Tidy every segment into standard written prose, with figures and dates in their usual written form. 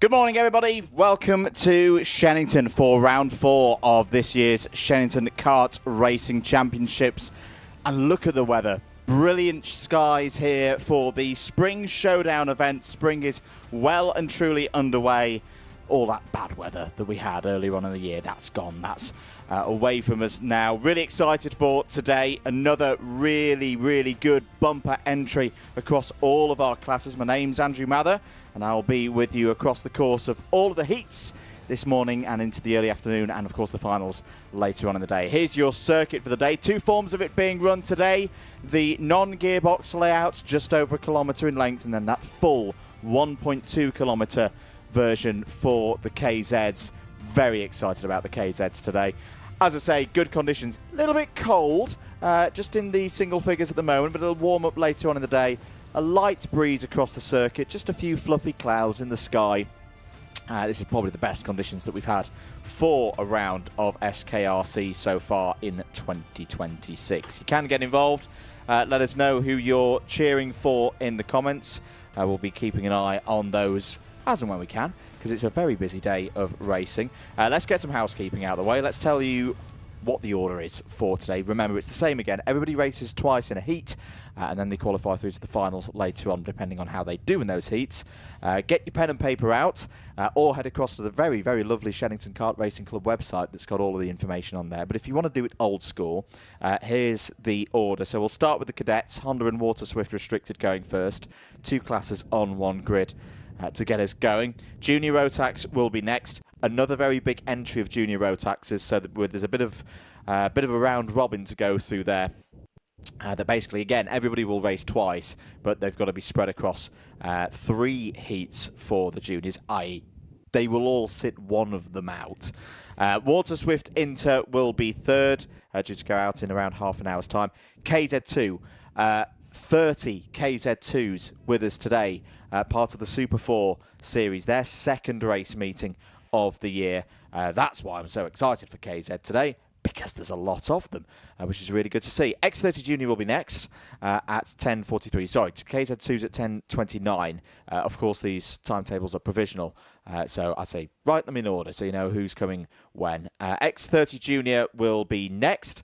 Good morning, everybody. Welcome to Shenington for round 4 of this year's Shenington Kart Racing Championships. And look at the weather. Brilliant skies here for the Spring Showdown event. Spring is well and truly underway. All that bad weather that we had earlier on in the year, that's gone. That's away from us now. Really excited for today. Another really, really good bumper entry across all of our classes. My name's Andrew Mather, and I'll be with you across the course of all of the heats this morning and into the early afternoon, and of course the finals later on in the day. Here's your circuit for the day. 2 forms of it being run today. The non-gearbox layout, just over 1 kilometre in length, and then that full 1.2 kilometre version for the KZs. Very excited about the KZs today. As I say, good conditions. A little bit cold, just in the single figures at the moment, but it'll warm up later on in the day. A light breeze across the circuit, just a few fluffy clouds in the sky. This is probably the best conditions that we've had for a round of SKRC so far in 2026. You can get involved. Let us know who you're cheering for in the comments. We'll be keeping an eye on those as and when we can, because it's a very busy day of racing. Let's get some housekeeping out of the way. Let's tell you what the order is for today. Remember, it's the same again. Everybody races twice in a heat, and then they qualify through to the finals later on, depending on how they do in those heats. Get your pen and paper out, or head across to the very, very lovely Shenington Kart Racing Club website that's got all of the information on there. But if you want to do it old school, here's the order. So we'll start with the Cadets, Honda and Waterswift Restricted going first. 2 classes on 1 grid to get us going. Junior Rotax will be next. Another very big entry of Junior Rotaxes, so that there's a bit of a round robin to go through there. That basically, again, everybody will race twice, but they've got to be spread across 3 heats for the juniors, i.e. they will all sit one of them out. Waterswift Inter will be third, due to go out in around half an hour's time. KZ2, 30 KZ2s with us today, part of the Super 4 series, their second race meeting of the year. That's why I'm so excited for KZ today, because there's a lot of them, which is really good to see. X30 Junior will be next at 10:43. Sorry, KZ2's at 10:29. Of course, these timetables are provisional, so I'd say write them in order so you know who's coming when. X30 Junior will be next,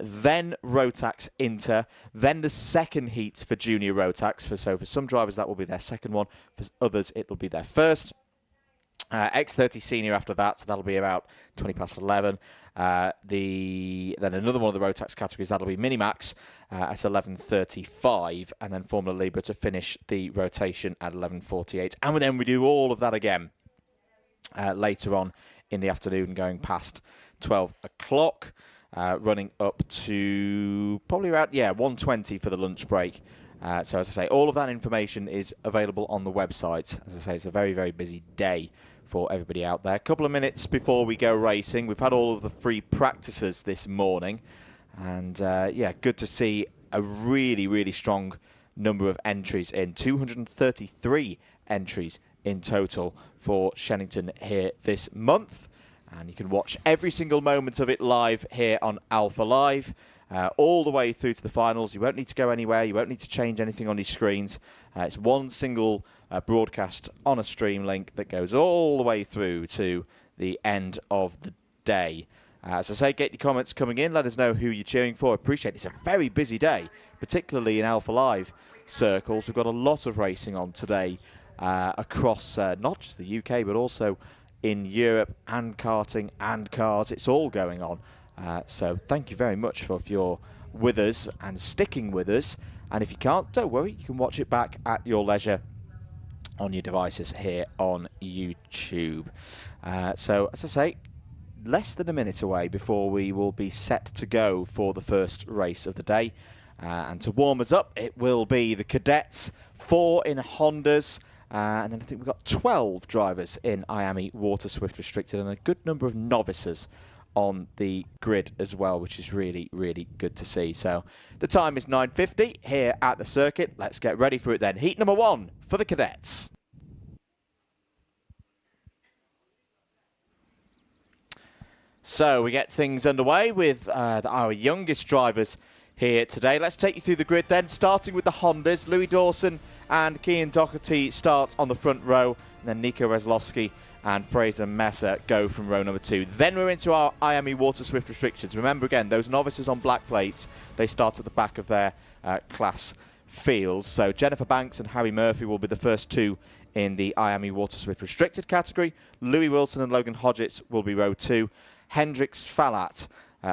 then Rotax Inter, then the second heat for Junior Rotax. So for some drivers, that will be their second one. For others, it will be their first. X30 Senior after that, so that'll be about 20 past 11. Then another one of the Rotax categories, that'll be Minimax at 11:35, and then Formula Libra to finish the rotation at 11:48. And then we do all of that again later on in the afternoon, going past 12 o'clock, running up to probably around 1:20 for the lunch break. So as I say, all of that information is available on the website. As I say, it's a very, very busy day for everybody out there. A couple of minutes before we go racing, we've had all of the free practices this morning. And good to see a really, really strong number of entries in. 233 entries in total for Shenington here this month. And you can watch every single moment of it live here on Alpha Live. All the way through to the finals. You won't need to go anywhere. You won't need to change anything on your screens. It's one single broadcast on a stream link that goes all the way through to the end of the day. As I say, get your comments coming in. Let us know who you're cheering for. Appreciate it. It's a very busy day, particularly in Alpha Live circles. We've got a lot of racing on today across not just the UK, but also in Europe, and karting and cars. It's all going on. So thank you very much if you're with us and sticking with us. And if you can't, don't worry, you can watch it back at your leisure on your devices here on YouTube. So as I say, less than a minute away before we will be set to go for the first race of the day. And to warm us up, it will be the Cadets, 4 in Hondas, and then I think we've got 12 drivers in IAME Waterswift Restricted, and a good number of novices on the grid as well, which is really, really good to see. So the time is 9:50 here at the circuit. Let's get ready for it then. Heat number 1 for the Cadets. So we get things underway with our youngest drivers here today. Let's take you through the grid then, starting with the Hondas. Louis Dawson and Cian Doherty start on the front row. then Nico Reslovsky and Fraser Messer go from row number 2. Then we're into our IAME Waterswift restrictions. Remember again, those novices on black plates, they start at the back of their class fields. So Jennifer Banks and Harry Murphy will be the first 2 in the IAME Waterswift restricted category. Louis Wilson and Logan Hodgetts will be row 2. Hendrix Falat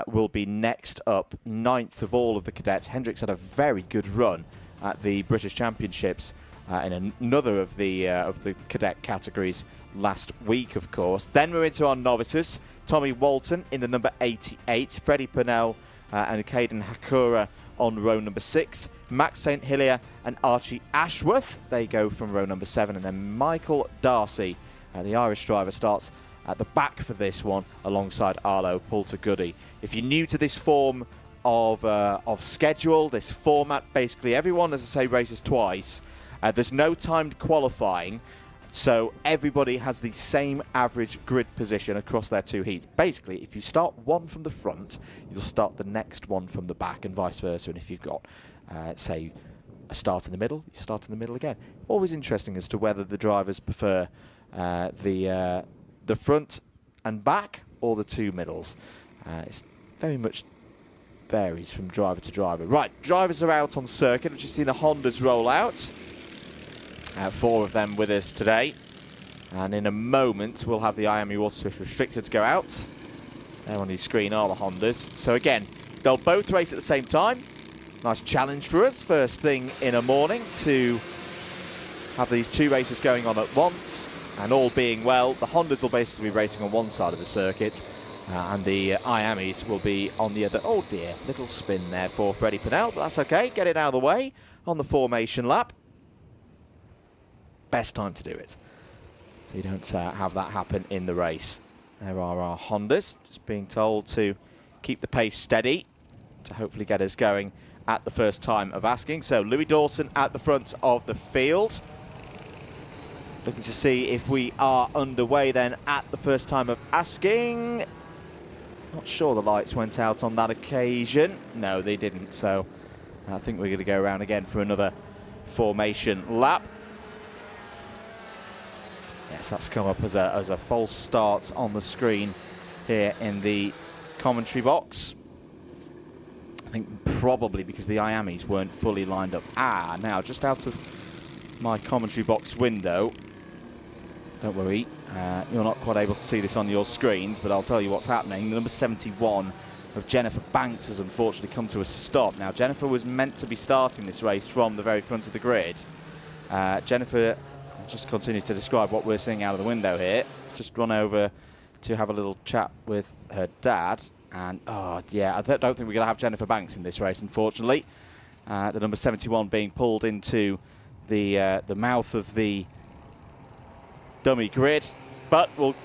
will be next up, 9th of all of the cadets. Hendrix had a very good run at the British Championships in another of the cadet categories last week, of course. Then we're into our novices. Tommy Walton in the number 88, Freddie Purnell and Caden Hakura on row number 6. Max St. Hilaire and Archie Ashworth, they go from row number 7. And then Michael Darcy, the Irish driver, starts at the back for this one alongside Arlo Poulter-Goody. If you're new to this form of schedule, this format, basically everyone, as I say, races twice. There's no timed qualifying, so everybody has the same average grid position across their 2 heats. Basically, if you start one from the front, you'll start the next one from the back, and vice versa. And if you've got, say, a start in the middle, you start in the middle again. Always interesting as to whether the drivers prefer the front and back or the 2 middles. It's very much varies from driver to driver. Right, drivers are out on circuit. We've just seen the Hondas roll out. 4 of them with us today. And in a moment, we'll have the IAME Waterswift Restricted to go out. There on the screen are the Hondas. So again, they'll both race at the same time. Nice challenge for us. First thing in a morning to have these 2 races going on at once. And all being well, the Hondas will basically be racing on one side of the circuit. And the IAMEs will be on the other. Oh dear, little spin there for Freddie Purnell, but that's okay. Get it out of the way on the formation lap. Best time to do it, so you don't have that happen in the race. There are our Hondas, just being told to keep the pace steady to hopefully get us going at the first time of asking. So Louis Dawson at the front of the field. Looking to see if we are underway then at the first time of asking. Not sure the lights went out on that occasion. No, they didn't, so I think we're going to go around again for another formation lap. Yes, that's come up as a false start on the screen here in the commentary box. I think probably because the IAMEs weren't fully lined up. Now just out of my commentary box window. Don't worry, you're not quite able to see this on your screens, but I'll tell you what's happening. The number 71 of Jennifer Banks has unfortunately come to a stop. Now, Jennifer was meant to be starting this race from the very front of the grid. Jennifer, I'll just continue to describe what we're seeing out of the window here. Just run over to have a little chat with her dad. And, oh, yeah, I don't think we're going to have Jennifer Banks in this race, unfortunately. The number 71 being pulled into the mouth of the dummy grid, but we'll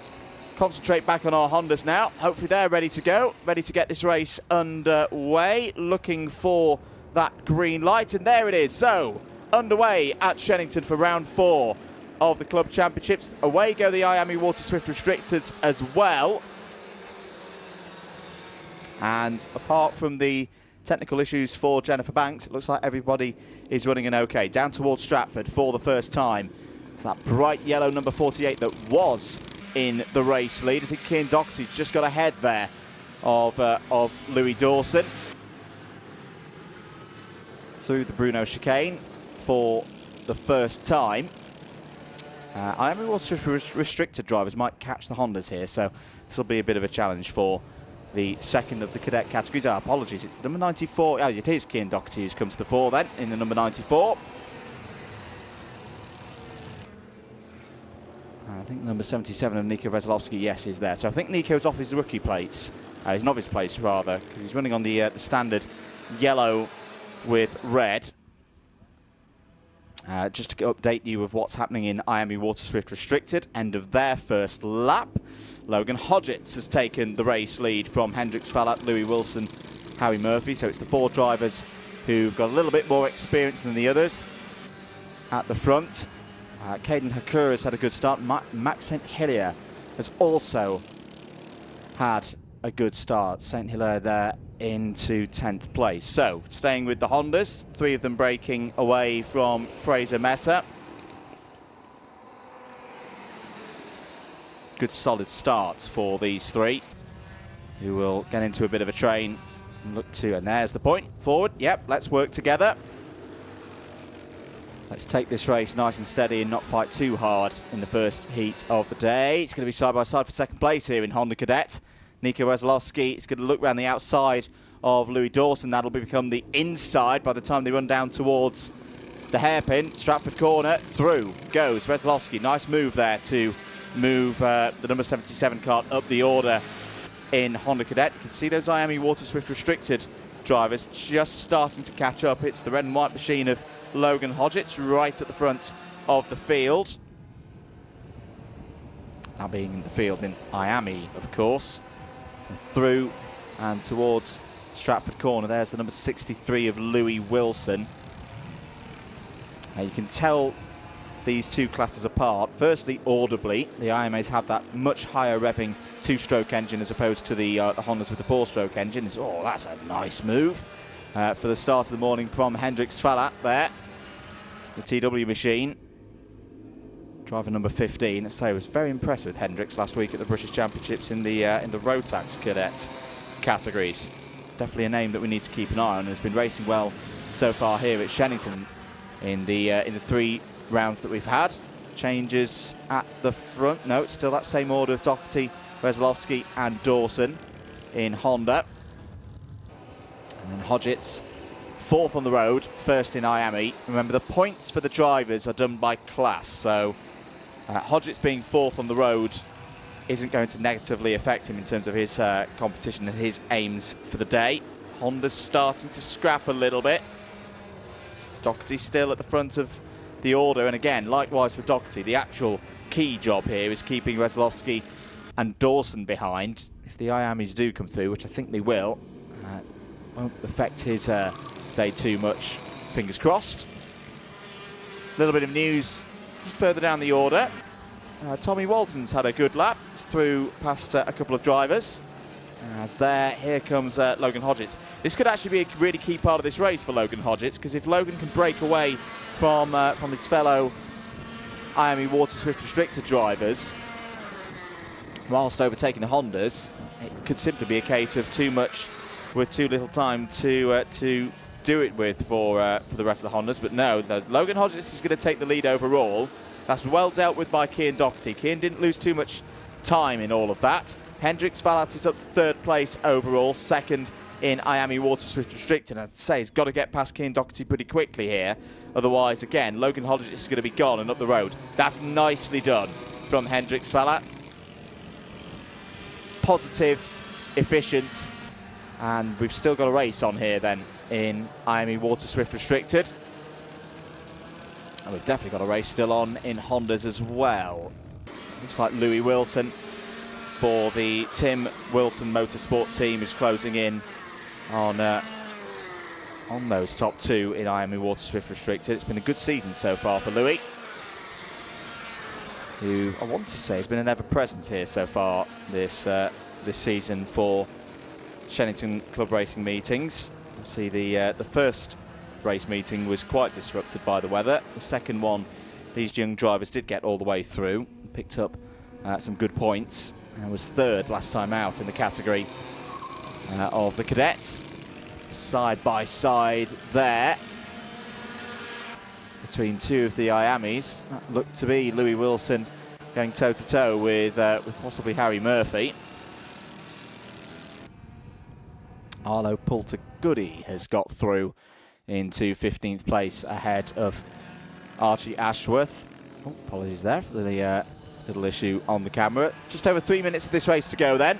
concentrate back on our Hondas now. Hopefully they're ready to go, ready to get this race underway, looking for that green light, and there it is. So underway at Shenington for round 4 of the Club Championships. Away go the IAME Waterswift Restricteds as well. And apart from the technical issues for Jennifer Banks, it looks like everybody is running an okay. Down towards Stratford for the first time. It's that bright yellow number 48 that was in the race lead. I think Cian Doherty's just got ahead there of Louis Dawson. Through the Bruno chicane for the first time. IAME Waterswift Restricted drivers might catch the Hondas here, so this will be a bit of a challenge for the second of the cadet categories. Apologies, it's the number 94. Oh, it is Cian Doherty who's come to the fore then in the number 94. I think number 77 of Nico Veslovsky, yes, is there. So I think Nico's off his rookie plates, his novice plates rather, because he's running on the standard yellow with red. Just to update you of what's happening in IAME Waterswift Restricted, end of their first lap. Logan Hodgetts has taken the race lead from Hendrix Falat, Louis Wilson, Harry Murphy. So it's the 4 drivers who've got a little bit more experience than the others at the front. Caden Hakura has had a good start. Max St. Hilaire has also had a good start. St. Hilaire there into 10th place. So, staying with the Hondas, 3 of them breaking away from Fraser Messer. good solid start for these three, who will get into a bit of a train and look to, and there's the point, forward, yep, let's work together. Let's take this race nice and steady and not fight too hard in the first heat of the day. It's going to be side by side for second place here in Honda Cadet. Nico Wesolowski is going to look around the outside of Louis Dawson. That'll become the inside by the time they run down towards the hairpin. Stratford corner, through goes Wesolowski. Nice move there to move the number 77 kart up the order in Honda Cadet. You can see those IAME Waterswift restricted drivers just starting to catch up. It's the red and white machine of Logan Hodgetts right at the front of the field. Now being in the field in IAME, of course. So through and towards Stratford corner. There's the number 63 of Louis Wilson. You can tell these two classes apart. Firstly, audibly, the IAMEs have that much higher revving two-stroke engine as opposed to the Hondas with the four-stroke engine. Oh, that's a nice move for the start of the morning from Hendrix Falat there. The TW machine. Driver number 15. Let's say I was very impressed with Hendrix last week at the British Championships in the Rotax Cadet categories. It's definitely a name that we need to keep an eye on, and has been racing well so far here at Shenington in the 3 rounds that we've had. Changes at the front. No, it's still that same order of Doherty, Wesolowski and Dawson in Honda. And then Hodgetts, 4th on the road, 1st in IAME. Remember, the points for the drivers are done by class, so Hodgetts being 4th on the road isn't going to negatively affect him in terms of his competition and his aims for the day. Honda's starting to scrap a little bit. Doherty still at the front of the order, and again, likewise for Doherty, the actual key job here is keeping Wesolowski and Dawson behind. If the IAMEs do come through, which I think they will, won't affect his day too much, fingers crossed. A little bit of news just further down the order. Tommy Walton's had a good lap through past a couple of drivers. As here comes Logan Hodgetts. This could actually be a really key part of this race for Logan Hodgetts, because if Logan can break away from his fellow IAME Waterswift restricted drivers whilst overtaking the Hondas, it could simply be a case of too much with too little time to do it with for the rest of the Hondas. But no, Logan Hodgetts is going to take the lead overall. That's well dealt with by Cian Doherty. Cian didn't lose too much time in all of that. Hendrix Falat is up to 3rd place overall, 2nd in IAME Waterswift restricted. I'd say he's got to get past Cian Doherty pretty quickly here. Otherwise, again, Logan Hodgetts is going to be gone and up the road. That's nicely done from Hendrix Falat. Positive, efficient, and we've still got a race on here then in IAME Waterswift restricted. And we've definitely got a race still on in Hondas as well. Looks like Louis Wilson for the Tim Wilson Motorsport team is closing in on those top 2 in IAME Waterswift restricted. It's been a good season so far for Louis, who I want to say has been an ever-present here so far this season for Shenington Club Racing meetings. See, the first race meeting was quite disrupted by the weather. The second one, these young drivers did get all the way through, picked up some good points, and was 3rd last time out in the category of the cadets. Side by side there between 2 of the IAMEs. That looked to be Louis Wilson going toe-to-toe with possibly Harry Murphy. Arlo Pulter-Goody has got through into 15th place ahead of Archie Ashworth. Oh, apologies there for the little issue on the camera. Just over 3 minutes of this race to go then.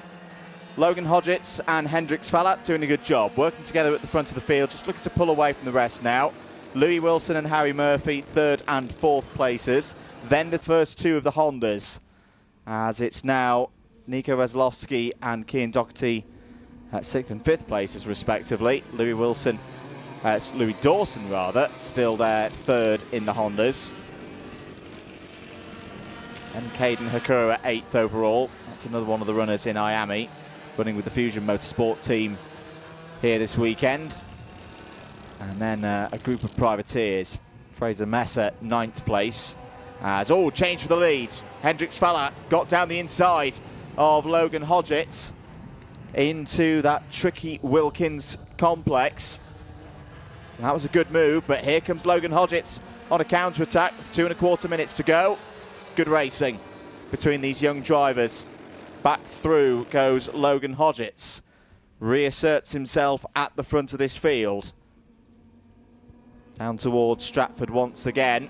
Logan Hodgetts and Hendrix Falat doing a good job, working together at the front of the field, just looking to pull away from the rest now. Louis Wilson and Harry Murphy, 3rd and 4th places. Then the first 2 of the Hondas, as it's now Nico Wesolowski and Cian Doherty at 6th and 5th places respectively. Louis Dawson rather, still there 3rd in the Hondas. And Caden Hakura 8th overall. That's another one of the runners in IAME, running with the Fusion Motorsport team here this weekend. And then a group of privateers. Fraser Messer 9th place, As all change for the lead. Hendrix Falla got down the inside of Logan Hodgetts into that tricky Wilkins complex. That was a good move, but here comes Logan Hodgetts on a counter-attack. 2.25 minutes to go. Good racing between these young drivers. Back through goes Logan Hodgetts. Reasserts himself at the front of this field. Down towards Stratford once again.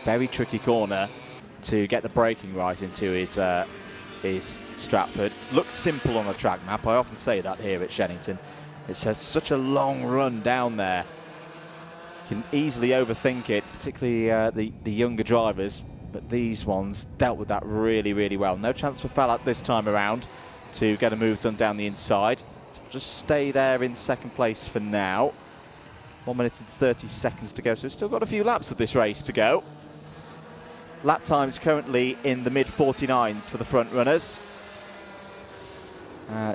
Very tricky corner to get the braking right into is Stratford. Looks simple on a track map. I often say that here at Shenington. It's such a long run down there. You can easily overthink it, particularly the younger drivers, but these ones dealt with that really, really well. No chance for Fallat this time around to get a move done down the inside. So we'll just stay there in second place for now. 1 minute and 30 seconds to go, so we've still got a few laps of this race to go. Lap times currently in the mid-49s for the front runners.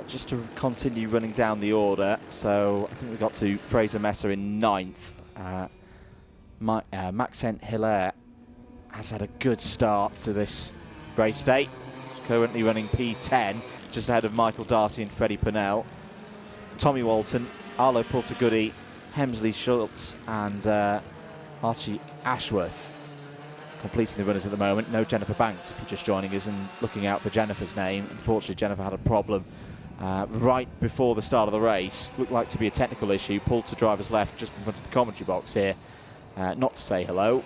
Just to continue running down the order, so I think we got to Fraser Messer in 9th. Maxent Hilaire has had a good start to this race day. He's currently running P10, just ahead of Michael Darcy and Freddie Purnell. Tommy Walton, Arlo Pultergoody, Hemsley Schultz and Archie Ashworth completing the runners at the moment. No Jennifer Banks if you're just joining us and looking out for Jennifer's name. Unfortunately, Jennifer had a problem right before the start of the race. Looked like to be a technical issue. Pulled to driver's left just in front of the commentary box here. Not to say hello.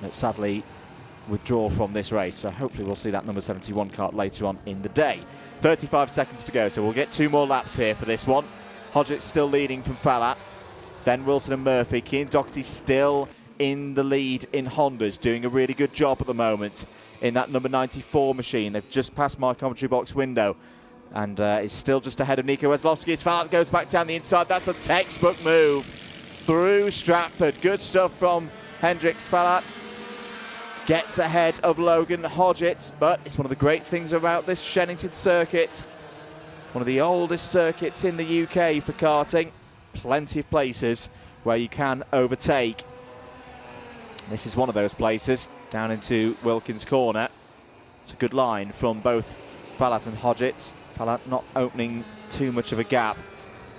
But sadly, withdraw from this race. So hopefully we'll see that number 71 kart later on in the day. 35 seconds to go. So we'll get 2 more laps here for this one. Hodgetts still leading from Fallat. Then Wilson and Murphy. Keane Doherty still in the lead in Hondas, doing a really good job at the moment in that number 94 machine. They've just passed my commentary box window and is still just ahead of Nico Weslowski as Fallat goes back down the inside. That's a textbook move through Stratford. Good stuff from Hendrix Fallat. Gets ahead of Logan Hodgetts, but it's one of the great things about this Shenington circuit. One of the oldest circuits in the UK for karting. Plenty of places where you can overtake. This is one of those places, down into Wilkins Corner. It's a good line from both Fallat and Hodgetts. Fallat not opening too much of a gap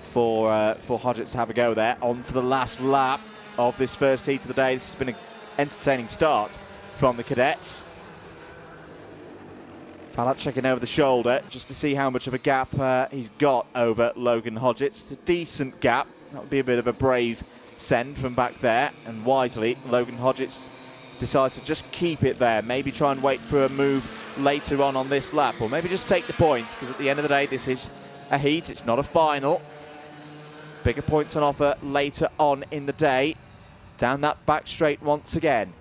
for Hodgetts to have a go there. On to the last lap of this first heat of the day. This has been an entertaining start from the cadets. Fallat checking over the shoulder just to see how much of a gap he's got over Logan Hodgetts. It's a decent gap. That would be a bit of a brave send from back there, and wisely Logan Hodgetts decides to just keep it there, maybe try and wait for a move later on this lap, or maybe just take the points, because at the end of the day this is a heat, it's not a final. Bigger points on offer later on in the day. Down that back straight once again,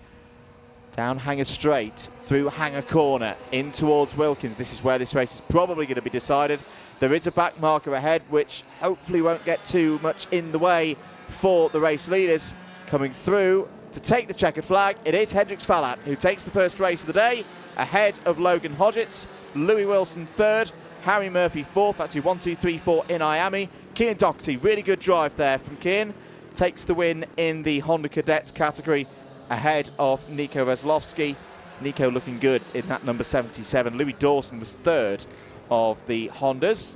down Hanger Straight, through Hanger Corner, in towards Wilkins. This is where this race is probably going to be decided. There is a back marker ahead which hopefully won't get too much in the way for the race leaders. Coming through to take the checkered flag, it is Hendrix Fallat who takes the first race of the day, ahead of Logan Hodgetts. Louis Wilson third, Harry Murphy fourth. That's your 1, 2, 3, 4 in IAME. Keane Doherty, really good drive there from Keane. Takes the win in the Honda Cadet category, ahead of Nico Weslowski. Nico looking good in that number 77. Louis Dawson was third of the Hondas.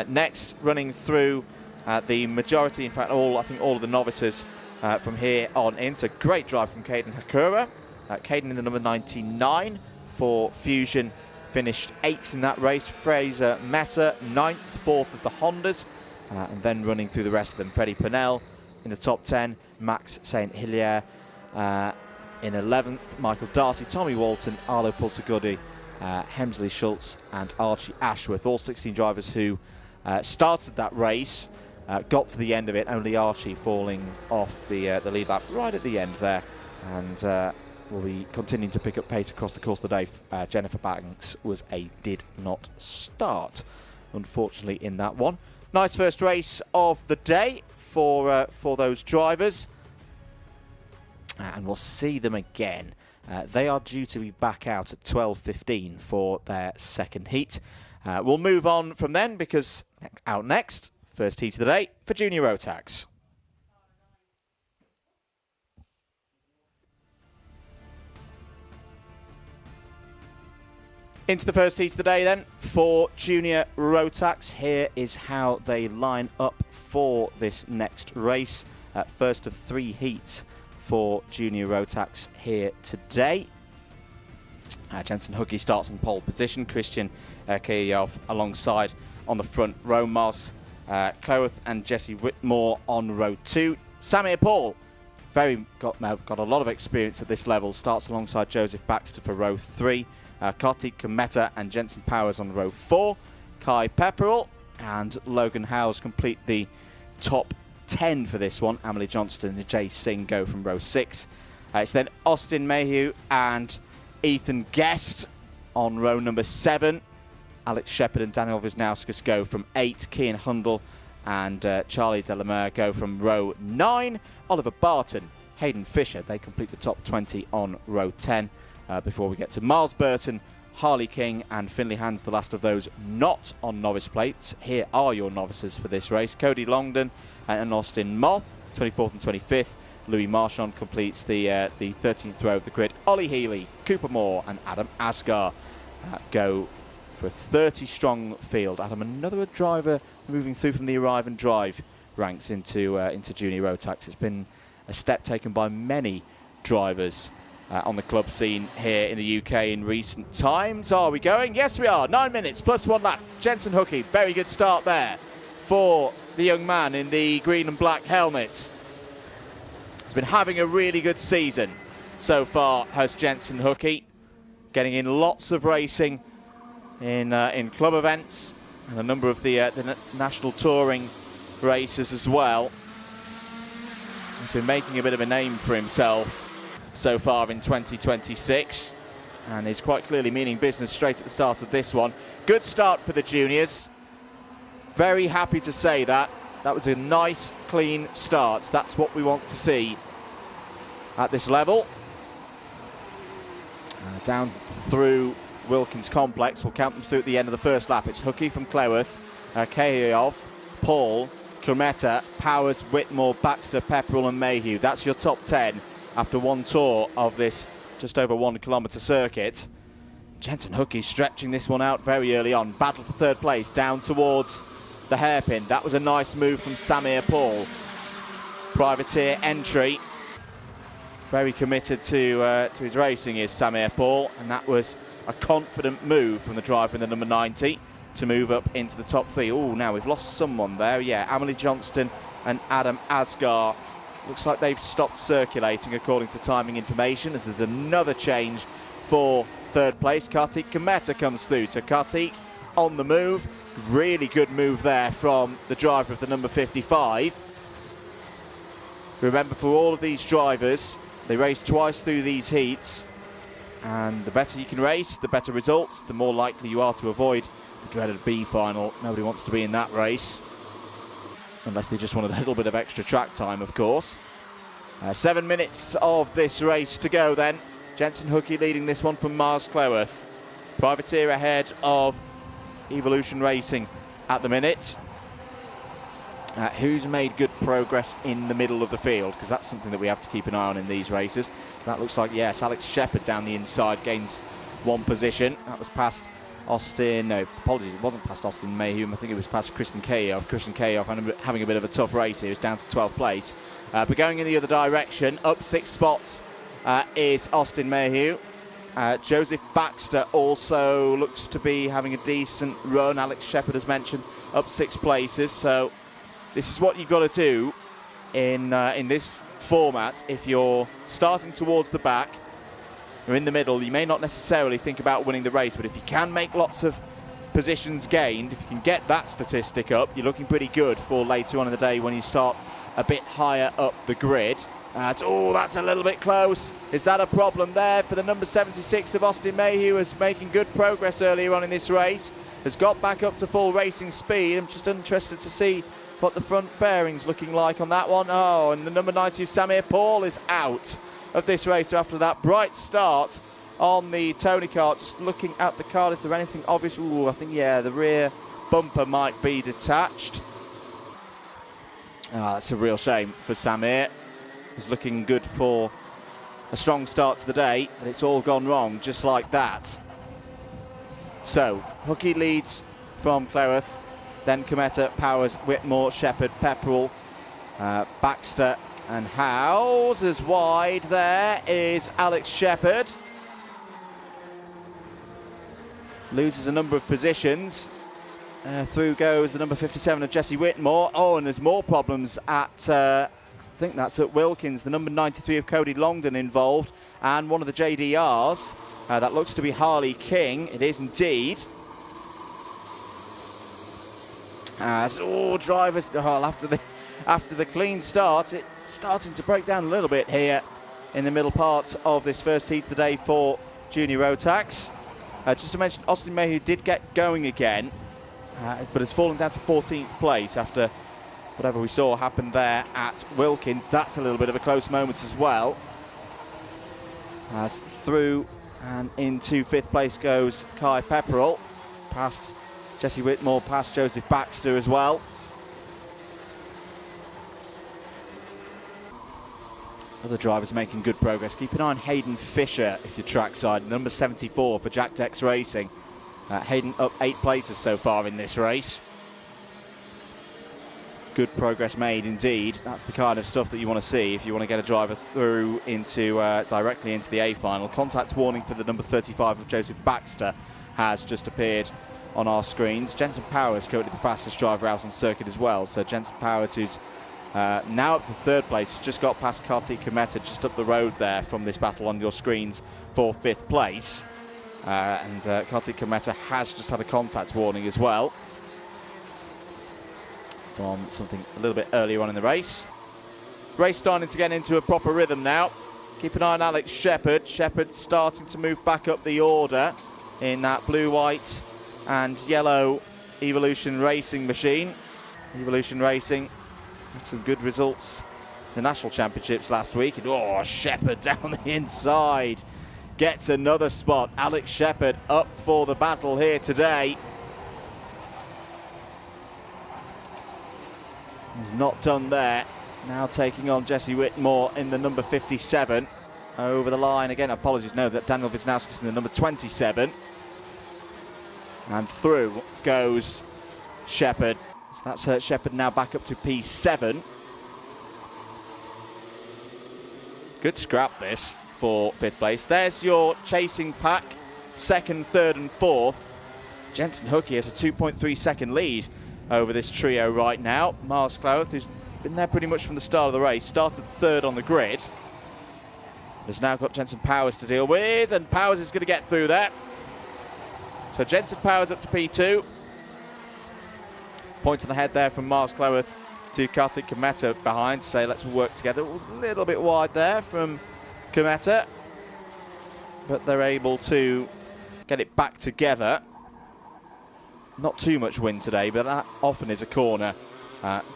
Next, running through the majority, in fact, I think all of the novices from here on in. So great drive from Caden Hakura. Caden in the number 99 for Fusion finished 8th in that race. Fraser Messer 9th, 4th of the Hondas. And then running through the rest of them, Freddie Purnell in the top 10, Max St. Hilaire in 11th, Michael Darcy, Tommy Walton, Arlo Pultergoody, Hemsley Schultz and Archie Ashworth, all 16 drivers who started that race. Got to the end of it, only Archie falling off the lead lap right at the end there, and will be continuing to pick up pace across the course of the day. Jennifer Banks was a did not start, unfortunately, in that one. Nice first race of the day for those drivers, and we'll see them again. They are due to be back out at 12:15 for their second heat. We'll move on from then, because out next, first heat of the day for Junior Rotax. Into the first heat of the day then for Junior Rotax. Here is how they line up for this next race. First of 3 heats for Junior Rotax here today. Jensen Hookie starts in pole position. Christian Kiyov alongside on the front row. Miles Cloweth and Jesse Whitmore on row 2. Samir Paul, got a lot of experience at this level, starts alongside Joseph Baxter for row 3. Kartik Kameta and Jensen Powers on row 4. Kai Pepperell and Logan Howes complete the top 10 for this one. Emily Johnston and Jay Singh go from row 6. It's then Austin Mayhew and Ethan Guest on row number 7. Alex Shepard and Daniel Wisnauskas go from 8. Kian Hundle and Charlie Delamere go from row 9. Oliver Barton, Hayden Fisher, they complete the top 20 on row 10. Before we get to Miles Burton, Harley King and Finley Hands, the last of those not on novice plates. Here are your novices for this race. Cody Longdon and Austin Moth, 24th and 25th. Louis Marchand completes the 13th row of the grid. Ollie Healy, Cooper Moore and Adam Asgar go for a 30-strong field. Adam, another driver moving through from the arrive and drive ranks into Junior Rotax. It's been a step taken by many drivers on the club scene here in the UK in recent times. Are we going? Yes, we are. 9 minutes plus 1 lap. Jensen Hookie, very good start there for the young man in the green and black helmet. He's been having a really good season so far, has Jensen Hookie, getting in lots of racing in club events and a number of the national touring races as well. He's been making a bit of a name for himself so far in 2026 and is quite clearly meaning business straight at the start of this one. Good start for the juniors. Very happy to say that. That was a nice, clean start. That's what we want to see at this level. Down through Wilkins Complex. We'll count them through at the end of the first lap. It's Hookie from Cloweth, Kayov, Paul, Krumeta, Powers, Whitmore, Baxter, Pepperell and Mayhew. That's your top 10 after one tour of this just over 1 kilometre circuit. Jensen Hookie stretching this one out very early on. Battle for third place down towards the hairpin. That was a nice move from Samir Paul. Privateer entry. Very committed to his racing is Samir Paul, and that was a confident move from the driver in the number 90 to move up into the top 3. Oh, now we've lost someone there. Yeah, Emily Johnston and Adam Asgar. Looks like they've stopped circulating according to timing information, as there's another change for third place. Kartik Kameta comes through. So Kartik on the move. Really good move there from the driver of the number 55. Remember, for all of these drivers, they race twice through these heats, and the better you can race, the better results, the more likely you are to avoid the dreaded B final. Nobody wants to be in that race, unless they just want a little bit of extra track time, of course. 7 minutes of this race to go then. Jensen Hookie leading this one from Miles Cloweth. Privateer ahead of Evolution Racing at the minute. Who's made good progress in the middle of the field, because that's something that we have to keep an eye on in these races. So that looks like, yes, Alex Shepard down the inside gains 1 position. That was past Austin, no, apologies, it wasn't past Austin Mayhew. I think it was past Christian Kayov. Christian Kayov having a bit of a tough race here. He's down to 12th place. But going in the other direction, up 6 spots is Austin Mayhew. Joseph Baxter also looks to be having a decent run. Alex Shepard, as mentioned, up 6 places. So this is what you've got to do in this format. If you're starting towards the back or in the middle, you may not necessarily think about winning the race, but if you can make lots of positions gained, if you can get that statistic up, you're looking pretty good for later on in the day when you start a bit higher up the grid. That's a little bit close. Is that a problem there for the number 76 of Austin Mayhew, who's making good progress earlier on in this race, has got back up to full racing speed. I'm just interested to see what the front fairing's looking like on that one. Oh, and the number 90 of Samir Paul is out of this race. So after that bright start on the Tony Kart, just looking at the card, is there anything obvious? Ooh, I think, yeah, the rear bumper might be detached. That's a real shame for Samir. He's looking good for a strong start to the day, but it's all gone wrong just like that. So, Hookie leads from Cleworth, then Cometa, Powers, Whitmore, Shepherd, Pepperell, Baxter and Howes. As wide there is Alex Shepherd. Loses a number of positions. Through goes the number 57 of Jesse Whitmore. Oh, and there's more problems at, I think that's at Wilkins. The number 93 of Cody Longdon involved. And one of the JDRs. That looks to be Harley King. It is indeed. As drivers, after the clean start, it's starting to break down a little bit here in the middle part of this first heat of the day for Junior Rotax. Just to mention, Austin Mayhew did get going again, but has fallen down to 14th place after whatever we saw happen there at Wilkins. That's a little bit of a close moment as well. As through and into 5th place goes Kai Pepperell, past Jesse Whitmore, past Joseph Baxter as well. Other drivers making good progress. Keep an eye on Hayden Fisher if you're trackside, number 74 for Jack Dex Racing. Hayden up 8 places so far in this race. Good progress made indeed. That's the kind of stuff that you want to see if you want to get a driver through into directly into the A final. Contact warning for the number 35 of Joseph Baxter has just appeared on our screens. Jensen Powers currently the fastest driver out on circuit as well. So Jensen Powers, who's now up to 3rd place, has just got past Kartik Cometa just up the road there from this battle on your screens for 5th place. And Kartik Cometa has just had a contact warning as well from something a little bit earlier on in the race. Race starting to get into a proper rhythm now. Keep an eye on Alex Shepherd. Shepherd starting to move back up the order in that blue, white and yellow Evolution Racing machine. Evolution Racing had some good results in the National Championships last week. And, Shepherd down the inside gets another spot. Alex Shepherd up for the battle here today. He's not done there. Now taking on Jesse Whitmore in the number 57. Over the line again. Apologies, no, that Daniel Wisniewski's in the number 27. And through goes Shepherd. So that's hurt Shepherd now back up to P7. Good scrap this for 5th place. There's your chasing pack, 2nd, 3rd and 4th. Jensen Hookie has a 2.3 second lead over this trio right now. Miles Cloworth, who's been there pretty much from the start of the race, started 3rd on the grid. Has now got Jensen Powers to deal with, and Powers is going to get through there. So Jensen Powers up to P2. Point to the head there from Miles Cloworth to Kartik Cometa behind to say let's work together. A little bit wide there from Cometa, but they're able to get it back together. Not too much wind today, but that often is a corner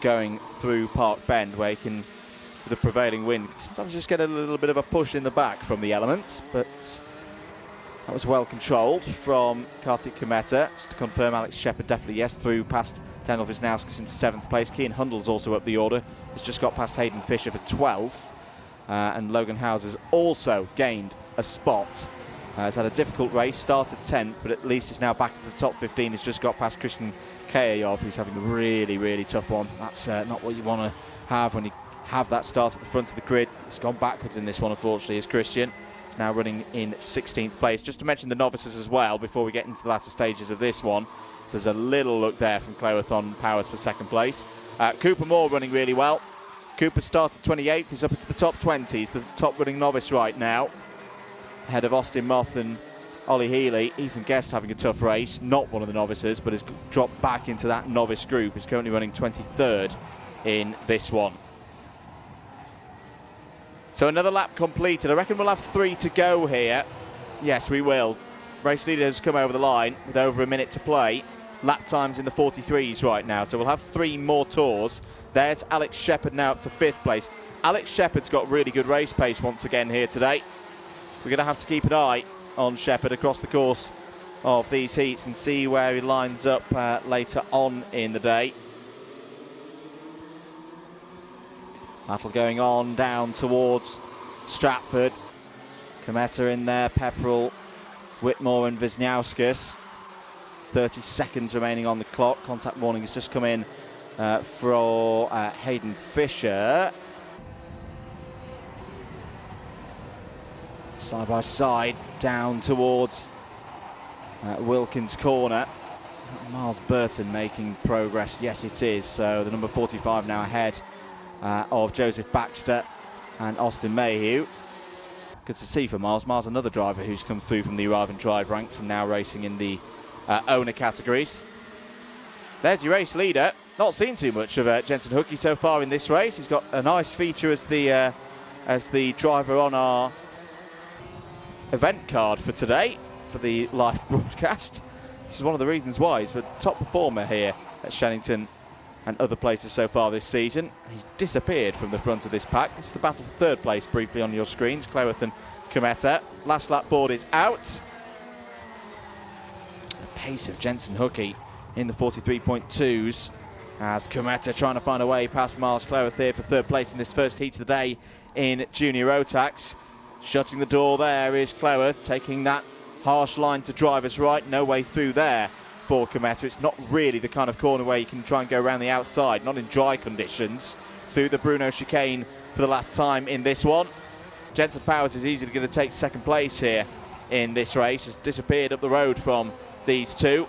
going through Park Bend where you can, with the prevailing wind, sometimes just get a little bit of a push in the back from the elements, but that was well controlled from Kartik Cometa. Just to confirm, Alex Shepherd definitely yes, through past Daniel Wisniewski into 7th place. Cian Hundel's also up the order. He's just got past Hayden Fisher for 12th. And Logan Howes has also gained a spot. He's had a difficult race, started 10th, but at least he's now back into the top 15. He's just got past Christian Kayayov, who's having a really, really tough one. That's not what you want to have when you have that start at the front of the grid. It's gone backwards in this one, unfortunately, is Christian. Now running in 16th place. Just to mention the novices as well, before we get into the latter stages of this one. So there's a little look there from Cleworth on Powers for 2nd place. Cooper Moore running really well. Cooper started 28th, he's up into the top 20. He's the top running novice right now. Ahead of Austin Moth and Ollie Healy. Ethan Guest having a tough race, not one of the novices, but has dropped back into that novice group. He's currently running 23rd in this one. So another lap completed. I reckon we'll have 3 to go here. Yes, we will. Race leader has come over the line with over a minute to play. Lap times in the 43s right now, so we'll have 3 more tours. There's Alex Shepherd now up to 5th place. Alex Shepherd's got really good race pace once again here today. We're going to have to keep an eye on Shepherd across the course of these heats and see where he lines up later on in the day. Battle going on down towards Stratford. Cometa in there, Pepperell, Whitmore and Wisniewski. 30 seconds remaining on the clock. Contact warning has just come in for Hayden Fisher. Side by side down towards Wilkins corner. Miles Burton making progress. Yes, it is. So the number 45 now ahead of Joseph Baxter and Austin Mayhew. Good to see for Miles. Miles, another driver who's come through from the arrive and drive ranks and now racing in the owner categories. There's your race leader. Not seen too much of Jensen Hookey so far in this race. He's got a nice feature as the driver on our event card for today for the live broadcast. This is one of the reasons why he's the top performer here at Shenington and other places so far this season. He's disappeared from the front of this pack. This is the battle for third place briefly on your screens. Cleworth and Cometa. Last lap board is out. The pace of Jensen Hookey in the 43.2s as Cometa trying to find a way past Miles Cleworth here for third place in this first heat of the day in Junior Rotax. Shutting the door there is Cleworth, taking that harsh line to driver's right. No way through there for Cometa. It's not really the kind of corner where you can try and go around the outside, not in dry conditions. Through the Bruno chicane for the last time in this one. Jensen Powers is easily going to take second place here in this race. Has disappeared up the road from these two.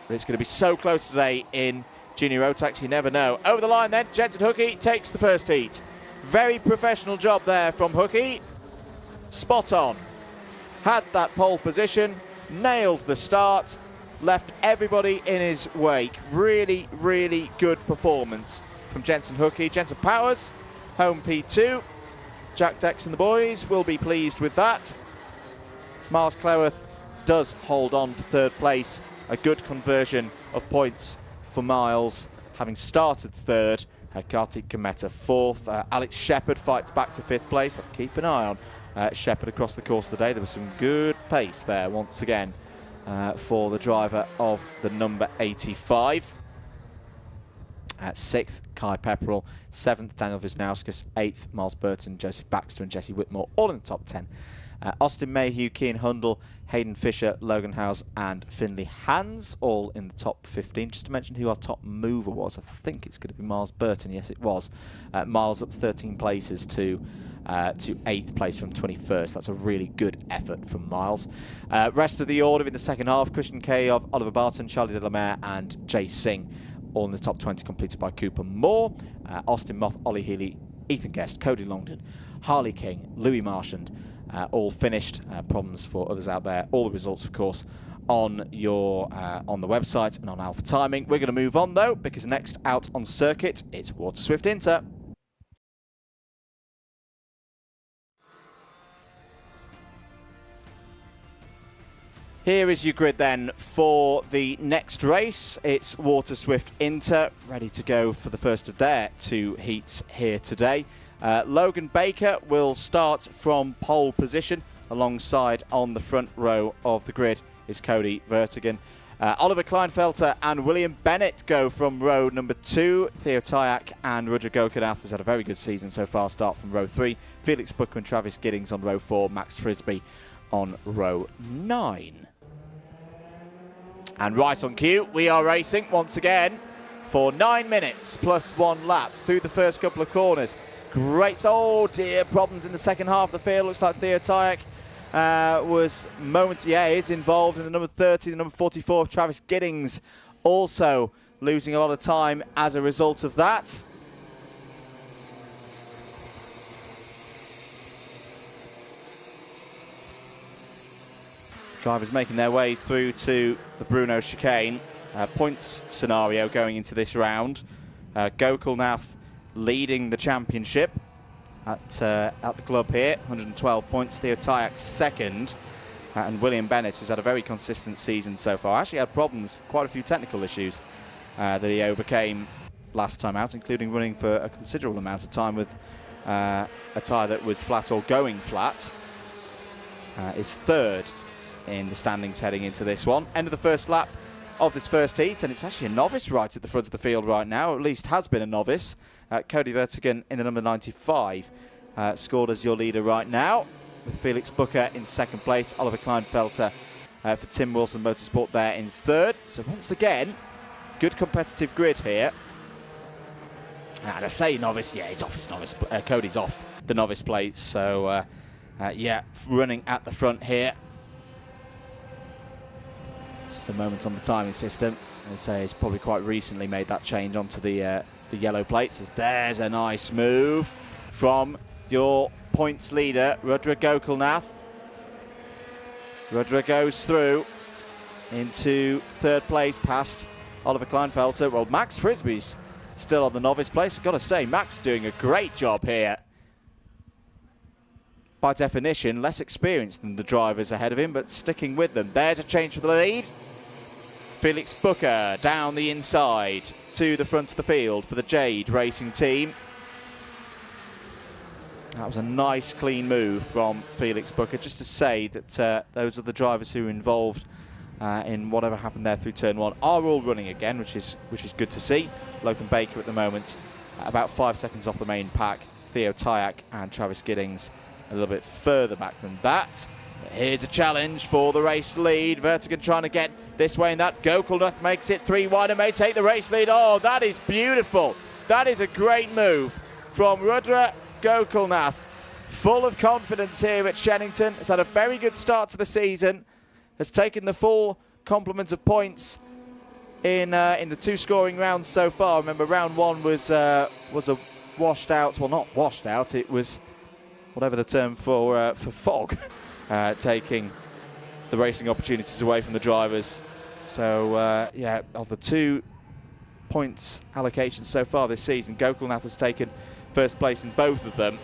But it's going to be so close today in Junior Rotax, you never know. Over the line then, Jensen Hookey takes the first heat. Very professional job there from Hookey. Spot on. Had that pole position, nailed the start, left everybody in his wake. Really, really good performance from Jensen Hookey. Jensen Powers, home P2. Jack Dex and the boys will be pleased with that. Miles Cleworth does hold on for third place. A good conversion of points for Miles, having started third. Kartik Cometa fourth. Alex Shepherd fights back to fifth place, but keep an eye on Shepherd across the course of the day. There was some good pace there once again for the driver of the number 85. At 6th, Kai Pepperell. 7th, Daniel Wisnauskas. 8th, Miles Burton, Joseph Baxter and Jesse Whitmore, all in the top 10. Austin Mayhew, Cian Hundle, Hayden Fisher, Logan Howes and Finley Hans, all in the top 15. Just to mention who our top mover was, I think it's going to be Miles Burton. Yes, it was. Miles up 13 places to 8th place from 21st. That's a really good effort from Miles. Rest of the order in the second half, Christian K of Oliver Barton, Charlie Delamere and Jay Singh, all in the top 20, completed by Cooper Moore. Austin Moth, Ollie Healy, Ethan Guest, Cody Longdon, Harley King, Louis Marchand, all finished. Problems for others out there. All the results, of course, on your on the website and on Alpha Timing. We're going to move on, though, because next out on circuit, it's Waterswift Inter. Here is your grid then for the next race. It's Waterswift Inter, ready to go for the first of their two heats here today. Logan Baker will start from pole position. Alongside on the front row of the grid is Cody Vertigan. Oliver Kleinfelter and William Bennett go from row number 2. Theo Tyack and Rudra Gokanath has had a very good season so far. Start from row 3. Felix Booker and Travis Giddings on row 4. Max Frisbee on row 9. And right on cue, we are racing once again for 9 minutes plus 1 lap through the first couple of corners. Great, oh dear, problems in the second half of the field. Looks like Theo Tyack is involved in the number 30, the number 44 of Travis Giddings, also losing a lot of time as a result of that. Drivers making their way through to the Bruno chicane. Points scenario going into this round. Gokulnath leading the championship at the club here, 112 points. Theo Tyack second, and William Bennett, who's had a very consistent season so far. Actually had problems, quite a few technical issues that he overcame last time out, including running for a considerable amount of time with a tyre that was flat or going flat. Is third in the standings heading into this one. End of the first lap of this first heat, and it's actually a novice right at the front of the field right now, or at least has been a novice. Cody Vertigan in the number 95 scored as your leader right now, with Felix Booker in second place, Oliver Kleinfelter for Tim Wilson Motorsport there in third. So once again, good competitive grid here. And I say novice, yeah, he's off his novice. Cody's off the novice plates, so yeah, running at the front here. Just a moment on the timing system. I'd say he's probably quite recently made that change onto the yellow plates. As there's a nice move from your points leader, Rudra Gokulnath. Rudra goes through into third place past Oliver Kleinfelter. Well, Max Frisbee's still on the novice place. I've got to say, Max doing a great job here. By definition, less experienced than the drivers ahead of him, but sticking with them. There's a change for the lead. Felix Booker down the inside to the front of the field for the Jade Racing team. That was a nice, clean move from Felix Booker, just to say that those are the drivers who were involved in whatever happened there through turn one are all running again, which is good to see. Logan Baker at the moment, about 5 seconds off the main pack. Theo Tyack and Travis Giddings a little bit further back than that. But here's a challenge for the race lead. Vertigan trying to get this way and that. Gokulnath makes it 3 wide and may take the race lead. Oh, that is beautiful. That is a great move from Rudra Gokulnath. Full of confidence here at Shenington. Has had a very good start to the season. Has taken the full complement of points in the 2 scoring rounds so far. Remember, round 1 was a washed out. Well, not washed out. It was whatever the term for fog, taking the racing opportunities away from the drivers. So yeah, of the 2 points allocations so far this season, Gokulnath has taken first place in both of them.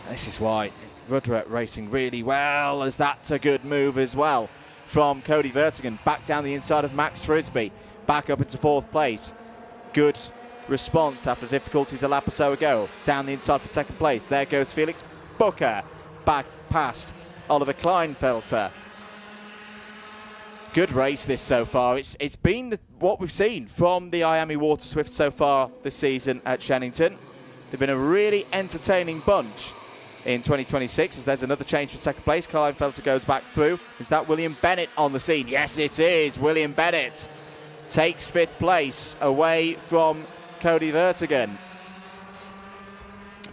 This is why Rudra racing really well, as that's a good move as well from Cody Vertigan. Back down the inside of Max Frisbee, back up into 4th place. Good response after difficulties a lap or so ago. Down the inside for 2nd place. There goes Felix Booker, back past Oliver Kleinfelter. Good race this so far. It's been what we've seen from the IAME Waterswift so far this season at Shenington. They've been a really entertaining bunch in 2026, as there's another change for 2nd place. Kleinfelter goes back through. Is that William Bennett on the scene? Yes, it is. William Bennett takes 5th place away from Cody Vertigan.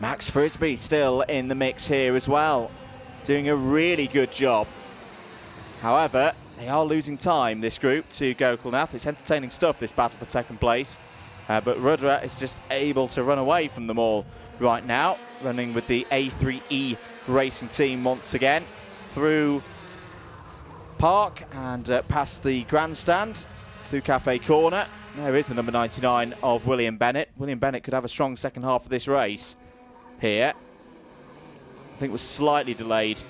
Max Frisbee still in the mix here as well, doing a really good job. However, they are losing time, this group, to Gokulnath. It's entertaining stuff, this battle for 2nd place. But Rudra is just able to run away from them all right now, running with the A3E Racing team once again through Park and past the grandstand through Cafe Corner. There is the number 99 of William Bennett. William Bennett could have a strong second half of this race here. I think was slightly delayed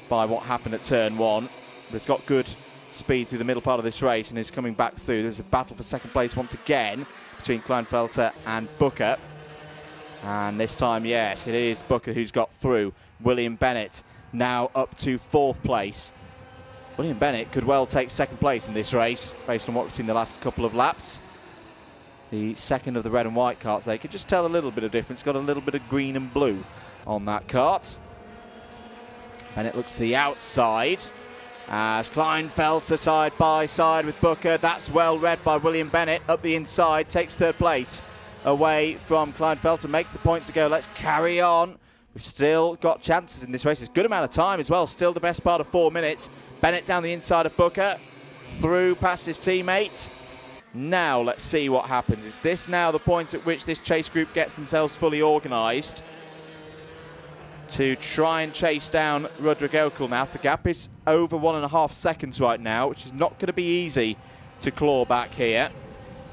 by what happened at turn 1, but it's got good speed through the middle part of this race and is coming back through. There's a battle for 2nd place once again between Kleinfelter and Booker. And this time, yes, it is Booker who's got through. William Bennett now up to 4th place. William Bennett could well take 2nd place in this race, based on what we've seen the last couple of laps. The 2nd of the red and white karts, they could just tell a little bit of difference. Got a little bit of green and blue on that kart. Bennett looks to the outside as Kleinfelter side by side with Booker. That's well read by William Bennett. Up the inside, takes 3rd place away from Kleinfelter, makes the point to go. Let's carry on. We've still got chances in this race. It's a good amount of time as well. Still the best part of 4 minutes. Bennett down the inside of Booker, through past his teammate. Now let's see what happens. Is this now the point at which this chase group gets themselves fully organised to try and chase down Rudra Gokulnath? The gap is over 1.5 seconds right now, which is not going to be easy to claw back here.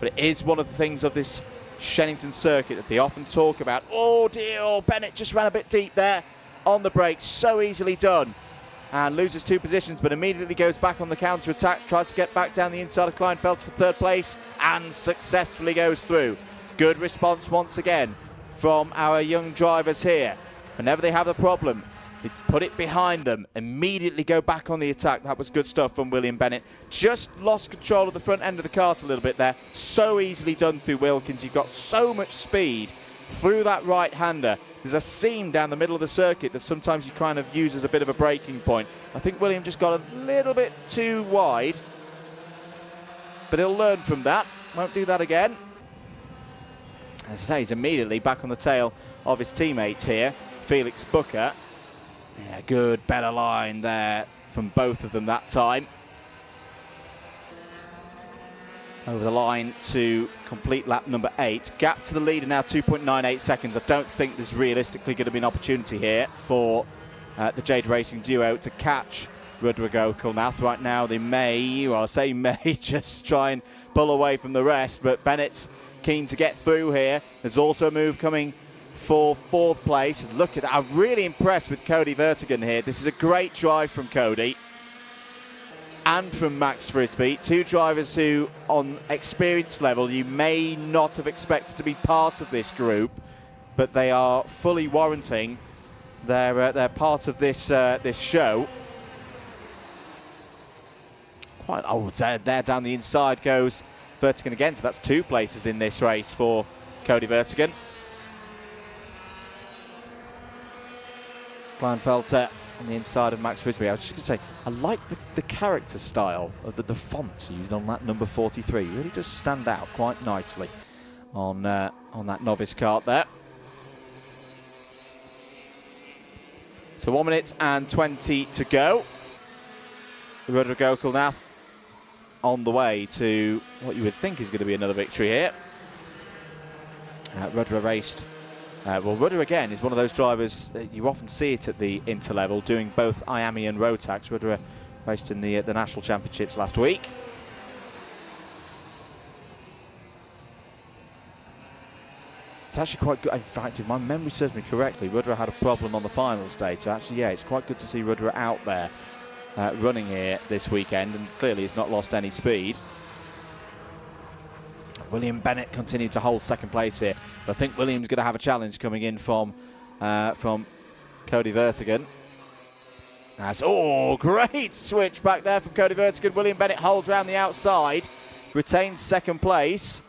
But it is one of the things of this Shenington circuit that they often talk about. Oh dear, oh, Bennett just ran a bit deep there on the brakes. So easily done. And loses 2 positions, but immediately goes back on the counter-attack. Tries to get back down the inside of Kleinfelter for 3rd place and successfully goes through. Good response once again from our young drivers here. Whenever they have a problem, they put it behind them, immediately go back on the attack. That was good stuff from William Bennett. Just lost control of the front end of the kart a little bit there. So easily done through Wilkins. You've got so much speed through that right-hander. There's a seam down the middle of the circuit that sometimes you kind of use as a bit of a braking point. I think William just got a little bit too wide, but he'll learn from that. Won't do that again. As I say, he's immediately back on the tail of his teammates here. Felix Booker. Yeah, good, better line there from both of them that time. Over the line to complete lap number 8. Gap to the leader now 2.98 seconds. I don't think there's realistically going to be an opportunity here for the Jade Racing duo to catch Rudra Gokul. Right now they may, well I say may, just try and pull away from the rest, but Bennett's keen to get through here. There's also a move coming for 4th place. Look at that, I'm really impressed with Cody Vertigan here. This is a great drive from Cody and from Max Frisbee, 2 drivers who on experience level you may not have expected to be part of this group, but they are fully warranting they're part of this this show. Quite, oh, there down the inside goes Vertigan again, so that's 2 places in this race for Cody Vertigan. Kleinfelter on the inside of Max Frisbee. I was just going to say, I like the character style of the font used on that number 43. It really does stand out quite nicely on that novice kart there. So 1 minute and 20 to go. Rudra Gokulnath on the way to what you would think is going to be another victory here. Rudra raced. Well, Rudra again is one of those drivers that you often see it at the Inter level, doing both IAME and Rotax. Rudra raced in the National Championships last week. It's actually quite good. In fact, if my memory serves me correctly, Rudra had a problem on the finals day. So actually, yeah, it's quite good to see Rudra out there running here this weekend, and clearly he's not lost any speed. William Bennett continued to hold 2nd place here, but I think William's going to have a challenge coming in from Cody Vertigan. Oh, great switch back there from Cody Vertigan. William Bennett holds around the outside, retains 2nd place.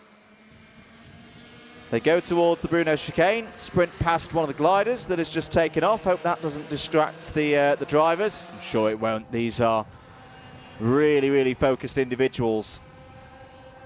They go towards the Bruno chicane, sprint past one of the gliders that has just taken off. Hope that doesn't distract the drivers. I'm sure it won't. These are really, really focused individuals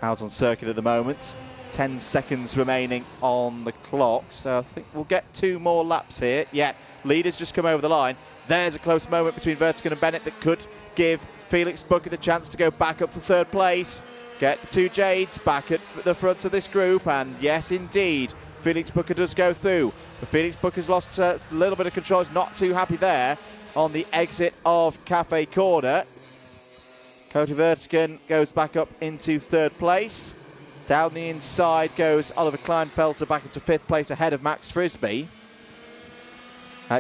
out on circuit at the moment. 10 seconds remaining on the clock, so I think we'll get 2 more laps here. Yeah, leaders just come over the line. There's a close moment between Vertigan and Bennett that could give Felix Booker the chance to go back up to 3rd place. Get the 2 Jades back at the front of this group, and yes indeed, Felix Booker does go through. But Felix Booker's lost a little bit of control. He's not too happy there on the exit of Cafe Corner. Cody Vertigan goes back up into 3rd place. Down the inside goes Oliver Kleinfelter back into 5th place ahead of Max Frisbee.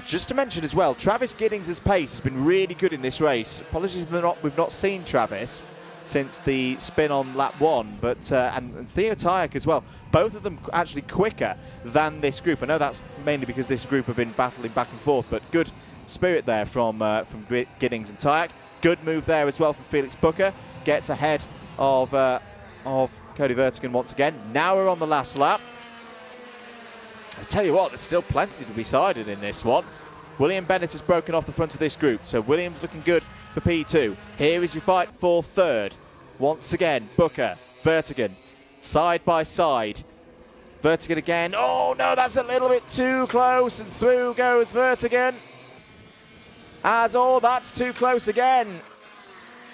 Just to mention as well, Travis Giddings' pace has been really good in this race. Apologies we've not seen Travis since the spin on lap 1, but and Theo Tyack as well. Both of them actually quicker than this group. I know that's mainly because this group have been battling back and forth, but good spirit there from Giddings and Tyack. Good move there as well from Felix Booker. Gets ahead of Cody Vertigan once again. Now we're on the last lap. I tell you what, there's still plenty to be decided in this one. William Bennett has broken off the front of this group, so Williams looking good for P2. Here is your fight for 3rd. Once again, Booker, Vertigan, side by side. Vertigan again. Oh no, that's a little bit too close, and through goes Vertigan. That's too close again.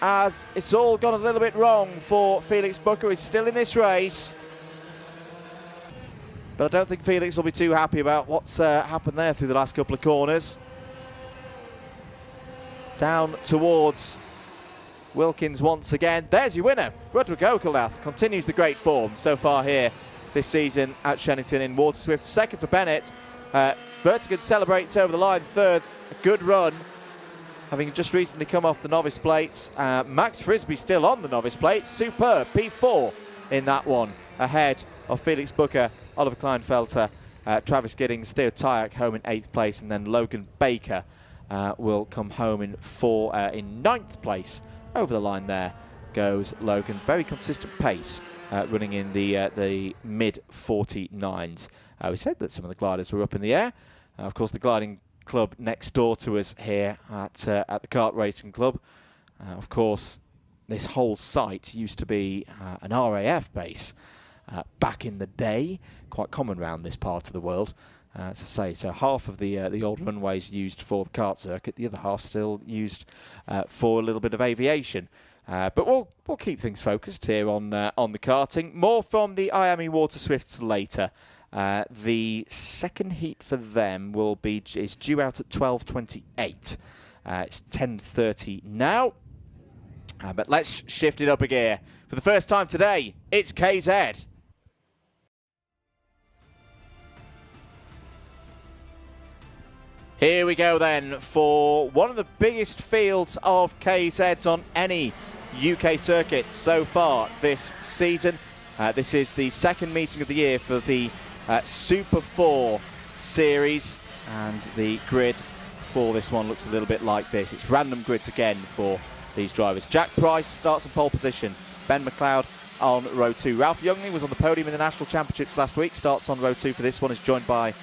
As it's all gone a little bit wrong for Felix Booker. He's still in this race, but I don't think Felix will be too happy about what's happened there through the last couple of corners. Down towards Wilkins once again. There's your winner. Rudra Gokulnath continues the great form so far here this season at Shenington in Waterswift. 2nd for Bennett. Vertigan celebrates over the line. 3rd, a good run, having just recently come off the novice plates. Max Frisbee still on the novice plates. Superb. P4 in that one, ahead of Felix Booker, Oliver Kleinfelter, Travis Giddings, Theo Tyack home in 8th place, and then Logan Baker will come home in 9th place. Over the line there goes Logan. Very consistent pace, running in the mid-49s. We said that some of the gliders were up in the air. Of course, the gliding club next door to us here at the Kart Racing Club. Of course, this whole site used to be an RAF base back in the day, quite common around this part of the world. As I say, so half of the old runways used for the kart circuit, the other half still used for a little bit of aviation. But we'll keep things focused here on the karting. More from the IAME Waterswifts later. The second heat for them is due out at 12:28. It's 10:30 now. But let's shift it up a gear. For the first time today, it's KZ. Here we go then for one of the biggest fields of KZs on any UK circuit so far this season. This is the second meeting of the year for the Super 4 series, and the grid for this one looks a little bit like this. It's random grids again for these drivers. Jack Price starts on pole position. Ben McLeod on row 2. Ralph Youngling was on the podium in the National Championships last week. Starts on row 2 for this one. Is joined by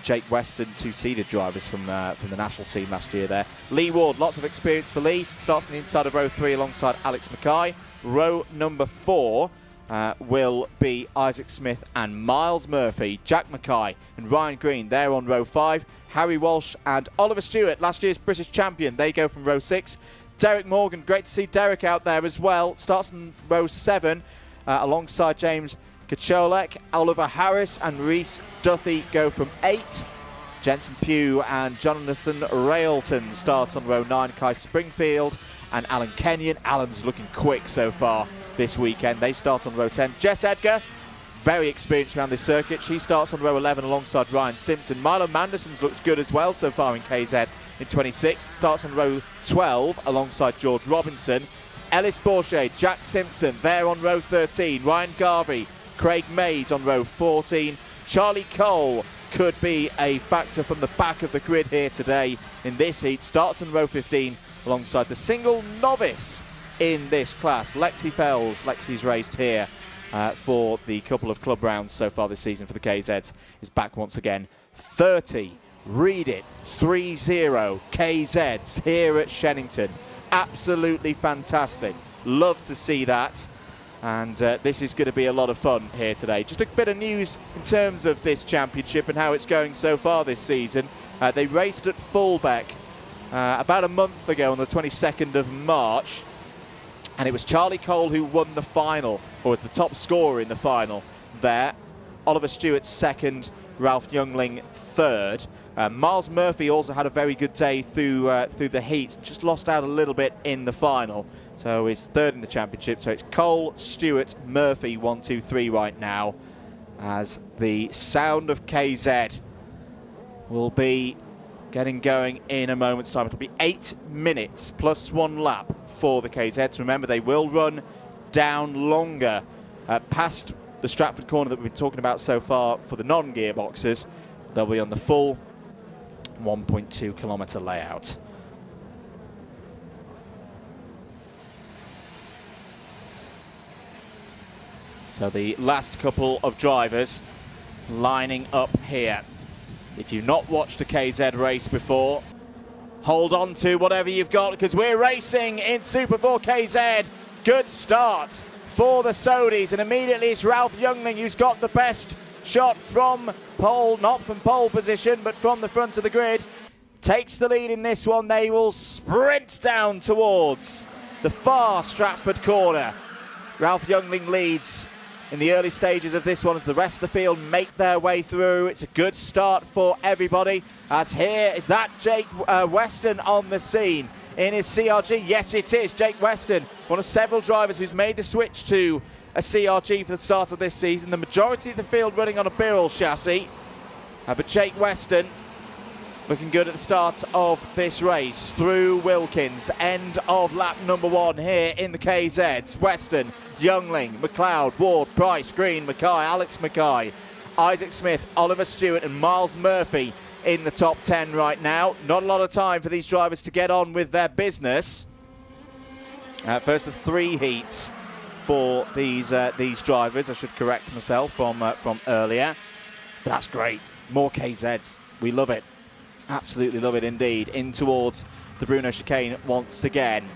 Jake Weston, two seeded drivers from the national scene last year there. Lee Ward, lots of experience for Lee. Starts on the inside of row 3 alongside Alex Mackay. Row number 4 will be Isaac Smith and Miles Murphy. Jack Mackay and Ryan Green, they're on row 5. Harry Walsh and Oliver Stewart, last year's British champion, they go from row 6. Derek Morgan, great to see Derek out there as well. Starts in row 7 alongside James Kacholek. Oliver Harris and Reese Duthie go from 8. Jensen Pugh and Jonathan Railton start on row 9. Kai Springfield and Alan Kenyon. Alan's looking quick so far this weekend. They start on row 10. Jess Edgar, very experienced around this circuit. She starts on row 11 alongside Ryan Simpson. Milo Manderson's looked good as well so far in KZ in 26. Starts on row 12 alongside George Robinson. Ellis Bourget, Jack Simpson, they're on row 13. Ryan Garvey, Craig Mays on row 14. Charlie Cole could be a factor from the back of the grid here today in this heat. Starts on row 15 alongside the single novice in this class, Lexi Fells. Lexi's raced here for the couple of club rounds so far this season for the KZs. Is back once again. 30, read it, 3-0 KZs here at Shenington. Absolutely fantastic. Love to see that. And this is going to be a lot of fun here today. Just a bit of news in terms of this championship and how it's going so far this season. They raced at Fullbeck about a month ago on the 22nd of March. And it was Charlie Cole who won the final, or was the top scorer in the final there. Oliver Stewart second, Ralph Youngling third. Miles Murphy also had a very good day through the heat, just lost out a little bit in the final. So he's third in the championship. So it's Cole, Stewart, Murphy, 1, 2, 3 right now, as the sound of KZ will be getting going in a moment's time. It'll be 8 minutes plus 1 lap for the KZs. Remember, they will run down longer past the Stratford corner that we've been talking about so far for the non-gearboxers. They'll be on the full 1.2 kilometre layout. So the last couple of drivers lining up here. If you've not watched a KZ race before, hold on to whatever you've got, because we're racing in Super 4 KZ. Good start for the Sodies, and immediately it's Ralph Youngling who's got the best shot from pole, not from pole position, but from the front of the grid. Takes the lead in this one. They will sprint down towards the far Stratford corner. Ralph Youngling leads in the early stages of this one as the rest of the field make their way through. It's a good start for everybody, as here is that Jake Weston on the scene in his CRG. Yes, it is Jake Weston, one of several drivers who's made the switch to a CRG for the start of this season. The majority of the field running on a Birrell chassis, but Jake Weston looking good at the start of this race through Wilkins. End of lap number 1 here in the KZs. Weston, Youngling, McLeod, Ward, Price, Green, Mackay, Alex Mackay, Isaac Smith, Oliver Stewart and Miles Murphy in the top 10 right now. Not a lot of time for these drivers to get on with their business. First of 3 heats for these drivers. I should correct myself from earlier. But that's great. More KZs. We love it. Absolutely love it indeed. In towards the Bruno chicane once again.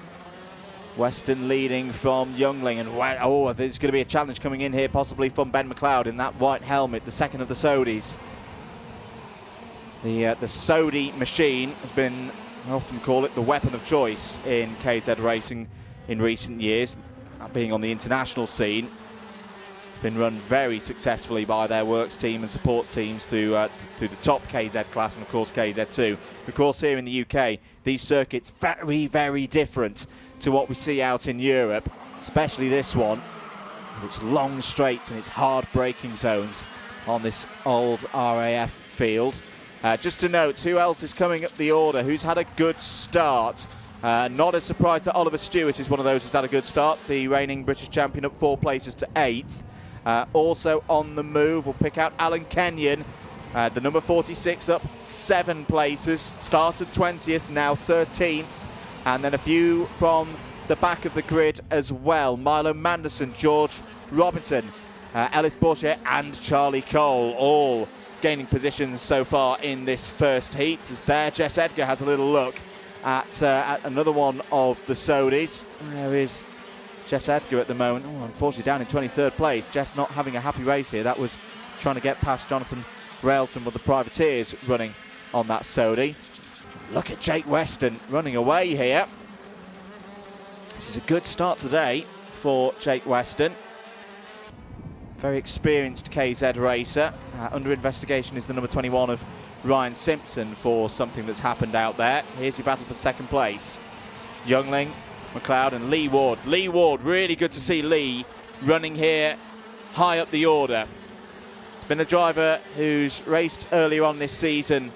Weston leading from Youngling, and oh, there's going to be a challenge coming in here, possibly from Ben McLeod in that white helmet, the second of the Sodis. The Sodi machine has been, I often call it, the weapon of choice in KZ racing in recent years, being on the international scene. It's been run very successfully by their works team and supports teams through the top KZ class and of course KZ2. Of course, here in the UK, these circuits very, very different to what we see out in Europe, especially this one. It's long straights and it's hard braking zones on this old RAF field. Just to note, who else is coming up the order? Who's had a good start? Not a surprise that Oliver Stewart is one of those who's had a good start. The reigning British champion up 4 places to 8th. Also on the move, we'll pick out Alan Kenyon. The number 46 up 7 places. Started 20th, now 13th. And then a few from the back of the grid as well. Milo Manderson, George Robinson, Ellis Bourget and Charlie Cole, all gaining positions so far in this first heat. As there, Jess Edgar has a little look at another one of the Sodis. There is Jess Edgar at the moment. Oh, unfortunately down in 23rd place. Jess not having a happy race here. That was trying to get past Jonathan Railton with the Privateers running on that Sodi. Look at Jake Weston running away here. This is a good start today for Jake Weston. Very experienced KZ racer. Under investigation is the number 21 of Ryan Simpson for something that's happened out there. Here's your battle for second place. Youngling, McLeod and Lee Ward. Lee Ward, really good to see Lee running here high up the order. It's been a driver who's raced earlier on this season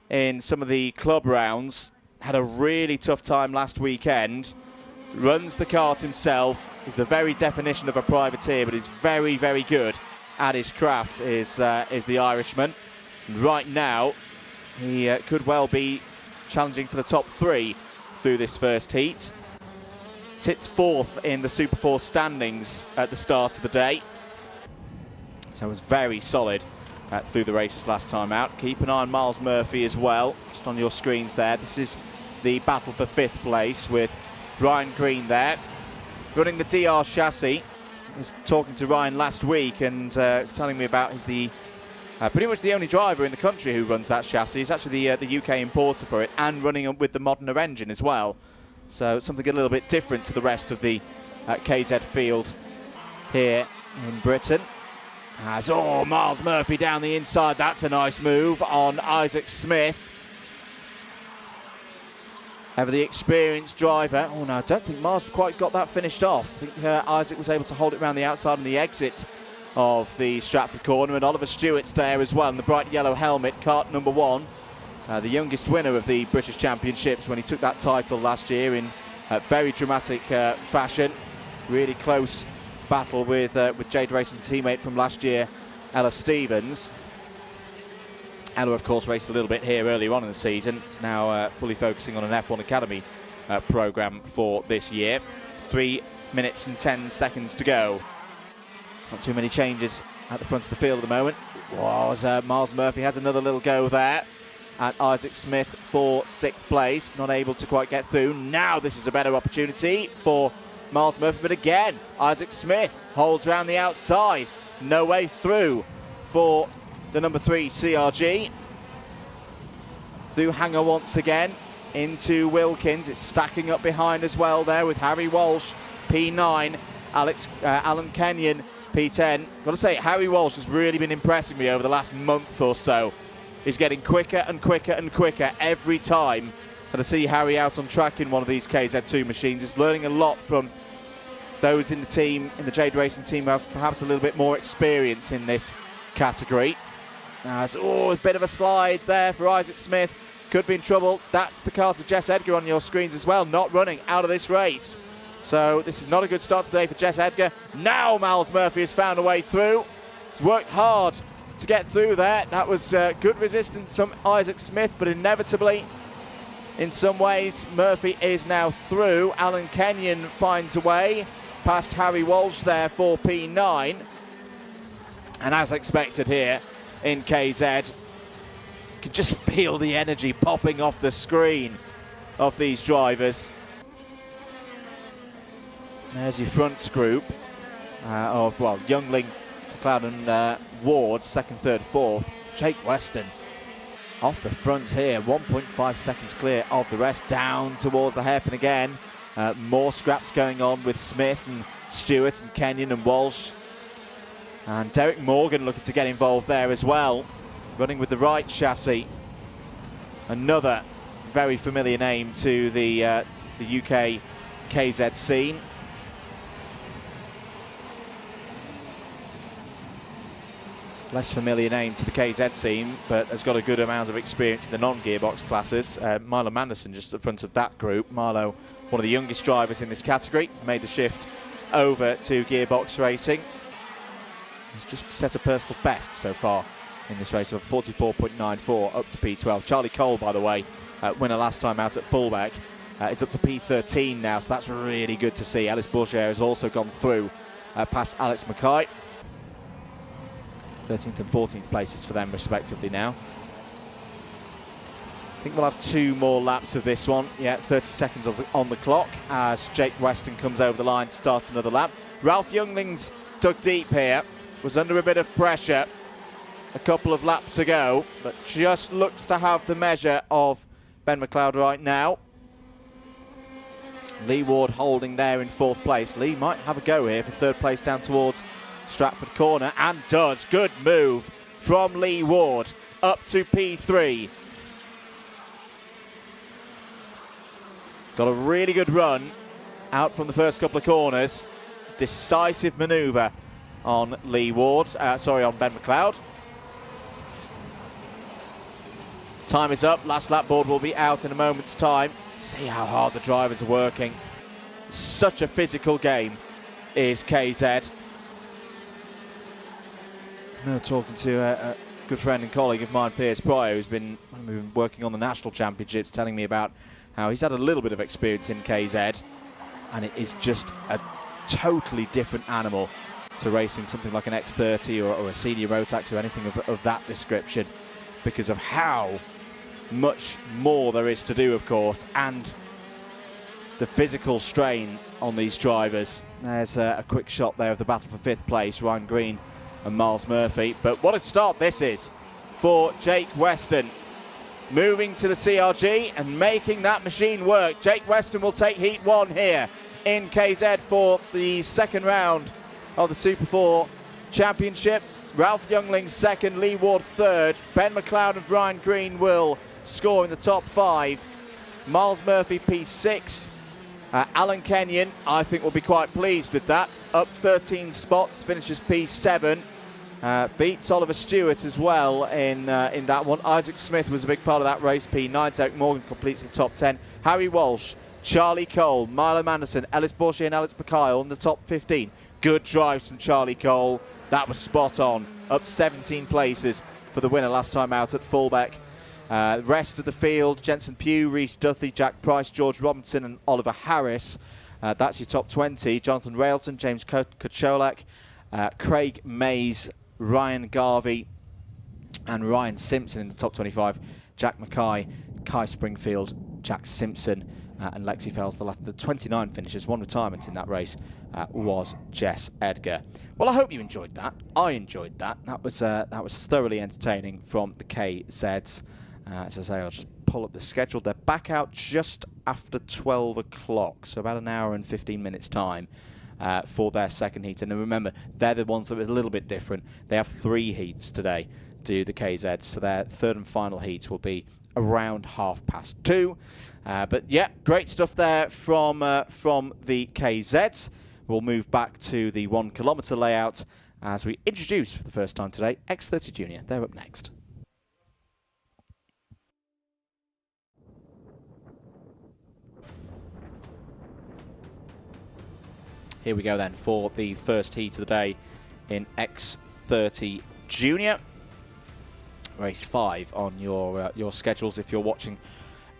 in some of the club rounds. Had a really tough time last weekend. Runs the kart himself. Is the very definition of a privateer, but is very, very good at his craft, is the Irishman. And right now, he could well be challenging for the top 3 through this first heat. Sits 4th in the Super 4 standings at the start of the day. So it was very solid through the races last time out. Keep an eye on Miles Murphy as well, just on your screens there. This is the battle for 5th place with Ryan Green there, running the DR chassis. I was talking to Ryan last week and he's telling me about he's the pretty much the only driver in the country who runs that chassis. He's actually the UK importer for it and running with the Moderner engine as well. So something a little bit different to the rest of the KZ field here in Britain. As, oh, Miles Murphy down the inside. That's a nice move on Isaac Smith. Ever the experienced driver. Oh, no, I don't think Miles quite got that finished off. I think Isaac was able to hold it around the outside on the exit of the Stratford corner. And Oliver Stewart's there as well in the bright yellow helmet, kart number 1. The youngest winner of the British Championships when he took that title last year in very dramatic fashion. Really close battle with Jade Racing teammate from last year, Ella Stevens. Ella, of course, raced a little bit here earlier on in the season. It's now fully focusing on an F1 Academy programme for this year. 3 minutes and 10 seconds to go. Not too many changes at the front of the field at the moment. Miles Murphy has another little go there. And Isaac Smith for 6th place. Not able to quite get through. Now this is a better opportunity for Miles Murphy, but again, Isaac Smith holds around the outside. No way through for the number 3 CRG. Through Hanger once again into Wilkins. It's stacking up behind as well there with Harry Walsh, P9, Alan Kenyon, P10. Got to say, Harry Walsh has really been impressing me over the last month or so. He's getting quicker and quicker and quicker every time that I see Harry out on track in one of these KZ2 machines. He's learning a lot from those in the team, in the Jade Racing team, who have perhaps a little bit more experience in this category. A bit of a slide there for Isaac Smith. Could be in trouble. That's the kart of Jess Edgar on your screens as well, not running out of this race. So this is not a good start today for Jess Edgar. Now Miles Murphy has found a way through. He's worked hard to get through there. That was good resistance from Isaac Smith, but inevitably in some ways. Murphy is now through. Alan Kenyon finds a way past Harry Walsh there for P9. And as expected here in KZ, you can just feel the energy popping off the screen of these drivers. There's your front group of, well, Youngling, McLeod and Ward, second, third, fourth. Jake Weston off the front here, 1.5 seconds clear of the rest, down towards the hairpin again. More scraps going on with Smith and Stewart and Kenyon and Walsh. And Derek Morgan looking to get involved there as well, running with the right chassis. Another very familiar name to the UK KZ scene. Less familiar name to the KZ scene, but has got a good amount of experience in the non-gearbox classes. Milo Manderson just at the front of that group. Milo, one of the youngest drivers in this category, has made the shift over to gearbox racing. He's just set a personal best so far in this race of 44.94 up to P12. Charlie Cole, by the way, winner last time out at fullback, is up to P13 now, so that's really good to see. Alice Bourget has also gone through past Alex Mackay. 13th and 14th places for them respectively now. I think we'll have 2 more laps of this one. Yeah, 30 seconds on the clock as Jake Weston comes over the line to start another lap. Ralph Youngling's dug deep here, was under a bit of pressure a couple of laps ago, but just looks to have the measure of Ben McLeod right now. Lee Ward holding there in 4th place. Lee might have a go here for 3rd place down towards Stratford Corner, and does. Good move from Lee Ward up to P3. Got a really good run out from the first couple of corners. Decisive manoeuvre on Lee Ward, on Ben McLeod. Time is up. Last lap board will be out in a moment's time. See how hard the drivers are working. Such a physical game is KZ. Talking to a good friend and colleague of mine, Piers Pryor, who's been working on the national championships, telling me about how he's had a little bit of experience in KZ, and it is just a totally different animal to racing something like an X30 or a Senior Rotax or anything of that description, because of how much more there is to do, of course, and the physical strain on these drivers. There's a quick shot there of the battle for 5th place, Ryan Green and Miles Murphy. But what a start this is for Jake Weston. Moving to the CRG and making that machine work. Jake Weston will take Heat 1 here in KZ for the 2nd round of the Super 4 Championship. Ralph Youngling 2nd, Lee Ward 3rd. Ben McLeod and Ryan Green will score in the top 5. Miles Murphy P6. Alan Kenyon, I think, will be quite pleased with that. Up 13 spots, finishes P7. Beats Oliver Stewart as well in that one. Isaac Smith was a big part of that race. P9. Derek Morgan completes the top 10. Harry Walsh, Charlie Cole, Milo Manderson, Ellis Bourget and Alex Mikhail in the top 15. Good drives from Charlie Cole. That was spot on. Up 17 places for the winner last time out at fullback. Rest of the field, Jensen Pugh, Reese Duthie, Jack Price, George Robinson and Oliver Harris. That's your top 20. Jonathan Railton, James Kocholak, Craig Mays, Ryan Garvey and Ryan Simpson in the top 25. Jack Mackay, Kai Springfield, Jack Simpson and Lexi Fells. The 29 finishers, 1 retirement in that race was Jess Edgar. Well, I hope you enjoyed that. I enjoyed that. That was thoroughly entertaining from the KZs. As I say, I'll just pull up the schedule. They're back out just after 12 o'clock, so about an hour and 15 minutes time for their 2nd heat. And remember, they're the ones that are a little bit different. They have 3 heats today, do the KZs, so their 3rd and final heats will be around 2:30. But yeah, great stuff there from the KZs. We'll move back to the 1 kilometre layout as we introduce for the first time today X30 Junior. They're up next. Here we go then for the first heat of the day in X30 Junior. Race 5 on your schedules if you're watching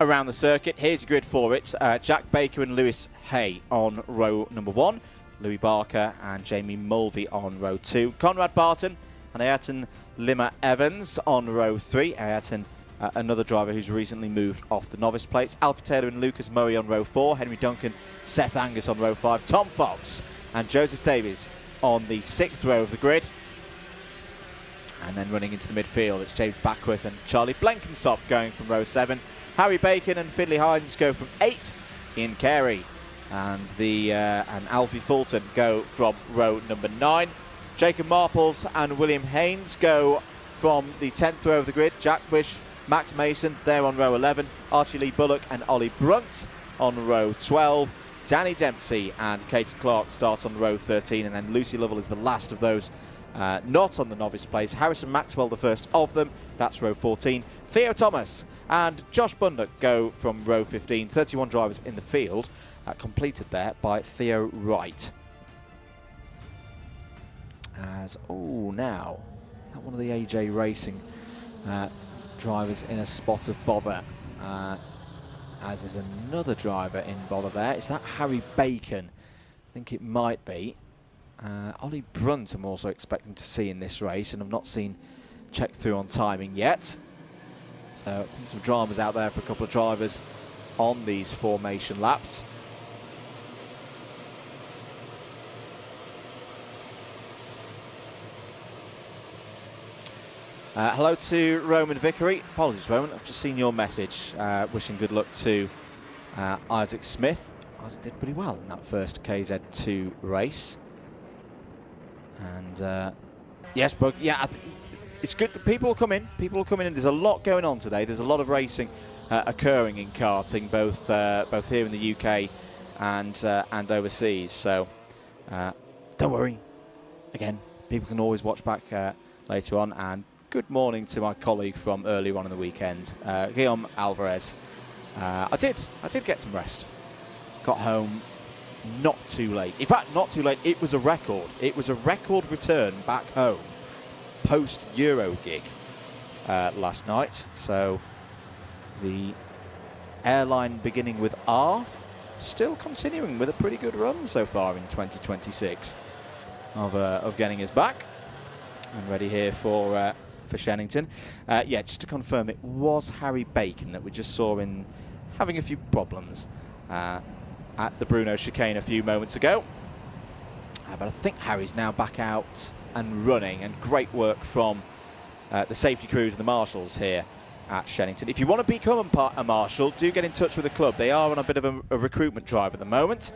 around the circuit. Here's your grid for it. Jack Baker and Lewis Hay on row number 1. Louis Barker and Jamie Mulvey on row 2. Conrad Barton and Ayrton Lima Evans on row 3. Ayrton, another driver who's recently moved off the novice plates. Alfie Taylor and Lucas Murray on row 4. Henry Duncan, Seth Angus on row 5. Tom Fox and Joseph Davies on the 6th row of the grid. And then running into the midfield, it's James Backworth and Charlie Blenkinsop going from row 7. Harry Bacon and Finley Hines go from 8. Ian Carey and Alfie Fulton go from row number 9. Jacob Marples and William Haynes go from the 10th row of the grid. Jack Wish, Max Mason, they're on row 11. Archie Lee Bullock and Ollie Brunt on row 12. Danny Dempsey and Katie Clark start on row 13, and then Lucy Lovell is the last of those not on the novice place. Harrison Maxwell, the first of them, that's row 14. Theo Thomas and Josh Bundock go from row 15. 31 drivers in the field, completed there by Theo Wright. Now, is that one of the AJ Racing drivers in a spot of bother? As there's another driver in bother there. Is that Harry Bacon? I think it might be. Ollie Brunt I'm also expecting to see in this race, and I've not seen check through on timing yet. So I think some dramas out there for a couple of drivers on these formation laps. Hello to Roman Vickery. Apologies, Roman. I've just seen your message. Wishing good luck to Isaac Smith. Isaac did pretty well in that first KZ2 race. And yes, but yeah, it's good that people will come in. People will come in, and there's a lot going on today. There's a lot of racing occurring in karting, both here in the UK and overseas. So don't worry. Again, people can always watch back later on. And good morning to my colleague from earlier on in the weekend, Guillaume Alvarez. I did get some rest. Got home not too late. In fact, not too late. It was a record. It was a record return back home post-Euro gig last night. So the airline beginning with R still continuing with a pretty good run so far in 2026 of getting us back and ready here for Shenington. Yeah, just to confirm, it was Harry Bacon that we just saw in having a few problems at the Bruno chicane a few moments ago. But I think Harry's now back out and running, and great work from the safety crews and the marshals here at Shenington. If you want to become a marshal, do get in touch with the club. They are on a bit of a recruitment drive at the moment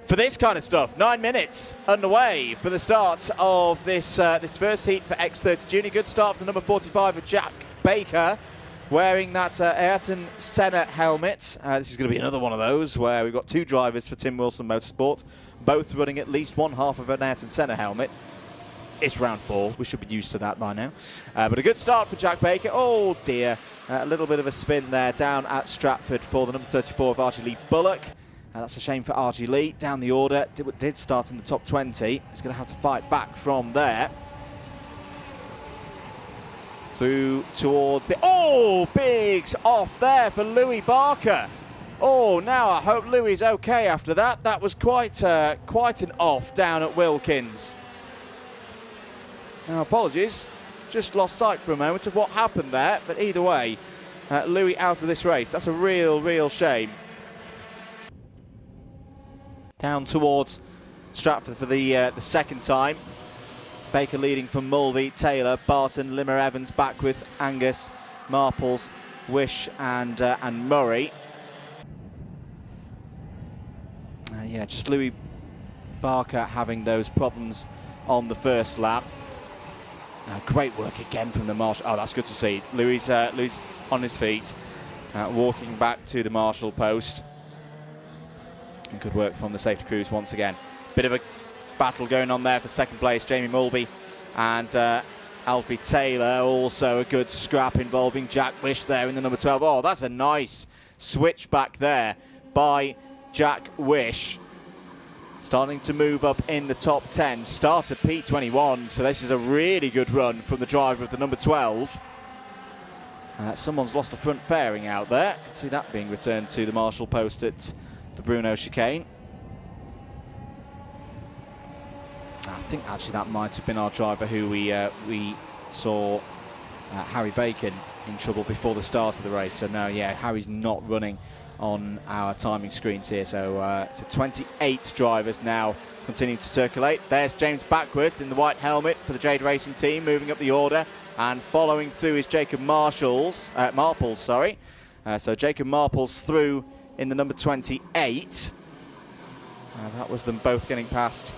for this kind of stuff. 9 minutes underway for the start of this first heat for X30 Junior. Good start for number 45 of Jack Baker, wearing that Ayrton Senna helmet. This is going to be another one of those where we've got two drivers for Tim Wilson Motorsport, both running at least one half of an Ayrton Senna helmet. It's round 4. We should be used to that by now. But a good start for Jack Baker. Oh dear, a little bit of a spin there down at Stratford for the number 34 of Archie Lee Bullock. That's a shame for Archie Lee. Down the order, did start in the top 20. He's going to have to fight back from there. Through towards the... Oh, bigs off there for Louis Barker. Oh, now I hope Louis is okay after that. That was quite an off down at Wilkins. Now, apologies. Just lost sight for a moment of what happened there. But either way, Louis out of this race. That's a real shame. Down towards Stratford for the second time. Baker leading from Mulvey, Taylor, Barton, Limmer, Evans, back with Angus, Marples, Wish and Murray. Yeah, just Louis Barker having those problems on the first lap. Great work again from the marshal. Oh, that's good to see. Louis on his feet, walking back to the marshal post. And good work from the safety crews once again. Bit of a battle going on there for second place. Jamie Mulvey and Alfie Taylor. Also a good scrap involving Jack Wish there in the number 12. Oh, that's a nice switch back there by Jack Wish. Starting to move up in the top 10. Started P21, so this is a really good run from the driver of the number 12. Someone's lost a front fairing out there. See that being returned to the marshal post at the Bruno chicane. I think actually that might have been our driver who we saw, Harry Bacon, in trouble before the start of the race. So no, yeah, Harry's not running on our timing screens here. So 28 drivers now continuing to circulate. There's James Backworth in the white helmet for the Jade Racing team, moving up the order, and following through is Jacob Marples. So Jacob Marples through in the number 28. That was them both getting past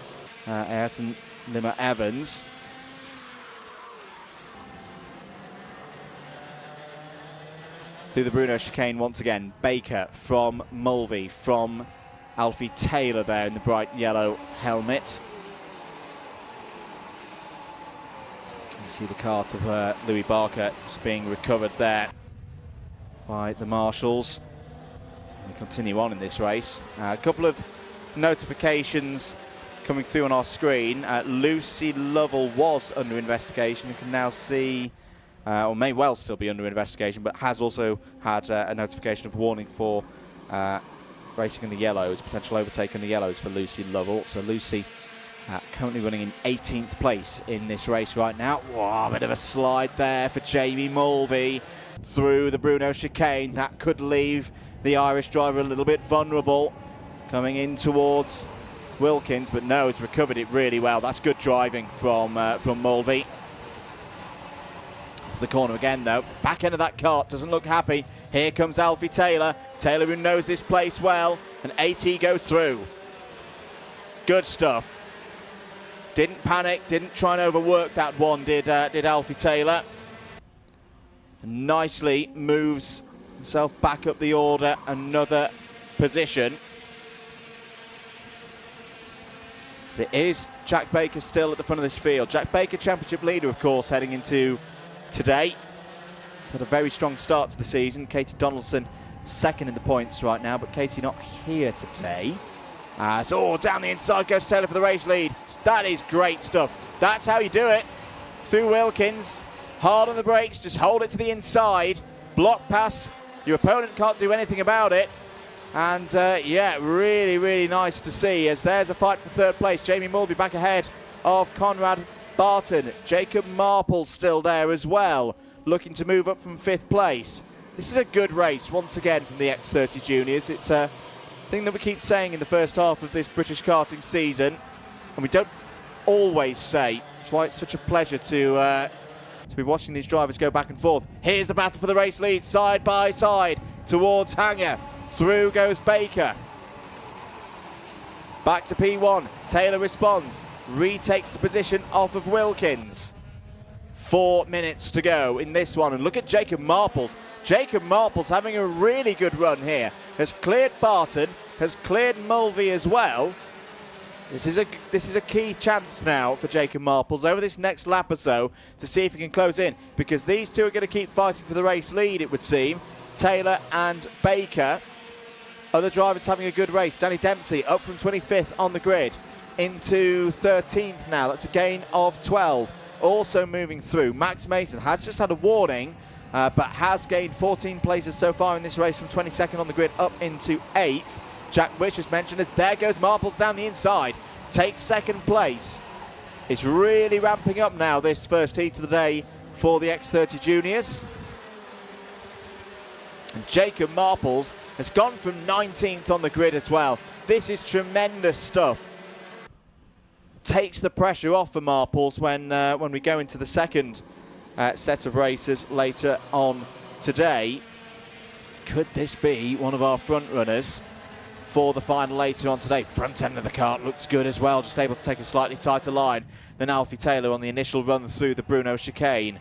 Ayrton Lima Evans. Through the Bruno chicane once again, Baker from Mulvey, from Alfie Taylor there in the bright yellow helmet. You see the kart of Louis Barker just being recovered there by the marshals. We continue on in this race. A couple of notifications coming through on our screen. Lucy Lovell was under investigation. You can now see, or may well still be under investigation, but has also had a notification of warning for racing in the yellows, potential overtake in the yellows for Lucy Lovell. So Lucy currently running in 18th place in this race right now. Whoa, a bit of a slide there for Jamie Mulvey through the Bruno chicane. That could leave the Irish driver a little bit vulnerable coming in towards Wilkins, but no, he's recovered it really well. That's good driving from Mulvey. Off the corner again though, back end of that kart doesn't look happy. Here comes Alfie Taylor. Taylor who knows this place well, and AT goes through. Good stuff. Didn't panic, didn't try and overwork that one, did Alfie Taylor. And nicely moves himself back up the order, another position. But it is Jack Baker still at the front of this field. Jack Baker, championship leader, of course, heading into today. He's had a very strong start to the season. Katie Donaldson second in the points right now, but Katie not here today. So down the inside goes Taylor for the race lead. That is great stuff. That's how you do it. Through Wilkins, hard on the brakes, just hold it to the inside. Block pass, your opponent can't do anything about it. And yeah, really, really nice to see as there's a fight for third place. Jamie Mulvey back ahead of Conrad Barton. Jacob Marples still there as well, looking to move up from 5th place. This is a good race once again from the X30 Juniors. It's a thing that we keep saying in the first half of this British karting season, and we don't always say. That's why it's such a pleasure to be watching these drivers go back and forth. Here's the battle for the race lead, side by side towards Hanger. Through goes Baker. Back to P1. Taylor responds. Retakes the position off of Wilkins. 4 minutes to go in this one. And look at Jacob Marples. Jacob Marples having a really good run here. Has cleared Barton. Has cleared Mulvey as well. This is a key chance now for Jacob Marples over this next lap or so to see if he can close in. Because these two are going to keep fighting for the race lead, it would seem. Taylor and Baker. Other drivers having a good race. Danny Dempsey up from 25th on the grid into 13th now. That's a gain of 12. Also moving through, Max Mason has just had a warning, but has gained 14 places so far in this race from 22nd on the grid up into 8th. Jack Wish, as mentioned, as there goes Marples down the inside. Takes 2nd place. It's really ramping up now, this first heat of the day for the X30 Juniors. And Jacob Marples has gone from 19th on the grid as well. This is tremendous stuff. Takes the pressure off for Marples when we go into the second set of races later on today. Could this be one of our front runners for the final later on today? Front end of the kart looks good as well, just able to take a slightly tighter line than Alfie Taylor on the initial run through the Bruno chicane.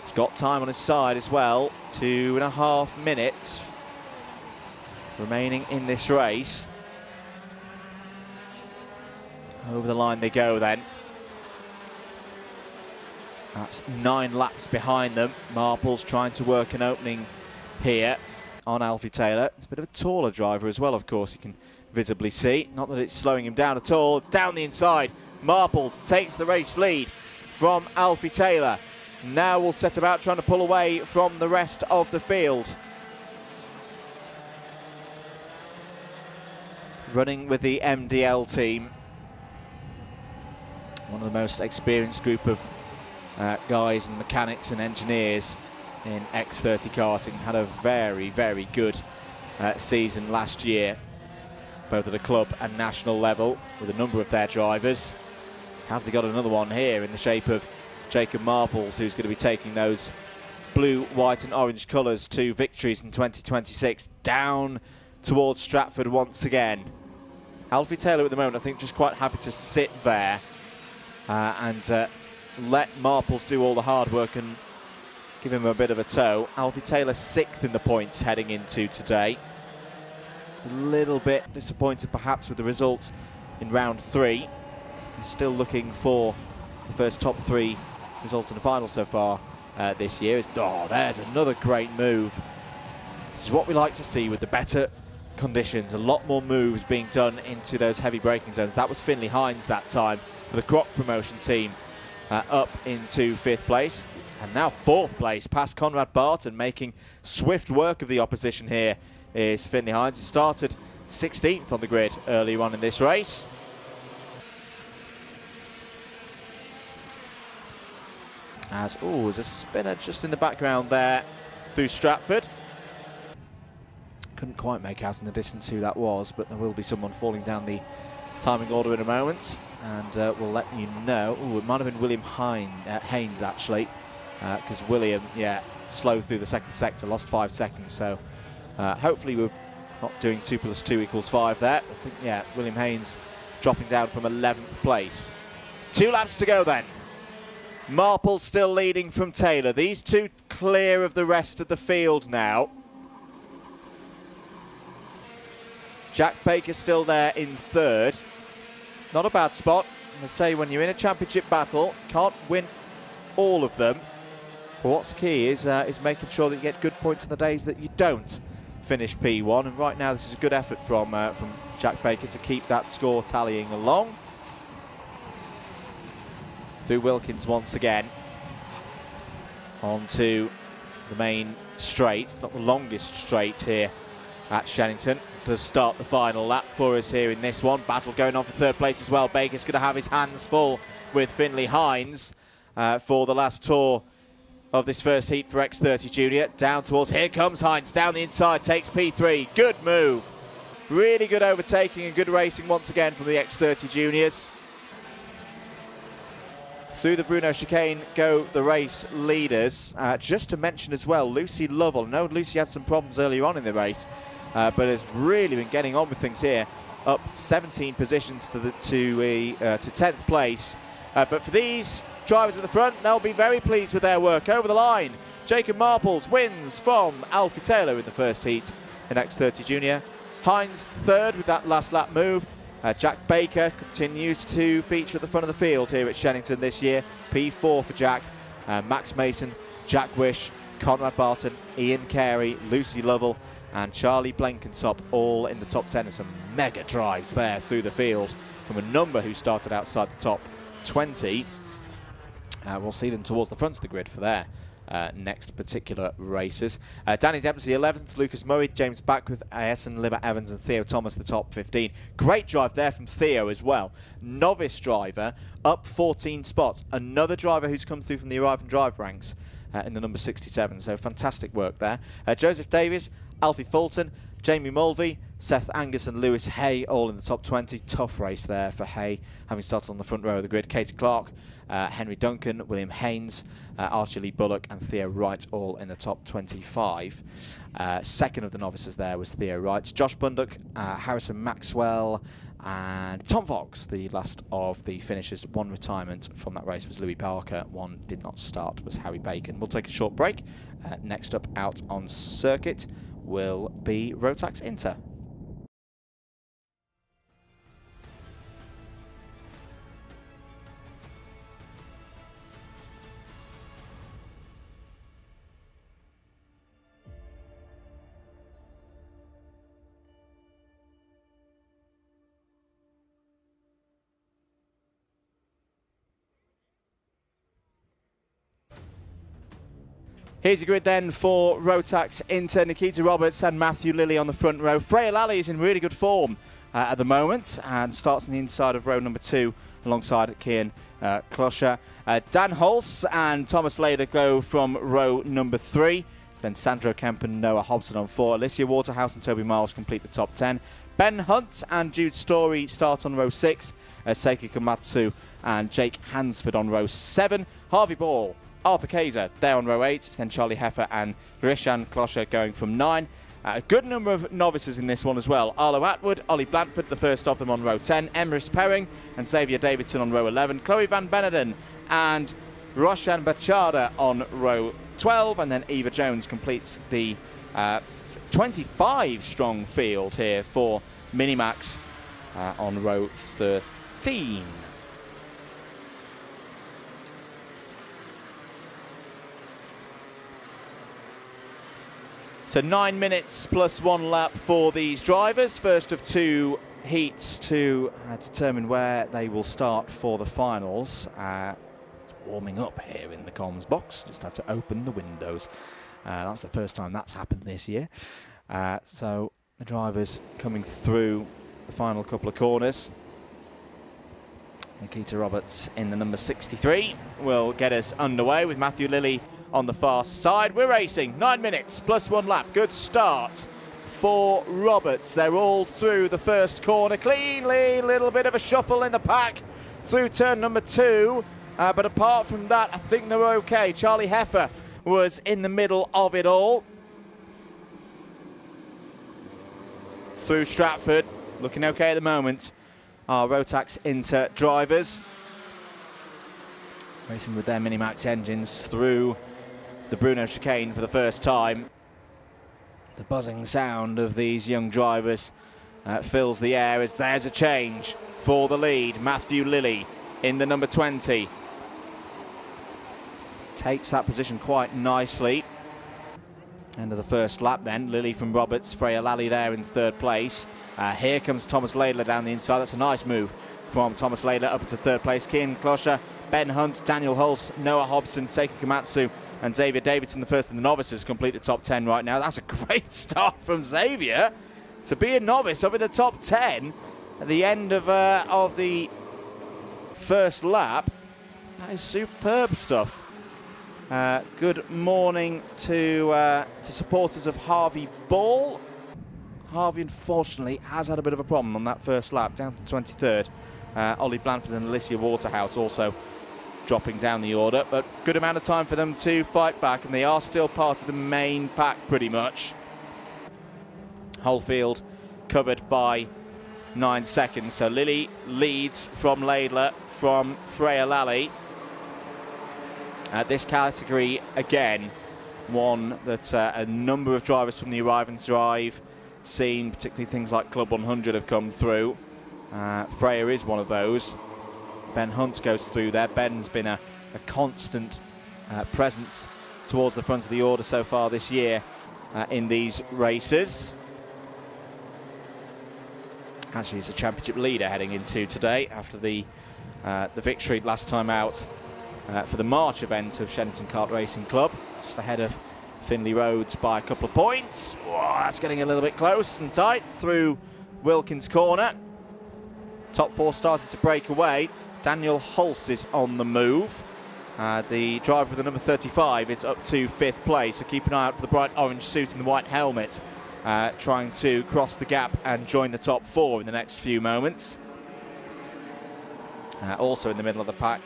He's got time on his side as well. 2.5 minutes remaining in this race. Over the line they go then. That's 9 laps behind them. Marples trying to work an opening here on Alfie Taylor. It's a bit of a taller driver as well, of course, you can visibly see. Not that it's slowing him down at all. It's down the inside. Marples takes the race lead from Alfie Taylor. now will set about trying to pull away from the rest of the field. Running with the MDL team. One of the most experienced group of guys and mechanics and engineers in X30 karting. Had a very, very good season last year, both at a club and national level, with a number of their drivers. Have they got another one here in the shape of Jacob Marples, who's going to be taking those blue, white and orange colours to victories in 2026, down towards Stratford once again. Alfie Taylor at the moment, I think, just quite happy to sit there and let Marples do all the hard work and give him a bit of a tow. Alfie Taylor 6th in the points heading into today. He's a little bit disappointed perhaps with the result in round 3. He's still looking for the first top 3 results in the final so far this year. Oh, there's another great move. This is what we like to see with the better conditions. A lot more moves being done into those heavy braking zones. That was Finley Hines that time for the Grok promotion team, up into 5th place. And now 4th place, past Conrad Barton, making swift work of the opposition here is Finley Hines. He started 16th on the grid earlier on in this race. There's a spinner just in the background there through Stratford. Couldn't quite make out in the distance who that was, but there will be someone falling down the timing order in a moment, and we'll let you know. It might have been William Haynes actually, because William, slow through the second sector, lost 5 seconds, so hopefully we're not doing 2 + 2 = 5 there. I think, William Haynes dropping down from 11th place. 2 laps to go then. Marple still leading from Taylor. These two clear of the rest of the field now. Jack Baker still there in 3rd. Not a bad spot. I say when you're in a championship battle, can't win all of them. But what's key is making sure that you get good points on the days that you don't finish P1. And right now, this is a good effort from Jack Baker to keep that score tallying along. Through Wilkins once again. Onto the main straight, not the longest straight here at Shenington. Does start the final lap for us here in this one. Battle going on for 3rd place as well. Baker's going to have his hands full with Finley Hines for the last tour of this first heat for X30 Junior. Down towards, here comes Hines, down the inside, takes P3. Good move. Really good overtaking and good racing once again from the X30 Juniors. Through the Bruno chicane go the race leaders. Just to mention as well, Lucy Lovell. I know Lucy had some problems earlier on in the race, but has really been getting on with things here. Up 17 positions to 10th place. But for these drivers at the front, they'll be very pleased with their work. Over the line, Jacob Marples wins from Alfie Taylor in the first heat in X30 Junior. Hines 3rd with that last lap move. Jack Baker continues to feature at the front of the field here at Shenington this year. P4 for Jack. Max Mason, Jack Wish, Conrad Barton, Ian Carey, Lucy Lovell and Charlie Blenkinsop all in the top 10. And some mega drives there through the field from a number who started outside the top 20. We'll see them towards the front of the grid for their next particular races. Danny Dempsey 11th, Lucas Murray, James Beckwith, Essen, Libba Evans and Theo Thomas the top 15. Great drive there from Theo as well. Novice driver up 14 spots. Another driver who's come through from the Arrive and Drive ranks in the number 67. So fantastic work there. Joseph Davies, Alfie Fulton, Jamie Mulvey, Seth Angus and Lewis Hay all in the top 20. Tough race there for Hay, having started on the front row of the grid. Katie Clark, Henry Duncan, William Haynes, Archie Lee Bullock and Theo Wright all in the top 25. Second of the novices there was Theo Wright. Josh Bundock, Harrison Maxwell and Tom Fox, the last of the finishers. One retirement from that race was Louis Parker. One did not start was Harry Bacon. We'll take a short break. Next up out on circuit will be Rotax Inter. Here's your grid then for Rotax Inter, Nikita Roberts and Matthew Lilly on the front row. Freya Lally is in really good form at the moment and starts on the inside of row number 2 alongside Kian Kloscher. Dan Hulse and Thomas Leder go from row number 3. So then Sandro Kemp and Noah Hobson on 4. Alicia Waterhouse and Toby Miles complete the top 10. Ben Hunt and Jude Story start on row 6. Seiki Komatsu and Jake Hansford on row 7. Harvey Ball, Arthur Kaiser, they're on row 8. Then Charlie Heffer and Grishan Kloscher going from 9. A good number of novices in this one as well. Arlo Atwood, Ollie Blanford, the first of them on row 10. Emrys Perring and Xavier Davidson on row 11. Chloe Van Beneden and Roshan Bachada on row 12. And then Eva Jones completes the 25-strong field here for Minimax on row 13. So 9 minutes plus 1 lap for these drivers. First of 2 heats to determine where they will start for the finals. Warming up here in the comms box. Just had to open the windows. That's the first time that's happened this year. So the drivers coming through the final couple of corners. Nikita Roberts in the number 63 will get us underway with Matthew Lilly on the far side. We're racing 9 minutes plus 1 lap. Good start for Roberts. They're all through the first corner cleanly. Little bit of a shuffle in the pack through turn number 2. But apart from that, I think they were okay. Charlie Heffer was in the middle of it all. Through Stratford, looking okay at the moment. Our Rotax Inter drivers racing with their Minimax engines through the Bruno chicane for the first time. The buzzing sound of these young drivers fills the air as there's a change for the lead. Matthew Lilly in the number 20 takes that position quite nicely. End of the first lap then. Lilly from Roberts, Freya Lally there in 3rd place. Here comes Thomas Laidler down the inside. That's a nice move from Thomas Laidler up into 3rd place. Kian Kloscher, Ben Hunt, Daniel Hulse, Noah Hobson, Seiki Komatsu and Xavier Davidson, the first in the novices, complete the top 10 right now. That's a great start from Xavier to be a novice up in the top 10 at the end of the first lap. That is superb stuff. Good morning to supporters of Harvey Ball. Harvey, unfortunately, has had a bit of a problem on that first lap, down to 23rd. Ollie Blanford and Alicia Waterhouse also dropping down the order, but good amount of time for them to fight back, and they are still part of the main pack pretty much. Whole field covered by 9 seconds, so Lilly leads from Laidler, from Freya Lally. This category, again, one that a number of drivers from the Arrive and Drive scene, particularly things like Club 100, have come through. Freya is one of those. Ben Hunt goes through there. Ben's been a constant presence towards the front of the order so far this year in these races. Actually, he's a championship leader heading into today after the victory last time out for the March event of Shenington Kart Racing Club, just ahead of Finley Rhodes by a couple of points. Whoa, that's getting a little bit close and tight through Wilkins Corner. Top 4 started to break away. Daniel Hulse is on the move. The driver with the number 35 is up to 5th place, so keep an eye out for the bright orange suit and the white helmet, trying to cross the gap and join the top 4 in the next few moments. Also in the middle of the pack,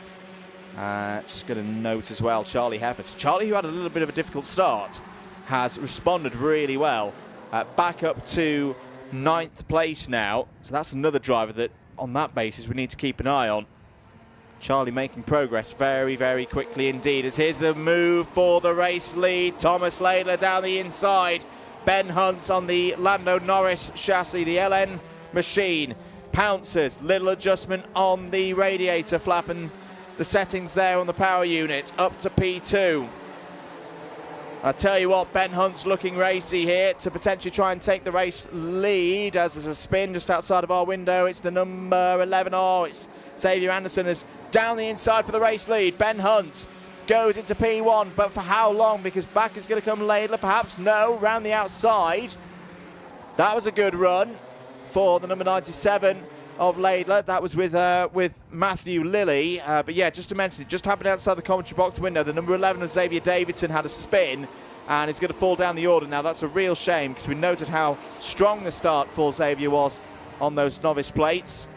just going to note as well, Charlie Heffer. So Charlie, who had a little bit of a difficult start, has responded really well. Back up to 9th place now, so that's another driver that, on that basis, we need to keep an eye on. Charlie making progress very, very quickly indeed. As here's the move for the race lead. Thomas Laidler down the inside. Ben Hunt on the Lando Norris chassis, the LN machine. Pounces, little adjustment on the radiator flap and the settings there on the power unit. Up to P2. I tell you what, Ben Hunt's looking racy here to potentially try and take the race lead as there's a spin just outside of our window. It's the number 11. Oh, it's Xavier Anderson is down the inside for the race lead. Ben Hunt goes into P1, but for how long? Because back is going to come Laidler, perhaps? No, round the outside. That was a good run for the number 97 of Laidler. That was with Matthew Lilly. But yeah, just to mention, it just happened outside the commentary box window. The number 11 of Xavier Davidson had a spin and is going to fall down the order now. That's a real shame because we noted how strong the start for Xavier was on those novice plates.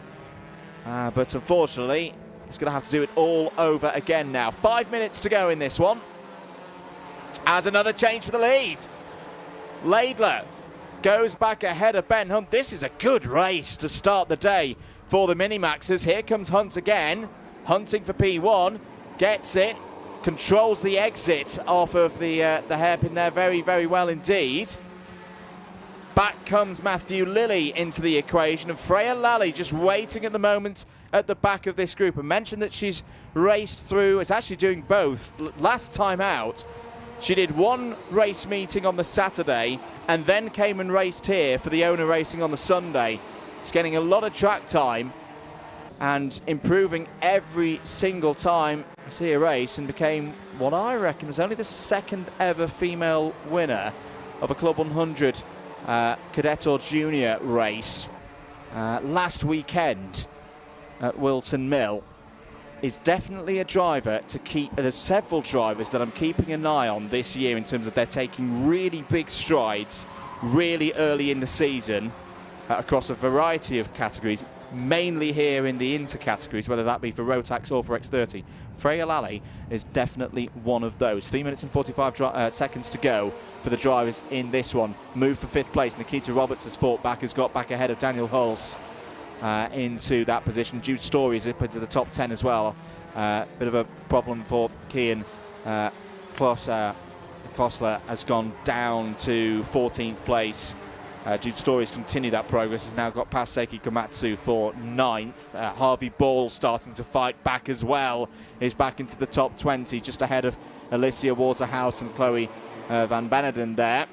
But unfortunately, he's going to have to do it all over again now. 5 minutes to go in this one. As another change for the lead. Laidler goes back ahead of Ben Hunt. This is a good race to start the day for the Minimaxers. Here comes Hunt again. Hunting for P1. Gets it. Controls the exit off of the hairpin there very, very well indeed. Back comes Matthew Lilly into the equation, and Freya Lally just waiting at the moment at the back of this group. I mentioned that she's raced through, it's actually doing both. Last time out, she did one race meeting on the Saturday and then came and raced here for the owner racing on the Sunday. It's getting a lot of track time and improving every single time I see a race, and became what I reckon was only the second ever female winner of a Club 100 Cadet or Junior race last weekend at Wilton Mill. Is definitely a driver to keep. There's several drivers that I'm keeping an eye on this year in terms of they're taking really big strides really early in the season across a variety of categories, mainly here in the Inter categories, whether that be for Rotax or for X30. Freya Lally is definitely one of those. 3 minutes and 45 seconds to go for the drivers in this one. Move for 5th place. Nikita Roberts has fought back, has got back ahead of Daniel Hulse into that position. Jude Story is up into the top 10 as well. Bit of a problem for Kian Klossler has gone down to 14th place. Jude Story's continued that progress, has now got past Seiki Komatsu for 9th. Harvey Ball starting to fight back as well, is back into the top 20, just ahead of Alicia Waterhouse and Chloe Van Beneden there.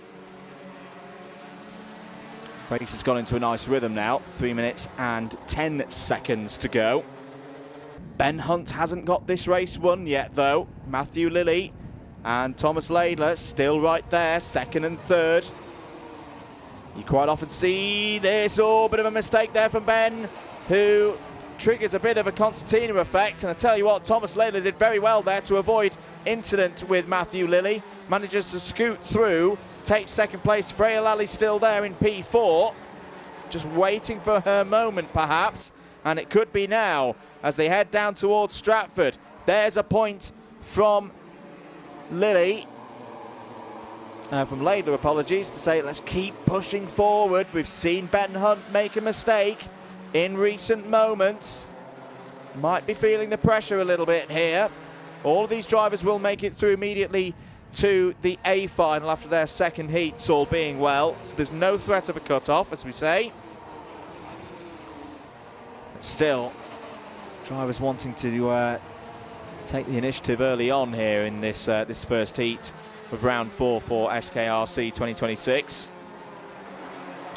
Race has gone into a nice rhythm now. 3 minutes and 10 seconds to go. Ben Hunt hasn't got this race won yet though. Matthew Lilly and Thomas Laidler still right there, 2nd and 3rd. You quite often see this, bit of a mistake there from Ben, who triggers a bit of a concertina effect. And I tell you what, Thomas Laidler did very well there to avoid incident with Matthew Lilly. Manages to scoot through, takes 2nd place. Freya Lally still there in P4, just waiting for her moment perhaps, and it could be now as they head down towards Stratford. There's a point from Lilly. From Laidler, apologies, to say let's keep pushing forward. We've seen Ben Hunt make a mistake in recent moments. Might be feeling the pressure a little bit here. All of these drivers will make it through immediately to the A final after their 2nd heats, all being well. So there's no threat of a cut-off, as we say. But still, drivers wanting to take the initiative early on here in this first heat of round 4 for SKRC 2026.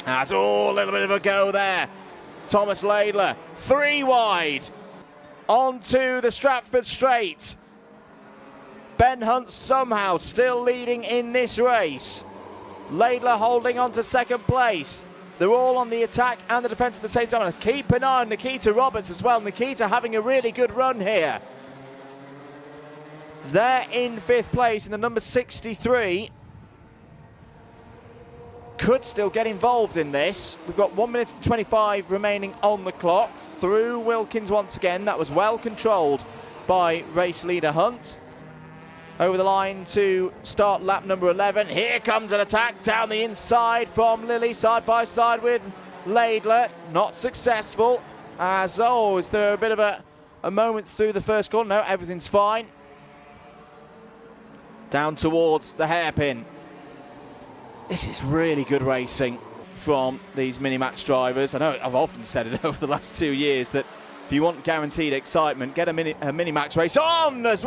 That's a little bit of a go there. Thomas Laidler, 3 wide onto the Stratford Straight. Ben Hunt somehow still leading in this race. Laidler holding on to 2nd place. They're all on the attack and the defence at the same time. And keep an eye on Nikita Roberts as well. Nikita having a really good run here. They're in 5th place in the number 63. Could still get involved in this. We've got 1 minute and 25 remaining on the clock. Through Wilkins once again. That was well controlled by race leader Hunt. Over the line to start lap number 11. Here comes an attack down the inside from Lilly, side by side with Laidler. Not successful. As is there a bit of a moment through the first corner? No, everything's fine. Down towards the hairpin. This is really good racing from these Minimax drivers. I know I've often said it over the last 2 years that if you want guaranteed excitement, get a Minimax race on as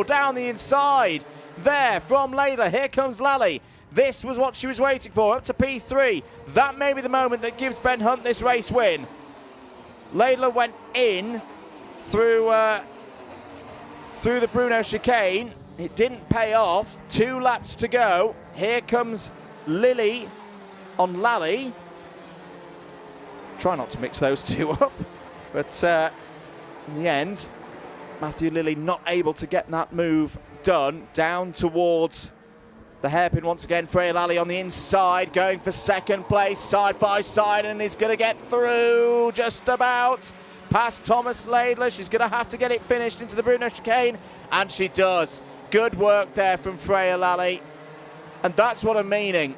down the inside there from Laidler. Here comes Lally. This was what she was waiting for, up to P3. That may be the moment that gives Ben Hunt this race win. Laidler went in through through the Bruno chicane. It didn't pay off. 2 laps to go. Here comes Lily on Lally. Try not to mix those two up. But in the end, Matthew Lilly not able to get that move done. Down towards the hairpin once again. Freya Lally on the inside, going for second place, side by side, and is going to get through just about past Thomas Laidler. She's going to have to get it finished into the Bruno chicane, and she does. Good work there from Freya Lally. And that's what I'm meaning.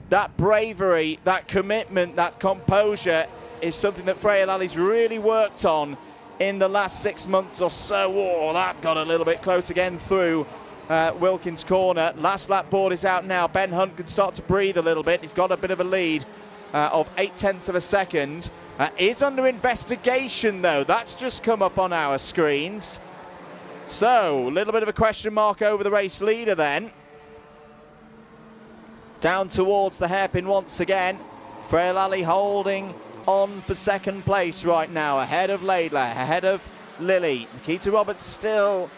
That bravery, that commitment, that composure is something that Freya Lally's really worked on in the last 6 months or so. Oh, that got a little bit close again through Wilkins corner. Last lap board is out now. Ben Hunt can start to breathe a little bit. He's got a bit of a lead of 0.8 of a second. Is under investigation though. That's just come up on our screens. So, a little bit of a question mark over the race leader then. Down towards the hairpin once again. Freya Lally holding on for second place right now, ahead of Laidler, ahead of Lily. Nikita Roberts still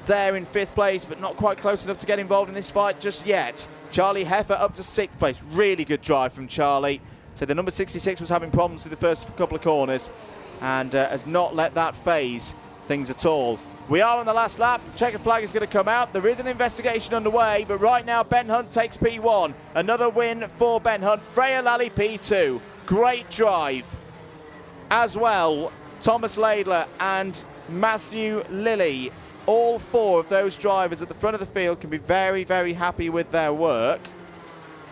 there in 5th place, but not quite close enough to get involved in this fight just yet. Charlie Heffer up to 6th place. Really good drive from Charlie. So the number 66 was having problems with the first couple of corners and has not let that phase things at all. We are on the last lap. Checker flag is going to come out. There is an investigation underway, but right now Ben Hunt takes P1. Another win for Ben Hunt. Freya Lally P2. Great drive. As well, Thomas Laidler and Matthew Lilly. All 4 of those drivers at the front of the field can be very, very happy with their work.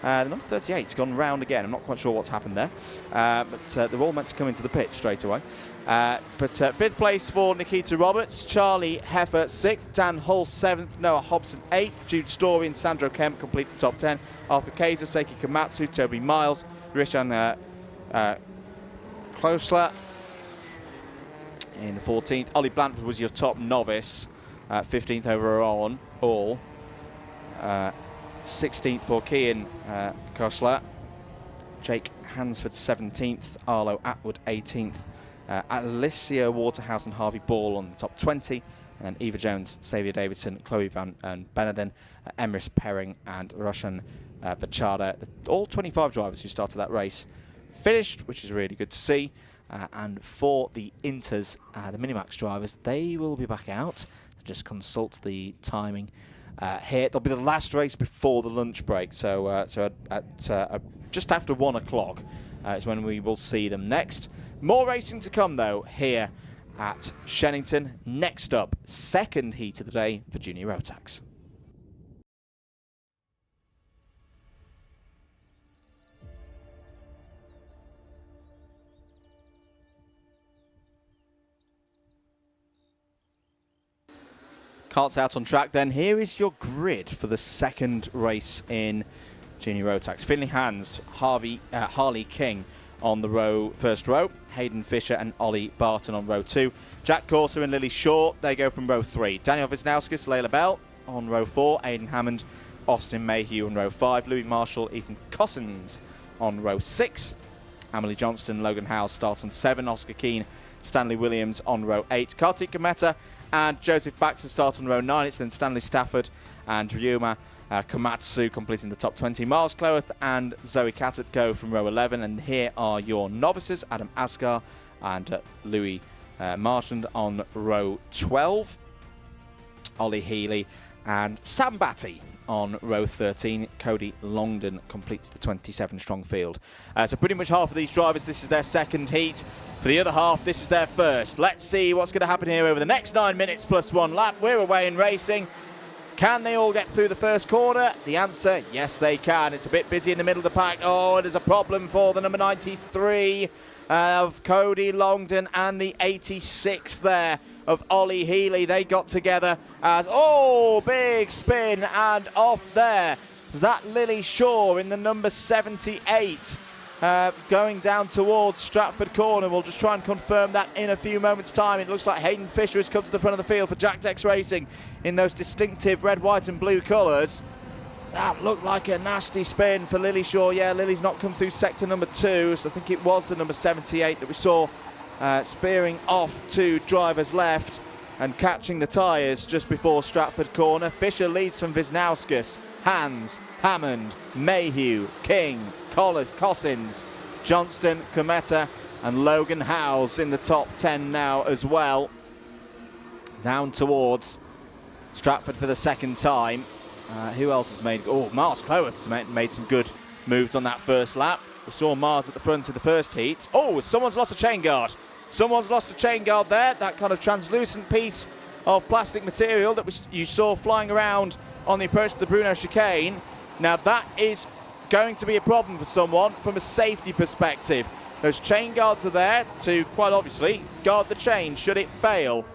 The number 38's gone round again. I'm not quite sure what's happened there. But they're all meant to come into the pit straight away. But 5th place for Nikita Roberts, Charlie Heffer 6th, Dan Hull 7th, Noah Hobson 8th, Jude Story and Sandro Kemp complete the top 10, Arthur Kaiser, Seiki Komatsu, Toby Miles, Rishan Klosler in the 14th. Ollie Blanford was your top novice, 15th overall, 16th for Kian Kosler, Jake Hansford 17th, Arlo Atwood 18th, Alicia Waterhouse and Harvey Ball on the top 20, and then Eva Jones, Xavier Davidson, Chloe Van Beneden, Emrys Perring and Roshan Bachada. All 25 drivers who started that race finished, which is really good to see. And for the Inters, the Minimax drivers, they will be back out to just consult the timing here. They'll be the last race before the lunch break, so at just after 1 o'clock is when we will see them next. More racing to come, though, here at Shenington. Next up, second heat of the day for Junior Rotax. Karts out on track then. Here is your grid for the second race in Junior Rotax. Finley Hans, Harley King on the first row. Hayden Fisher and Ollie Barton on row 2. Jack Corser and Lily Shaw, they go from row 3. Daniel Wisnauskas, Layla Bell on row 4. Aidan Hammond, Austin Mayhew on row 5. Louis Marshall, Ethan Cossins on row 6. Emily Johnston, Logan Howell start on 7. Oscar Keane, Stanley Williams on row 8. Kartik Gameta and Joseph Baxter start on row 9. It's then Stanley Stafford and Ryuma Komatsu completing the top 20. Miles Cloworth and Zoe Cattett go from row 11. And here are your novices, Adam Asgar and Louis Marchand on row 12. Ollie Healy and Sam Batty on row 13. Cody Longdon completes the 27-strong field. So pretty much half of these drivers, this is their second heat. For the other half, this is their first. Let's see what's going to happen here over the next 9 minutes plus 1 lap. We're away in racing. Can they all get through the first corner? The answer, yes, they can. It's a bit busy in the middle of the pack. Oh, it is a problem for the number 93 of Cody Longdon and the 86 there of Ollie Healy. They got together as, oh, big spin and off there. Is that Lily Shaw in the number 78? Going down towards Stratford Corner. We'll just try and confirm that in a few moments' time. It looks like Hayden Fisher has come to the front of the field for Jack Dex Racing in those distinctive red, white and blue colours. That looked like a nasty spin for Lily Shaw. Yeah, Lily's not come through sector number 2, so I think it was the number 78 that we saw spearing off to drivers left. and catching the tyres just before Stratford corner. Fisher leads from Wisnauskas, Hans, Hammond, Mayhew, King, Cossins, Johnston, Kometa and Logan Howes in the top 10 now as well. Down towards Stratford for the second time. Who else has made... Oh, Mars Cloweth has made some good moves on that first lap. We saw Mars at the front of the first heat. Oh, someone's lost a chain guard. Someone's lost a chain guard there. That kind of translucent piece of plastic material that you saw flying around on the approach to the Bruno chicane. Now that is going to be a problem for someone from a safety perspective. Those chain guards are there to, quite obviously, guard the chain should it fail.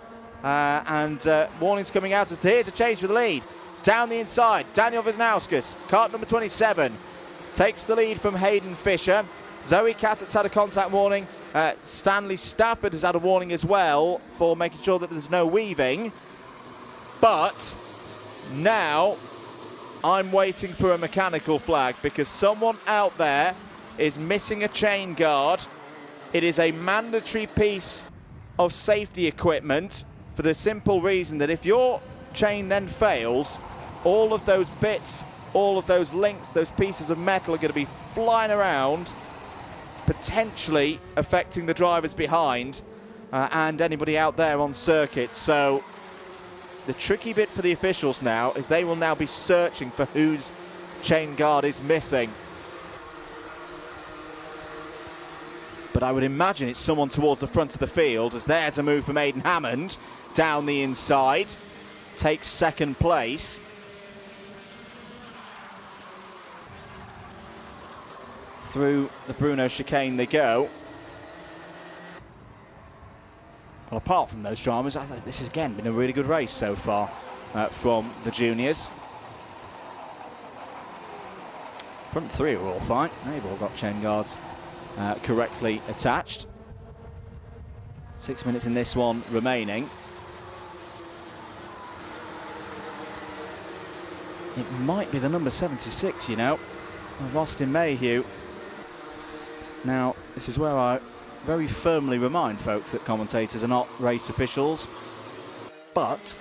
Warnings coming out as to here's a change for the lead. Down the inside, Daniel Wisnauskas, kart number 27, takes the lead from Hayden Fisher. Zoe Cattett's had a contact warning. Stanley Stafford has had a warning as well for making sure that there's no weaving. But now I'm waiting for a mechanical flag because someone out there is missing a chain guard. It is a mandatory piece of safety equipment for the simple reason that if your chain then fails, all of those bits, all of those links, those pieces of metal are going to be flying around, potentially affecting the drivers behind and anybody out there on circuit. So the tricky bit for the officials now is they will now be searching for whose chain guard is missing. But I would imagine it's someone towards the front of the field, as there's a move from Aidan Hammond down the inside, takes second place. Through the Bruno chicane they go. Well, apart from those dramas, I think this has again been a really good race so far from the juniors. Front three are all fine. They've all got chain guards correctly attached. 6 minutes in this one remaining. It might be the number 76, you know, of Austin Mayhew. Now, this is where I very firmly remind folks that commentators are not race officials, but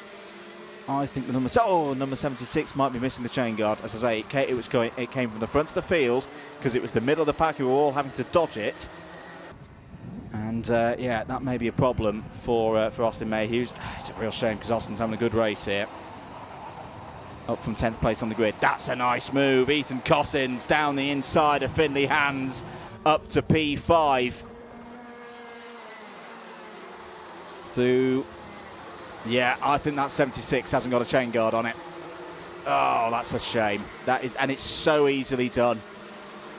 I think the number 76 might be missing the chain guard. As I say, it came from the front of the field because it was the middle of the pack who were all having to dodge it. And yeah, that may be a problem for Austin Mayhew. It's a real shame because Austin's having a good race here. Up from 10th place on the grid. That's a nice move. Ethan Cossins down the inside of Finley Hands up to P5. Through, yeah, I think that 76 hasn't got a chain guard on it. Oh, that's a shame. That is, and it's so easily done.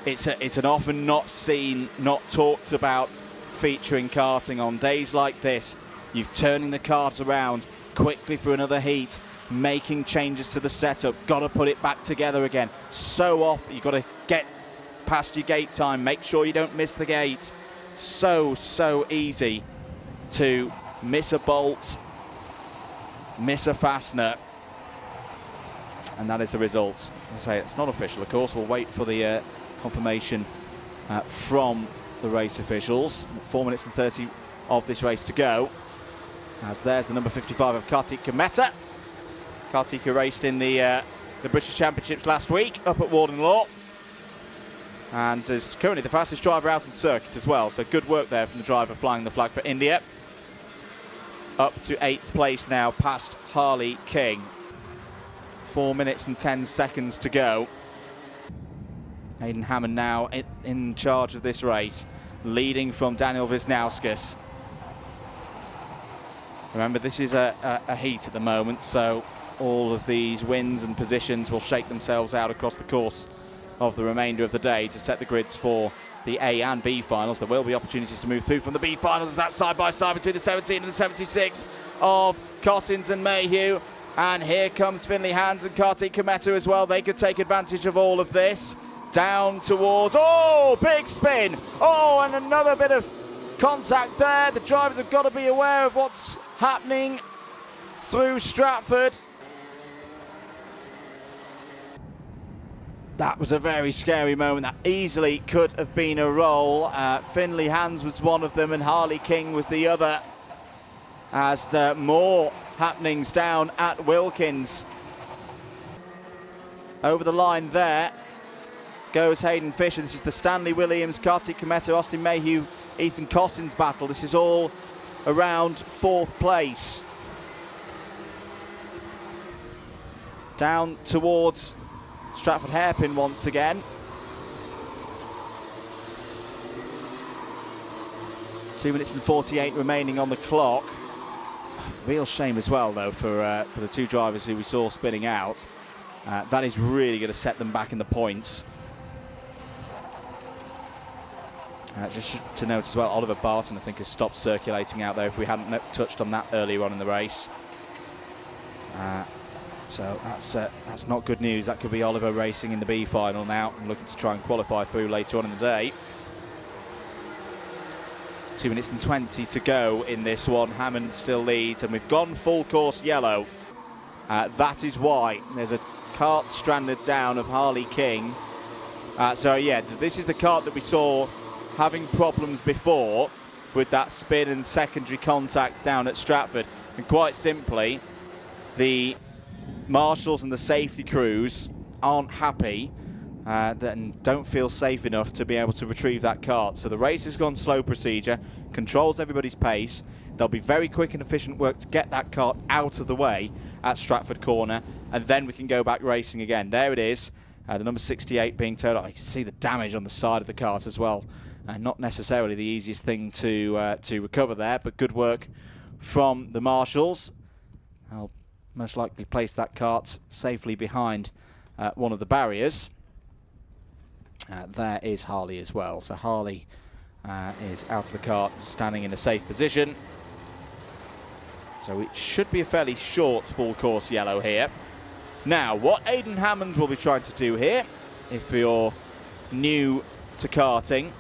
It's an often not seen, not talked about feature in karting. On days like this, you're turning the cars around quickly for another heat, making changes to the setup, got to put it back together again. So often you've got to get past your gate time, make sure you don't miss the gate. So easy to miss a bolt, miss a fastener, and that is the result. As I say, it's not official, of course. We'll wait for the confirmation from the race officials. 4 minutes and 30 of this race to go. As there's the number 55 of Kartik Kometa. Kartika raced in the British Championships last week up at Warden Law, and is currently the fastest driver out on circuit as well. So good work there from the driver flying the flag for India. Up to 8th place now, past Harley King. 4 minutes and 10 seconds to go. Aidan Hammond now in charge of this race, leading from Daniel Wisnauskas. Remember, this is a heat at the moment, so all of these wins and positions will shake themselves out across the course of the remainder of the day to set the grids for the A and B finals. There will be opportunities to move through from the B finals. That's side by side between the 17 and the 76 of Cossins and Mayhew. And here comes Finley Hands and Kartik Kometa as well. They could take advantage of all of this. Down towards, oh, big spin. Oh, and another bit of contact there. The drivers have got to be aware of what's happening through Stratford. That was a very scary moment. That easily could have been a roll. Finley Hands was one of them and Harley King was the other. as more happenings down at Wilkins. Over the line there goes Hayden Fisher. This is the Stanley Williams, Kartik Kometa, Austin Mayhew, Ethan Cossins battle. This is all around 4th place. Down towards Stratford Hairpin once again. 2 minutes and 48 remaining on the clock. Real shame as well, though, for the 2 drivers who we saw spinning out. That is really going to set them back in the points. Just to note as well, Oliver Barton, I think, has stopped circulating out there if we hadn't touched on that earlier on in the race. So that's not good news. That could be Oliver racing in the B final now and looking to try and qualify through later on in the day. 2 minutes and 20 to go in this one. Hammond still leads, and we've gone full course yellow. That is why there's a kart stranded down of Harley King. So yeah, this is the kart that we saw having problems before with that spin and secondary contact down at Stratford. And quite simply, the marshals and the safety crews aren't happy and don't feel safe enough to be able to retrieve that kart. So the race has gone slow procedure, controls everybody's pace. There'll be very quick and efficient work to get that kart out of the way at Stratford Corner, and then we can go back racing again. There it is, the number 68 being towed up. You can see the damage on the side of the kart as well. Not necessarily the easiest thing to recover there, but good work from the marshals. I'll most likely place that kart safely behind one of the barriers. There is Harley as well. So Harley is out of the kart, standing in a safe position. So it should be a fairly short full course yellow here. Now, what Aidan Hammond will be trying to do here, if you're new to karting,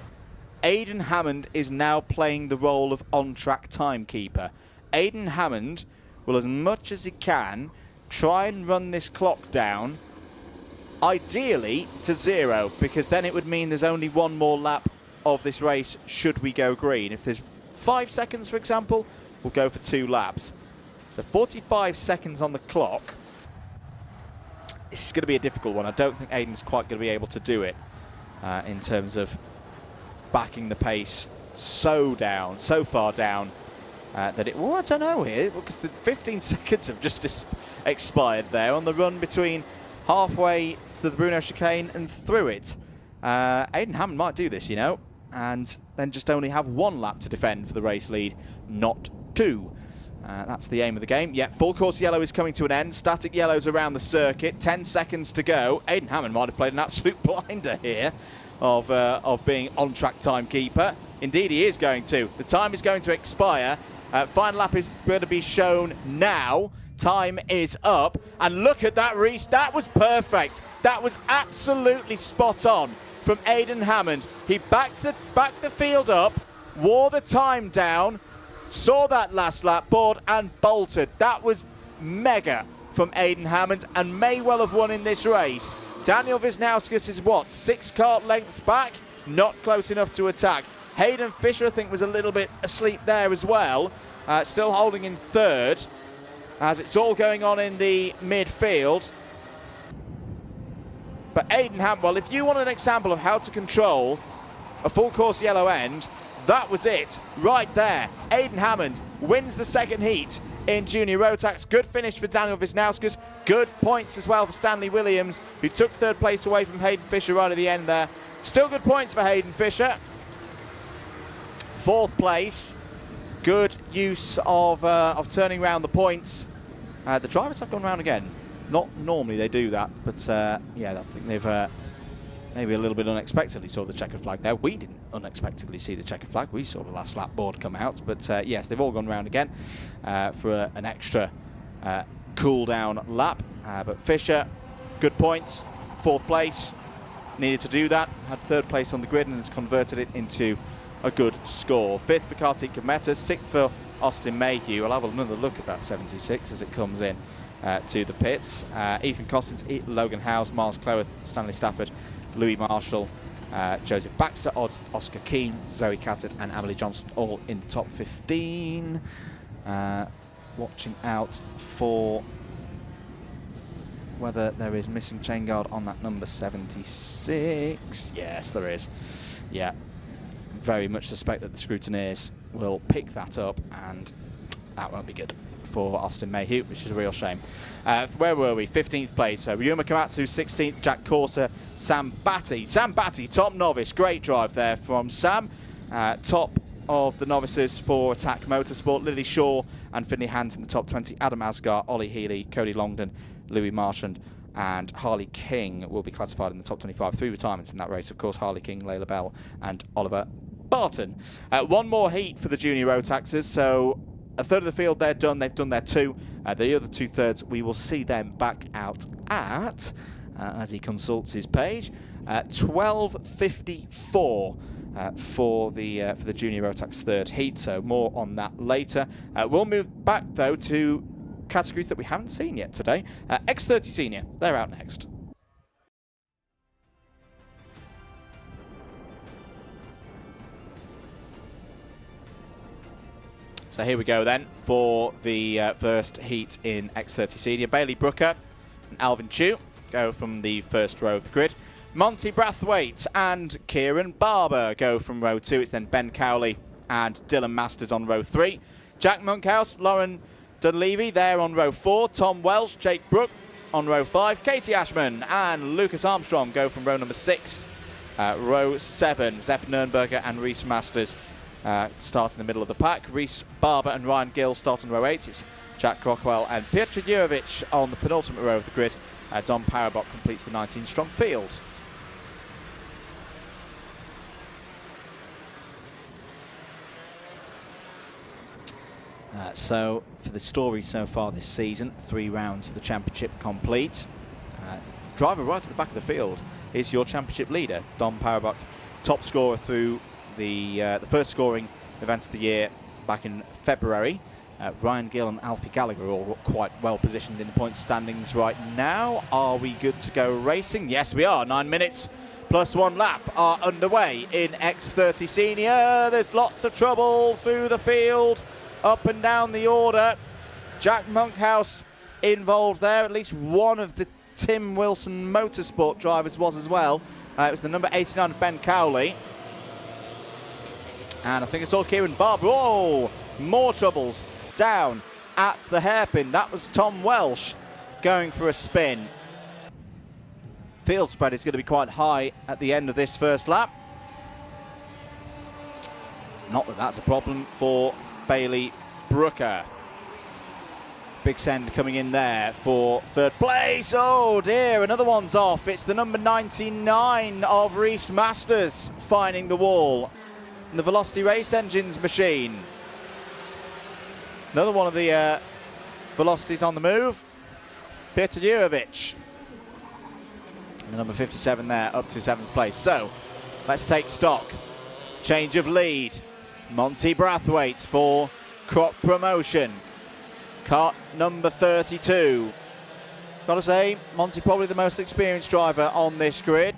Aidan Hammond is now playing the role of on-track timekeeper. Aidan Hammond will, as much as he can, try and run this clock down, ideally to 0, because then it would mean there's only one more lap of this race should we go green. If there's 5 seconds, for example, we'll go for 2 laps. So 45 seconds on the clock. This is going to be a difficult one. I don't think Aidan's quite going to be able to do it in terms of backing the pace so far down that it... Well, I don't know here, because the 15 seconds have just expired there on the run between halfway to the Bruno chicane and through it. Aidan Hammond might do this, you know, and then just only have 1 lap to defend for the race lead, not 2. That's the aim of the game. Yeah, full course yellow is coming to an end. Static yellows around the circuit. 10 seconds to go. Aidan Hammond might have played an absolute blinder here of being on-track timekeeper. Indeed, he is going to. The time is going to expire. Final lap is going to be shown now. Time is up. And look at that, Reese. That was perfect. That was absolutely spot on from Aidan Hammond. He backed the field up, wore the time down, saw that last lap board and bolted. That was mega from Aidan Hammond and may well have won in this race. Daniel Wisniewski is what, 6 kart lengths back? Not close enough to attack. Hayden Fisher, I think, was a little bit asleep there as well. Still holding in 3rd as it's all going on in the midfield. But Aidan Hammond, well, if you want an example of how to control a full course yellow end, that was it, right there. Aidan Hammond wins the 2nd heat in Junior Rotax. Good finish for Daniel Wisniewski. Good points as well for Stanley Williams, who took 3rd place away from Hayden Fisher right at the end there. Still good points for Hayden Fisher. 4th place. Good use of turning around the points. The drivers have gone round again. Not normally they do that, but yeah, I think they've maybe a little bit unexpectedly saw the checkered flag there. We didn't unexpectedly see the checkered flag. We saw the last lap board come out. But yes, they've all gone round again for an extra cool down lap. But Fisher, good points, 4th place. Needed to do that. Had 3rd place on the grid and has converted it into a good score. 5th for Kartik Kometa, 6th for Austin Mayhew. I'll have another look at that 76 as it comes in to the pits. Ethan Cossins, Logan Howes, Miles Cloweth, Stanley Stafford, Louis Marshall, Joseph Baxter, Oscar Keane, Zoe Cattett and Emily Johnson all in the top 15. Watching out for whether there is missing chain guard on that number 76. Yes, there is. Yeah, very much suspect that the scrutineers will pick that up, and that won't be good for Austin Mayhew, which is a real shame. Where were we? 15th place. So Ryuma Komatsu, 16th. Jack Corser, Sam Batty. Sam Batty, top novice. Great drive there from Sam. Top of the novices for Attack Motorsport. Lily Shaw and Finley Hans in the top 20. Adam Asgar, Ollie Healy, Cody Longdon, Louis Marchand, and Harley King will be classified in the top 25. 3 retirements in that race, of course. Harley King, Layla Bell, and Oliver Barton. One more heat for the junior Rotaxers. So a third of the field, they're done. They've done their 2. The other 2/3, we will see them back out at, as he consults his page, 12:54 for the junior Rotax third heat. So more on that later. We'll move back though to categories that we haven't seen yet today. X30 Senior, they're out next. So here we go then for the first heat in X30 Senior. Bailey Brooker and Alvin Chu go from the first row of the grid. Monty Brathwaite and Kieran Barber go from row 2. It's then Ben Cowley and Dylan Masters on row 3. Jack Monkhouse, Lauren Dunleavy, they're on row 4. Tom Welsh, Jake Brook on row 5. Katie Ashman and Lucas Armstrong go from row number 6. Row 7, Zeph Nurnberger and Reese Masters start in the middle of the pack. Reese Barber and Ryan Gill start on row 8. It's Jack Crockwell and Piotr Jurovic on the penultimate row of the grid. Dom Parabot completes the 19-strong field. So for the story so far this season, 3 rounds of the championship complete. Driver right at the back of the field is your championship leader, Dom Parabot, top scorer through the first scoring event of the year back in February. Ryan Gill and Alfie Gallagher are all quite well positioned in the points standings right now. Are we good to go racing? Yes, we are. 9 minutes plus 1 lap are underway in X30 Senior. There's lots of trouble through the field, up and down the order. Jack Monkhouse involved there. At least one of the Tim Wilson Motorsport drivers was as well. It was the number 89, Ben Cowley. And I think I saw Kieran Barber. Oh, more troubles down at the hairpin. That was Tom Welsh going for a spin. Field spread is going to be quite high at the end of this first lap. Not that that's a problem for Bailey Brooker. Big send coming in there for third place. Oh dear, another one's off. It's the number 99 of Reese Masters finding the wall. The Velocity Race Engines machine. Another one of the Velocities on the move. Piotr Jurovic. The number 57 there, up to 7th place. So, let's take stock. Change of lead. Monty Brathwaite for Crop Promotion. Kart number 32. Gotta say, Monty probably the most experienced driver on this grid.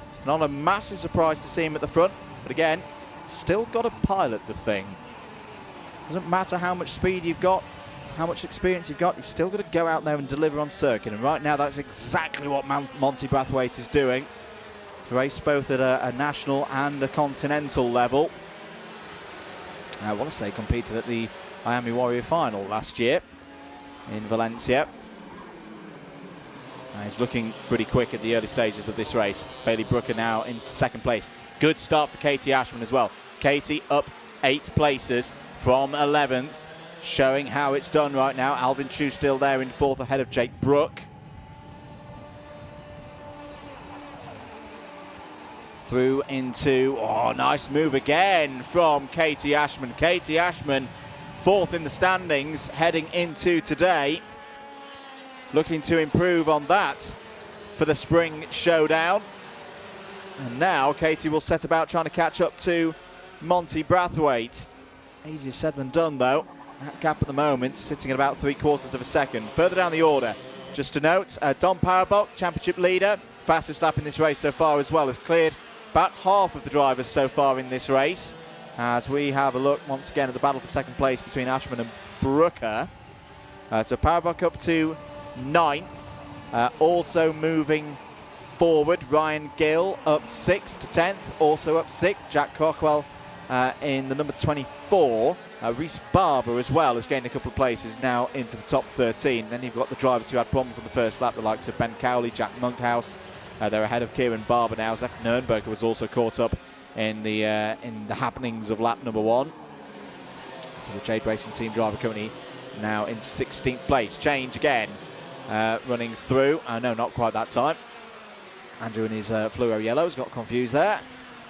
It's not a massive surprise to see him at the front, but again, still got to pilot the thing. Doesn't matter how much speed you've got, how much experience you've got, you've still got to go out there and deliver on circuit. And right now, that's exactly what Monty Brathwaite is doing. He's raced both at a national and a continental level. I want to say competed at the IAME Warrior Final last year in Valencia. He's looking pretty quick at the early stages of this race. Bailey Brooker now in 2nd place. Good start for Katie Ashman as well. Katie up 8 places from 11th, showing how it's done right now. Alvin Chu still there in 4th ahead of Jake Brook. Through into, oh, nice move again from Katie Ashman. Katie Ashman, 4th in the standings, heading into today. Looking to improve on that for the spring showdown. And now Katie will set about trying to catch up to Monty Brathwaite. Easier said than done, though. That gap at the moment sitting at about 3/4 of a second. Further down the order, just to note, Dom Parabot, championship leader, fastest lap in this race so far as well, has cleared about half of the drivers so far in this race. as we have a look once again at the battle for second place between Ashman and Brooker. So Parabuck up to 9th, also moving forward. Ryan Gill up 6th to 10th, also up 6th. Jack Crockwell in the number 24. Reese Barber as well has gained a couple of places now into the top 13. Then you've got the drivers who had problems on the first lap, the likes of Ben Cowley, Jack Monkhouse. They're ahead of Kieran Barber now. Zef Nurnberger was also caught up in the happenings of lap number 1. So the Jade Racing team driver currently now in 16th place. Change again, running through. No, not quite that time. Andrew in his fluoro yellows got confused there.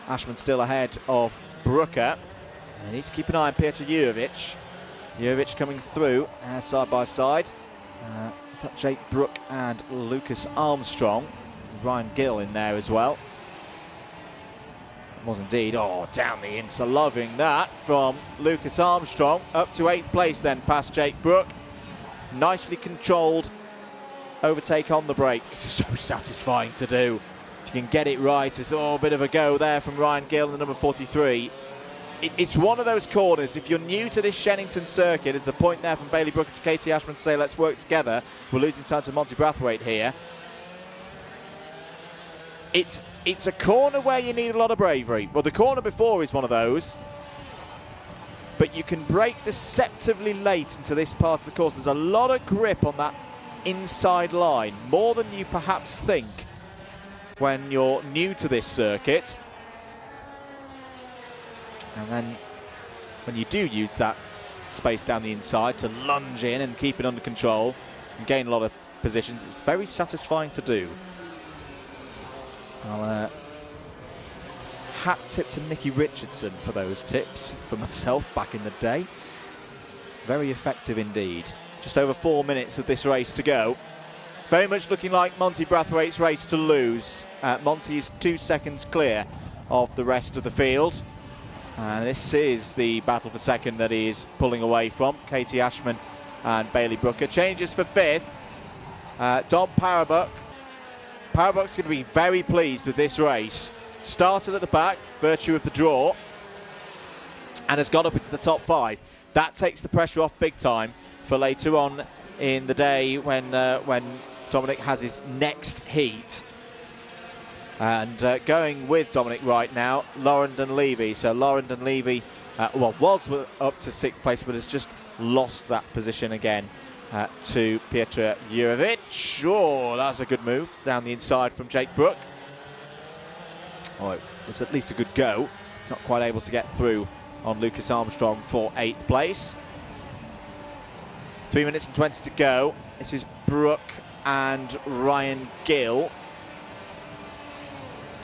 Ashman still ahead of Brooker. They need to keep an eye on Petr Jurovic. Jurovic coming through side by side. Is that Jake Brook and Lucas Armstrong? Ryan Gill in there as well. It was indeed. Oh, down the inside. Loving that from Lucas Armstrong. Up to 8th place then past Jake Brook. Nicely controlled overtake on the brake. It's so satisfying to do. If you can get it right, it's a bit of a go there from Ryan Gill in the number 43. It's one of those corners. If you're new to this Shenington circuit, there's a point there from Bailey Brooker to Katie Ashman to say, let's work together. We're losing time to Monty Brathwaite here. It's a corner where you need a lot of bravery. Well, the corner before is one of those. But you can brake deceptively late into this part of the course. There's a lot of grip on that inside line, more than you perhaps think when you're new to this circuit. And then when you do use that space down the inside to lunge in and keep it under control and gain a lot of positions, it's very satisfying to do. I'll hat tip to Nicky Richardson for those tips for myself back in the day. Very effective indeed. Just over 4 minutes of this race to go. Very much looking like Monty Brathwaite's race to lose. Monty is 2 seconds clear of the rest of the field. And this is the battle for second that he is pulling away from. Katie Ashman and Bailey Brooker. Changes for 5th. Dom Parabuck. Parabuck's going to be very pleased with this race. Started at the back, virtue of the draw, and has got up into the top 5. That takes the pressure off big time for later on in the day when Dominic has his next heat. And going with Dominic right now, Lauren Dunleavy. So Lauren Dunleavy, was up to 6th place, but has just lost that position again to Petr Jurovic. Oh, that's a good move down the inside from Jake Brook. Oh, it's at least a good go. Not quite able to get through on Lucas Armstrong for 8th place. 3 minutes and 20 to go. This is Brook and Ryan Gill.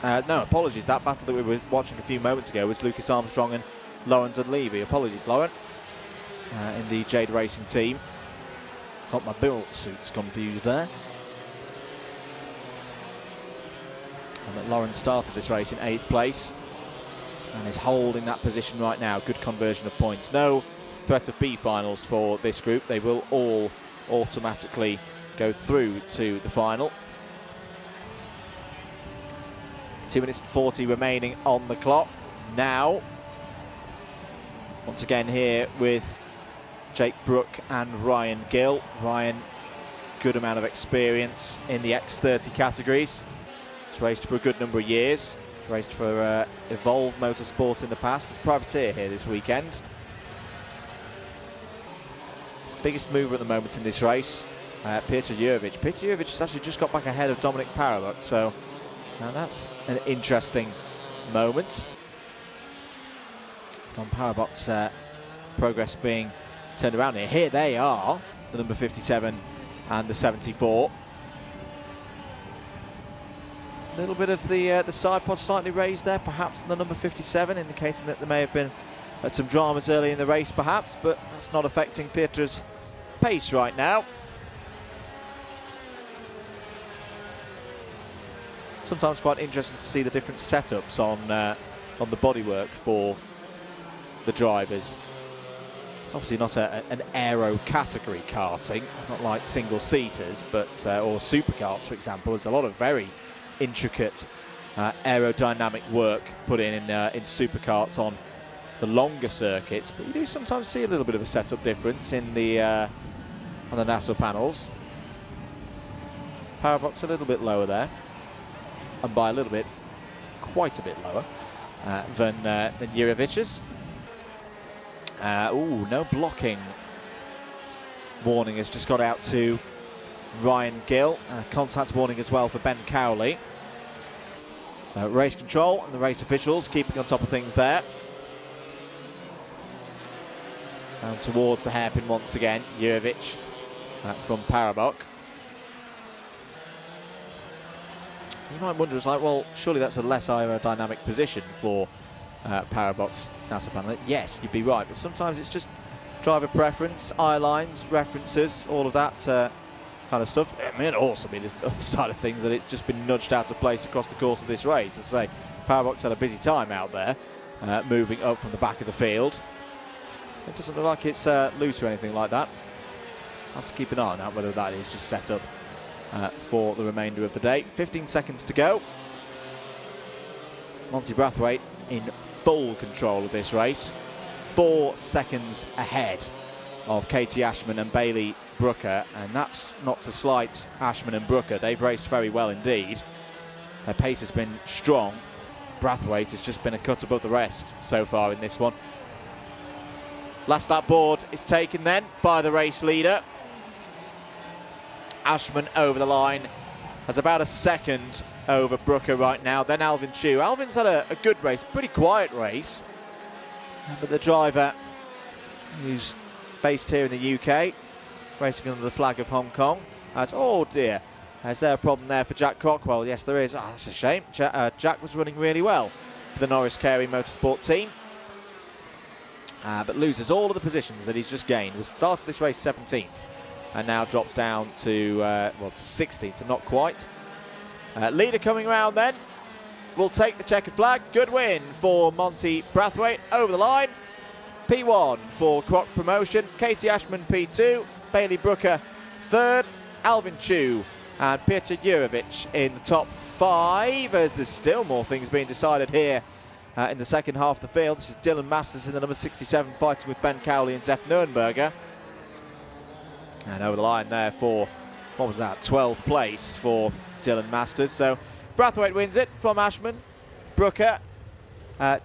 No, apologies. That battle that we were watching a few moments ago was Lucas Armstrong and Lauren Dunleavy. Apologies, Lauren. In the Jade Racing team. Got my build suits confused there. And that Lauren started this race in 8th place and is holding that position right now. Good conversion of points. No threat of B finals for this group. They will all automatically go through to the final. 2 minutes and 40 remaining on the clock. Now, once again here with Jake Brook and Ryan Gill. Ryan, good amount of experience in the X30 categories. He's raced for a good number of years. He's raced for Evolve Motorsport in the past. He's privateer here this weekend. Biggest mover at the moment in this race, Petr Jurovic. Petr Jurovic has actually just got back ahead of Dominic Parabuck, so now that's an interesting moment. Dom Parabuck's progress being turned around here. Here they are, the number 57 and the 74. A little bit of the side pod slightly raised there, perhaps in the number 57, indicating that there may have been some dramas early in the race, perhaps, but that's not affecting Petr's pace right now. Sometimes quite interesting to see the different setups on the bodywork for the drivers. It's obviously not an aero category karting, not like single seaters, but or supercarts, for example. There's a lot of very intricate aerodynamic work put in supercarts on longer circuits, but you do sometimes see a little bit of a setup difference in the on the NASA panels. Power box a little bit lower there, and by a little bit, quite a bit lower than Jurovic's. Ooh, no blocking warning has just got out to Ryan Gill. Contact warning as well for Ben Cowley. So race control and the race officials keeping on top of things there. Down towards the hairpin once again, Jurovic from Parabok. You might wonder, it's like, well, surely that's a less aerodynamic position for Parabok's NASA panel. Yes, you'd be right, but sometimes it's just driver preference, eye lines, references, all of that kind of stuff. It may also be this other side of things that it's just been nudged out of place across the course of this race. As I say, Parabok's had a busy time out there, moving up from the back of the field. It doesn't look like it's loose or anything like that. I'll have to keep an eye on that, whether that is just set up for the remainder of the day. 15 seconds to go. Monty Brathwaite in full control of this race. 4 seconds ahead of Katie Ashman and Bailey Brooker, and that's not to slight Ashman and Brooker. They've raced very well indeed. Their pace has been strong. Brathwaite has just been a cut above the rest so far in this one. Last lap board is taken then by the race leader. Ashman over the line, has about a second over Brooker right now. Then Alvin Chu. Alvin's had a good race, pretty quiet race. But the driver, who's based here in the UK, racing under the flag of Hong Kong, has, oh dear, is there a problem there for Jack Crockwell? Yes, there is. Oh, that's a shame. Jack was running really well for the Norris Carey Motorsport team. But loses all of the positions that he's just gained. Was started this race 17th and now drops down to, well, to 16th, so not quite. Leader coming around then. Will take the checkered flag. Good win for Monty Brathwaite over the line. P1 for Croc Promotion. Katie Ashman P2. Bailey Brooker third. Alvin Chu and Piotr Jurovic in the top 5, as there's still more things being decided here in the second half of the field. This is Dylan Masters in the number 67 fighting with Ben Cowley and Zef Nurnberger. And over the line there for, what was that, 12th place for Dylan Masters. So Brathwaite wins it from Ashman, Brooker,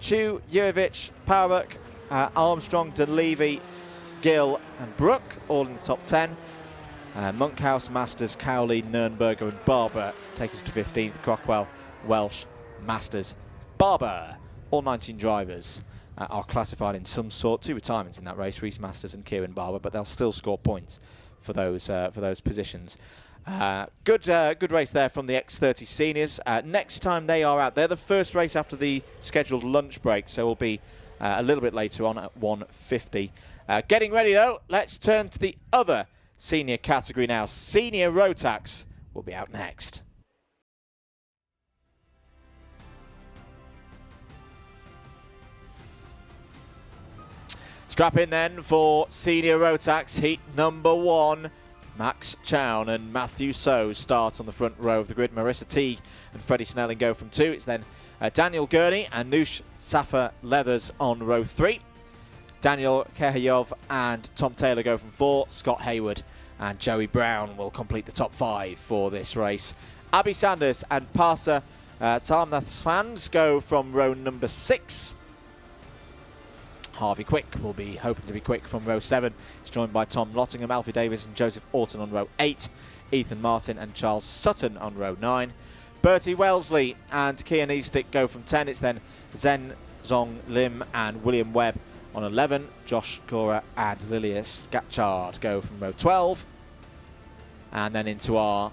Chu, Jurovic, Parabok, Armstrong, DeLevy, Gill and Brook, all in the top 10. Monkhouse, Masters, Cowley, Nurnberger and Barber take us to 15th. Crockwell, Welsh, Masters, Barber. All 19 drivers are classified in some sort. 2 retirements in that race, Reese Masters and Kieran Barber, but they'll still score points for those positions. Good race there from the X30 Seniors. Next time they are out, they're the first race after the scheduled lunch break, so we'll be a little bit later on at 1:50. Getting ready though, let's turn to the other senior category now. Senior Rotax will be out next. Strap in then for Senior Rotax Heat number 1. Max Chown and Matthew So start on the front row of the grid. Marissa Teague and Freddie Snelling go from 2. It's then Daniel Gurney and Noosh Safa Leathers on row 3. Daniel Kehayov and Tom Taylor go from 4. Scott Hayward and Joey Brown will complete the top 5 for this race. Abby Sanders and Parsa Tarnaths go from row number 6. Harvey Quick will be hoping to be quick from row 7. He's joined by Tom Lottingham, Alfie Davis and Joseph Orton on row 8. Ethan Martin and Charles Sutton on row 9. Bertie Wellesley and Kian Eastick go from 10. It's then Zen Zong Lim and William Webb on 11. Josh Cora and Lilius Scatchard go from row 12. And then into our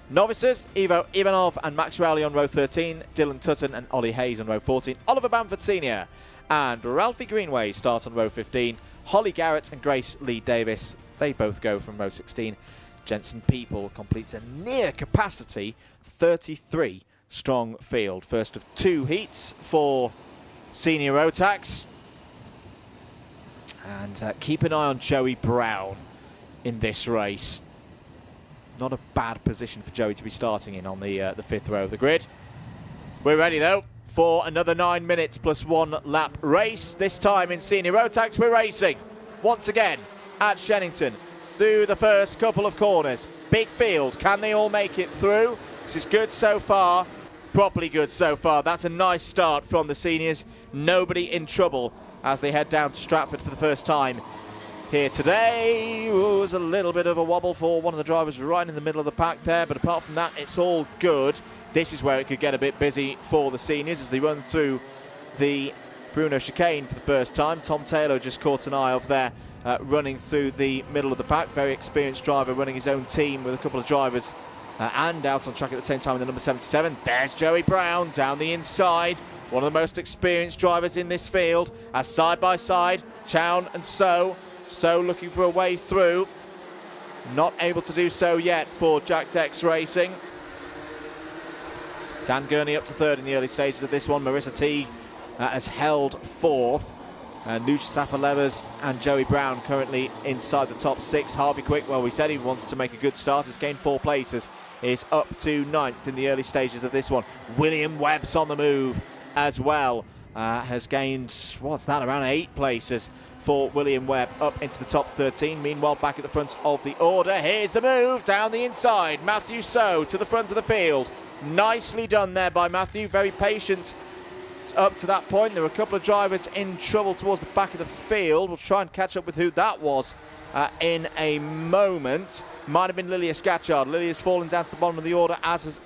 novices, Ivo Ivanov and Max Rowley on row 13. Dylan Tutton and Ollie Hayes on row 14. Oliver Bamford Sr. and Ralphie Greenway start on row 15. Holly Garrett and Grace Lee Davis, they both go from row 16. Jensen People completes a near capacity 33 strong field. First of 2 heats for Senior Rotax. And keep an eye on Joey Brown in this race. Not a bad position for Joey to be starting in on the 5th row of the grid. We're ready though for another 9 minutes plus 1 lap race. This time in Senior Rotax, we're racing once again at Shenington through the first couple of corners. Big field, can they all make it through? This is good so far, properly good so far. That's a nice start from the seniors. Nobody in trouble as they head down to Stratford for the first time here today. Ooh, it was a little bit of a wobble for one of the drivers right in the middle of the pack there, but apart from that, it's all good. This is where it could get a bit busy for the seniors as they run through the Bruno chicane for the first time. Tom Taylor just caught an eye of there, running through the middle of the pack. Very experienced driver running his own team with a couple of drivers and out on track at the same time in the number 77. There's Joey Brown down the inside. One of the most experienced drivers in this field as side by side, Chown and So looking for a way through. Not able to do so yet for Jack Dex Racing. Dan Gurney up to third in the early stages of this one. Marissa Teague has held fourth. Lucia Safa-Levers and Joey Brown currently inside the top six. Harvey Quick, well, we said he wanted to make a good start, has gained 4 places, is up to 9th in the early stages of this one. William Webb's on the move as well. Has gained, what's that, around 8 places for William Webb, up into the top 13. Meanwhile, back at the front of the order, here's the move down the inside. Matthew So to the front of the field. Nicely done there by Matthew, very patient up to that point. There were a couple of drivers in trouble towards the back of the field. We'll try and catch up with who that was in a moment. Might have been Lilia Scatchard. Lilia's fallen down to the bottom of the order, as has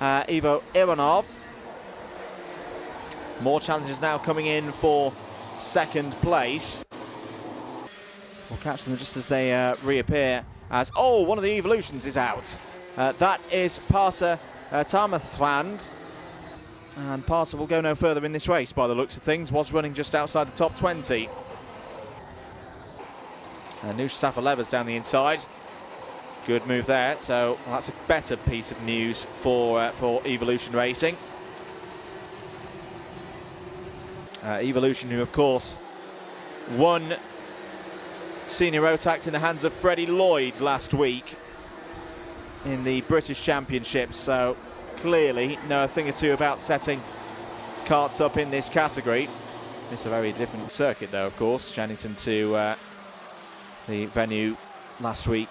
Ivo Ivanov. More challenges now coming in for second place. We'll catch them just as they reappear as, oh, one of the Evolutions is out. That is Parsa Tamathwand. And Parsa will go no further in this race by the looks of things. Was running just outside the top 20. Noosh Safa-Levers down the inside. Good move there. So that's a better piece of news for Evolution Racing. Evolution, who of course won Senior Rotax in the hands of Freddie Lloyd last week in the British Championship. So clearly know a thing or two about setting karts up in this category. It's a very different circuit though, of course. Shenington to the venue last week.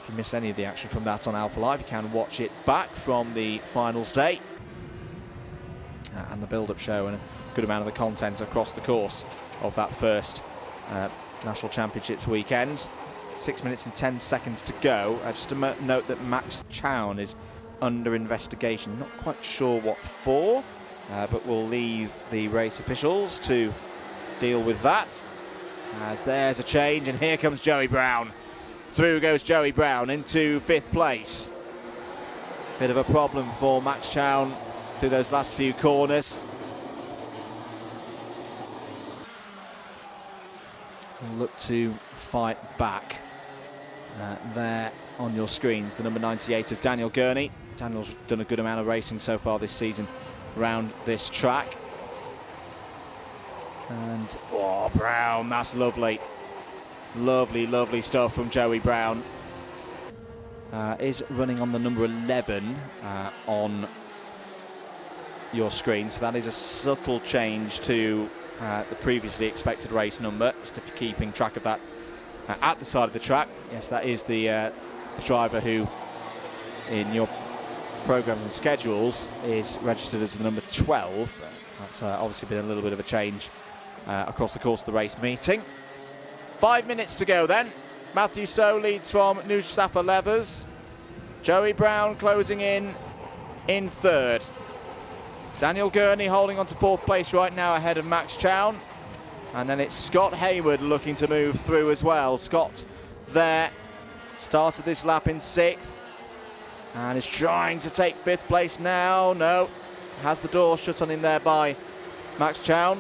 If you missed any of the action from that on Alpha Live, you can watch it back from the finals day and the build-up show and a good amount of the content across the course of that first National Championships weekend. 6 minutes and 10 seconds to go. Just to note that Max Chown is under investigation. Not quite sure what for, but we'll leave the race officials to deal with that. As there's a change, and here comes Joey Brown. Through goes Joey Brown into 5th place. Bit of a problem for Max Chown through those last few corners. We'll look to fight back. There on your screens, the number 98 of Daniel Gurney. Daniel's done a good amount of racing so far this season around this track. And, oh, Brown, that's lovely. Lovely, lovely stuff from Joey Brown. Is running on the number 11 on your screen. So that is a subtle change to the previously expected race number, just if you're keeping track of that at the side of the track. Yes, that is the driver who, in your programs and schedules, is registered as the number 12. That's obviously been a little bit of a change across the course of the race meeting. 5 minutes to go then. Matthew So leads from Noosh Safa-Levers. Joey Brown closing in 3rd. Daniel Gurney holding on to 4th place right now ahead of Max Chown. And then it's Scott Hayward looking to move through as well. Scott there started this lap in 6th and is trying to take 5th place now. No, has the door shut on him there by Max Chown.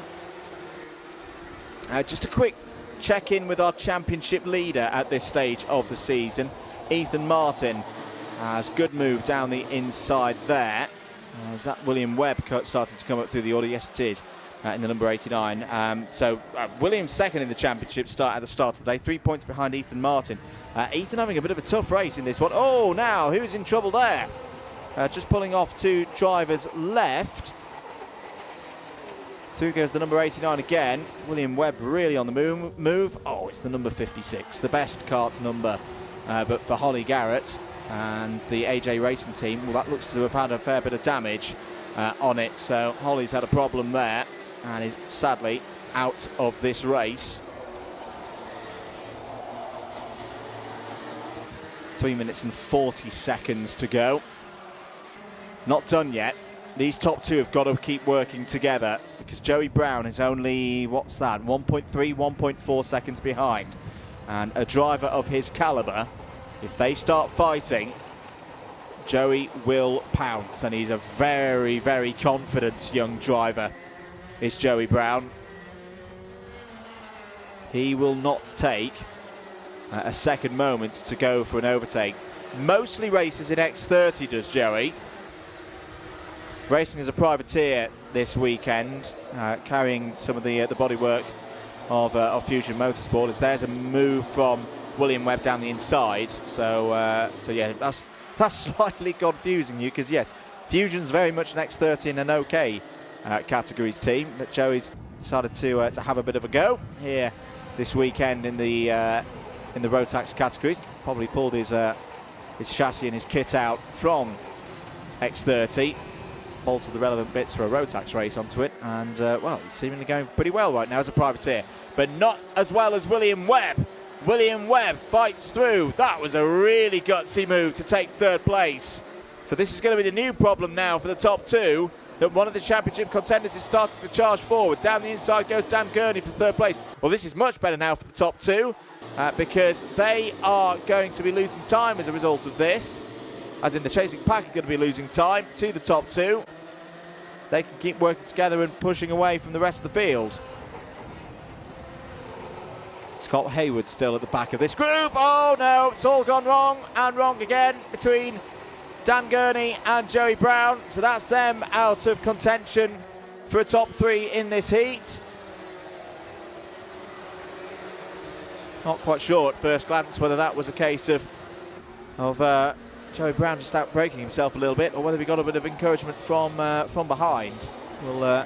Just a quick check-in with our championship leader at this stage of the season. Ethan Martin has good move down the inside there. Is that William Webb starting to come up through the order? Yes, it is. In the number 89. William second in the championship at the start of the day, 3 points behind Ethan Martin. Ethan having a bit of a tough race in this one. Oh, now, who's in trouble there? Just pulling off 2 drivers left. Through goes the number 89 again. William Webb really on the move. Oh, it's the number 56, the best kart number. But for Holly Garrett and the AJ Racing team, well, that looks to have had a fair bit of damage on it. So Holly's had a problem there and is sadly out of this race. 3 minutes and 40 seconds to go. Not done yet. These top two have got to keep working together because Joey Brown is only, what's that, 1.3, 1.4 seconds behind. And a driver of his caliber, if they start fighting, Joey will pounce. And he's a very, very confident young driver, is Joey Brown. He will not take a second moment to go for an overtake. Mostly races in X30 does Joey. Racing as a privateer this weekend, carrying some of the bodywork of Fusion Motorsport. As there's a move from William Webb down the inside. So yeah, that's slightly confusing you because yes, Fusion's very much an X30 and an OK categories team, but Joey's decided to have a bit of a go here this weekend in the Rotax categories. Probably pulled his chassis and his kit out from X30. Bolted the relevant bits for a Rotax race onto it, and well, it's seemingly going pretty well right now as a privateer, but not as well as William Webb. William Webb fights through. That was a really gutsy move to take third place. So this is going to be the new problem now for the top two, that one of the championship contenders is starting to charge forward. Down the inside goes Dan Gurney for third place. Well, this is much better now for the top two because they are going to be losing time as a result of this. As in the chasing pack are going to be losing time to the top two. They can keep working together and pushing away from the rest of the field. Scott Hayward still at the back of this group. Oh no, it's all gone wrong and wrong again between Dan Gurney and Joey Brown. So that's them out of contention for a top three in this heat. Not quite sure at first glance whether that was a case of Joey Brown just out braking himself a little bit, or whether we got a bit of encouragement from behind. We'll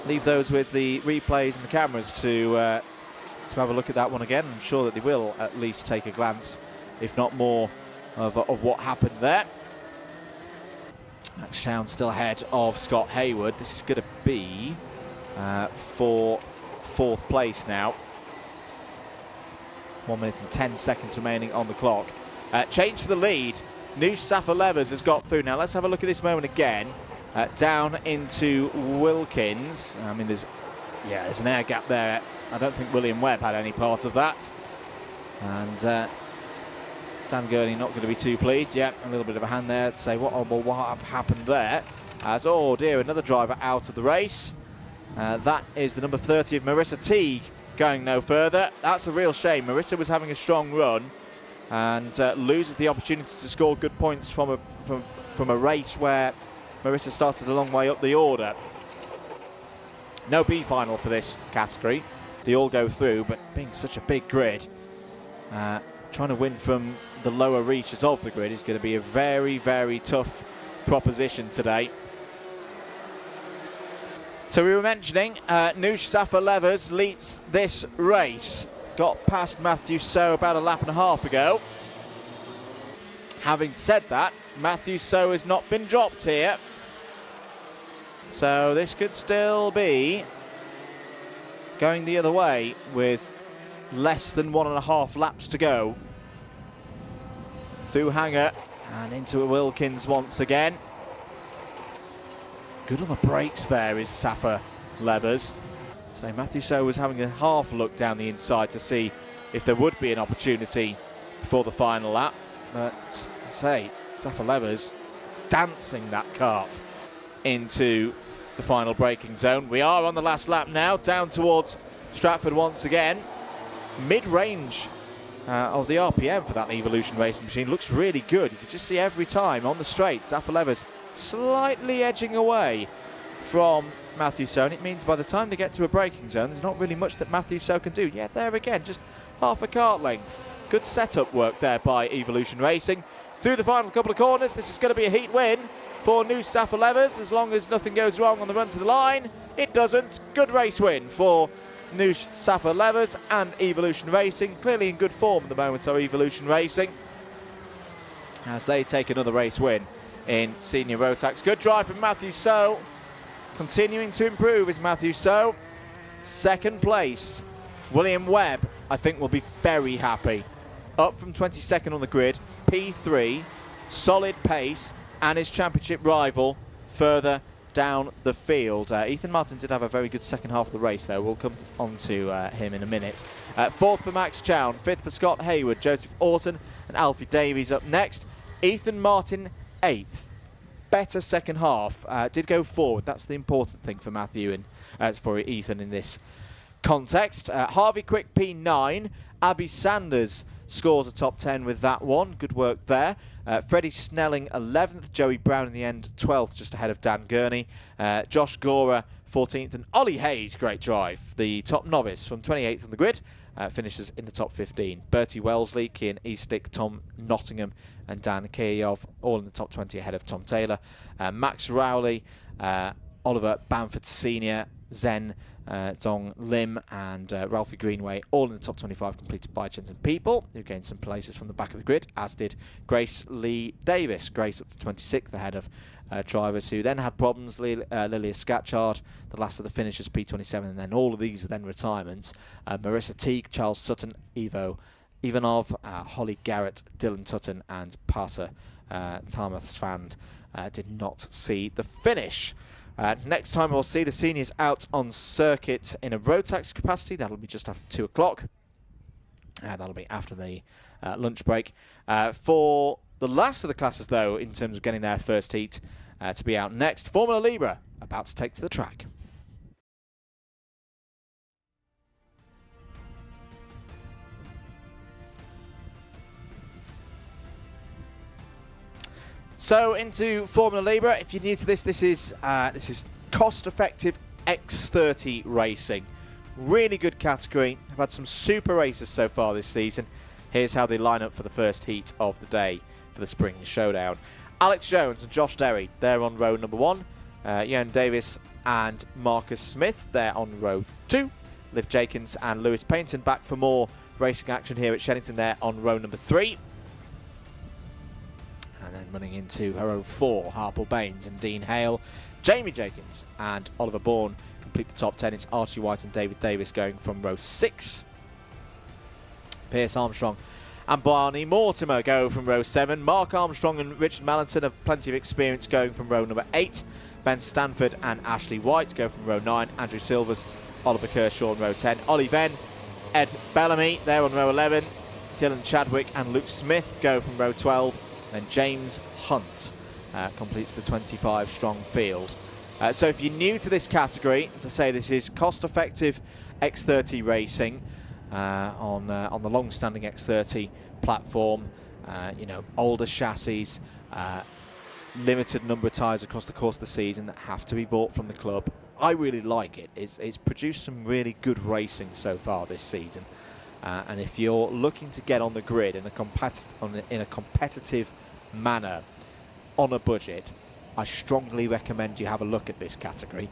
leave those with the replays and the cameras to have a look at that one again. I'm sure that they will at least take a glance, if not more, of what happened there. Max Chown still ahead of Scott Hayward. This is going to be for fourth place now. 1 minute and 10 seconds remaining on the clock. Change for the lead. Noosh Safa-Levers has got through. Now let's have a look at this moment again. Down into Wilkins. I mean, there's an air gap there. I don't think William Webb had any part of that. And Dan Gurney not going to be too pleased. Yeah, a little bit of a hand there to say what happened there. As, oh dear, another driver out of the race. That is the number 30 of Marissa Teague going no further. That's a real shame. Marissa was having a strong run and loses the opportunity to score good points from a race where Marissa started a long way up the order. No B final for this category. They all go through, but being such a big grid, trying to win from the lower reaches of the grid is going to be a very, very tough proposition today. So we were mentioning Noosh Safa-Levers leads this race. Got past Matthew So about a lap and a half ago. Having said that, Matthew So has not been dropped here. So this could still be going the other way with less than 1.5 laps to go. Through Hanger and into Wilkins once again. Good on the brakes there is Safa-Levers. So Matthew So was having a half look down the inside to see if there would be an opportunity for the final lap. But say, Safa-Levers dancing that kart into the final braking zone. We are on the last lap now, down towards Stratford once again. Mid-range of the RPM for that Evolution racing machine looks really good. You can just see every time on the straight, Safa-Levers slightly edging away from Matthew So, and it means by the time they get to a braking zone, there's not really much that Matthew So can do. Yeah, there again, just half a kart length. Good setup work there by Evolution Racing. Through the final couple of corners, this is going to be a heat win for New Stafford Levers, as long as nothing goes wrong on the run to the line. It doesn't. Good race win for New Stafford Levers and Evolution Racing. Clearly in good form at the moment are Evolution Racing, as they take another race win in Senior Rotax. Good drive from Matthew So. Continuing to improve is Matthew So. Second place, William Webb, I think will be very happy. Up from 22nd on the grid, P3, solid pace, and his championship rival further down the field. Ethan Martin did have a very good second half of the race, though. We'll come on to him in a minute. Fourth for Max Chown, fifth for Scott Hayward, Joseph Orton, and Alfie Davies up next. Ethan Martin, eighth. Better second half. Did go forward. That's the important thing for Matthew and for Ethan in this context. Harvey Quick, P9. Abby Sanders scores a top 10 with that one. Good work there. Freddie Snelling, 11th. Joey Brown in the end, 12th, just ahead of Dan Gurney. Josh Gora, 14th. And Ollie Hayes, great drive. The top novice from 28th on the grid, finishes in the top 15. Bertie Wellesley, Kian Eastick, Tom Nottingham, and Dan Kiyov, all in the top 20 ahead of Tom Taylor. Max Rowley, Oliver Bamford Senior, Zen Dong Lim, and Ralphie Greenway, all in the top 25, completed by Jensen People, who gained some places from the back of the grid, as did Grace Lee Davis. Grace up to 26th ahead of drivers who then had problems. Lilia Scatchard, the last of the finishers, P27, and then all of these were then retirements. Marissa Teague, Charles Sutton, Ivanov, Holly Garrett, Dylan Tutton, and Pata Tarmath Svand did not see the finish. Next time we'll see the seniors out on circuit in a Rotax capacity. That'll be just after 2 o'clock. That'll be after the lunch break. For the last of the classes, though, in terms of getting their first heat to be out next, Formula Libra about to take to the track. So into Formula Libra. If you're new to this, this is cost-effective X30 racing. Really good category. I've had some super races so far this season. Here's how they line up for the first heat of the day for the Spring Showdown. Alex Jones and Josh Derry, they're on row number 1. Ian Davis and Marcus Smith, they're on row 2. Liv Jenkins and Lewis Payton back for more racing action here at Shenington. They're on row number 3. And then running into row 4, Harple Baines and Dean Hale. Jamie Jenkins and Oliver Bourne complete the top 10. It's Archie White and David Davis going from row 6. Pierce Armstrong and Barney Mortimer go from row 7. Mark Armstrong and Richard Mallinson have plenty of experience going from row number 8. Ben Stanford and Ashley White go from row 9. Andrew Silvers, Oliver Kershaw on row 10. Ollie Venn, Ed Bellamy, they're on row 11. Dylan Chadwick and Luke Smith go from row 12. And James Hunt completes the 25-strong field. So if you're new to this category, as I say, this is cost-effective X30 racing on the long-standing X30 platform. You know, older chassis, limited number of tyres across the course of the season that have to be bought from the club. I really like it. It's produced some really good racing so far this season. And if you're looking to get on the grid in a competitive manner on a budget, I strongly recommend you have a look at this category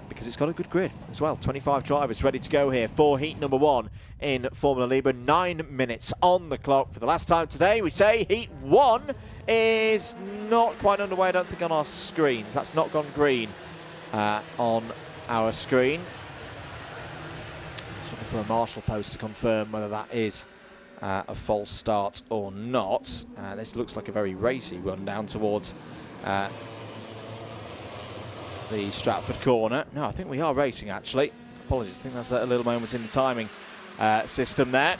because it's got a good grid as well. 25 drivers ready to go here for heat number 1 in Formula Libra. 9 minutes on the clock for the last time today. We say heat 1 is not quite underway, I don't think, on our screens. That's not gone green on our screen. Just looking for a marshal post to confirm whether that is a false start or not. This looks like a very racy run down towards the Stratford corner. No, I think we are racing, actually. Apologies, I think that's a little moment in the timing system there.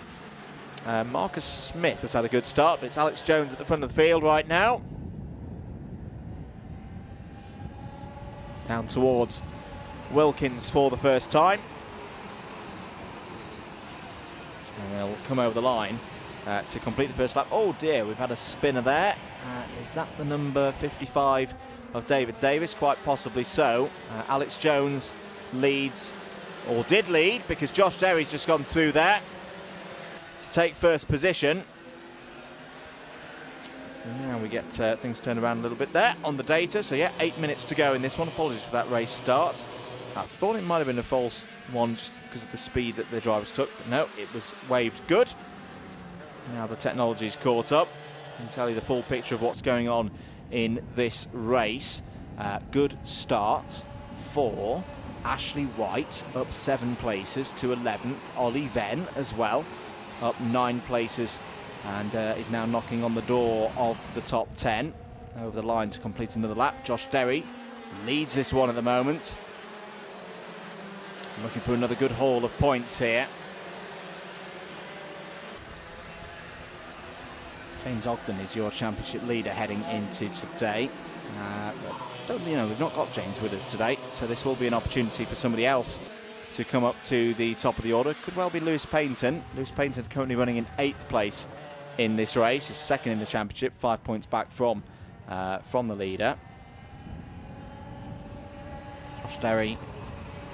Marcus Smith has had a good start, but it's Alex Jones at the front of the field right now. Down towards Wilkins for the first time. And they'll come over the line to complete the first lap. Oh dear, we've had a spinner there. Is that the number 55 of David Davis? Quite possibly so. Alex Jones leads, or did lead, because Josh Derry's just gone through there to take first position. Now we get things turned around a little bit there on the data. So yeah, 8 minutes to go in this one. Apologies for that race starts. I thought it might have been a false one just because of the speed that the drivers took. But no, it was waved good. Now the technology's caught up. I can tell you the full picture of what's going on in this race. Good starts for Ashley White, up 7 places to 11th. Ollie Venn as well, up 9 places, and is now knocking on the door of the top 10. Over the line to complete another lap. Josh Derry leads this one at the moment. Looking for another good haul of points here. James Ogden is your championship leader heading into today. We've not got James with us today, so this will be an opportunity for somebody else to come up to the top of the order. Could well be Lewis Payton. Lewis Payton currently running in 8th place in this race. He's second in the championship, 5 points back from the leader. Josh Derry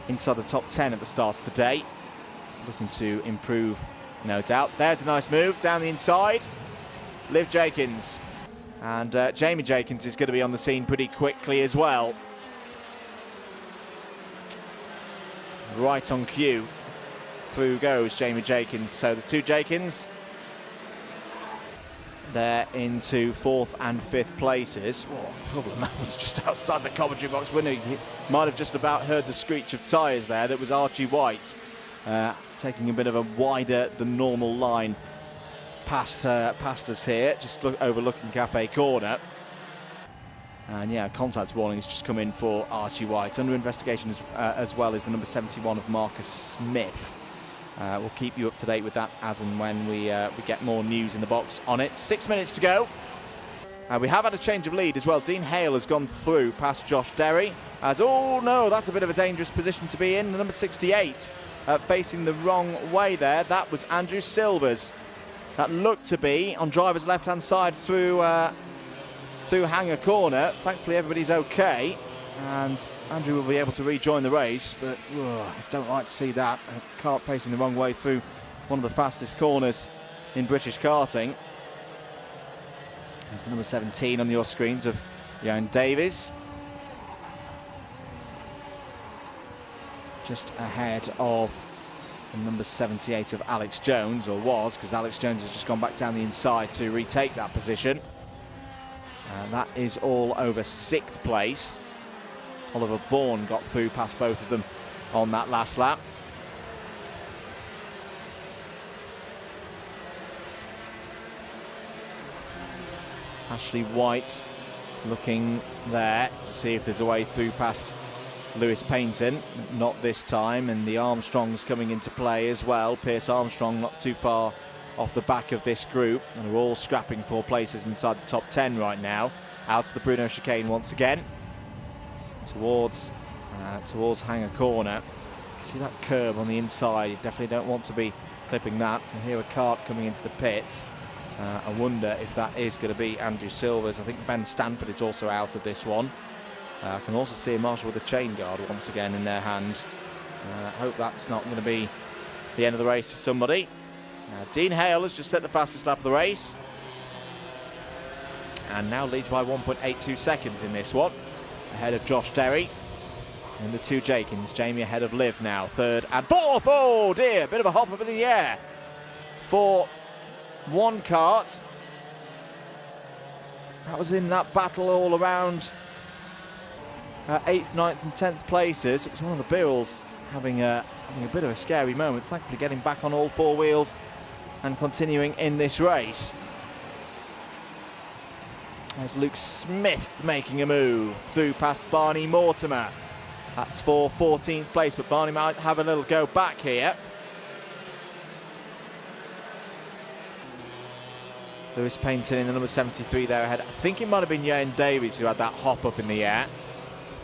inside the top 10 at the start of the day, looking to improve, no doubt. There's a nice move down the inside. Liv Jenkins and Jamie Jenkins is going to be on the scene pretty quickly as well. Right on cue, through goes Jamie Jenkins. So the two Jenkins, they're into 4th and 5th places. That was just outside the commentary box window. You might have just about heard the screech of tyres there. That was Archie White taking a bit of a wider than normal line past us here, just overlooking Cafe Corner. And yeah, contact warning has just come in for Archie White. Under investigation as well is the number 71 of Marcus Smith. We'll keep you up to date with that as and when we get more news in the box on it. 6 minutes to go. We have had a change of lead as well. Dean Hale has gone through past Josh Derry. Oh no, that's a bit of a dangerous position to be in. The number 68 facing the wrong way there. That was Andrew Silvers. That looked to be on driver's left-hand side through Hanger Corner. Thankfully, everybody's okay, and Andrew will be able to rejoin the race. But I don't like to see that. A kart facing the wrong way through one of the fastest corners in British karting. There's the number 17 on your screens of Jan Davies. Just ahead of the number 78 of Alex Jones, or was, because Alex Jones has just gone back down the inside to retake that position. That is all over 6th place. Oliver Bourne got through past both of them on that last lap. Ashley White looking there to see if there's a way through past Lewis Payton. Not this time, and the Armstrongs coming into play as well. Pierce Armstrong not too far off the back of this group, and we're all scrapping for places inside the top 10 right now. Out of the Bruno chicane once again, towards Hanger Corner. You see that curb on the inside, you definitely don't want to be clipping that. And here a kart coming into the pits. I wonder if that is going to be Andrew Silvers. I think Ben Stanford is also out of this one. I can also see a marshal with a chain guard once again in their hand. Hope that's not going to be the end of the race for somebody. Dean Hale has just set the fastest lap of the race, and now leads by 1.82 seconds in this one, ahead of Josh Derry and the two Jenkins. Jamie ahead of Liv now, 3rd and 4th. Oh dear, bit of a hop up in the air for one kart. That was in that battle all around 8th, 9th and 10th places. It was one of the Beals having a bit of a scary moment, thankfully getting back on all 4 wheels and continuing in this race. There's Luke Smith making a move through past Barney Mortimer. That's for 14th place, but Barney might have a little go back here. Lewis Payton in the number 73 there ahead. I think it might have been Ian Davies who had that hop up in the air,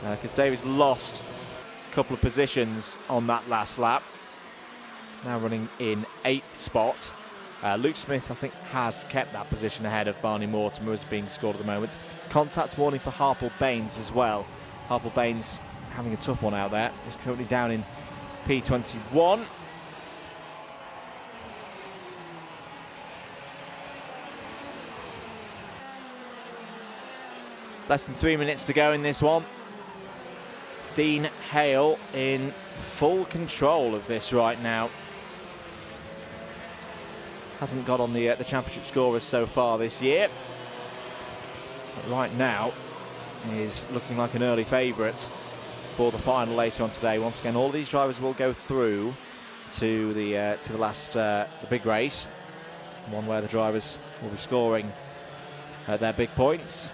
because Davies lost a couple of positions on that last lap. Now running in 8th spot. Luke Smith, I think, has kept that position ahead of Barney Mortimer, as being scored at the moment. Contact warning for Harple Baines as well. Harple Baines having a tough one out there. He's currently down in P21. Less than 3 minutes to go in this one. Dean Hale in full control of this right now. Hasn't got on the championship scorers so far this year. But right now is looking like an early favourite for the final later on today. Once again, all of these drivers will go through to the last the big race, one where the drivers will be scoring their big points.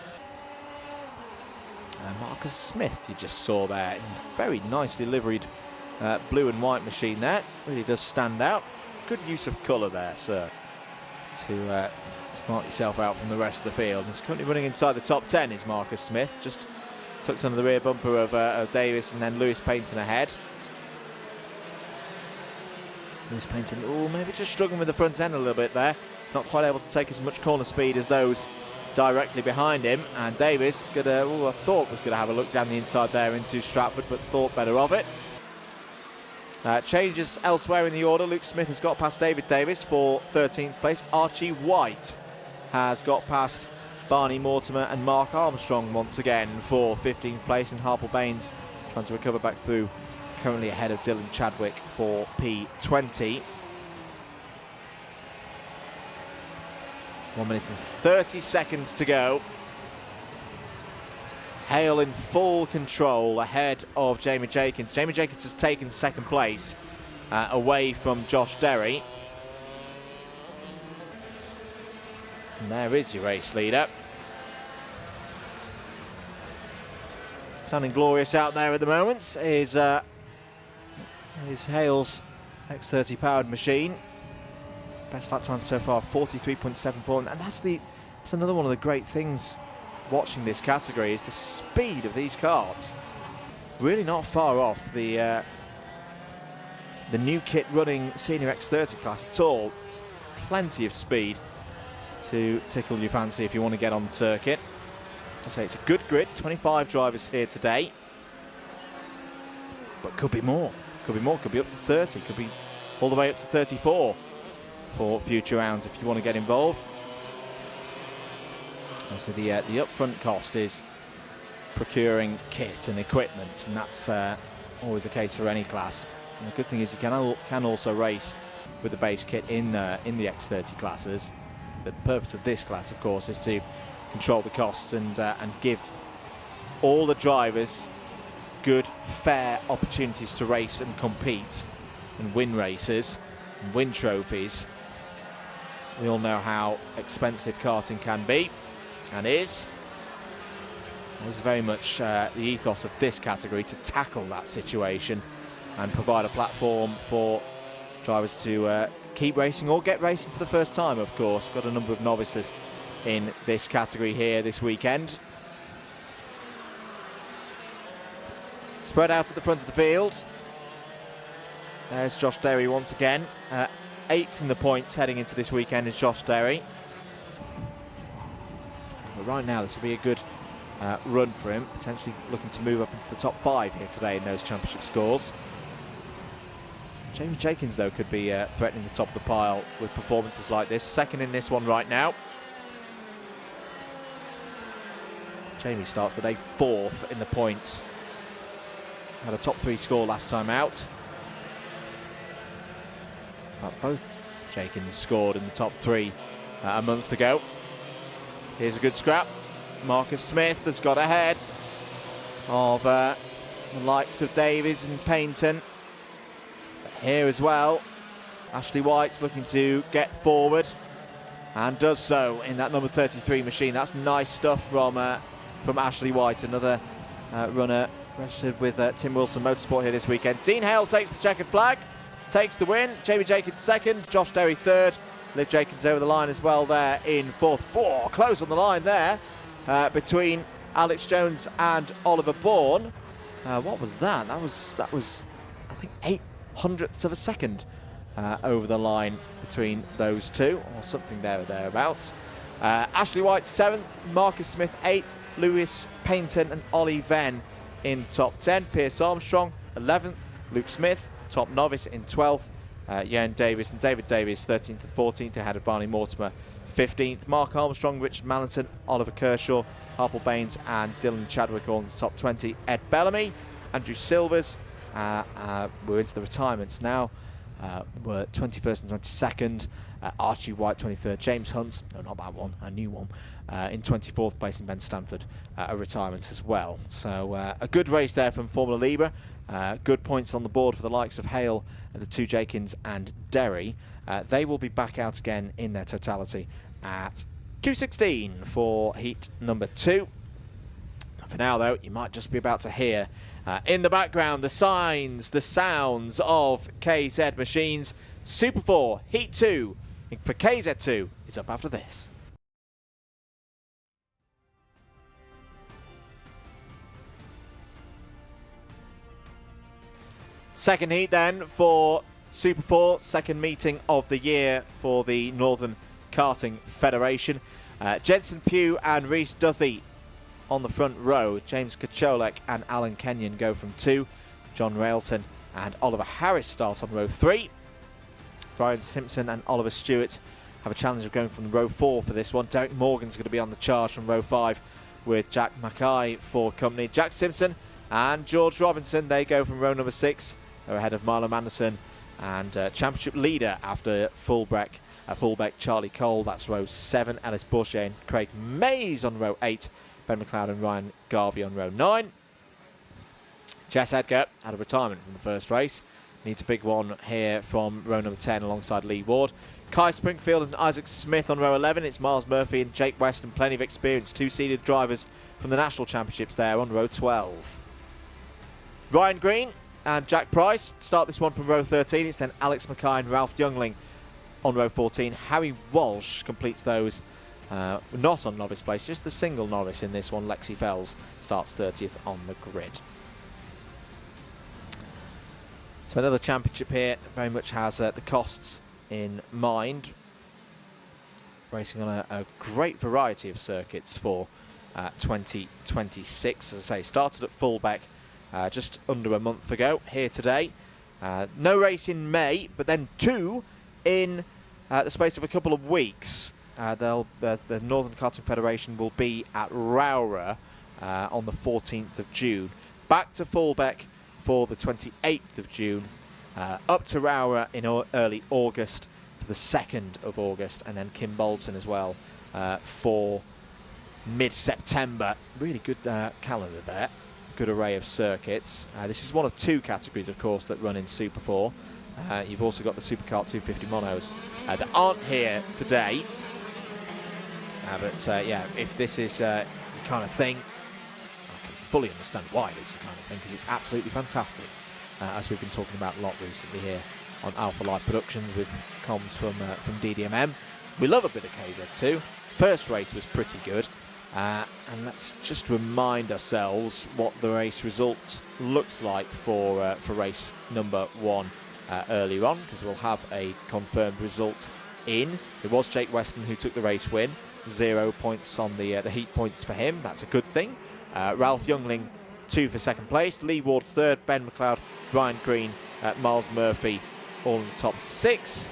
Marcus Smith, you just saw there, very nicely liveried blue and white machine there. Really does stand out. Good use of colour there, sir, to mark yourself out from the rest of the field. He's currently running inside the top 10 is Marcus Smith, just tucked under the rear bumper of Davis, and then Lewis Payton ahead. Lewis Payton, oh, maybe just struggling with the front end a little bit there. Not quite able to take as much corner speed as those directly behind him. And Davis, I thought was going to have a look down the inside there into Stratford, but thought better of it. Changes elsewhere in the order. Luke Smith has got past David Davis for 13th place. Archie White has got past Barney Mortimer and Mark Armstrong once again for 15th place. And Harple Baines trying to recover back through, currently ahead of Dylan Chadwick for P20. 1 minute and 30 seconds to go. Hale in full control ahead of Jamie Jenkins. Jamie Jenkins has taken second place away from Josh Derry. And there is your race leader. Sounding glorious out there at the moment is Hale's X30 powered machine. Best lap time so far, 43.74, and that's another one of the great things watching this category is the speed of these karts. Really not far off the new kit running Senior X30 class at all. Plenty of speed to tickle your fancy if you want to get on the circuit. I say it's a good grid, 25 drivers here today, but could be more. Could be more, could be up to 30, could be all the way up to 34 for future rounds if you want to get involved. So the upfront cost is procuring kit and equipment, and that's always the case for any class. And the good thing is you can also race with the base kit in the X30 classes. The purpose of this class, of course, is to control the costs and give all the drivers good, fair opportunities to race and compete and win races and win trophies. We all know how expensive karting can be, and is very much the ethos of this category to tackle that situation and provide a platform for drivers to keep racing or get racing for the first time, of course. Got a number of novices in this category here this weekend. Spread out at the front of the field. There's Josh Derry once again. 8th in the points heading into this weekend is Josh Derry. But right now this will be a good run for him, potentially looking to move up into the top 5 here today in those championship scores. Jamie Jenkins, though, could be threatening the top of the pile with performances like this. Second in this one right now. Jamie starts the day 4th in the points. Had a top 3 score last time out. But both Jenkins scored in the top 3 a month ago. Here's a good scrap. Marcus Smith has got ahead of the likes of Davies and Payton. Here as well, Ashley White's looking to get forward and does so in that number 33 machine. That's nice stuff from Ashley White, another runner registered with Tim Wilson Motorsport here this weekend. Dean Hale takes the checkered flag, takes the win. Jamie Jenkins second, Josh Derry third. Liv Jenkins over the line as well there in 4th. Close on the line there between Alex Jones and Oliver Bourne. What was that? That was I think 0.08 of a second over the line between those two, or something there or thereabouts. Ashley White 7th, Marcus Smith 8th, Lewis Payton and Ollie Venn in the top 10. Pierce Armstrong 11th, Luke Smith top novice in 12th. Jan Davis and David Davies 13th and 14th ahead of Barney Mortimer 15th. Mark Armstrong, Richard Mallinson, Oliver Kershaw, Harple Baines and Dylan Chadwick all in the top 20. Ed Bellamy, Andrew Silvers, we're into the retirements now. We're 21st and 22nd. Archie White 23rd. James Hunt, no, not that one, a new one, in 24th place, and Ben Stanford a retirement as well. So a good race there from Formula Libra. Good points on the board for the likes of Hale, the two Jakins and Derry. They will be back out again in their totality at 2:16 for heat number 2. For now, though, you might just be about to hear in the background the signs, the sounds of KZ machines. Super 4 Heat 2 for KZ2 is up after this. Second heat then for Super 4, second meeting of the year for the Northern Karting Federation. Jensen Pugh and Rhys Duthie on the front row. James Kacholek and Alan Kenyon go from 2. John Railton and Oliver Harris start on row 3. Brian Simpson and Oliver Stewart have a challenge of going from row 4 for this one. Derek Morgan's going to be on the charge from row 5 with Jack Mackay for company. Jack Simpson and George Robinson, they go from row number 6. They're ahead of Marlon Anderson and championship leader after Fullbeck, Charlie Cole. That's row 7. Ellis Bourchier and Craig Mays on row 8. Ben McLeod and Ryan Garvey on row 9. Jess Edgar had a retirement from the first race. Needs a big one here from row number 10 alongside Lee Ward. Kai Springfield and Isaac Smith on row 11. It's Miles Murphy and Jake Weston, plenty of experience. Two-seeded drivers from the national championships there on row 12. Ryan Green and Jack Price start this one from row 13. It's then Alex Mackay and Ralph Youngling on row 14. Harry Walsh completes those not on novice place, just the single novice in this one. Lexi Fells starts 30th on the grid. So another championship here, very much has the costs in mind. Racing on a great variety of circuits for 2026. As I say, started at Fullbeck just under a month ago. Here today, no race in May, but then 2 in the space of a couple of weeks. The Northern Karting Federation will be at Rowrah on the 14th of June. Back to Fullbeck for the 28th of June, up to Rowrah in early August for the 2nd of August, and then Kimbolton as well for mid-September. Really good calendar there, good array of circuits. This is one of 2 categories, of course, that run in Super 4. You've also got the Superkart 250 monos that aren't here today. But yeah, if this is the kind of thing, fully understand why it's the kind of thing, because it's absolutely fantastic, as we've been talking about a lot recently here on Alpha Live Productions with comms from DDMM. We love a bit of KZ2. First race was pretty good, and let's just remind ourselves what the race result looks like for race number 1 earlier on, because we'll have a confirmed result in. It was Jake Weston who took the race win. 0 points on the heat points for him. That's a good thing. Ralph Youngling 2 for 2nd place. Lee Ward 3rd. Ben McLeod, Brian Green, Miles Murphy all in the top 6.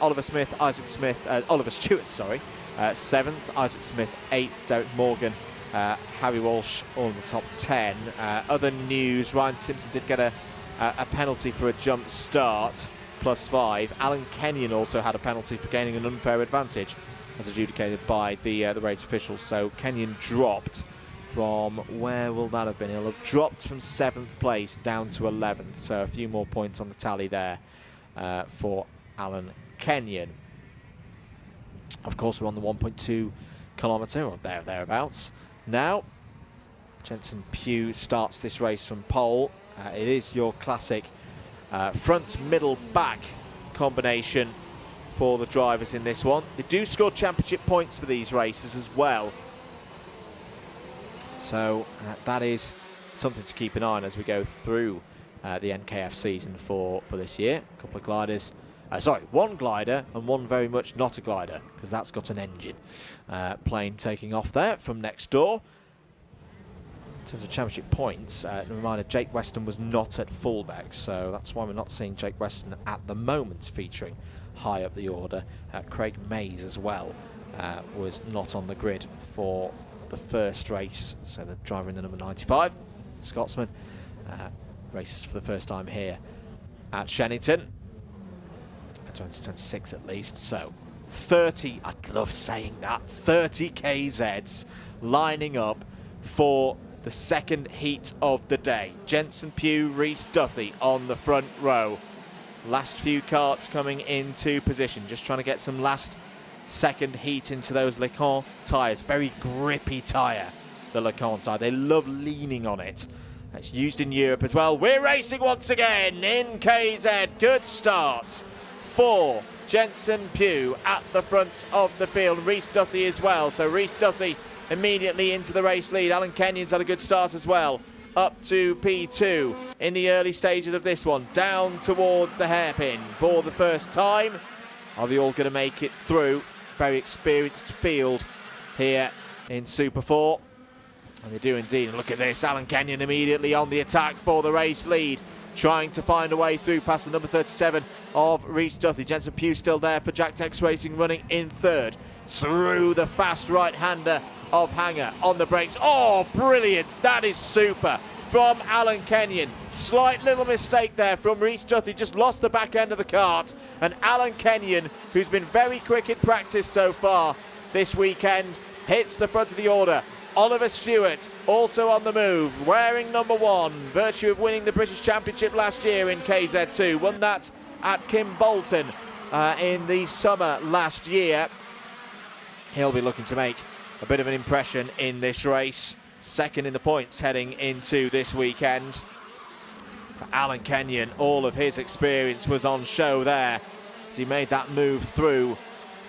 Oliver Stewart, 7th. Isaac Smith 8th. Derek Morgan, Harry Walsh all in the top 10. Other news, Ryan Simpson did get a penalty for a jump start, +5. Alan Kenyon also had a penalty for gaining an unfair advantage, as adjudicated by the race officials. So Kenyon dropped from, where will that have been? He'll have dropped from 7th place down to 11th. So a few more points on the tally there for Alan Kenyon. Of course, we're on the 1.2 kilometre, or thereabouts. Now, Jensen Pugh starts this race from pole. It is your classic front, middle, back combination for the drivers in this one. They do score championship points for these races as well. So that is something to keep an eye on as we go through the NKF season for this year. A couple of gliders. One glider and one very much not a glider, because that's got an engine. Plane taking off there from next door. In terms of championship points, a reminder, Jake Weston was not at Fullbeck, so that's why we're not seeing Jake Weston at the moment featuring high up the order. Craig Mays as well was not on the grid for the first race. So the driver in the number 95, Scotsman, races for the first time here at Shenington for 2026 at least. So 30, I love saying that, 30 KZs lining up for the second heat of the day. Jensen Pugh, Rhys Duthie on the front row. Last few karts coming into position, just trying to get some last second heat into those Lecan tyres. Very grippy tyre, the Lecan tyre. They love leaning on it. It's used in Europe as well. We're racing once again in KZ. Good start for Jensen Pugh at the front of the field. Rhys Duthie as well. So Rhys Duthie immediately into the race lead. Alan Kenyon's had a good start as well. Up to P2 in the early stages of this one. Down towards the hairpin for the first time. Are they all going to make it through? Very experienced field here in Super 4. And they do indeed. And look at this. Alan Kenyon immediately on the attack for the race lead. Trying to find a way through past the number 37 of Rhys Duthie. Jensen Pugh still there for Jack Tex Racing, running in third. Through the fast right-hander of Hanger on the brakes. Oh, brilliant. That is super from Alan Kenyon. Slight little mistake there from Rhys Duthie. Just lost the back end of the kart. And Alan Kenyon, who's been very quick in practice so far this weekend, hits the front of the order. Oliver Stewart also on the move, wearing number 1. Virtue of winning the British Championship last year in KZ2. Won that at Kimbolton in the summer last year. He'll be looking to make a bit of an impression in this race. Second in the points heading into this weekend. For Alan Kenyon, all of his experience was on show there as he made that move through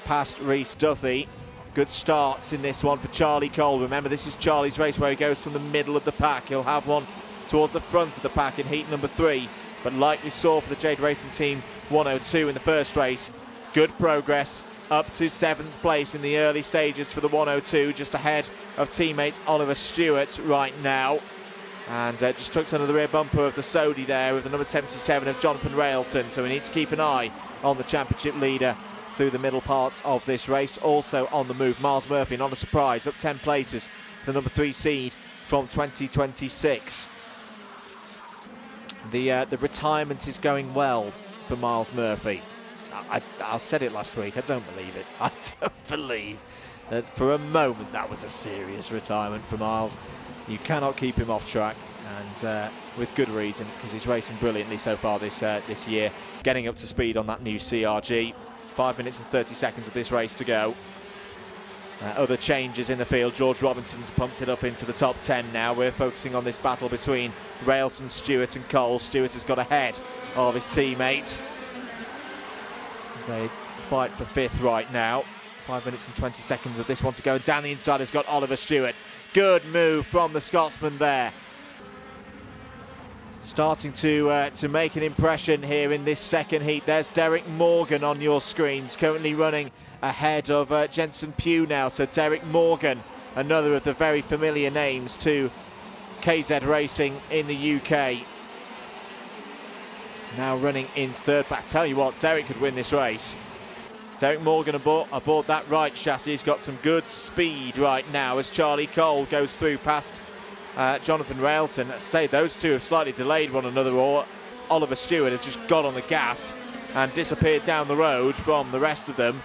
past Rhys Duthie. Good starts in this one for Charlie Cole. Remember, this is Charlie's race where he goes from the middle of the pack. He'll have one towards the front of the pack in heat number 3. But like we saw for the Jade Racing Team 102 in the first race, good progress up to 7th place in the early stages for the 102, just ahead of teammate Oliver Stewart right now. And just tucked under the rear bumper of the Sodi there with the number 77 of Jonathan Railton. So we need to keep an eye on the championship leader through the middle part of this race. Also on the move, Miles Murphy, not a surprise, up 10 places, the number 3 seed from 2026. The retirement is going well for Miles Murphy. I said it last week, I don't believe it. I don't believe that for a moment that was a serious retirement for Miles. You cannot keep him off track, and with good reason, because he's racing brilliantly so far this year, getting up to speed on that new CRG. 5 minutes and 30 seconds of this race to go. Other changes in the field. George Robinson's pumped it up into the top 10 now. We're focusing on this battle between Railton, Stewart and Cole. Stewart has got ahead of his teammate as they fight for 5th right now. 5 minutes and 20 seconds of this one to go. And down the inside has got Oliver Stewart. Good move from the Scotsman there. Starting to make an impression here in this second heat. There's Derek Morgan on your screens, currently running ahead of Jensen Pugh now. So Derek Morgan, another of the very familiar names to KZ Racing in the UK. Now running in 3rd, but I tell you what, Derek could win this race. Derek Morgan aboard that right chassis. He's got some good speed right now as Charlie Cole goes through past Jonathan Railton. Let's say those two have slightly delayed one another, or Oliver Stewart has just got on the gas and disappeared down the road from the rest of them,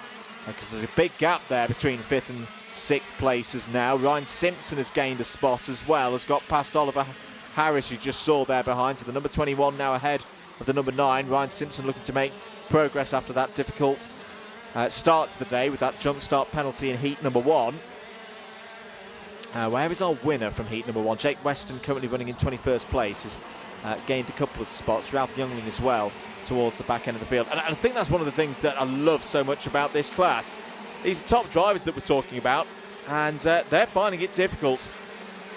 because there's a big gap there between 5th and 6th places now. Ryan Simpson has gained a spot as well, has got past Oliver Harris, you just saw there behind. So the number 21 now ahead of the number 9. Ryan Simpson looking to make progress after that difficult start to the day with that jump start penalty in heat number 1. Where is our winner from heat number 1? Jake Weston, currently running in 21st place, has gained a couple of spots. Ralph Youngling as well towards the back end of the field. And I think that's one of the things that I love so much about this class. These are top drivers that we're talking about, and they're finding it difficult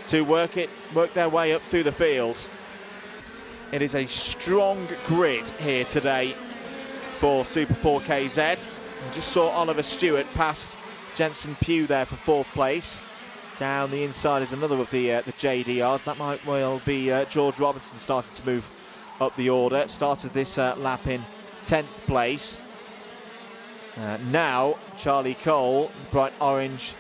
to work their way up through the field. It is a strong grid here today for Super 4 KZ. We just saw Oliver Stewart past Jensen Pugh there for 4th place. Down the inside is another of the JDRs. That might well be George Robinson starting to move up the order. Started this lap in 10th place. Now, Charlie Cole, bright orange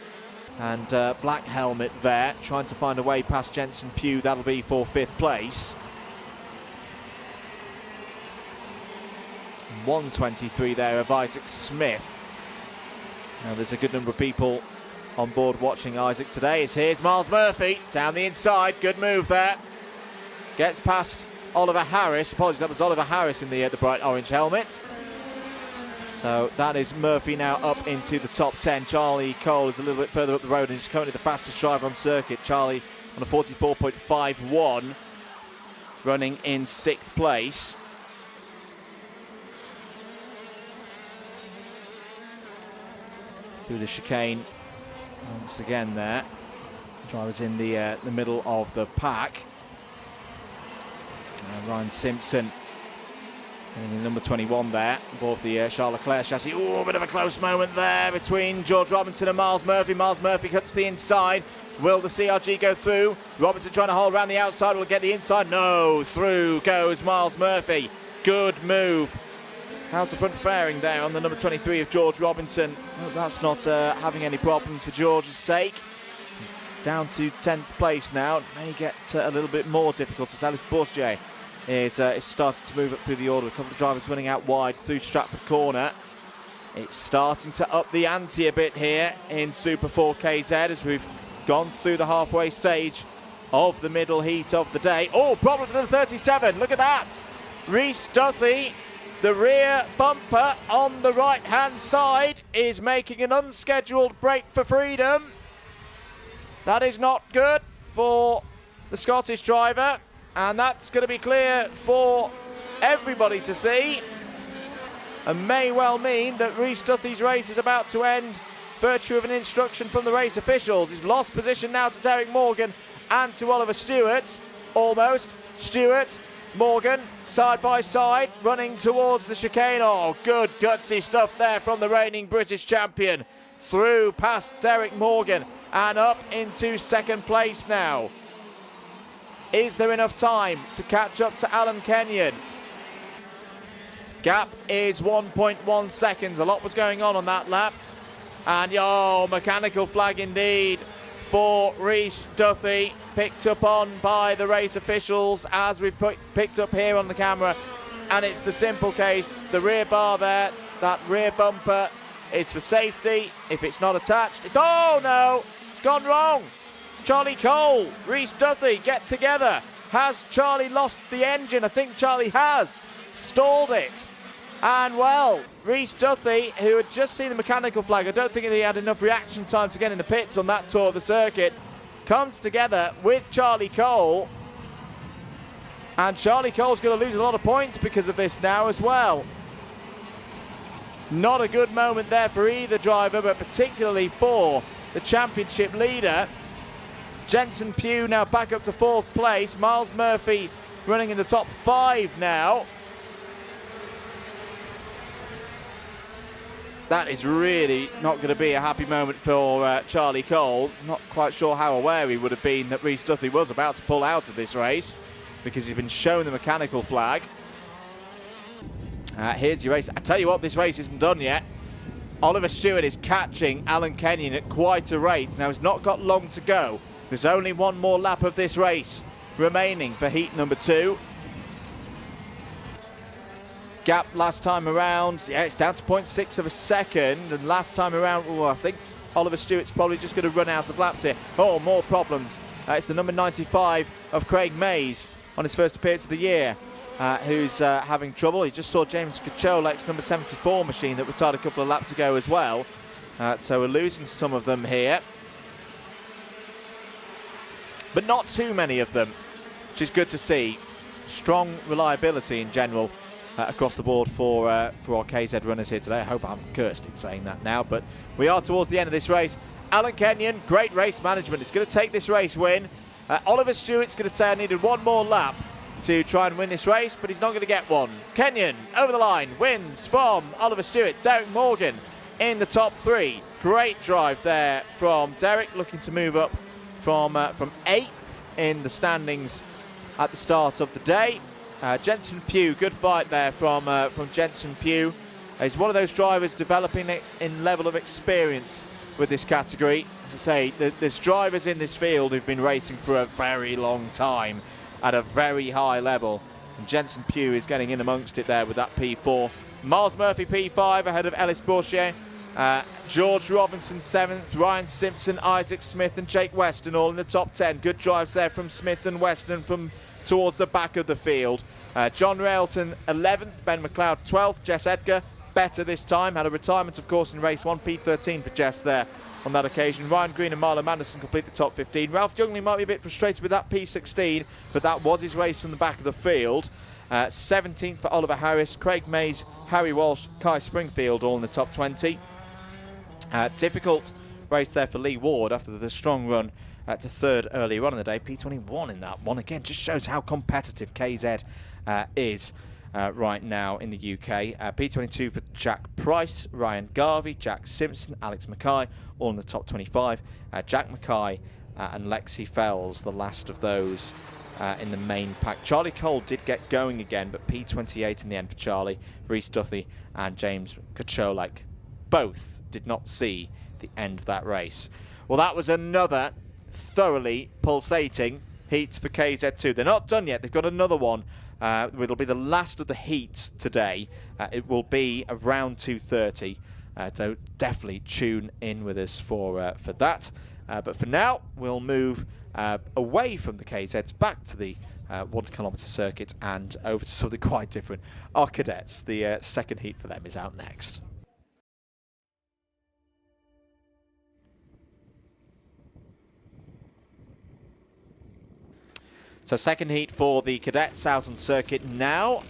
and black helmet there, trying to find a way past Jensen Pugh. That'll be for 5th place. 123 there of Isaac Smith. Now there's a good number of people on board watching Isaac today. Here's Miles Murphy down the inside. Good move there. Gets past Oliver Harris. Apologies, that was Oliver Harris in the bright orange helmet. So that is Murphy now up into the top 10. Charlie Cole is a little bit further up the road and is currently the fastest driver on circuit. Charlie on a 44.51, running in 6th place. Through the chicane once again there. Drivers in the middle of the pack. Ryan Simpson in number 21 there, above the Charles Leclerc chassis. Ooh, a bit of a close moment there between George Robinson and Miles Murphy. Miles Murphy cuts the inside. Will the CRG go through? Robinson trying to hold around the outside. Will it get the inside? No, through goes Miles Murphy. Good move. How's the front fairing there on the number 23 of George Robinson? Well, that's not having any problems for George's sake. He's down to 10th place now. It may get a little bit more difficult as Alice Bourget is starting to move up through the order. A couple of drivers running out wide through Stratford Corner. It's starting to up the ante a bit here in Super 4 KZ as we've gone through the halfway stage of the middle heat of the day. Oh, problem for the 37. Look at that. Rhys Duthie, the rear bumper on the right-hand side, is making an unscheduled break for freedom. That is not good for the Scottish driver, and that's going to be clear for everybody to see, and may well mean that Rhys Duthie's race is about to end virtue of an instruction from the race officials. He's lost position now to Derek Morgan and to Oliver Stewart. Almost. Stewart, Morgan, side by side, running towards the chicane. Oh, good gutsy stuff there from the reigning British champion. Through past Derek Morgan and up into 2nd place now. Is there enough time to catch up to Alan Kenyon? Gap is 1.1 seconds. A lot was going on that lap. And, oh, mechanical flag indeed for Rhys Duthie. Picked up on by the race officials as we've picked up here on the camera. And it's the simple case. The rear bar there, that rear bumper is for safety. If it's not attached, oh no, it's gone wrong. Charlie Cole, Rhys Duthie get together. Has Charlie lost the engine? I think Charlie has. Stalled it. And well, Rhys Duthie, who had just seen the mechanical flag, I don't think he had enough reaction time to get in the pits on that tour of the circuit, comes together with Charlie Cole. And Charlie Cole's going to lose a lot of points because of this now as well. Not a good moment there for either driver, but particularly for the championship leader. Jensen Pugh now back up to 4th place. Miles Murphy running in the top 5 now. That is really not going to be a happy moment for Charlie Cole. Not quite sure how aware he would have been that Rhys Duthie was about to pull out of this race because he's been shown the mechanical flag. Here's your race. I tell you what, this race isn't done yet. Oliver Stewart is catching Alan Kenyon at quite a rate. Now, he's not got long to go. There's only one more lap of this race remaining for heat number 2. Gap last time around, yeah, it's down to 0.6 of a second. And last time around, oh, I think Oliver Stewart's probably just going to run out of laps here. Oh, more problems. It's the number 95 of Craig Mays on his first appearance of the year, who's having trouble. He just saw James Kacholek's number 74 machine that retired a couple of laps ago as well. So we're losing some of them here. But not too many of them, which is good to see. Strong reliability in general across the board for our KZ runners here today. I hope I haven't cursed in saying that now, but we are towards the end of this race. Alan Kenyon, great race management. It's going to take this race win. Oliver Stewart's going to say I needed one more lap to try and win this race, but he's not going to get one. Kenyon over the line, wins from Oliver Stewart. Derek Morgan in the top 3. Great drive there from Derek, looking to move up from 8th in the standings at the start of the day. Jensen Pugh, good fight there from Jensen Pugh. He's one of those drivers developing in level of experience with this category. As I say, there's drivers in this field who've been racing for a very long time at a very high level. And Jensen Pugh is getting in amongst it there with that P4. Miles Murphy P5 ahead of Ellis Bourchier. George Robinson 7th, Ryan Simpson, Isaac Smith and Jake Weston all in the top 10. Good drives there from Smith and Weston from towards the back of the field. John Railton 11th, Ben McLeod 12th, Jess Edgar better this time. Had a retirement, of course, in race 1, P13 for Jess there on that occasion. Ryan Green and Marlon Manderson complete the top 15. Ralph Youngling might be a bit frustrated with that P16, but that was his race from the back of the field. 17th for Oliver Harris, Craig Mays, Harry Walsh, Kai Springfield all in the top 20. Difficult race there for Lee Ward after the strong run to third earlier on in the day. P21 in that one. Again, just shows how competitive KZ is right now in the UK. P22 for Jack Price, Ryan Garvey, Jack Simpson, Alex Mackay, all in the top 25. Jack Mackay and Lexi Fells, the last of those in the main pack. Charlie Cole did get going again, but P28 in the end for Charlie. Reece Duthie and James Kacholak both did not see the end of that race. Well, that was another thoroughly pulsating heat for KZ2. They're not done yet. They've got another one. It'll be the last of the heats today. It will be around 2:30. So definitely tune in with us for that. But for now, we'll move away from the KZs back to the 1 kilometre circuit and over to something quite different. Our cadets, the second heat for them is out next. So second heat for the cadets out on circuit now.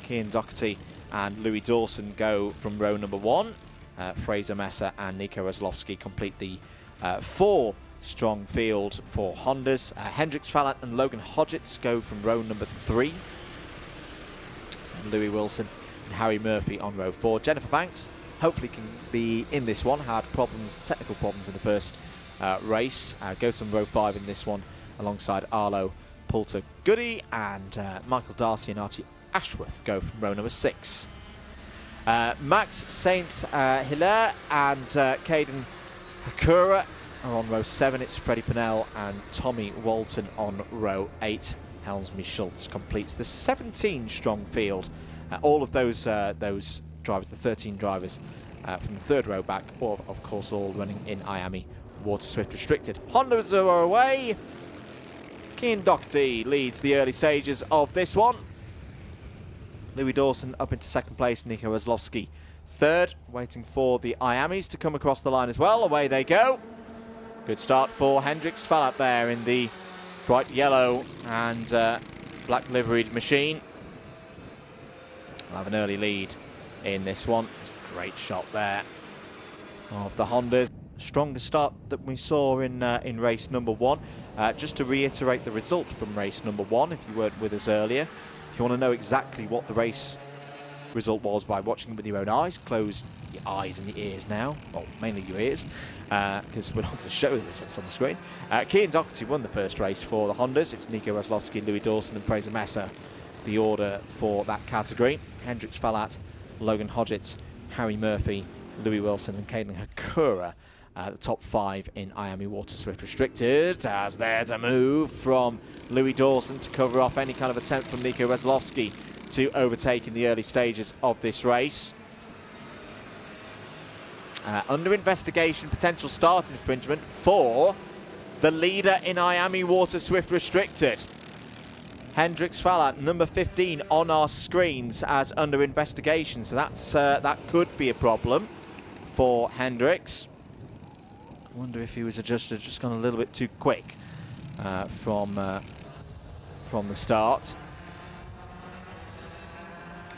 Cian Doherty and Louis Dawson go from row number 1. Fraser Messer and Nico Roslovsky complete the 4-strong field for Hondas. Hendrix Fallat and Logan Hodgetts go from row number 3. So Louis Wilson and Harry Murphy on row 4. Jennifer Banks hopefully can be in this one. Had problems, technical problems in the first race. Goes from row 5 in this one alongside Arlo Poulter Goody, and Michael Darcy and Archie Ashworth go from row number 6. Max Saint-Hilaire and Caden Hakura are on row 7. It's Freddie Pennell and Tommy Walton on row 8. Helmsby Schultz completes the 17-strong field. All of those drivers, the 13 drivers from the third row back, of course all running in IAME Waterswift Restricted. Hondas are away. Cian Doherty leads the early stages of this one. Louis Dawson up into second place, Nico Roslovsky third, waiting for the IAMEs to come across the line as well. Away they go. Good start for Hendrix Fallat there in the bright yellow and black liveried machine. We'll have an early lead in this one. It's a great shot there of the Hondas. Strongest start that we saw in race number 1. Just to reiterate the result from race number 1, if you weren't with us earlier, if you want to know exactly what the race result was by watching it with your own eyes, close your eyes and your ears now, well, mainly your ears, because we're not going to show the results on the screen. Cian Doherty won the first race for the Hondas. It was Nico Roslovsky, Louis Dawson and Fraser Messer, the order for that category. Hendrix Fallat, Logan Hodgetts, Harry Murphy, Louis Wilson and Caden Hakura. The top 5 in IAME Waterswift Restricted, as there's a move from Louis Dawson to cover off any kind of attempt from Nico Roslovsky to overtake in the early stages of this race. Under investigation, potential start infringement for the leader in IAME Waterswift Restricted. Hendrix Fallat, number 15 on our screens as under investigation, so that could be a problem for Hendrix. I wonder if he was adjusted, just gone a little bit too quick from the start.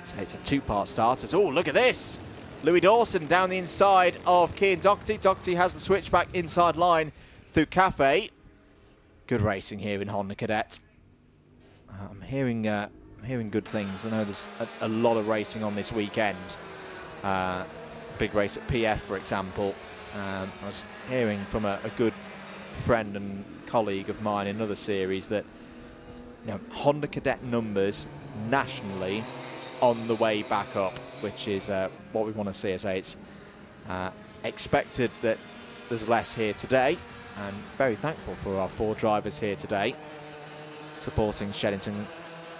So it's a 2-part start. Oh, look at this! Louis Dawson down the inside of Cian Doherty. Doherty has the switchback inside line through Cafe. Good racing here in Honda Cadet. I'm hearing good things. I know there's a lot of racing on this weekend. Big race at PF, for example. I was hearing from a good friend and colleague of mine in another series that Honda Cadet numbers nationally on the way back up, which is what we want to see. As it's expected that there's less here today, and very thankful for our 4 drivers here today supporting Shenington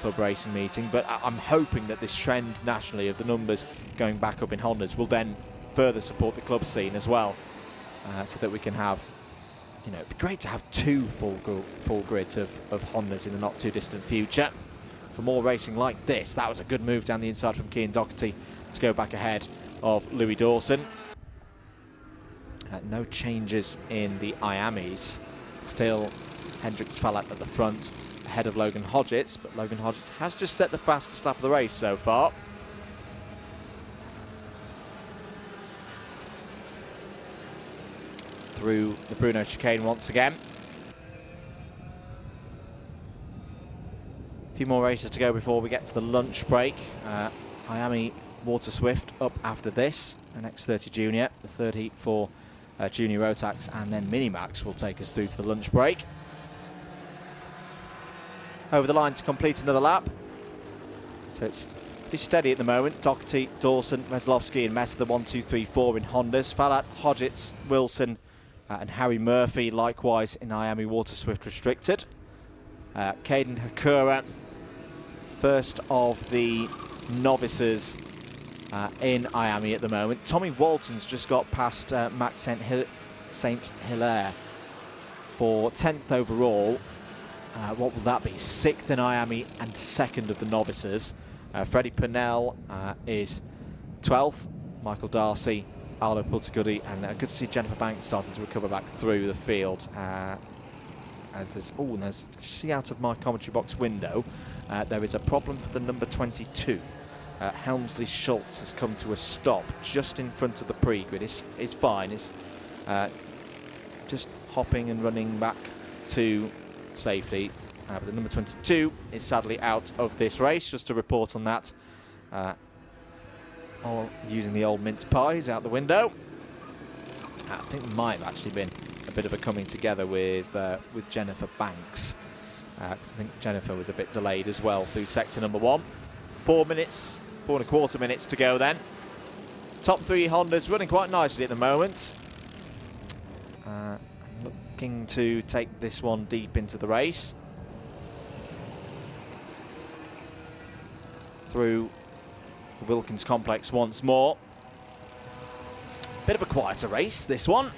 Club Racing meeting. But I'm hoping that this trend nationally of the numbers going back up in Hondas will then further support the club scene as well, so that we can have, you know, it'd be great to have 2 full grids of Hondas in the not too distant future. For more racing like this, that was a good move down the inside from Cian Doherty to go back ahead of Louis Dawson. No changes in the IAMEs. Still Hendrix Fallat at the front, ahead of Logan Hodgetts, but Logan Hodgetts has just set the fastest lap of the race so far. Through the Bruno chicane once again. A few more races to go before we get to the lunch break. IAME Waterswift up after this, an X30 Junior, the 30 for Junior Rotax, and then Minimax will take us through to the lunch break. Over the line to complete another lap. So it's pretty steady at the moment. Doherty, Dawson, Meslowski and Messer, the 1, 2, 3, 4 in Hondas. Fallat, Hodgetts, Wilson and Harry Murphy likewise in IAME Waterswift Restricted. Caden Hakura, first of the novices in IAME at the moment. Tommy Walton's just got past Max St. Hilaire for 10th overall. What will that be? 6th in IAME and 2nd of the novices. Freddie Purnell is 12th. Michael Darcy, Arlo Pultigudi, and good to see Jennifer Banks starting to recover back through the field. And there's see out of my commentary box window, there is a problem for the number 22. Helmsley Schultz has come to a stop just in front of the pre-grid. It's fine. It's just hopping and running back to safety. But the number 22 is sadly out of this race. Just to report on that. Using the old mince pies out the window. I think there might have actually been a bit of a coming together with Jennifer Banks. I think Jennifer was a bit delayed as well through sector number 1. 4 and a quarter minutes to go then. Top 3 Hondas running quite nicely at the moment. Looking to take this one deep into the race. Through the Wilkins complex once more. Bit of a quieter race, this one.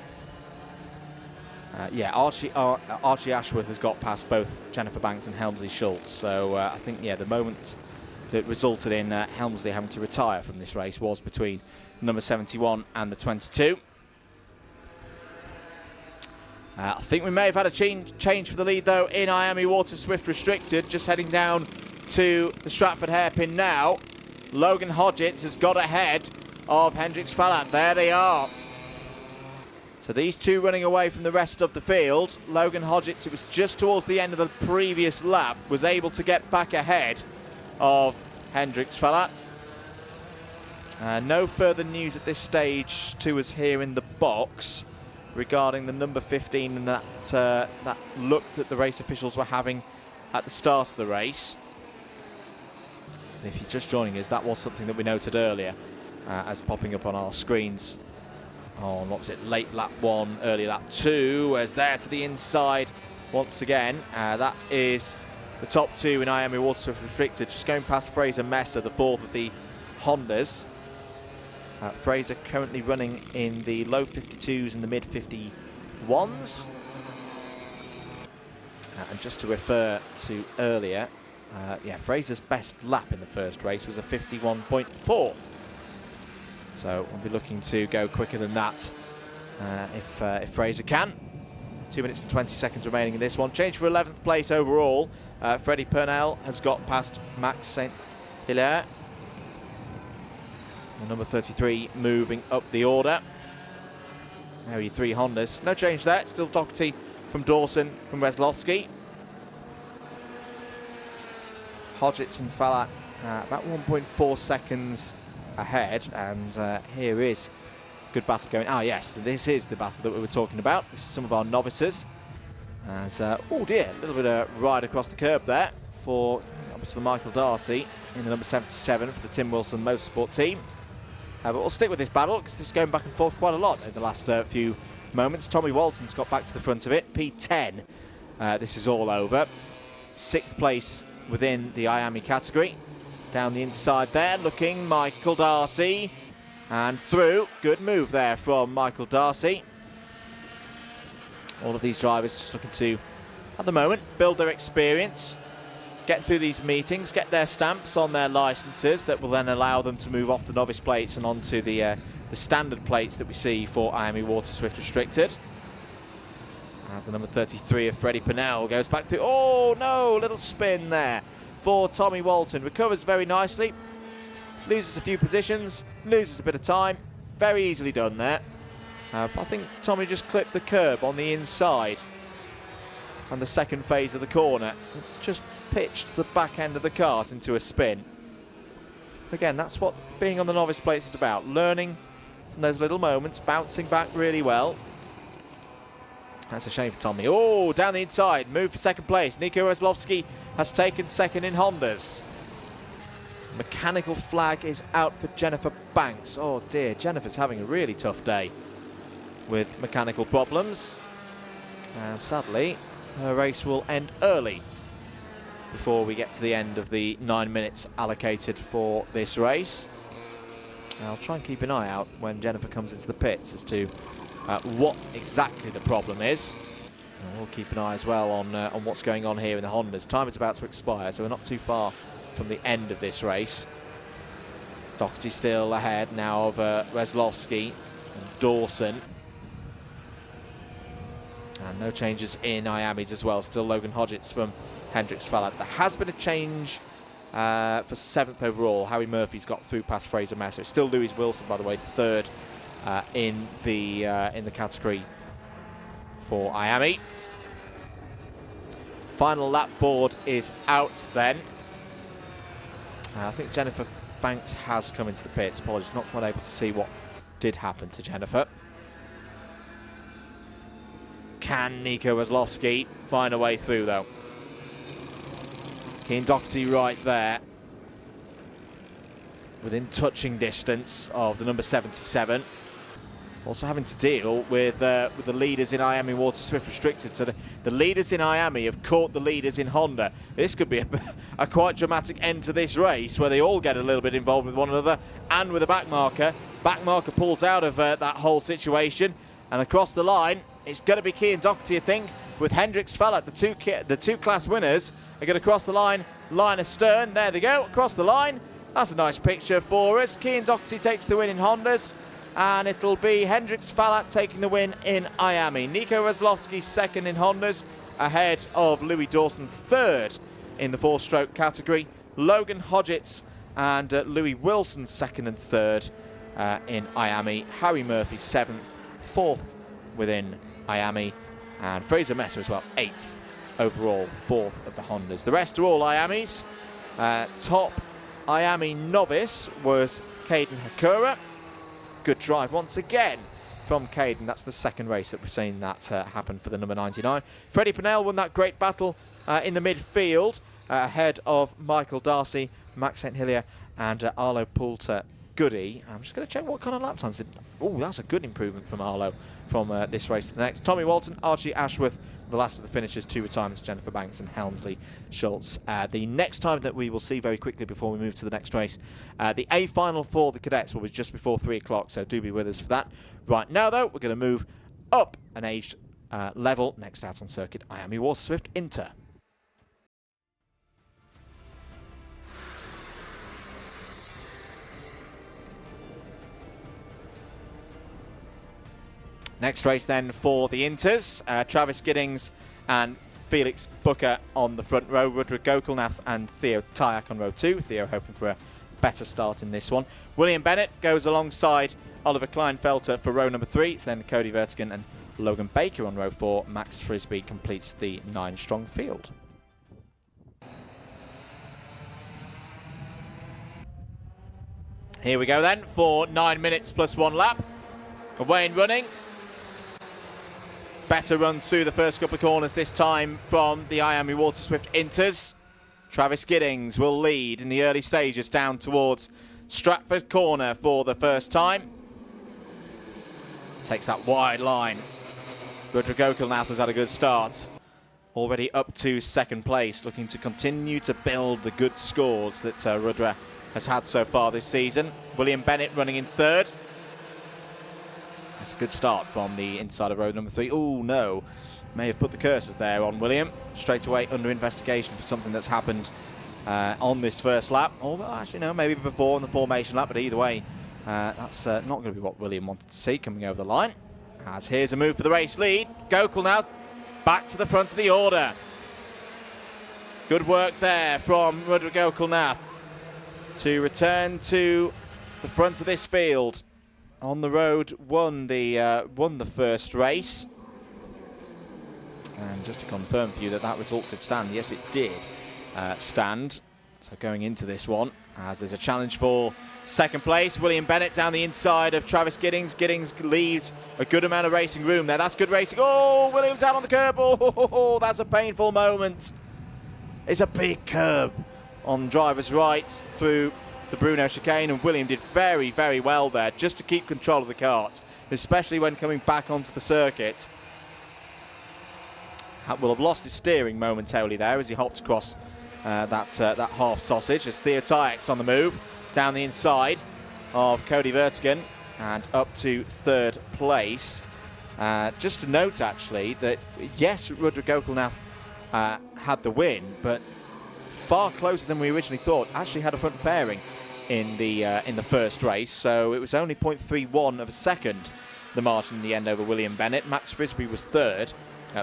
Yeah, Archie Ashworth has got past both Jennifer Banks and Helmsley Schultz. So I think, yeah, the moment that resulted in Helmsley having to retire from this race was between number 71 and the 22. I think we may have had a change for the lead, though, in IAME Waterswift Restricted. Just heading down to the Stratford hairpin now. Logan Hodgetts has got ahead of Hendrix Fallat. There they are. So these two running away from the rest of the field. Logan Hodgetts, it was just towards the end of the previous lap, was able to get back ahead of Hendrix Fallat. No further news at this stage to us here in the box regarding the number 15 and that look that the race officials were having at the start of the race. If you're just joining us, that was something that we noted earlier as popping up on our screens on, what was it, late lap 1, early lap 2, as there to the inside once again. That is the top 2 in IAME Waterswift Restricted, just going past Fraser Messer, the 4th of the Hondas. Fraser currently running in the low 52s and the mid 51s. And just to refer to earlier, yeah, Fraser's best lap in the first race was a 51.4. So we'll be looking to go quicker than that if Fraser can. 2 minutes and 20 seconds remaining in this one. Change for 11th place overall. Freddie Purnell has got past Max St. Hilaire. The number 33 moving up the order. There are your 3 Hondas. No change there. Still Doherty from Dawson from Weslowski. Hodgetts and Fallat about 1.4 seconds ahead. And here is good battle going. Ah, yes, this is the battle that we were talking about. This is some of our novices. As, oh dear, a little bit of ride across the curb there for Michael Darcy in the number 77 for the Tim Wilson Motorsport team. But we'll stick with this battle because this is going back and forth quite a lot in the last few moments. Tommy Walton's got back to the front of it. P10. This is all over. 6th place within the IAME category. Down the inside there, looking Michael Darcy. And through. Good move there from Michael Darcy. All of these drivers just looking to, at the moment, build their experience, get through these meetings, get their stamps on their licenses that will then allow them to move off the novice plates and onto the standard plates that we see for IAME Waterswift Restricted. As the number 33 of Freddie Purnell goes back through. Oh no, little spin there for Tommy Walton. Recovers very nicely, loses a few positions, loses a bit of time. Very easily done there. I think Tommy just clipped the curb on the inside and the second phase of the corner. Just pitched the back end of the kart into a spin. Again, that's what being on the novice plates is about. Learning from those little moments, bouncing back really well. That's a shame for Tommy. Oh, down the inside, move for second place. Nico Weslovski has taken second in Hondas. Mechanical flag is out for Jennifer Banks. Oh dear, Jennifer's having a really tough day with mechanical problems. And sadly, her race will end early before we get to the end of the 9 minutes allocated for this race. I'll try and keep an eye out when Jennifer comes into the pits as to what exactly the problem is. And we'll keep an eye as well on what's going on here in the Hondas. Time is about to expire, so we're not too far from the end of this race. Doherty still ahead now of Weslovski and Dawson. And no changes in IAME's as well. Still Logan Hodgetts from Hendricks Fallat. There has been a change for 7th overall. Howie Murphy's got through past Fraser Messer. It's still Lewis Wilson, by the way, 3rd in the category for IAME. Final lap board is out then. I think Jennifer Banks has come into the pits. Apologies, not quite able to see what did happen to Jennifer. Can Nico Weslovski find a way through, though? Keane Doherty right there, within touching distance of the number 77. Also having to deal with the leaders in IAME Waterswift Restricted. So the leaders in IAME have caught the leaders in Honda. This could be a quite dramatic end to this race, where they all get a little bit involved with one another and with a backmarker. Backmarker pulls out of that whole situation, and across the line, it's going to be Keane Doherty, I think, with Hendricks Fallat. The two class winners are going to cross the line astern. There they go, across the line. That's a nice picture for us. Keane Doherty takes the win in Hondas, and it'll be Hendricks Fallat taking the win in IAME. Nico Weslovski 2nd in Hondas, ahead of Louis Dawson 3rd in the 4-stroke category. Logan Hodgetts and Louis Wilson 2nd and 3rd in IAME. Howie Murphy 7th, 4th within IAME, and Fraser Messer as well, 8th overall, 4th of the Hondas. The rest are all IAMEs. Top IAME novice was Caden Hakura. Good drive once again from Caden. That's the 2nd race that we've seen that happen for the number 99. Freddie Purnell won that great battle in the midfield, ahead of Michael Darcy, Max St. Hilaire, and Arlo Poulter Goody. I'm just going to check what kind of lap times. Oh, that's a good improvement from Arlo from this race to the next. Tommy Walton, Archie Ashworth, the last of the finishers, 2 retirements, Jennifer Banks and Helmsley Schultz. The next time that we will see very quickly before we move to the next race, the A final for the cadets will be just before 3 o'clock, so do be with us for that. Right now, though, we're going to move up an aged level. Next out on circuit, IAME Waterswift Inter. Next race then for the Inters, Travis Giddings and Felix Booker on the front row, Rudra Gokulnath and Theo Tyak on row 2. Theo hoping for a better start in this one. William Bennett goes alongside Oliver Kleinfelter for row number 3. It's then Cody Vertigan and Logan Baker on row 4. Max Frisbee completes the 9-strong field. Here we go then for 9 minutes plus 1 lap. Away and running. Better run through the first couple of corners this time from the IAME Waterswift Inters. Travis Giddings will lead in the early stages down towards Stratford Corner for the first time. Takes that wide line. Rudra Gokilnath has had a good start. Already up to second place, looking to continue to build the good scores that Rudra has had so far this season. William Bennett running in third. That's a good start from the inside of road number 3. Oh no, may have put the cursors there on William. Straight away under investigation for something that's happened on this first lap. Or well, actually no, maybe before on the formation lap, but either way, that's not going to be what William wanted to see coming over the line. As here's a move for the race lead. Gokilnath back to the front of the order. Good work there from Rudra Gokilnath to return to the front of this field. On the road, won the first race. And just to confirm for you that result did stand, yes it did stand. So going into this one, as there's a challenge for second place, William Bennett down the inside of Travis Giddings. Giddings leaves a good amount of racing room there. That's good racing. Oh, William's out on the curb. Oh, that's a painful moment. It's a big curb on driver's right through the Bruno chicane, and William did very, very well there just to keep control of the kart, especially when coming back onto the circuit. Will have lost his steering momentarily there as he hopped across that half sausage, as Theo Tyak's on the move down the inside of Cody Vertigan and up to third place. Just to note actually that yes, Rudra Gokilnath had the win, but far closer than we originally thought. Actually had a front fairing in the first race, so it was only 0.31 of a second the margin in the end over William Bennett. Max Frisby was third.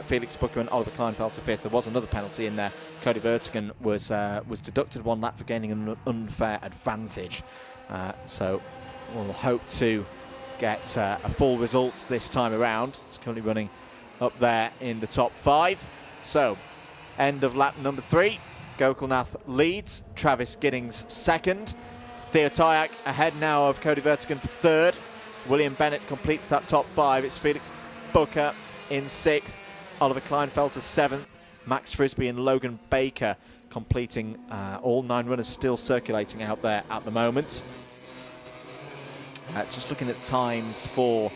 Felix Booker and Oliver Kleinfelter fifth. There was another penalty in there. Cody Vertigan was deducted one lap for gaining an unfair advantage. So we'll hope to get a full result this time around. It's currently running up there in the top 5. So end of lap number 3. Gokilnath leads. Travis Giddings second. Theo Tyak ahead now of Cody Vertigan for third. William Bennett completes that top 5. It's Felix Booker in 6th. Oliver Kleinfelter 7th, Max Frisby and Logan Baker completing all 9 runners still circulating out there at the moment. Just looking at times for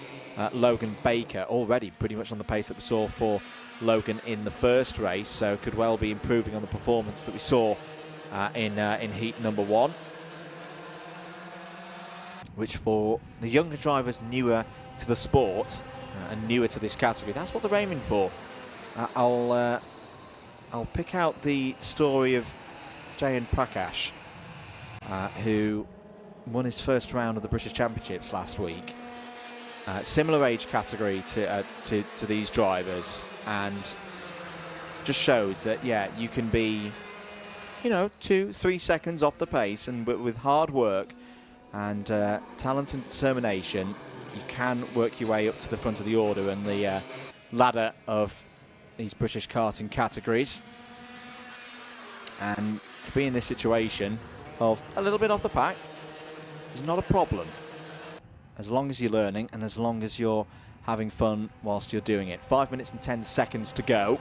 Logan Baker, already pretty much on the pace that we saw for Logan in the first race, so could well be improving on the performance that we saw in heat number 1. Which for the younger drivers newer to the sport and newer to this category, that's what they're aiming for. I'll pick out the story of Jayan Prakash, who won his first round of the British Championships last week. Similar age category to these drivers, and just shows that yeah, you can be, 2-3 seconds off the pace, and with hard work and talent and determination, you can work your way up to the front of the order and the ladder of these British karting categories. And to be in this situation of a little bit off the pack is not a problem, as long as you're learning and as long as you're having fun whilst you're doing it. 5 minutes and 10 seconds to go.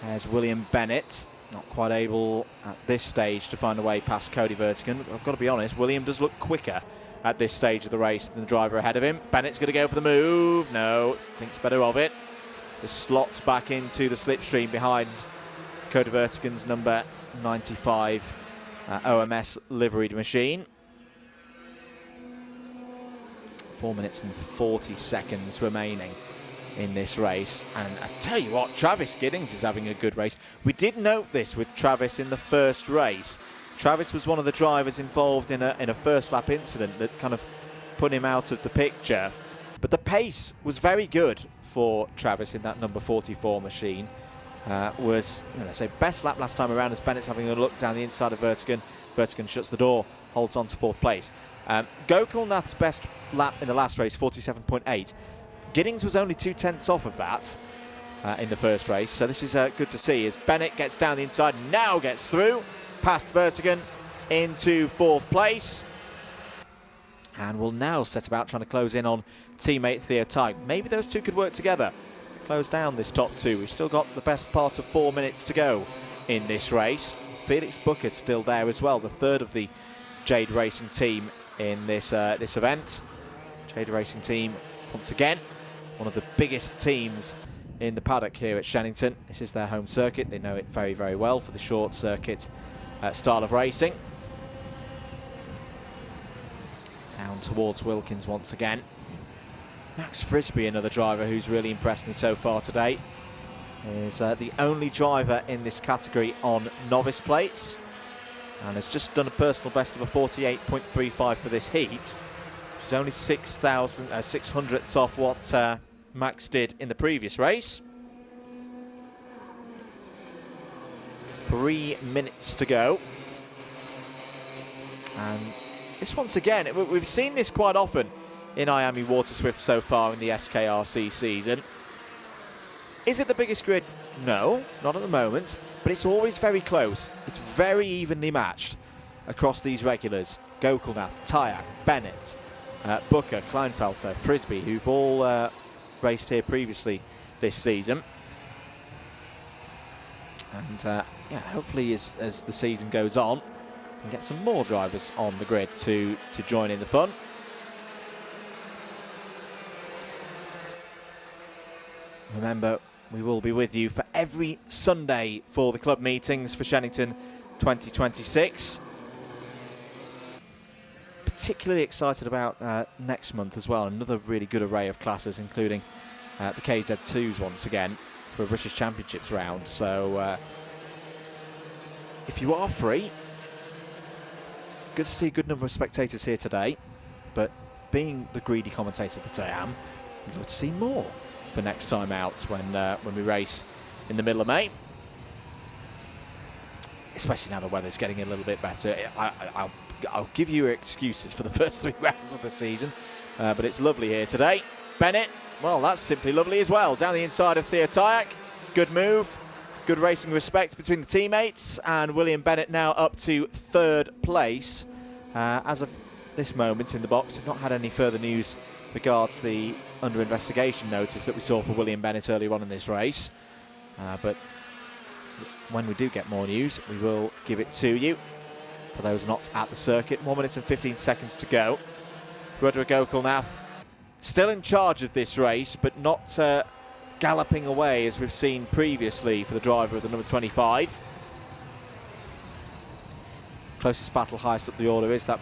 There's William Bennett, not quite able at this stage to find a way past Cody Vertigan. I've got to be honest, William does look quicker at this stage of the race than the driver ahead of him. Bennett's going to go for the move. No, thinks better of it. Just slots back into the slipstream behind Cody Vertigan's number 95 OMS liveried machine. 4 minutes and 40 seconds remaining in this race, and I tell you what, Travis Giddings is having a good race. We did note this with Travis in the first race. Travis was one of the drivers involved in a first lap incident that kind of put him out of the picture, but the pace was very good for Travis in that number 44 machine. Was, say, best lap last time around as Bennett's having a look down the inside of Vertigan. Vertigan shuts the door, holds on to 4th place. Gokilnath's best lap in the last race, 47.8. Giddings was only 0.2 off of that in the first race, so this is good to see as Bennett gets down the inside, now gets through, past Vertigan into 4th place, and will now set about trying to close in on teammate Theo Tyak. Maybe those two could work together. close down this top two. We've still got the best part of 4 minutes to go in this race. Felix Booker's still there as well, the third of the Jade Racing team in this this event. Jade Racing team, once again, one of the biggest teams in the paddock here at Shenington. This is their home circuit. They know it very, very well for the short circuit style of racing. Down towards Wilkins once again. Max Frisbee, another driver who's really impressed me so far today, is the only driver in this category on novice plates, and has just done a personal best of a 48.35 for this heat, which is only 600ths off what Max did in the previous race. 3 minutes to go. And this, once again, we've seen this quite often in IAME Waterswift so far in the SKRC season. Is it the biggest grid? No, not at the moment, but it's always very close. It's very evenly matched across these regulars. Gokulnath, Tyak, Bennett, Booker, Kleinfelter, Frisbee, who've all raced here previously this season. And yeah, hopefully as the season goes on, we can get some more drivers on the grid to join in the fun. Remember, we will be with you for every Sunday for the club meetings for Shenington 2026. Particularly excited about next month as well. Another really good array of classes, including the KZ2s once again for a British Championships round. So if you are free, good to see a good number of spectators here today. But being the greedy commentator that I am, we'd love to see more for next time out when we race in the middle of May. Especially now the weather's getting a little bit better. I'll give you excuses for the first 3 rounds of the season, but it's lovely here today. Bennett, well, that's simply lovely as well. Down the inside of Theo Tyak, good move, good racing respect between the teammates, and William Bennett now up to 3rd place. As of this moment in the box, we've not had any further news regards the under investigation notice that we saw for William Bennett earlier on in this race. But when we do get more news, we will give it to you. For those not at the circuit, 1 minute and 15 seconds to go. Rudra Gokulnath still in charge of this race, but not galloping away as we've seen previously for the driver of the number 25. Closest battle highest up the order is that,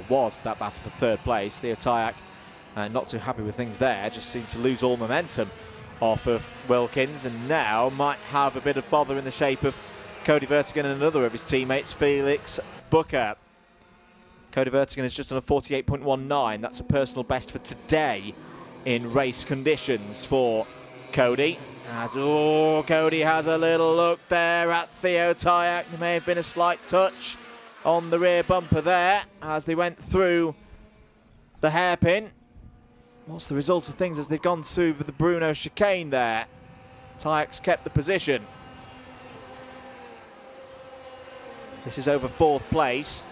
was that battle for 3rd place. Theo Tyak not too happy with things there, just seemed to lose all momentum off of Wilkins, and now might have a bit of bother in the shape of Cody Vertigan and another of his teammates, Felix Booker. Cody Vertigan has just done a 48.19. That's a personal best for today in race conditions for Cody. Cody has a little look there at Theo Tyak. There may have been a slight touch on the rear bumper there as they went through the hairpin. What's the result of things as they've gone through with the Bruno chicane there? Tyak's kept the position. This is over 4th place.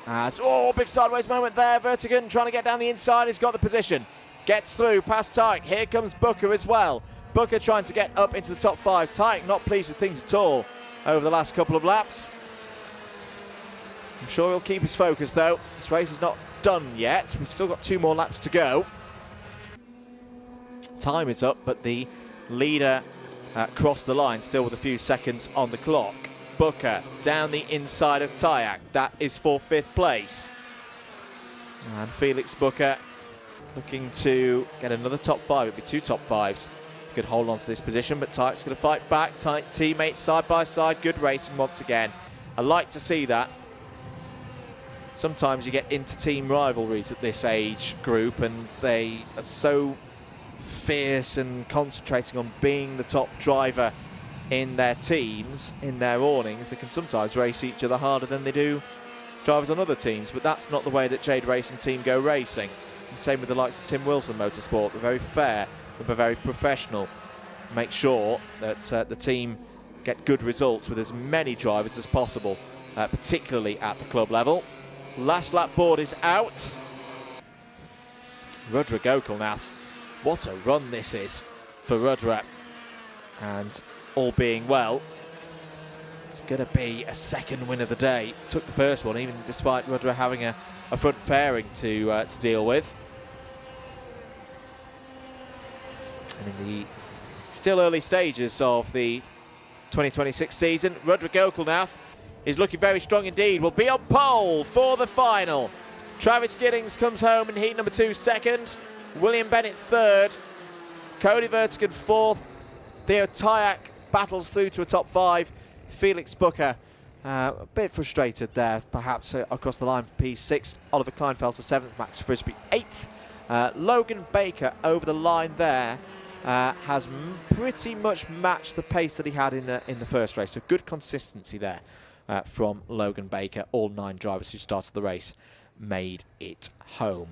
As, big sideways moment there. Vertigan trying to get down the inside. He's got the position. Gets through past Tyak. Here comes Booker as well. Booker trying to get up into the top 5. Tyak not pleased with things at all over the last couple of laps. I'm sure he'll keep his focus though. This race is not done yet. We've still got 2 more laps to go. Time is up, but the leader crossed the line still with a few seconds on the clock. Booker down the inside of Tyak. That is for 5th place. And Felix Booker looking to get another top 5. It'd be 2 top 5s. Could hold on to this position, but Tyak's going to fight back. Teammates side by side. Good racing once again. I like to see that. Sometimes you get inter-team rivalries at this age group, and they are so fierce and concentrating on being the top driver in their teams, in their awnings. They can sometimes race each other harder than they do drivers on other teams, but that's not the way that Jade Racing team go racing. And same with the likes of Tim Wilson Motorsport. They're very fair, they're very professional. Make sure that the team get good results with as many drivers as possible, particularly at the club level. Last lap board is out. Rudra Gokulnath, what a run this is. for Rudra. And all being well, it's going to be a second win of the day. Took the first one, even despite Rudra having a front fairing to deal with. And in the still early stages of the 2026 season, Rudra Gokulnath is looking very strong indeed. Will be on pole for the final. Travis Giddings comes home in heat number 2 second. William Bennett third. Cody Vertigan fourth. Theo Tyak battles through to a top 5. Felix Booker a bit frustrated there, perhaps across the line. P6. Oliver Kleinfelter 7th. Max Frisbee 8th. Logan Baker over the line there. Has pretty much matched the pace that he had in the first race. So good consistency there from Logan Baker. All 9 drivers who started the race made it home.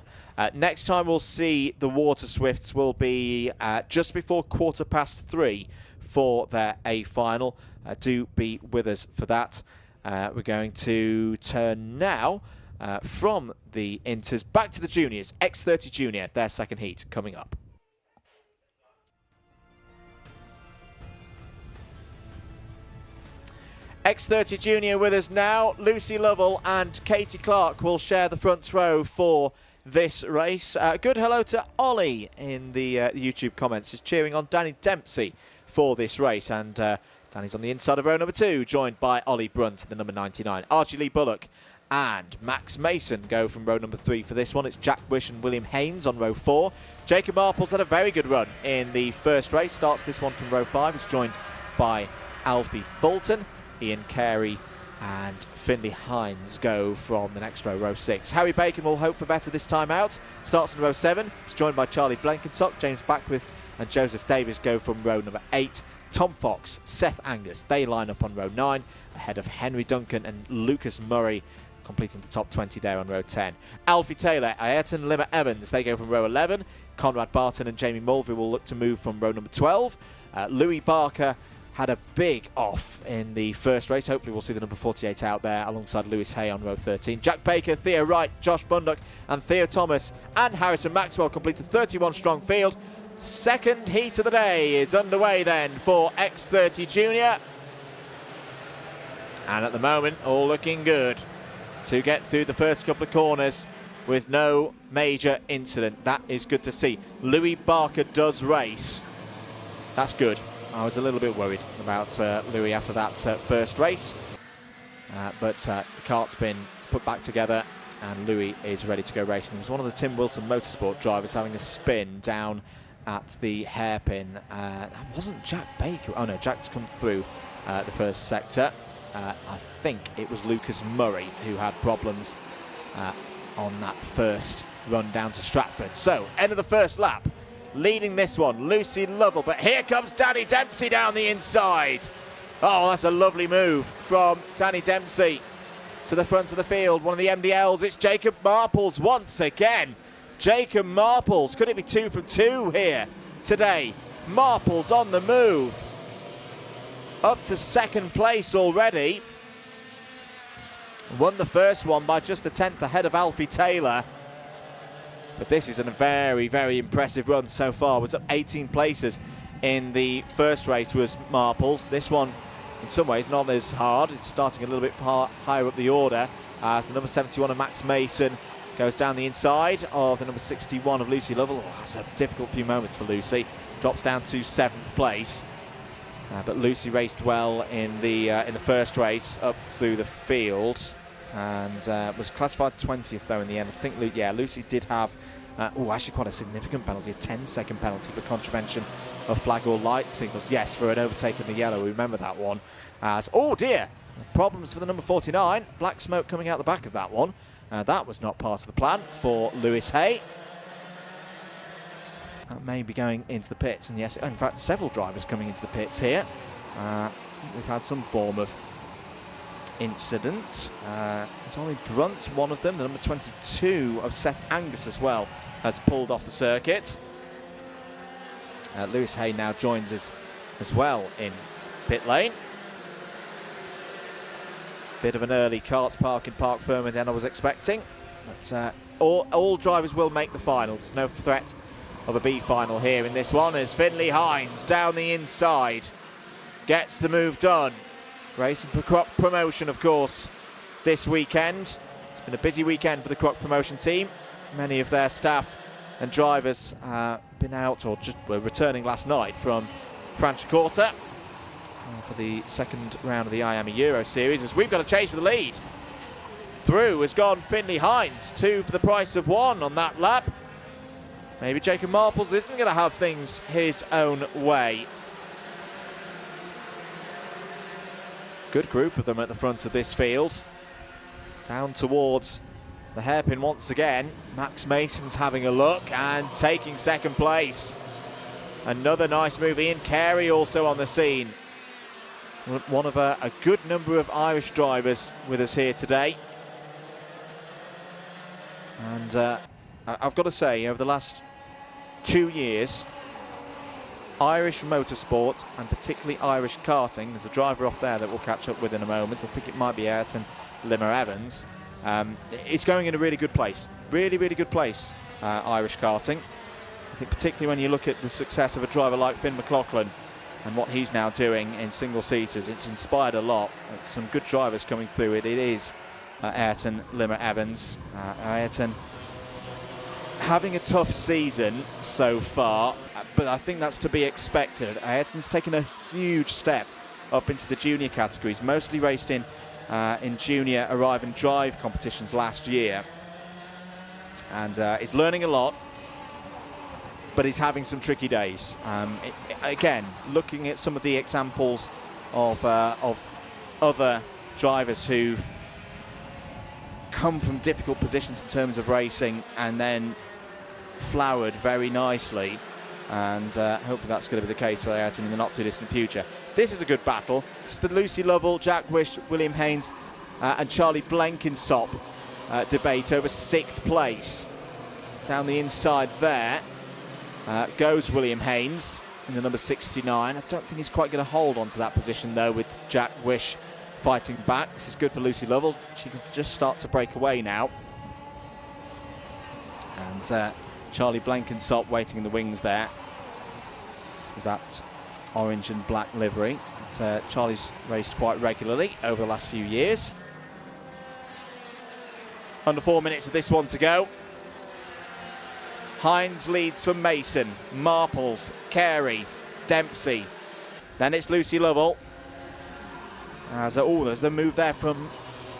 Next time we'll see the Waterswifts will be just before 3:15 for their A final. Do be with us for that. We're going to turn now from the Inters back to the Juniors. X30 Junior, their second heat coming up. X30 Junior with us now. Lucy Lovell and Katie Clark will share the front row for this race. Good hello to Ollie in the YouTube comments. Is cheering on Danny Dempsey for this race. And Danny's on the inside of row number 2, joined by Ollie Brunt, the number 99. Archie Lee Bullock and Max Mason go from row number 3 for this one. It's Jack Wish and William Haynes on row 4. Jacob Marples had a very good run in the first race. Starts this one from row 5. It's joined by Alfie Fulton. Ian Carey and Finley Hines go from the next row, row 6. Harry Bacon will hope for better this time out. Starts in row 7. He's joined by Charlie Blenkinsop. James Backwith and Joseph Davies go from row number 8. Tom Fox, Seth Angus, they line up on row 9, ahead of Henry Duncan and Lucas Murray, completing the top 20 there on row 10. Alfie Taylor, Ayrton Limmer Evans, they go from row 11. Conrad Barton and Jamie Mulvey will look to move from row number 12. Louis Barker had a big off in the first race. Hopefully we'll see the number 48 out there alongside Lewis Hay on row 13. Jack Baker, Theo Wright, Josh Bundock and Theo Thomas and Harrison Maxwell complete a 31 strong field. Second heat of the day is underway then for X30 Junior. And at the moment, all looking good to get through the first couple of corners with no major incident. That is good to see. Louis Barker does race. That's good. I was a little bit worried about Louis after that first race. But the kart's been put back together and Louis is ready to go racing. He was one of the Tim Wilson Motorsport drivers having a spin down at the hairpin. That wasn't Jack Baker. Oh no, Jack's come through the first sector. I think it was Lucas Murray who had problems on that first run down to Stratford. So, end of the first lap. Leading this one, Lucy Lovell, but here comes Danny Dempsey down the inside. Oh, that's a lovely move from Danny Dempsey to the front of the field. One of the MDLs, it's Jacob Marples once again. Jacob Marples, could it be 2 from 2 here today? Marples on the move. Up to second place already. Won the first one by just a 10th ahead of Alfie Taylor. But this is a very, very impressive run so far. Was up 18 places in the first race was Marples. This one, in some ways, not as hard. It's starting a little bit higher up the order as the number 71 of Max Mason goes down the inside of the number 61 of Lucy Lovell. Oh, that's a difficult few moments for Lucy. Drops down to 7th place. But Lucy raced well in the first race up through the field. And was classified 20th though in the end. I think, Lucy did have, actually quite a significant penalty, a 10-second penalty for contravention of flag or light signals. Yes, for an overtake in the yellow, we remember that one. As, oh dear, problems for the number 49. Black smoke coming out the back of that one. That was not part of the plan for Lewis Hay. That may be going into the pits, and yes, in fact, several drivers coming into the pits here. We've had some form of incident. It's only Brunt, one of them. The number 22 of Seth Angus as well has pulled off the circuit. Lewis Hay now joins us as well in pit lane. Bit of an early kart park in Park Ferme than I was expecting. But all drivers will make the final. There's no threat of a B final here in this one, as Finley Hines down the inside gets the move done. Racing for Croc Promotion, of course, this weekend. It's been a busy weekend for the Croc Promotion team. Many of their staff and drivers been out or just were returning last night from Franciacorta for the second round of the IAME Euro Series, as we've got a chase for the lead. Through has gone Finley Hines, 2 for the price of 1 on that lap. Maybe Jacob Marples isn't going to have things his own way. Good group of them at the front of this field. Down towards the hairpin once again. Max Mason's having a look and taking second place. Another nice move. Ian Carey also on the scene. One of a good number of Irish drivers with us here today. And I've got to say, over the last 2 years, Irish motorsport and particularly Irish karting, there's a driver off there that we'll catch up with in a moment. I think it might be Ayrton Limmer Evans. It's going in a really good place. Really, really good place, Irish karting. I think particularly when you look at the success of a driver like Finn McLaughlin and what he's now doing in single-seaters, it's inspired a lot. Some good drivers coming through it. It is Ayrton Limmer Evans. Ayrton having a tough season so far, but I think that's to be expected. Ayrton's taken a huge step up into the junior categories, mostly raced in junior arrive and drive competitions last year, and he's learning a lot, but he's having some tricky days. Again, looking at some of the examples of other drivers who've come from difficult positions in terms of racing and then flowered very nicely, and hopefully that's going to be the case for Ayrton in the not too distant future. This is a good battle. It's the Lucy Lovell, Jack Wish, William Haynes and Charlie Blenkinsop debate over 6th place. Down the inside there goes William Haynes in the number 69. I don't think he's quite going to hold on to that position though, with Jack Wish fighting back. This is good for Lucy Lovell. She can just start to break away now. And Charlie Blenkinsop waiting in the wings there with that orange and black livery that Charlie's raced quite regularly over the last few years. Under 4 minutes of this one to go. Hines leads from Mason, Marples, Carey, Dempsey. Then it's Lucy Lovell. There's the move there from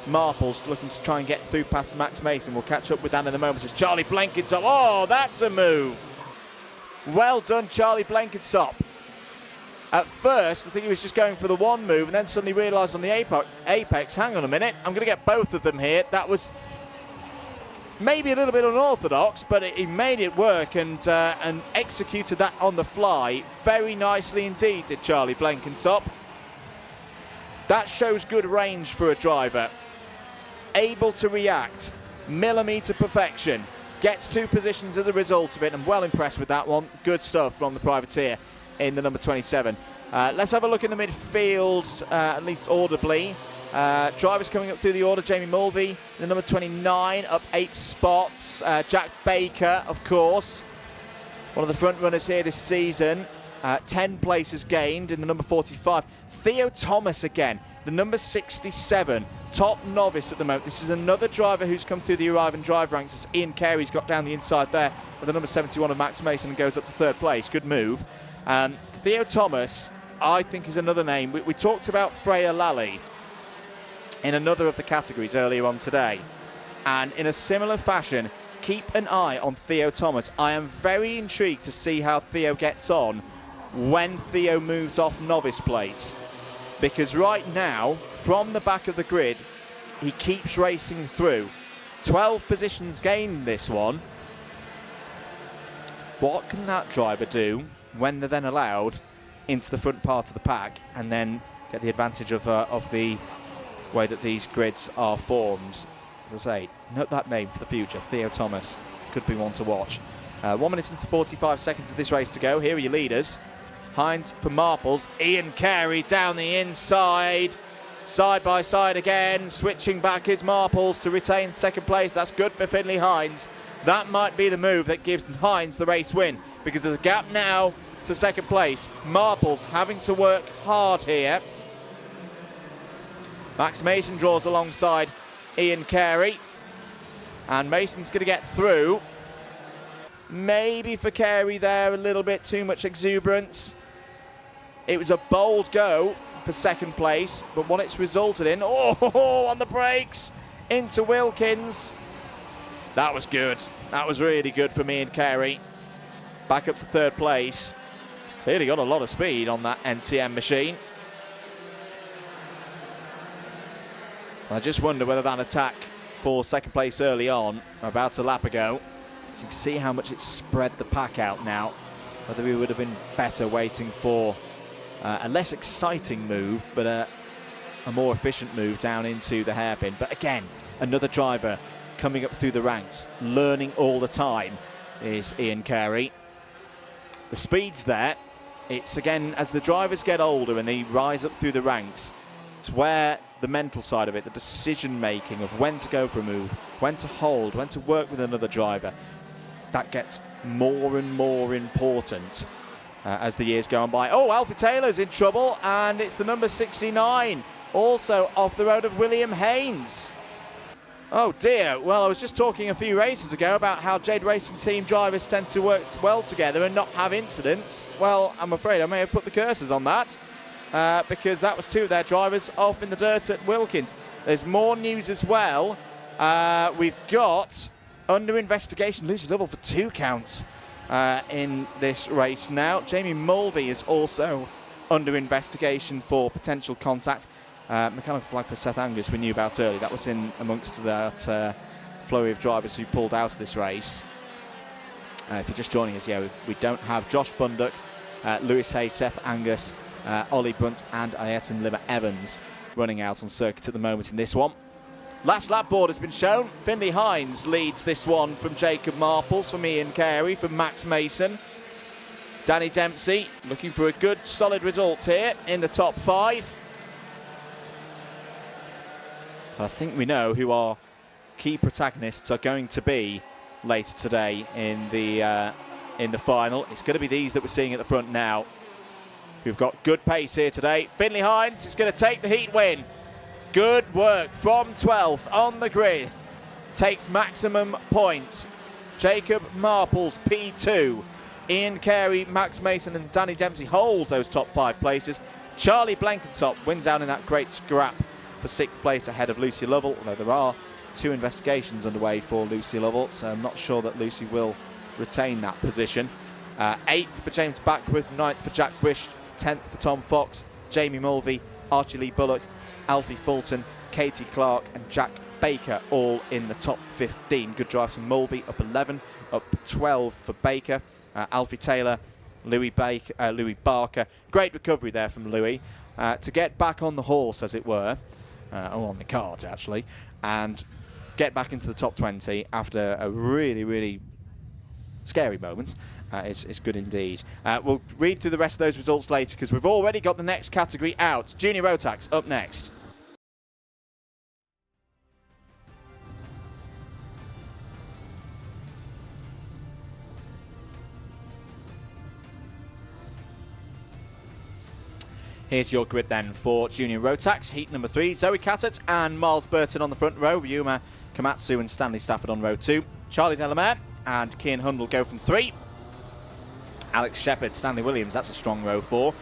Marples, looking to try and get through past Max Mason. We'll catch up with that in a moment. It's Charlie Blenkinsop. Oh, that's a move. Well done, Charlie Blenkinsop. At first, I think he was just going for the one move and then suddenly realised on the apex, hang on a minute, I'm going to get both of them here. That was maybe a little bit unorthodox, but he made it work and executed that on the fly very nicely indeed, did Charlie Blenkinsop. That shows good range for a driver. Able to react, millimetre perfection, gets 2 positions as a result of it. I'm well impressed with that one. Good stuff from the privateer in the number 27. Let's have a look in the midfield, at least audibly. Drivers coming up through the order. Jamie Mulvey, the number 29, up 8 spots. Jack Baker, of course, one of the front runners here this season. 10 places gained in the number 45. Theo Thomas again, the number 67, top novice at the moment. This is another driver who's come through the arrive and drive ranks, as Ian Carey's got down the inside there with the number 71 of Max Mason and goes up to 3rd place. Good move. Theo Thomas, I think, is another name. We talked about Freya Lally in another of the categories earlier on today, and in a similar fashion, keep an eye on Theo Thomas. I am very intrigued to see how Theo gets on when Theo moves off novice plates, because right now, from the back of the grid, he keeps racing through. 12 positions gained this one. What can that driver do when they're then allowed into the front part of the pack and then get the advantage of the way that these grids are formed? As I say, note that name for the future. Theo Thomas could be one to watch. 1 minute and 45 seconds of this race to go. Here are your leaders. Hines for Marples. Ian Carey down the inside. Side by side again. Switching back is Marples to retain 2nd place. That's good for Finley Hines. that might be the move that gives Hines the race win, because there's a gap now to second place. Marples having to work hard here. Max Mason draws alongside Ian Carey, and Mason's going to get through. Maybe for Carey there, a little bit too much exuberance. It was a bold go for second place, but what it's resulted in, on the brakes, into Wilkins. That was good. That was really good for Ian Carey. Back up to third place. He's clearly got a lot of speed on that NCM machine. I just wonder whether that attack for second place early on, about a lap ago, so you can see how much it's spread the pack out now, whether we would have been better waiting for a less exciting move, but a more efficient move down into the hairpin. But again, another driver coming up through the ranks, learning all the time, is Ian Carey. The speed's there. It's, again, as the drivers get older and they rise up through the ranks, it's where the mental side of it, the decision-making of when to go for a move, when to hold, when to work with another driver, that gets more and more important as the years go on by. Oh, Alfie Taylor's in trouble, and it's the number 69, also off the road of William Haynes. Oh dear, well, I was just talking a few races ago about how Jade Racing team drivers tend to work well together and not have incidents. Well, I'm afraid I may have put the curses on that, because that was two of their drivers off in the dirt at Wilkins. There's more news as well. We've got under investigation, Lucy Lovell for 2 counts in this race now. Jamie Mulvey is also under investigation for potential contact. Mechanical flag for Seth Angus we knew about early. That was in amongst that flurry of drivers who pulled out of this race. If you're just joining us, yeah, we don't have Josh Bunduck, Lewis Hayes, Seth Angus, Ollie Brunt and Ayrton Libba Evans running out on circuit at the moment in this one. Last lap board has been shown. Finley Hines leads this one from Jacob Marples, from Ian Carey, from Max Mason. Danny Dempsey looking for a good solid result here in the top 5. I think we know who our key protagonists are going to be later today in the final. It's going to be these that we're seeing at the front now, who've got good pace here today. Finley Hines is going to take the heat win. Good work from 12th on the grid. Takes maximum points. Jacob Marples, P2. Ian Carey, Max Mason and Danny Dempsey hold those top 5 places. Charlie Blenkinsop wins out in that great scrap for 6th place ahead of Lucy Lovell, although there are 2 investigations underway for Lucy Lovell, so I'm not sure that Lucy will retain that position. 8th for James Backworth, 9th for Jack Wish, 10th for Tom Fox, Jamie Mulvey, Archie Lee Bullock, Alfie Fulton, Katie Clark and Jack Baker all in the top 15. Good drives from Mulvey, up 11, up 12 for Baker. Alfie Taylor, Louis Barker. Great recovery there from Louis to get back on the horse, as it were, on the cart actually, and get back into the top 20 after a really, really scary moment. It's good indeed. We'll read through the rest of those results later because we've already got the next category out. Junior Rotax up next. Here's your grid then for Junior Rotax. Heat number 3, Zoe Cattett and Miles Burton on the front row. Ryuma Komatsu and Stanley Stafford on row 2. Charlie Delamere and Kian Hund will go from 3. Alex Shepherd, Stanley Williams, that's a strong row 4.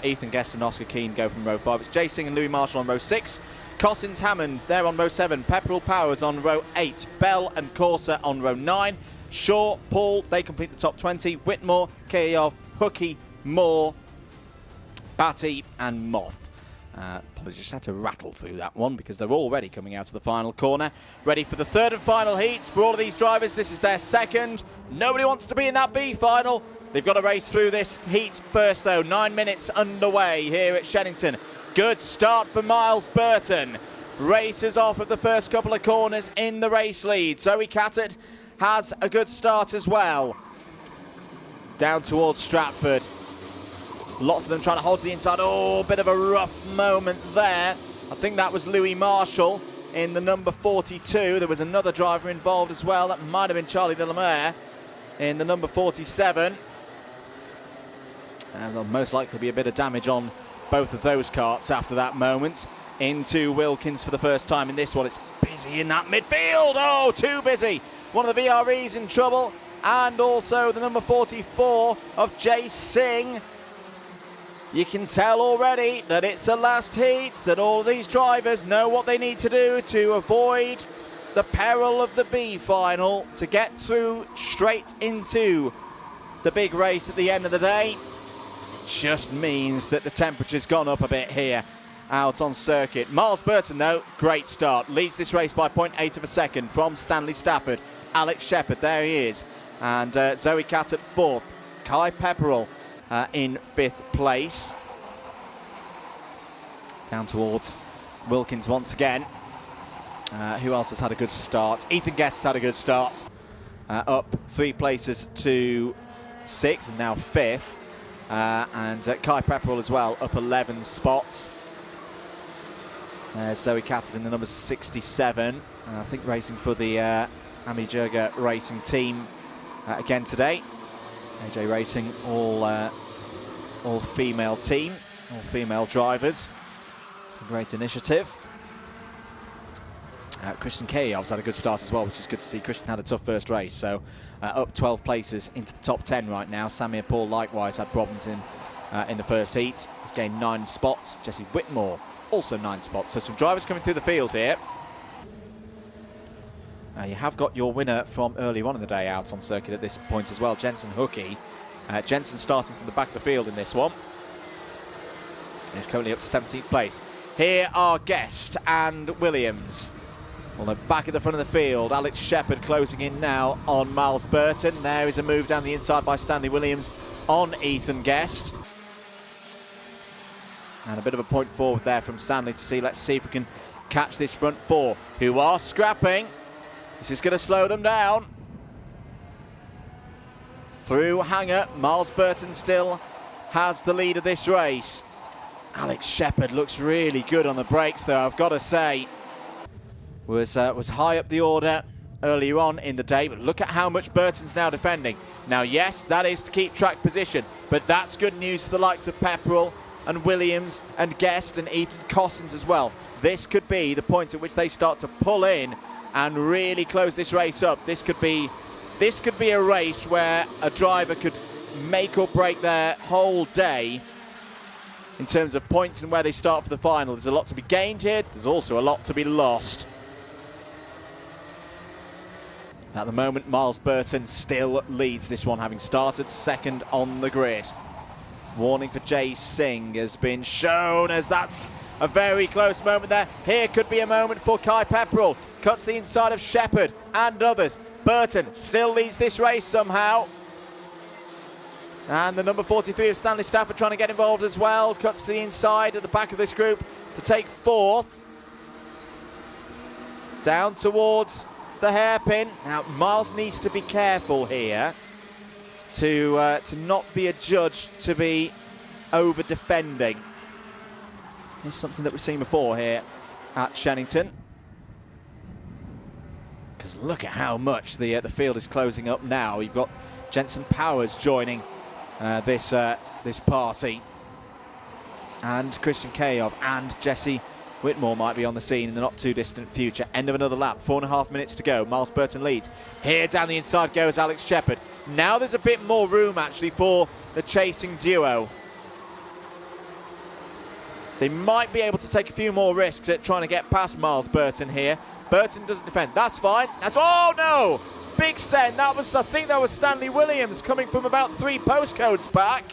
Ethan Guest and Oscar Keane go from row 5. It's Jay Singh and Louis Marshall on row 6. Cossins Hammond, they're on row 7. Pepperell Powers on row 8. Bell and Corsa on row 9. Shaw, Paul, they complete the top 20. Whitmore, Kayov, Hookie, Moore, Batty and Moth. Probably just had to rattle through that one because they're already coming out of the final corner. Ready for the third and final heats for all of these drivers. This is their second. Nobody wants to be in that B final. They've got to race through this heat first though. 9 minutes underway here at Shenington. Good start for Miles Burton. Races off at the first couple of corners in the race lead. Zoe Cattett has a good start as well. Down towards Stratford. Lots of them trying to hold to the inside. Oh, bit of a rough moment there. I think that was Louis Marshall. in the number 42. There was another driver involved as well. That might have been Charlie Delamere in the number 47. And there'll most likely be a bit of damage on both of those karts after that moment. Into Wilkins for the first time in this one. It's busy in that midfield. Oh, too busy. One of the VREs in trouble. And also the number 44 of Jay Singh. You can tell already that it's the last heat, that all of these drivers know what they need to do to avoid the peril of the B final, to get through straight into the big race at the end of the day. It just means that the temperature's gone up a bit here out on circuit. Miles Burton, though, great start. Leads this race by 0.8 of a second from Stanley Stafford. Alex Shepherd, there he is. And Zoe Catt at 4th. Kai Pepperell in 5th place. Down towards Wilkins once again. Who else has had a good start? Ethan Guest's had a good start. Up 3 places to 6th and now 5th. And Kai Pepperell as well, up 11 spots. Zoe Catt in the number 67. I think racing for the Ami Jurga Racing team again today. AJ Racing, all female team, all female drivers. A great initiative. Christian Kayov's had a good start as well, which is good to see. Christian had a tough first race, so up 12 places into the top 10 right now. Samir Paul likewise had problems in the first heat. He's gained 9 spots. Jesse Whitmore also 9 spots. So some drivers coming through the field here. You have got your winner from earlier on in the day out on circuit at this point as well, Jensen Hookey. Jensen starting from the back of the field in this one. He's currently up to 17th place. Here are Guest and Williams. Well, they're back at the front of the field. Alex Shepherd closing in now on Miles Burton. There is a move down the inside by Stanley Williams on Ethan Guest. And a bit of a point forward there from Stanley to see. Let's see if we can catch this front 4, who are scrapping. This is going to slow them down. Through Hanger, Miles Burton still has the lead of this race. Alex Shepherd looks really good on the brakes, though, I've got to say. Was high up the order earlier on in the day, but look at how much Burton's now defending. Now, yes, that is to keep track position, but that's good news for the likes of Pepperell and Williams and Guest and Ethan Cossins as well. This could be the point at which they start to pull in and really close this race up. This could be a race where a driver could make or break their whole day in terms of points and where they start for the final. There's a lot to be gained here. There's also a lot to be lost. At the moment, Miles Burton still leads this one, having started second on the grid. Warning for Jay Singh has been shown, as that's a very close moment there. Here could be a moment for Kai Pepperell. Cuts the inside of Shepherd and others. Burton still leads this race somehow. And the number 43 of Stanley Stafford trying to get involved as well. Cuts to the inside at the back of this group to take 4th. Down towards the hairpin. Now, Miles needs to be careful here to not be adjudged to be over-defending. It's something that we've seen before here at Shenington. Because look at how much the field is closing up now. You've got Jensen Powers joining this party. And Christian Kayov and Jesse Whitmore might be on the scene in the not too distant future. End of another lap, 4.5 minutes to go. Miles Burton leads. Here down the inside goes Alex Shepherd. Now there's a bit more room actually for the chasing duo. They might be able to take a few more risks at trying to get past Miles Burton here. Burton doesn't defend. That's fine. That's, oh no! Big send. I think that was Stanley Williams coming from about 3 postcodes back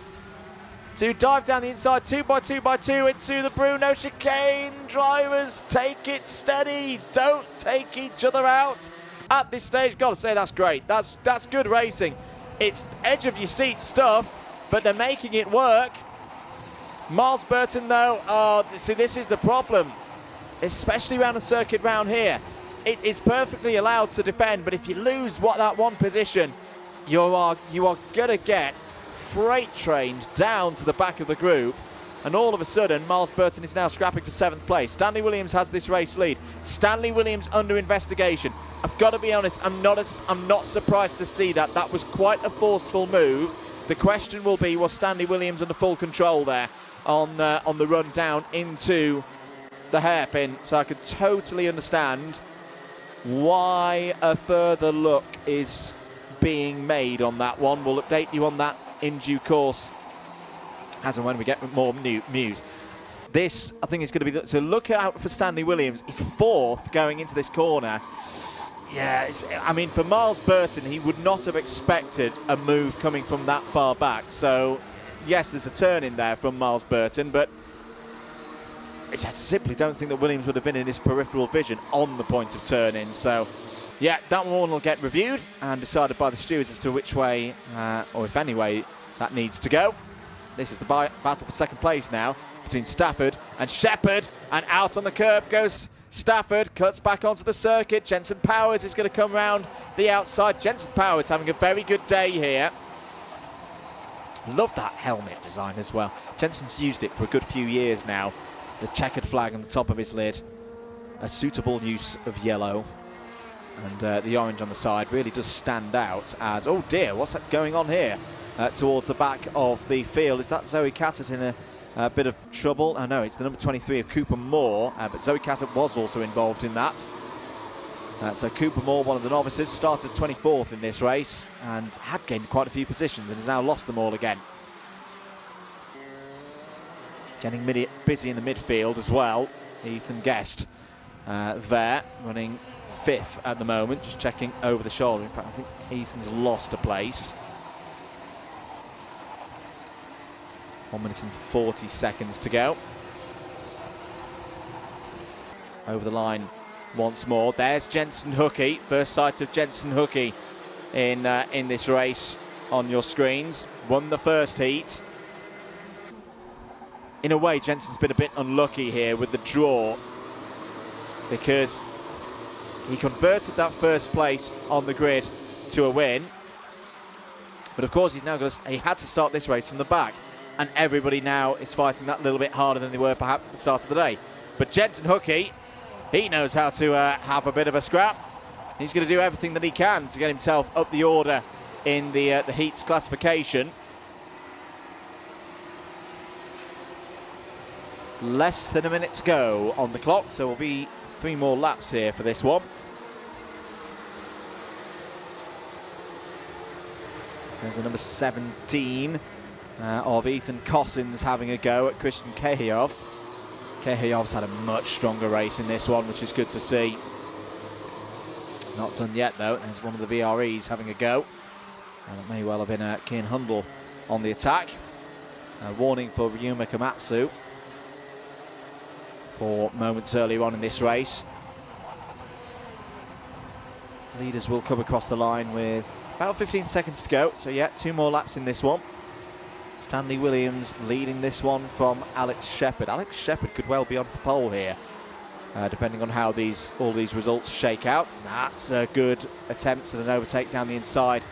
to dive down the inside 2x2x2 into the Bruno chicane. Drivers, take it steady. Don't take each other out at this stage. Got to say, that's great. That's good racing. It's edge of your seat stuff, but they're making it work. Miles Burton, though, oh, see, this is the problem, especially around a circuit round here. It is perfectly allowed to defend, but if you lose that one position, you are going to get freight trained down to the back of the group, and all of a sudden Miles Burton is now scrapping for 7th place. Stanley Williams has this race lead. Stanley Williams under investigation. I've got to be honest, I'm not surprised to see that. That was quite a forceful move. The question will be, was Stanley Williams under full control there on the run down into the hairpin? So I could totally understand why a further look is being made on that one. We'll update you on that in due course as and when we get more news. This, I think, is going to be... So look out for Stanley Williams. He's 4th going into this corner. Yeah, I mean, for Miles Burton, he would not have expected a move coming from that far back. So, yes, there's a turn in there from Miles Burton, but I simply don't think that Williams would have been in his peripheral vision on the point of turn-in. So, yeah, that one will get reviewed and decided by the stewards as to which way, or if any way, that needs to go. This is the battle for 2nd place now between Stafford and Shepherd, and out on the curb goes Stafford, cuts back onto the circuit. Jensen Powers is going to come round the outside. Jensen Powers having a very good day here. Love that helmet design as well. Jensen's used it for a good few years now. The checkered flag on the top of his lid. A suitable use of yellow. And the orange on the side really does stand out as... Oh dear, what's that going on here? Towards the back of the field. Is that Zoe Cadet in a bit of trouble? Oh no, it's the number 23 of Cooper Moore, but Zoe Cadet was also involved in that. So Cooper Moore, one of the novices, started 24th in this race and had gained quite a few positions and has now lost them all again. Getting busy in the midfield as well. Ethan Guest there, running 5th at the moment, just checking over the shoulder. In fact, I think Ethan's lost a place. 1 minute and 40 seconds to go. Over the line once more. There's Jensen Hookey. First sight of Jensen Hookey in this race on your screens. Won the first heat. In a way, Jensen's been a bit unlucky here with the draw because he converted that first place on the grid to a win. But of course, he had to start this race from the back. And everybody now is fighting that little bit harder than they were perhaps at the start of the day. But Jensen Hookey, he knows how to have a bit of a scrap. He's going to do everything that he can to get himself up the order in the heats classification. Less than a minute to go on the clock, so we'll be 3 more laps here for this one. There's the number 17 of Ethan Cossins having a go at Christian Kehiyov. Kehiyov's had a much stronger race in this one, which is good to see. Not done yet, though. There's one of the VREs having a go. And it may well have been Kian Hundle on the attack. Warning for Ryuma Komatsu for moments earlier on in this race. Leaders will come across the line with about 15 seconds to go. So, yeah, 2 more laps in this one. Stanley Williams leading this one from Alex Shepherd. Alex Shepherd could well be on the pole here, depending on how all these results shake out. That's a good attempt at an overtake down the inside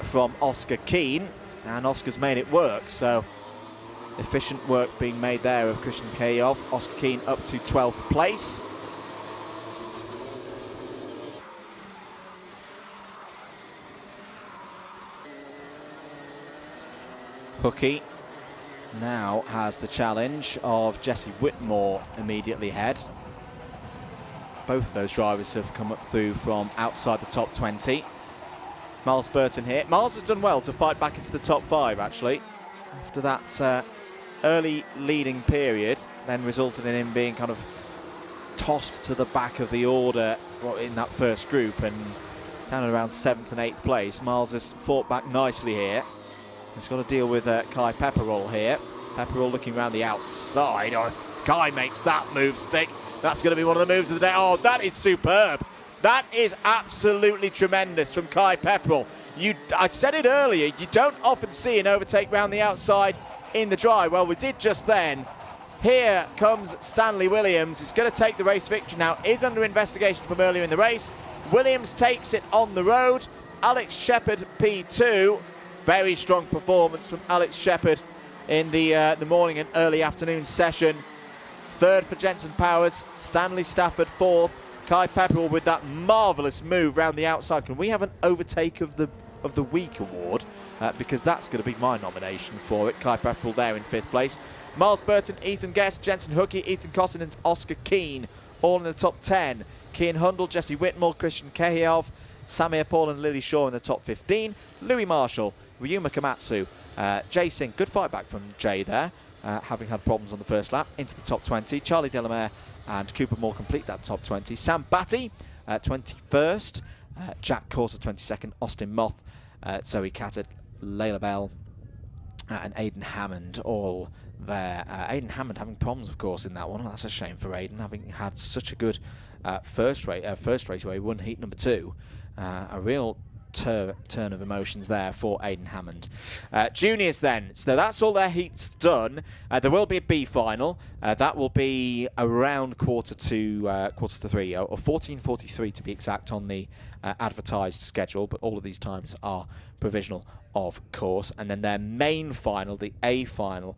from Oscar Keane, and Oscar's made it work. So efficient work being made there of Christian Kehiyov. Oscar Keane up to 12th place. Hookey now has the challenge of Jesse Whitmore immediately ahead. Both of those drivers have come up through from outside the top 20. Miles Burton here. Miles has done well to fight back into the top 5, actually, after that early leading period, then resulted in him being kind of tossed to the back of the order in that first group and down around 7th and 8th place. Miles has fought back nicely here. He's got to deal with Kai Pepperell here. Pepperell looking around the outside. Oh, if Kai makes that move stick, that's going to be one of the moves of the day. Oh, that is superb. That is absolutely tremendous from Kai Pepperell. I said it earlier, you don't often see an overtake round the outside in the dry. Well, we did just then. Here comes Stanley Williams. He's going to take the race victory now. Is under investigation from earlier in the race. Williams takes it on the road. Alex Shepherd P2. Very strong performance from Alex Shepherd in the morning and early afternoon session. Third for Jensen Powers, Stanley Stafford fourth, Kai Pepperell with that marvellous move round the outside. Can we have an overtake of the week award? Because that's going to be my nomination for it. Kai Pepperell there in fifth place. Miles Burton, Ethan Guest, Jensen Hookie, Ethan Costin and Oscar Keane all in the top 10. Kian Hundle, Jesse Whitmore, Christian Kehiyov, Samir Paul and Lily Shaw in the top 15. Louis Marshall, Ryuma Komatsu, Jay Singh, good fight back from Jay there, having had problems on the first lap, into the top 20. Charlie Delamere and Cooper Moore complete that top 20. Sam Batty, 21st. Jack Corser, 22nd. Austin Moth, Zoe Cadet, Layla Bell, and Aidan Hammond all there. Aidan Hammond having problems, of course, in that one. That's a shame for Aidan, having had such a good first race where he won heat number 2. A real turn of emotions there for Aidan Hammond. Juniors then, so that's all their heats done. There will be a B final. That will be around quarter to 3, or 14:43 to be exact on the advertised schedule, but all of these times are provisional, of course. And then their main final, the A final,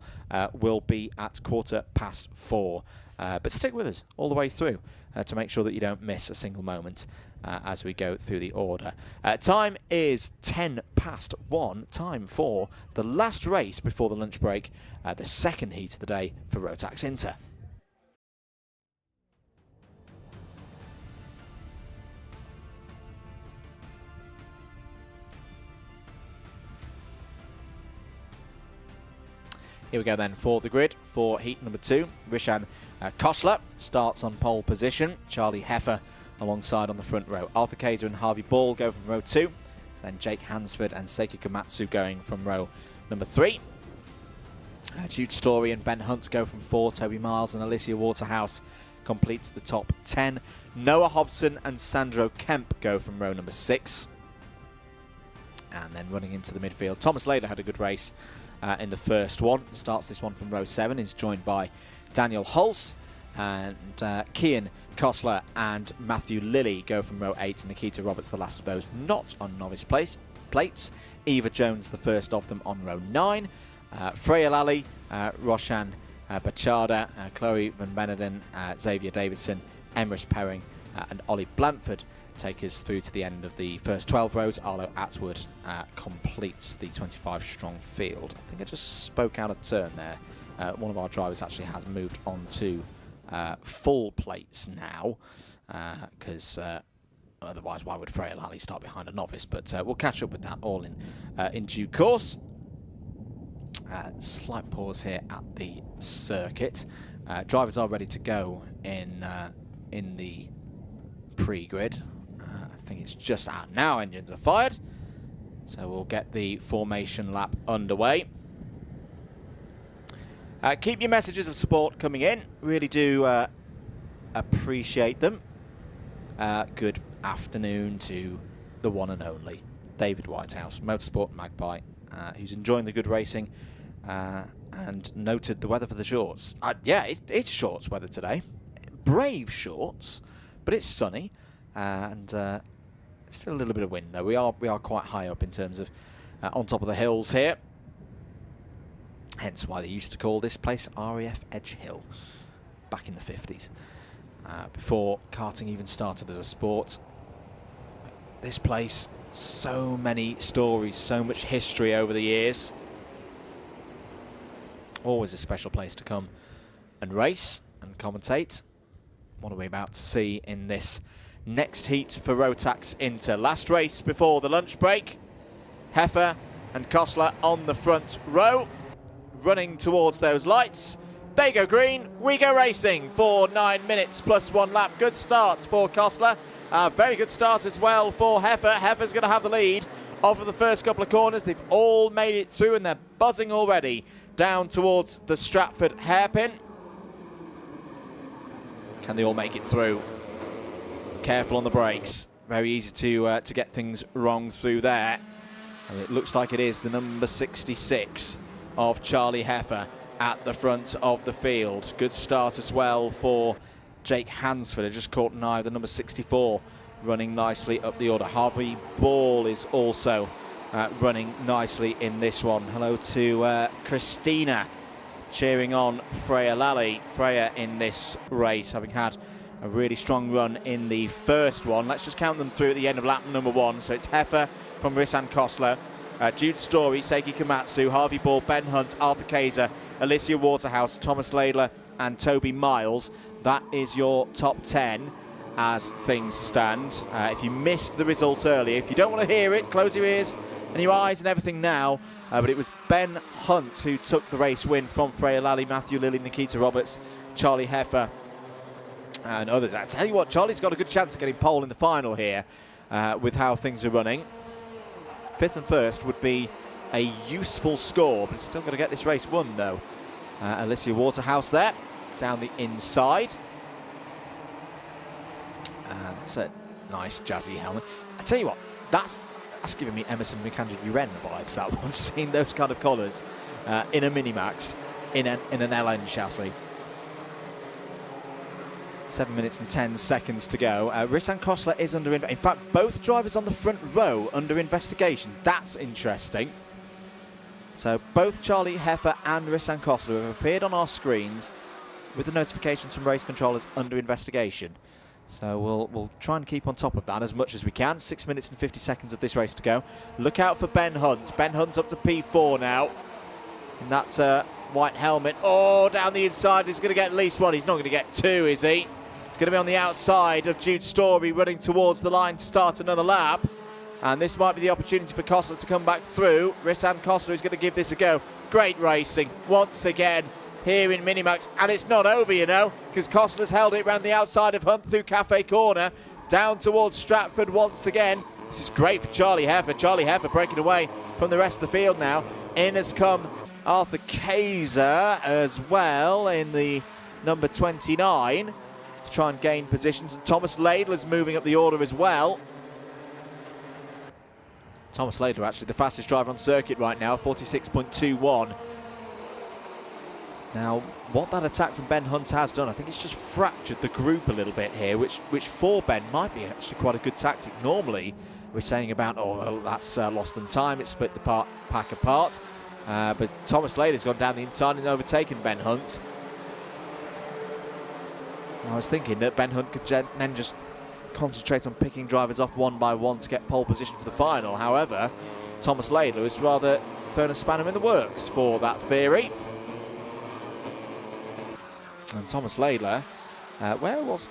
will be at 4:15. But stick with us all the way through to make sure that you don't miss a single moment as we go through the order. Time is 1:10. Time for the last race before the lunch break, the second heat of the day for Rotax Inter. Here we go then for the grid for heat number 2. Rishan Kosler starts on pole position. Charlie Heffer alongside on the front row. Arthur Kaiser and Harvey Ball go from row 2. It's then Jake Hansford and Seiki Komatsu going from row number 3. Jude Story and Ben Hunt go from 4. Toby Miles and Alicia Waterhouse completes the top 10. Noah Hobson and Sandro Kemp go from row number 6. And then running into the midfield, Thomas Lader had a good race in the first one. Starts this one from row 7. He's joined by Daniel Hulse, and Kian Kosler and Matthew Lilly go from row 8. Nikita Roberts, the last of those not on novice plates. Eva Jones, the first of them, on row 9. Freya Lally, Roshan Bachada, Chloe Van Beneden, Xavier Davidson, Emrys Perring and Ollie Blanford take us through to the end of the first 12 rows. Arlo Atwood completes the 25-strong field. I think I just spoke out of turn there. One of our drivers actually has moved on to full plates now, because otherwise why would Freya Lally start behind a novice? But we'll catch up with that all in due course. Slight pause here at the circuit. Drivers are ready to go in the pre-grid. I think it's just out now. Engines are fired, so we'll get the formation lap underway. Keep your messages of support coming in. Really do appreciate them. Good afternoon to the one and only David Whitehouse, Motorsport Magpie, who's enjoying the good racing and noted the weather for the shorts. Yeah, it's shorts weather today. Brave shorts, but it's sunny and still a little bit of wind though. We are quite high up in terms of on top of the hills here. Hence why they used to call this place RAF Edge Hill back in the 50s. Before karting even started as a sport. This place, so many stories, so much history over the years. Always a special place to come and race and commentate. What are we about to see in this next heat for Rotax Inter? Last race before the lunch break. Heffer and Kosler on the front row, running towards those lights. They go green, we go racing for 9 minutes plus 1 lap. Good start for Kosler. Very good start as well for Heffer. Heffer's going to have the lead off of the first couple of corners. They've all made it through and they're buzzing already down towards the Stratford hairpin. Can they all make it through? Careful on the brakes. Very easy to get things wrong through there. And it looks like it is the number 66 of Charlie Heffer at the front of the field. Good start as well for Jake Hansford. I just caught an eye of the number 64 running nicely up the order. Harvey Ball is also running nicely in this one. Hello to Christina cheering on Freya Lally. Freya in this race, having had a really strong run in the first one. Let's just count them through at the end of lap number 1. So it's Heffer from Rissan Kostler, Jude Story, Seiki Komatsu, Harvey Ball, Ben Hunt, Arthur Kaiser, Alicia Waterhouse, Thomas Laidler and Toby Miles. That is your top 10 as things stand. If you missed the result earlier, if you don't want to hear it, close your ears and your eyes and everything now. But it was Ben Hunt who took the race win from Freya Lally, Matthew Lilly, Nikita Roberts, Charlie Heffer and others. I tell you what, Charlie's got a good chance of getting pole in the final here with how things are running. 5th and 1st would be a useful score, but it's still going to get this race won though. Alicia Waterhouse there, down the inside. That's a nice jazzy helmet. I tell you what, that's giving me Emerson McAndrew-Uren vibes, that one, seeing those kind of colours in a Minimax, in an LN chassis. 7 minutes and 10 seconds to go. Rissan Kostler is under, in fact, both drivers on the front row under investigation. That's interesting. So both Charlie Heffer and Rissan Kostler have appeared on our screens with the notifications from race controllers under investigation. So we'll try and keep on top of that as much as we can. 6 minutes and 50 seconds of this race to go. Look out for Ben Hunt. Ben Hunt's up to P4 now. And that's a white helmet. Oh, down the inside. He's going to get at least one. He's not going to get 2, is he? He's going to be on the outside of Jude Story, running towards the line to start another lap. And this might be the opportunity for Kostler to come back through. Rissan Kostler is going to give this a go. Great racing once again here in Minimax. And it's not over, you know, because Kostler's held it round the outside of Hunt through Cafe Corner, down towards Stratford once again. This is great for Charlie Heffer. Charlie Heffer breaking away from the rest of the field now. In has come Arthur Kaiser as well in the number 29 to try and gain positions. And Thomas Laidler's moving up the order as well. Thomas Laidler actually the fastest driver on circuit right now, 46.21. Now, what that attack from Ben Hunt has done, I think it's just fractured the group a little bit here, which for Ben might be actually quite a good tactic. Normally, we're saying about, oh, well, that's lost them time, it's split the pack apart. But Thomas Laidler's gone down the inside and overtaken Ben Hunt. I was thinking that Ben Hunt could then just concentrate on picking drivers off one by one to get pole position for the final. However, Thomas Laidler has rather thrown a spanner in the works for that theory. And Thomas Laidler, where was...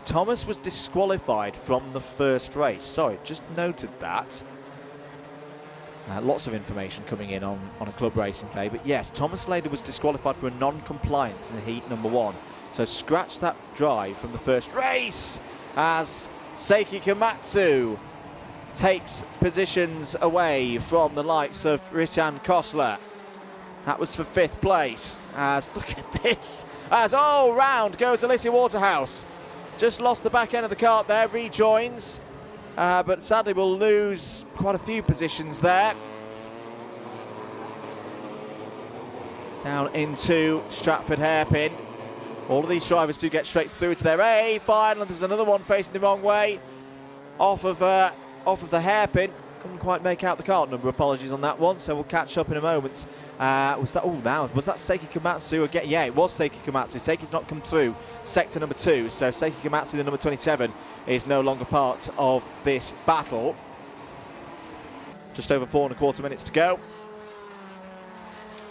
Thomas was disqualified from the first race. Sorry, just noted that. Lots of information coming in on a club racing day. But yes, Thomas Laidler was disqualified for a non-compliance in heat number 1. So scratch that drive from the first race as Seiki Komatsu takes positions away from the likes of Rissan Kostler. That was for 5th place. As look at this, as all round goes Alicia Waterhouse. Just lost the back end of the kart there, rejoins, but sadly will lose quite a few positions there. Down into Stratford Hairpin. All of these drivers do get straight through to their A final. There's another one facing the wrong way, off of the hairpin. Couldn't quite make out the kart number. Apologies on that one. So we'll catch up in a moment. Was that Seiki Komatsu again? Yeah, it was Seiki Komatsu. Seiki's not come through sector number 2. So Seiki Komatsu, the number 27, is no longer part of this battle. Just over 4¼ minutes to go.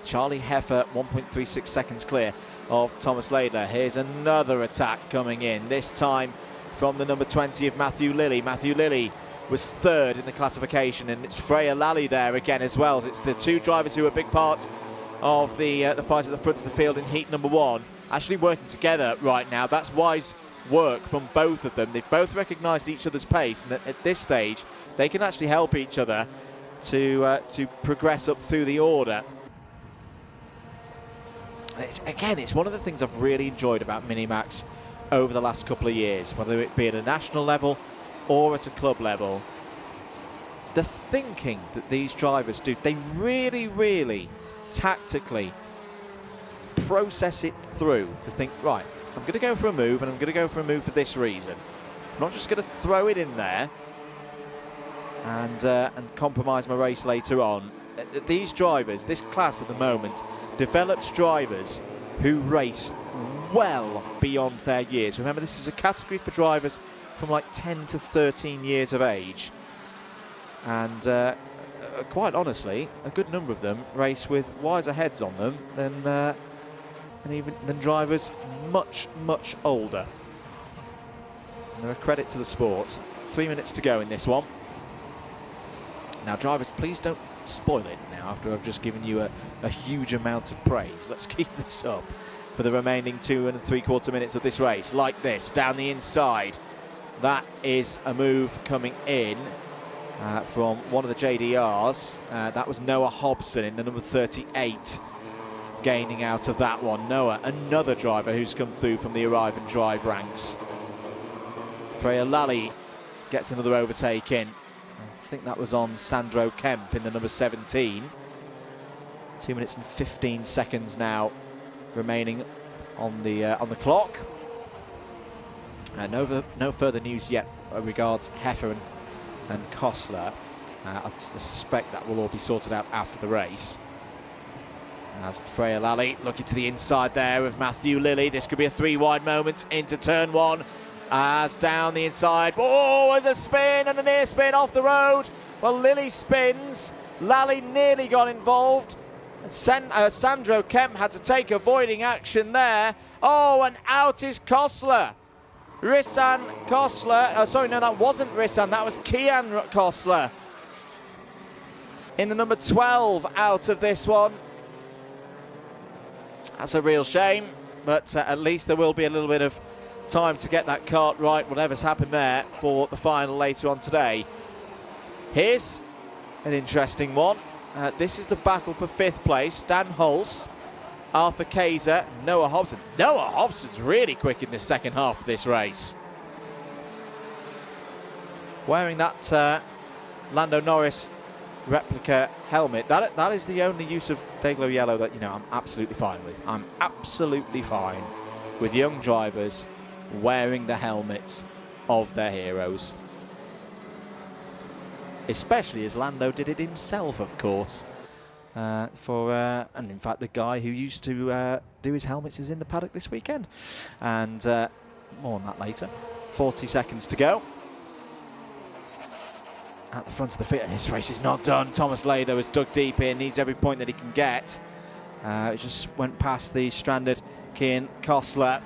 Charlie Heffer, 1.36 seconds clear of Thomas Laidler. Here's another attack coming in, this time from the number 20 of Matthew Lilly. Matthew Lilly was 3rd in the classification, and it's Freya Lally there again as well. So it's the two drivers who are a big part of the fight at the front of the field in heat number 1, actually working together right now. That's wise work from both of them. They've both recognised each other's pace, and at this stage they can actually help each other to progress up through the order. It's one of the things I've really enjoyed about Minimax over the last couple of years, whether it be at a national level or at a club level. The thinking that these drivers do, they really, really tactically process it through to think, right, I'm going to go for a move, and I'm going to go for a move for this reason. I'm not just going to throw it in there and compromise my race later on. These drivers, this class at the moment, develops drivers who race well beyond their years. Remember, this is a category for drivers from like 10 to 13 years of age. And quite honestly, a good number of them race with wiser heads on them than drivers much, much older. And they're a credit to the sport. 3 minutes to go in this one. Now, drivers, please don't spoil it now after I've just given you a huge amount of praise. Let's keep this up for the remaining 2 3/4 minutes of this race. Like this, down the inside. That is a move coming in from one of the JDRs. That was Noah Hobson in the number 38, gaining out of that one. Noah, another driver who's come through from the arrive and drive ranks. Freya Lally gets another overtake in. I think that was on Sandro Kemp in the number 17. 2 minutes and 15 seconds now remaining on the clock. No further news yet regards Heffer and Kostler. I suspect that will all be sorted out after the race. As Freya Lally looking to the inside there of Matthew Lilly. This could be a 3-wide moment into turn 1. As down the inside. Oh, there's a spin and a near spin off the road. Well, Lilly spins. Lally nearly got involved. Sandro Kemp had to take avoiding action there. Oh, and out is Kostler. Rissan Kostler. Oh, sorry, no, that wasn't Rissan. That was Kian Kostler in the number 12 out of this one. That's a real shame, but at least there will be a little bit of time to get that kart right, whatever's happened there, for the final later on today. Here's an interesting one. This is the battle for 5th place. Dan Hulse, Arthur Kaiser, Noah Hobson. Noah Hobson's really quick in the second half of this race. Wearing that Lando Norris replica helmet. That is the only use of Dayglow Yellow that, you know, I'm absolutely fine with. I'm absolutely fine with young drivers wearing the helmets of their heroes. Especially as Lando did it himself, of course. And in fact, the guy who used to do his helmets is in the paddock this weekend. And more on that later. 40 seconds to go. At the front of the field. This race is not done. Thomas Lader has dug deep in, needs every point that he can get. It just went past the stranded Kian Kostler.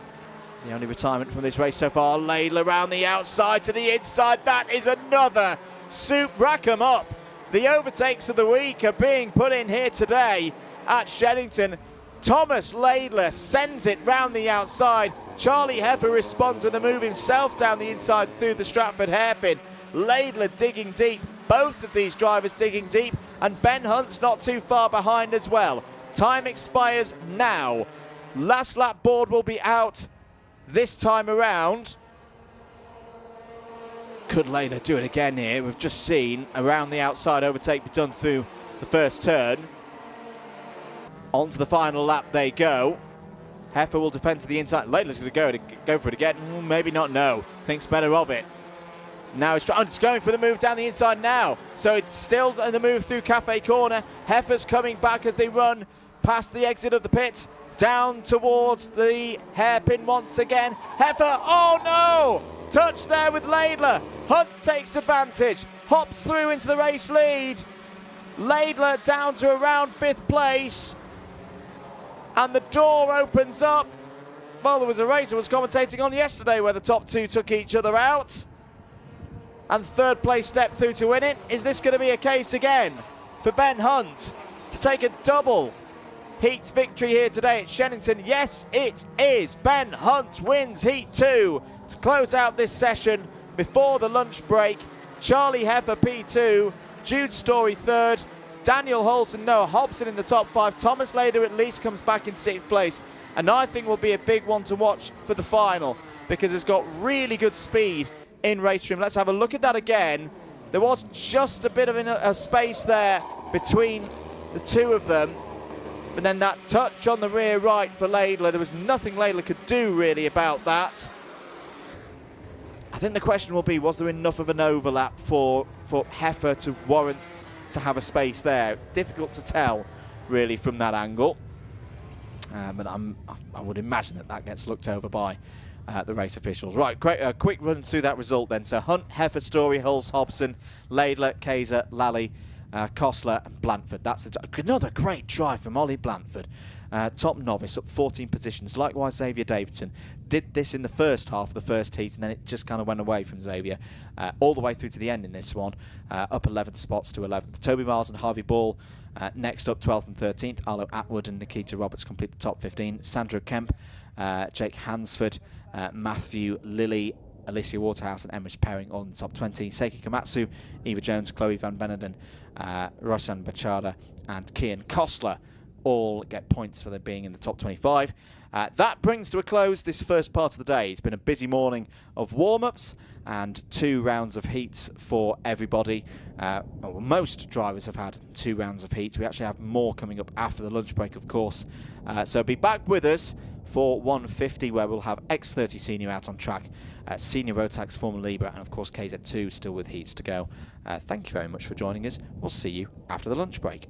The only retirement from this race so far. Laidler around the outside to the inside. That is another soup. Rack 'em up. The overtakes of the week are being put in here today at Shenington. Thomas Laidler sends it round the outside. Charlie Heffer responds with a move himself down the inside through the Stratford hairpin. Laidler digging deep. Both of these drivers digging deep. And Ben Hunt's not too far behind as well. Time expires now. Last lap board will be out this time around. Could Laidler do it again here? We've just seen around the outside overtake be done through the first turn. On to the final lap they go. Heffer will defend to the inside. Laidler's going to go for it again. Maybe not, no. Thinks better of it. Now it's going for the move down the inside now. So it's still in the move through Cafe Corner. Heffer's coming back as they run past the exit of the pits. Down towards the hairpin once again. Heffer, oh no! Touch there with Laidler. Hunt takes advantage. Hops through into the race lead. Laidler down to around 5th place. And the door opens up. Well, there was a race I was commentating on yesterday where the top two took each other out. And 3rd place stepped through to win it. Is this going to be a case again for Ben Hunt to take a double heat victory here today at Shenington? Yes, it is. Ben Hunt wins Heat 2 to close out this session before the lunch break. Charlie Heffer P2, Jude Story 3rd, Daniel Hulse and Noah Hobson in the top 5. Thomas Lader at least comes back in 6th place. And I think will be a big one to watch for the final because it's got really good speed in race trim. Let's have a look at that again. There was just a bit of a space there between the two of them. But then that touch on the rear right for Laidler. There was nothing Laidler could do really about that. I think the question will be, was there enough of an overlap for Heifer to warrant to have a space there? Difficult to tell, really, from that angle. But I would imagine that gets looked over by the race officials. Right, great, quick run through that result then. So Hunt, Heifer, Story, Hulls, Hobson, Laidler, Kaiser, Lally, Kostler and Blanford. That's another great drive from Ollie Blanford. Top novice, up 14 positions. Likewise, Xavier Davidson did this in the first half of the first heat, and then it just kind of went away from Xavier all the way through to the end in this one, up 11 spots to 11th. Toby Miles and Harvey Ball next up, 12th and 13th. Arlo Atwood and Nikita Roberts complete the top 15. Sandra Kemp, Jake Hansford, Matthew Lilly, Alicia Waterhouse and Emrich Perring all in the top 20. Seiki Komatsu, Eva Jones, Chloe Van Beneden, Roshan Bachada and Kian Kostler all get points for them being in the top 25. That brings to a close this first part of the day. It's been a busy morning of warm-ups and 2 rounds of heats for everybody. Well, most drivers have had 2 rounds of heats. We actually have more coming up after the lunch break, of course. So be back with us for 150, where we'll have X30 Senior out on track, Senior Rotax Formula Libra, and of course KZ2 still with heats to go. Thank you very much for joining us. We'll see you after the lunch break.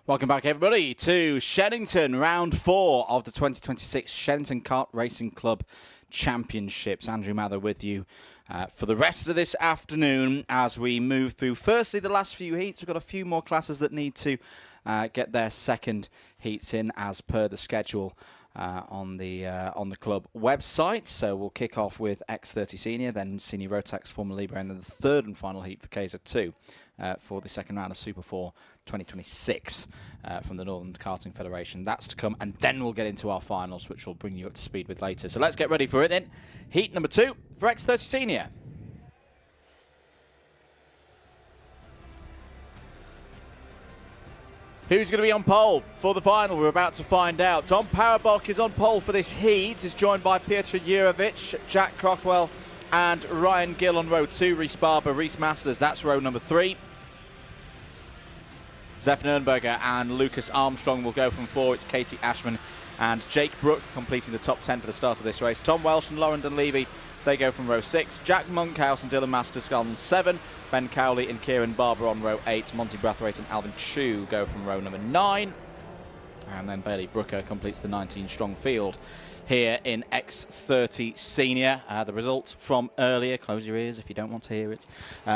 Welcome back, everybody, to Shenington, round 4 of the 2026 Shenington Kart Racing Club Championships. Andrew Mather with you for the rest of this afternoon as we move through, firstly, the last few heats. We've got a few more classes that need to get their second heats in as per the schedule on the club website. So we'll kick off with X30 Senior, then Senior Rotax, former Libra, and then the third and final heat for Cadet 2 for the second round of Super 4 2026 from the Northern Karting Federation. That's to come, and then we'll get into our finals, which we'll bring you up to speed with later. So let's get ready for it then. Heat number 2 for X30 Senior. Who's going to be on pole for the final? We're about to find out. Dom Parabok is on pole for this heat. Is joined by Piotr Jurovic, Jack Crockwell, and Ryan Gill on row 2. Reese Barber, Reese Masters, that's row number 3. Zef Nurnberger and Lucas Armstrong will go from 4. It's Katie Ashman and Jake Brook completing the top 10 for the start of this race. Tom Welsh and Lauren Dunleavy, they go from row 6. Jack Monkhouse and Dylan Masters on 7. Ben Cowley and Kieran Barber on row 8. Monty Brathwaite and Alvin Chu go from row number 9. And then Bailey Brooker completes the 19-strong field here in X30 Senior. The result from earlier, close your ears if you don't want to hear it.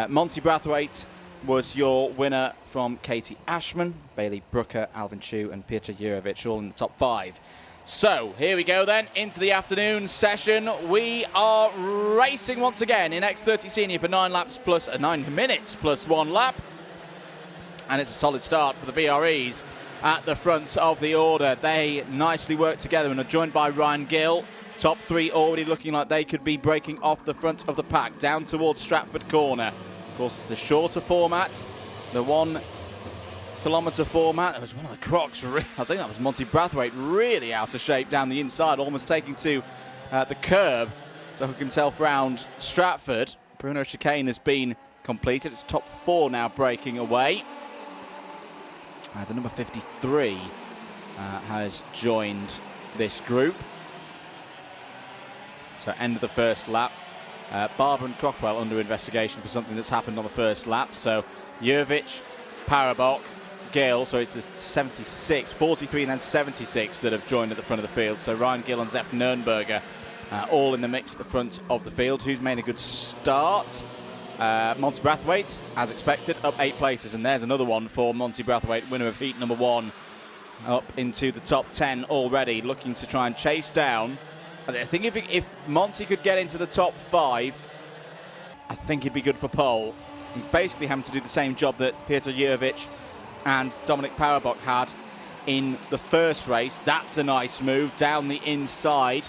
Monty Brathwaite was your winner from Katie Ashman, Bailey Brooker, Alvin Chu and Piotr Jurovic all in the top 5. So here we go then into the afternoon session. We are racing once again in X30 Senior for 9 minutes plus 1 lap. And it's a solid start for the VREs at the front of the order. They nicely work together and are joined by Ryan Gill. Top 3 already looking like they could be breaking off the front of the pack down towards Stratford Corner. Of course, it's the shorter format, the 1 kilometre format. It was one of the crocs, I think that was Monty Brathwaite, really out of shape down the inside, almost taking to the curb to hook himself round Stratford. Bruno chicane has been completed. It's top 4 now breaking away. The number 53 has joined this group. So end of the first lap. Barber and Crockwell under investigation for something that's happened on the first lap. So Jurovic, Parabok, Gill, so it's the 76, 43 and then 76 that have joined at the front of the field. So Ryan Gill and Zef Nurnberger all in the mix at the front of the field. Who's made a good start? Monty Brathwaite, as expected, up 8 places. And there's another one for Monty Brathwaite, winner of heat number 1, up into the top 10 already, looking to try and chase down. I think if Monty could get into the top 5, I think he'd be good for pole. He's basically having to do the same job that Piotr Jurovic and Dominic Parabok had in the first race. That's a nice move down the inside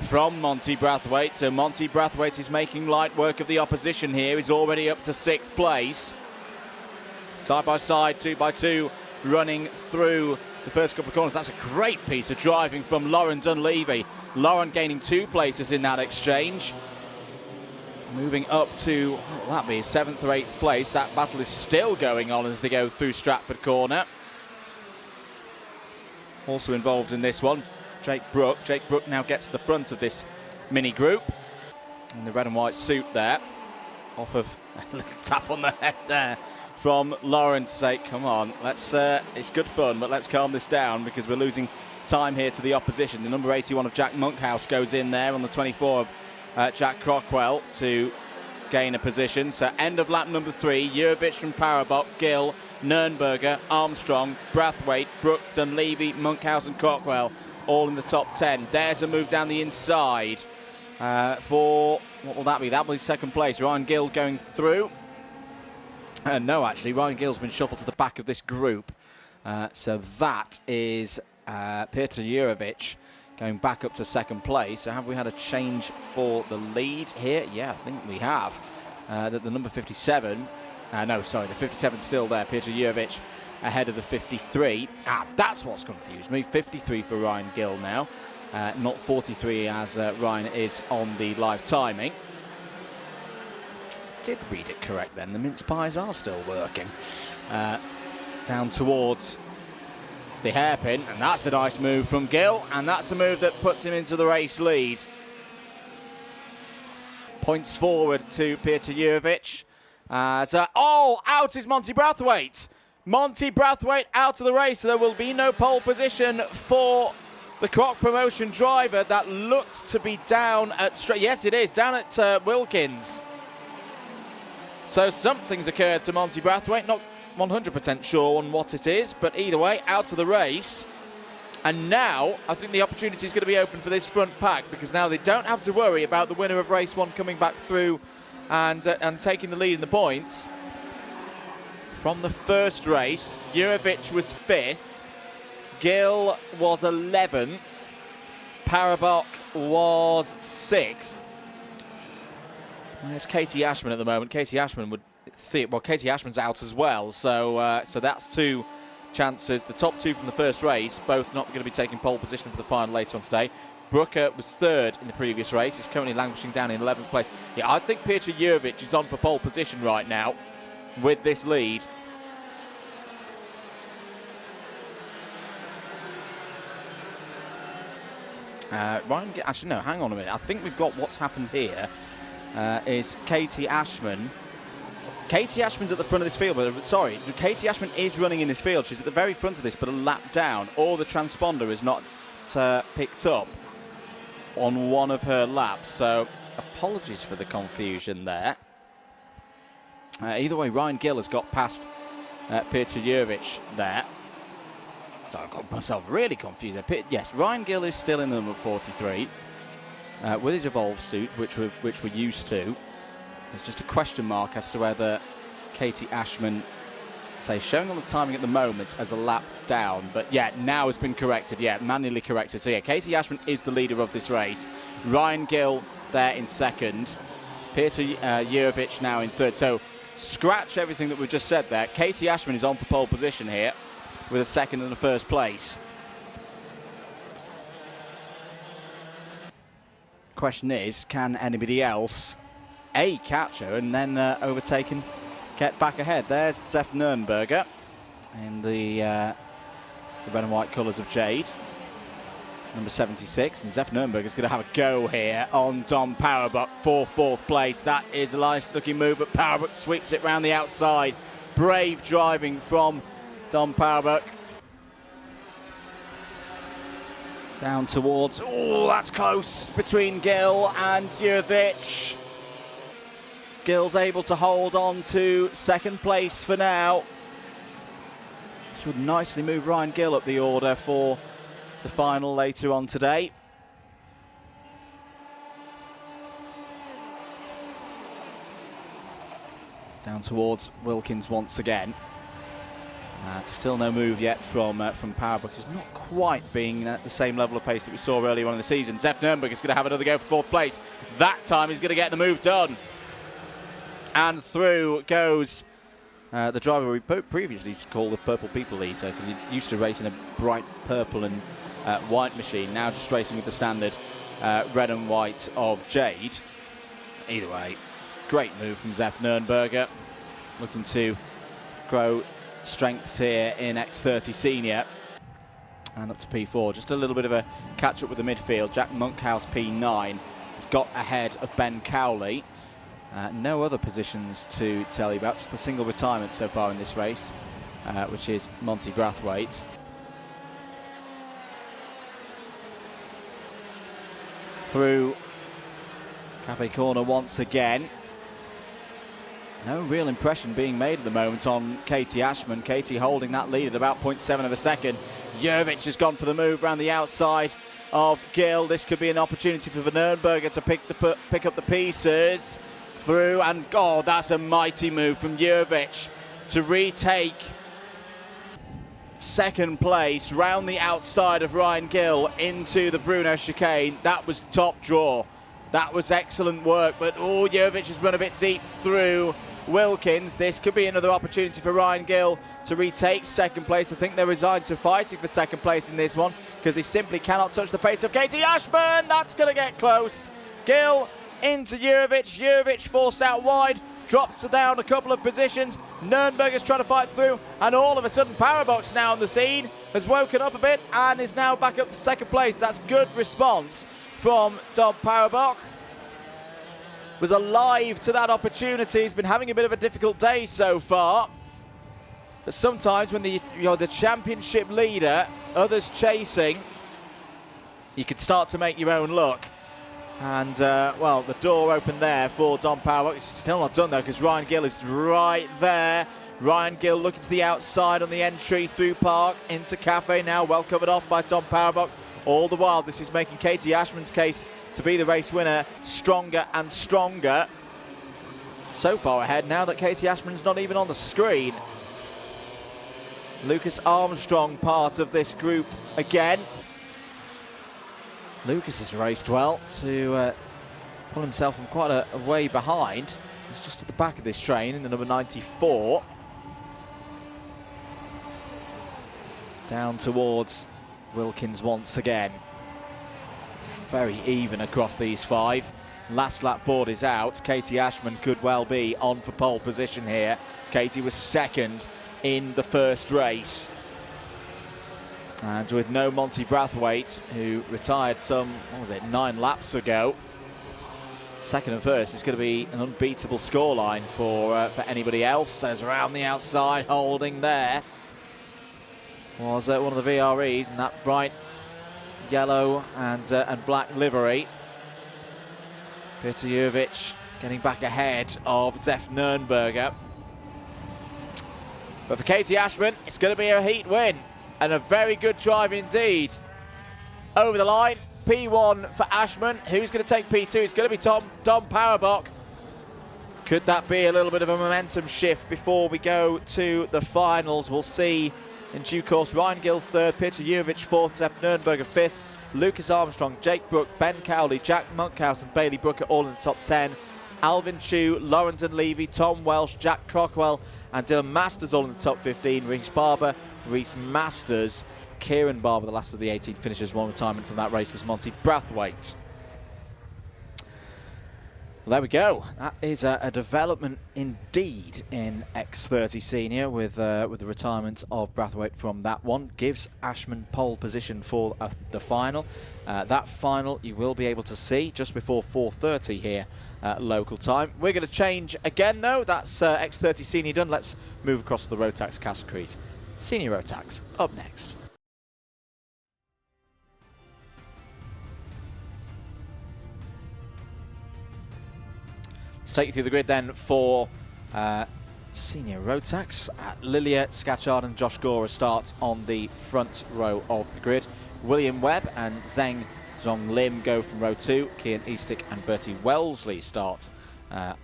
from Monty Brathwaite. So Monty Brathwaite is making light work of the opposition here. He's already up to 6th place. Side by side, 2 by 2, running through the first couple of corners. That's a great piece of driving from Lauren Dunleavy. Lauren gaining 2 places in that exchange. Moving up to, what will that be, 7th or 8th place. That battle is still going on as they go through Stratford Corner. Also involved in this one, Jake Brook. Jake Brook now gets to the front of this mini group in the red and white suit there. Off of a little tap on the head there from Lauren to say, come on, let's it's good fun, but let's calm this down because we're losing time here to the opposition. The number 81 of Jack Monkhouse goes in there on the 24 of Jack Crockwell to gain a position. So end of lap number 3, Jurovic from Parabok, Gill, Nurnberger, Armstrong, Brathwaite, Brook, Dunleavy, Monkhouse and Crockwell all in the top 10. There's a move down the inside for, what will that be? That will be 2nd place. Ryan Gill going through. No, actually, Ryan Gill's been shuffled to the back of this group. So that is Piotr Jurovic going back up to 2nd place. So have we had a change for the lead here? Yeah, I think we have. That the number 57, no, sorry, the 57 still there. Piotr Jurovic ahead of the 53. That's what's confused me. 53 for Ryan Gill now, not 43 as Ryan is on the live timing. Did read it correct then. The mince pies are still working. Down towards the hairpin, and that's a nice move from Gill, and that's a move that puts him into the race lead. Points forward to Piotr Jurovic. Out is Monty Brathwaite. Monty Brathwaite out of the race, so there will be no pole position for the Croc Promotion driver. That looked to be down at, yes it is, down at Wilkins. So something's occurred to Monty Brathwaite, not 100% sure on what it is, but either way, out of the race. And now, I think the opportunity is going to be open for this front pack, because now they don't have to worry about the winner of race 1 coming back through and taking the lead in the points. From the first race, Jurjevic was 5th, Gill was 11th, Parabok was 6th. There's Katie Ashman at the moment. Katie Ashman would think, well, Katie Ashman's out as well, so so that's 2 chances. The top 2 from the first race, both not going to be taking pole position for the final later on today. Brooker was 3rd in the previous race. He's currently languishing down in 11th place. Yeah, I think Peter Jurjevic is on for pole position right now with this lead. Ryan, actually, no, hang on a minute. I think we've got what's happened here is Katie Ashman. Katie Ashman's at the front of this field, but sorry, Katie Ashman is running in this field. She's at the very front of this, but a lap down, or the transponder is not picked up on one of her laps. So apologies for the confusion there. Either way, Ryan Gill has got past Peter Jurjevic there. So I got myself really confused. Yes, Ryan Gill is still in the number 43 with his Evolve suit, which we're used to. There's just a question mark as to whether Katie Ashman, say, showing on the timing at the moment as a lap down, but yeah, now has been corrected. Yeah, manually corrected. So yeah, Katie Ashman is the leader of this race. Ryan Gill there in 2nd. Peter Jurjevic now in 3rd. So scratch everything that we've just said there. Katie Ashman is on for pole position here, with a 2nd and a 1st place. Question is, can anybody else catch her and then overtake and get back ahead? There's Zef Nürnberger in the red and white colours of Jade, number 76, and Zef Nürnberger's going to have a go here on Dom Parabok for 4th place. That is a nice looking move, but Parabok sweeps it round the outside. Brave driving from Dom Parabok. Down towards, oh, that's close between Gill and Jurjevic. Gill's able to hold on to 2nd place for now. This would nicely move Ryan Gill up the order for the final later on today. Down towards Wilkins once again. Still no move yet from Parabok. He's not quite being at the same level of pace that we saw earlier on in the season. Zef Nürnberger is going to have another go for 4th place. That time he's going to get the move done. And through goes the driver we previously used to call the Purple People Eater, because he used to race in a bright purple and white machine. Now just racing with the standard red and white of Jade. Either way, great move from Zef Nürnberger. Looking to grow strengths here in X30 Senior and up to P4. Just a little bit of a catch up with the midfield. Jack Monkhouse P9 has got ahead of Ben Cowley. No other positions to tell you about, just the single retirement so far in this race, which is Monty Brathwaite. Through Cafe Corner once again. No real impression being made at the moment on Katie Ashman. Katie holding that lead at about 0.7 of a second. Jurjevic has gone for the move around the outside of Gill. This could be an opportunity for Nürnberger to pick up the pieces. Through, and oh, that's a mighty move from Jurjevic to retake 2nd place round the outside of Ryan Gill into the Bruno chicane. That was top draw. That was excellent work, but oh, Jurjevic has run a bit deep through Wilkins. This could be another opportunity for Ryan Gill to retake 2nd place. I think they're resigned to fighting for 2nd place in this one, because they simply cannot touch the pace of Katie Ashman. That's going to get close. Gill into Jurjevic. Jurjevic forced out wide, drops down a couple of positions. Nürnberger's trying to fight through, and all of a sudden Parabok's now on the scene, has woken up a bit and is now back up to 2nd place. That's good response from Dom Parabok. Was alive to that opportunity. He's been having a bit of a difficult day so far. But sometimes when you're the championship leader, others chasing, you can start to make your own luck. And, well, the door opened there for Dom Powerbox. It's still not done, though, because Ryan Gill is right there. Ryan Gill looking to the outside on the entry through Park into Cafe now, well covered off by Dom Powerbox. All the while, this is making Katie Ashman's case to be the race winner stronger and stronger. So far ahead now that Katie Ashman's not even on the screen. Lucas Armstrong part of this group again. Lucas has raced well to pull himself from quite a way behind. He's just at the back of this train in the number 94. Down towards Wilkins once again. Very even across these 5. Last lap board is out. Katie Ashman could well be on for pole position here. Katie was second in the first race. And with no Monty Brathwaite, who retired some, 9 laps ago, second and first is going to be an unbeatable scoreline for anybody else. As around the outside, holding there, was one of the VREs in that bright yellow and black livery. Peter Jurvic getting back ahead of Zef Nürnberger. But for Katie Ashman, it's going to be a heat win. And a very good drive indeed. Over the line, P1 for Ashman. Who's going to take P2? It's going to be Dom Powerbox. Could that be a little bit of a momentum shift before we go to the finals? We'll see in due course. Ryan Gill third, Peter Jurvic fourth, Zef Nürnberger fifth, Lucas Armstrong, Jake Brook, Ben Cowley, Jack Monkhouse and Bailey Brooker all in the top 10. Alvin Chu, Laurenton Levy, Tom Welsh, Jack Crockwell and Dylan Masters all in the top 15. Reece Barber, Reece Masters, Kieran Barber, the last of the 18 finishers. One retirement from that race was Monty Brathwaite. Well, there we go. That is a development indeed in X30 Senior with the retirement of Brathwaite from that one. Gives Ashman pole position for the final. That final you will be able to see just before 4:30 here local time. We're going to change again though. That's X30 Senior done. Let's move across to the Rotax categories. Senior Rotax up next. Let's take you through the grid then for Senior Rotax. Lilia Scatchard and Josh Gore start on the front row of the grid. William Webb and Zheng Zhong Lim go from row 2. Kian Eastick and Bertie Wellesley start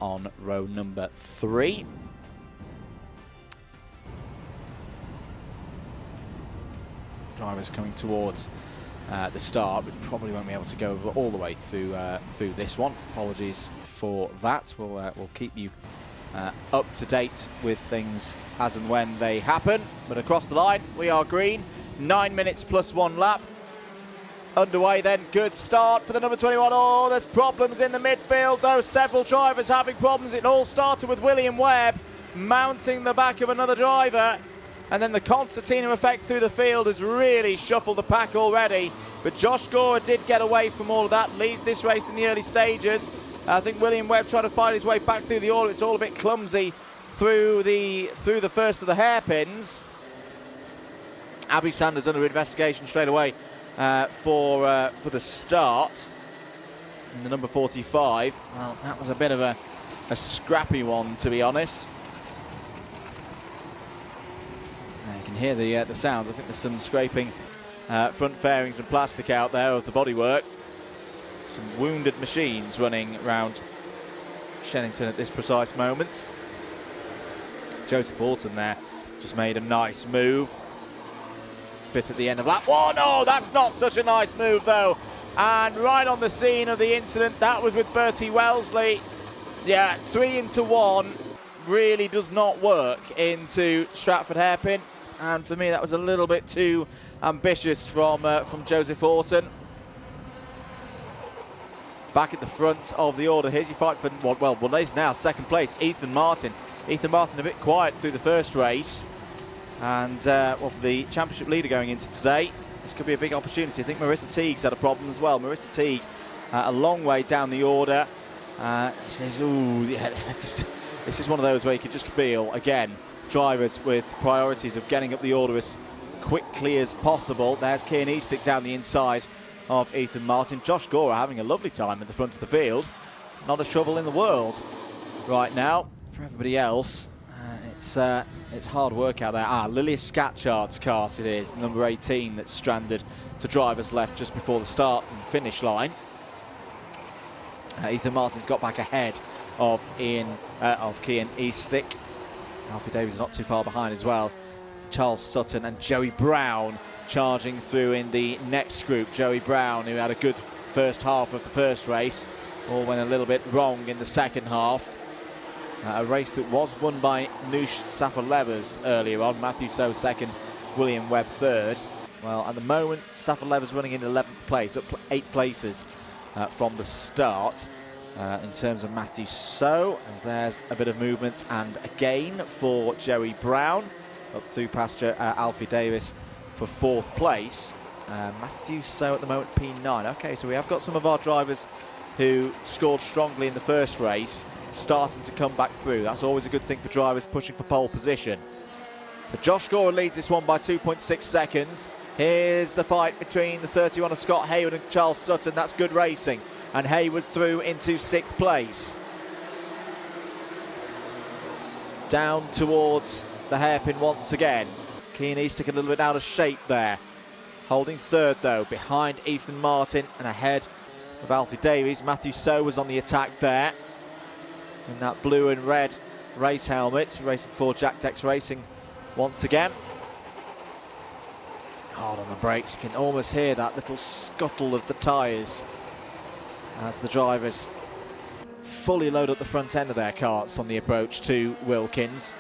on row number 3. Drivers coming towards the start. We probably won't be able to go all the way through this one. Apologies for that. We'll keep you up to date with things as and when they happen. But across the line, we are green. 9 minutes plus 1 lap. Underway then, good start for the number 21. Oh, there's problems in the midfield though. Several drivers having problems. It all started with William Webb mounting the back of another driver. And then the concertina effect through the field has really shuffled the pack already. But Josh Gore did get away from all of that, leads this race in the early stages. I think William Webb trying to find his way back through the order. It's all a bit clumsy through the first of the hairpins. Abby Sanders under investigation straight away for the start. And the number 45, well, that was a bit of a scrappy one, to be honest. Now you can hear the sounds. I think there's some scraping front fairings and plastic out there of the bodywork. Some wounded machines running around Shenington at this precise moment. Joseph Orton there just made a nice move. Fifth at the end of lap. Oh no, that's not such a nice move though. And right on the scene of the incident, that was with Bertie Wellesley. Yeah, 3 into 1 really does not work into Stratford hairpin. And for me, that was a little bit too ambitious from Joseph Orton. Back at the front of the order, here's your fight for what is now second place, Ethan Martin. Ethan Martin a bit quiet through the first race. And for the championship leader going into today, this could be a big opportunity. I think Marissa Teague's had a problem as well. Marissa Teague a long way down the order. She says, ooh, yeah, this is one of those where you could just feel, again, drivers with priorities of getting up the order as quickly as possible. There's Cian Eastick down the inside of Ethan Martin. Josh Gora having a lovely time at the front of the field. Not a trouble in the world right now. For everybody else, it's hard work out there. Lily Scatchard's kart it is, number 18, that's stranded to drivers left just before the start and finish line. Ethan Martin's got back ahead of Cian Eastick. Alfie Davies not too far behind as well. Charles Sutton and Joey Brown charging through in the next group. Joey Brown, who had a good first half of the first race, all went a little bit wrong in the second half. A race that was won by Noosh Safar-Levers earlier on. Matthew So second, William Webb third. Well, at the moment, Safar-Levers running in 11th place, up 8 places from the start. In terms of Matthew So, as there's a bit of movement and a gain for Joey Brown, up through pasture Alfie Davis for 4th place. Matthew So at the moment P9. Okay, so we have got some of our drivers who scored strongly in the first race starting to come back through. That's always a good thing for drivers pushing for pole position. But Josh Gora leads this one by 2.6 seconds. Here's the fight between the 31 of Scott Hayward and Charles Sutton. That's good racing. And Hayward through into 6th place. Down towards the hairpin once again. Cian Eastick a little bit out of shape there. Holding 3rd though, behind Ethan Martin and ahead of Alfie Davies. Matthew So was on the attack there in that blue and red race helmet, racing for Jack Dex Racing once again. Hard on the brakes, you can almost hear that little scuttle of the tyres as the drivers fully load up the front end of their karts on the approach to Wilkins.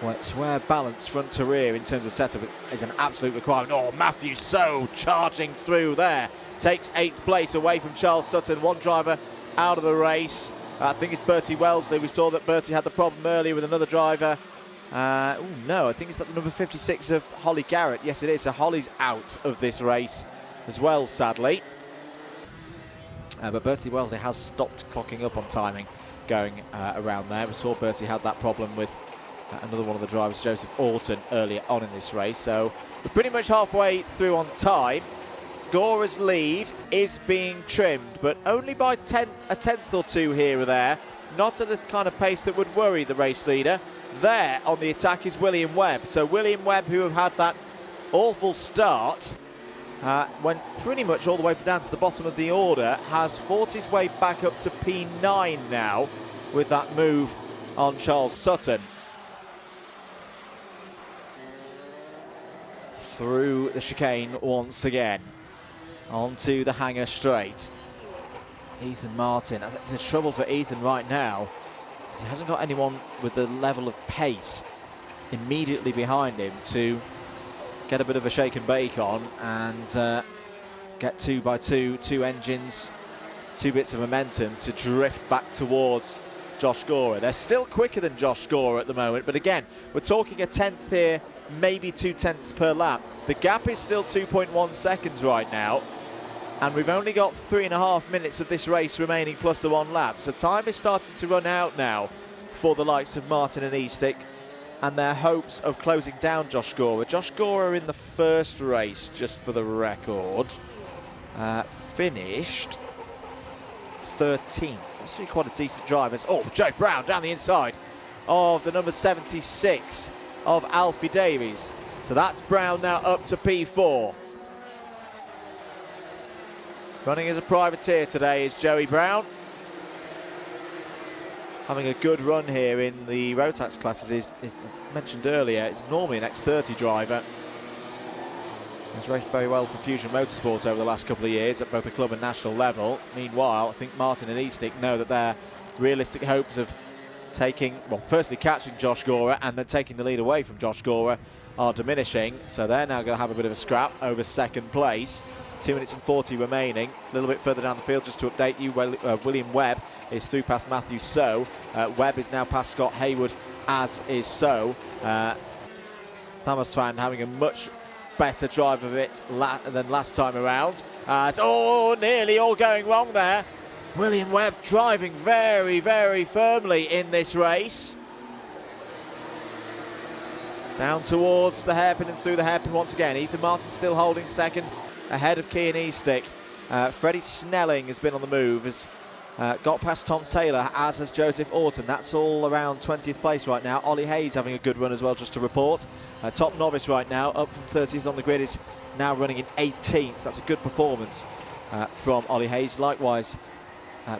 Well, it's where balance front to rear in terms of setup is an absolute requirement. Oh, Matthew So charging through there. Takes 8th place away from Charles Sutton. One driver out of the race. I think it's Bertie Wellesley. We saw that Bertie had the problem earlier with another driver. No, I think it's that the number 56 of Holly Garrett. Yes, it is. So Holly's out of this race as well, sadly. But Bertie Wellesley has stopped clocking up on timing going around there. We saw Bertie had that problem with another one of the drivers, Joseph Orton, earlier on in this race. So we're pretty much halfway through on time. Gora's lead is being trimmed, but only by a tenth or two here or there. Not at the kind of pace that would worry the race leader. There on the attack is William Webb. So William Webb, who have had that awful start, went pretty much all the way down to the bottom of the order, has fought his way back up to P9 now with that move on Charles Sutton. Through the chicane once again. Onto the hanger straight. Ethan Martin. I think the trouble for Ethan right now is he hasn't got anyone with the level of pace immediately behind him to get a bit of a shake and bake on and get 2x2, 2 engines, 2 bits of momentum to drift back towards Josh Gora. They're still quicker than Josh Gora at the moment, but again, we're talking a tenth here, maybe 2 tenths per lap. The gap is still 2.1 seconds right now, and we've only got 3.5 minutes of this race remaining plus the 1 lap. So time is starting to run out now for the likes of Martin and Eastick and their hopes of closing down Josh Gora. Josh Gora in the first race, just for the record, finished 13th. That's really quite a decent drive. Oh, Joe Brown down the inside of the number 76 of Alfie Davies. So that's Brown now up to P4. Running as a privateer today is Joey Brown. Having a good run here in the Rotax classes is mentioned earlier, is normally an X30 driver. He's raced very well for Fusion Motorsport over the last couple of years at both the club and national level. Meanwhile, I think Martin and Eastick know that their realistic hopes of taking, well, firstly catching Josh Gora and then taking the lead away from Josh Gora are diminishing. So they're now going to have a bit of a scrap over second place. 2 minutes and 40 remaining. A little bit further down the field, just to update you, William Webb is through past Matthew So. Webb is now past Scott Hayward, as is So. Thomas Fan having a much better drive of it than last time around. Nearly all going wrong there. William Webb driving very, very firmly in this race. Down towards the hairpin and through the hairpin once again. Ethan Martin still holding second ahead of Cian Eastick. Freddie Snelling has been on the move, has got past Tom Taylor, as has Joseph Orton. That's all around 20th place right now. Ollie Hayes having a good run as well, just to report. Top novice right now, up from 30th on the grid, is now running in 18th. That's a good performance from Ollie Hayes. Likewise,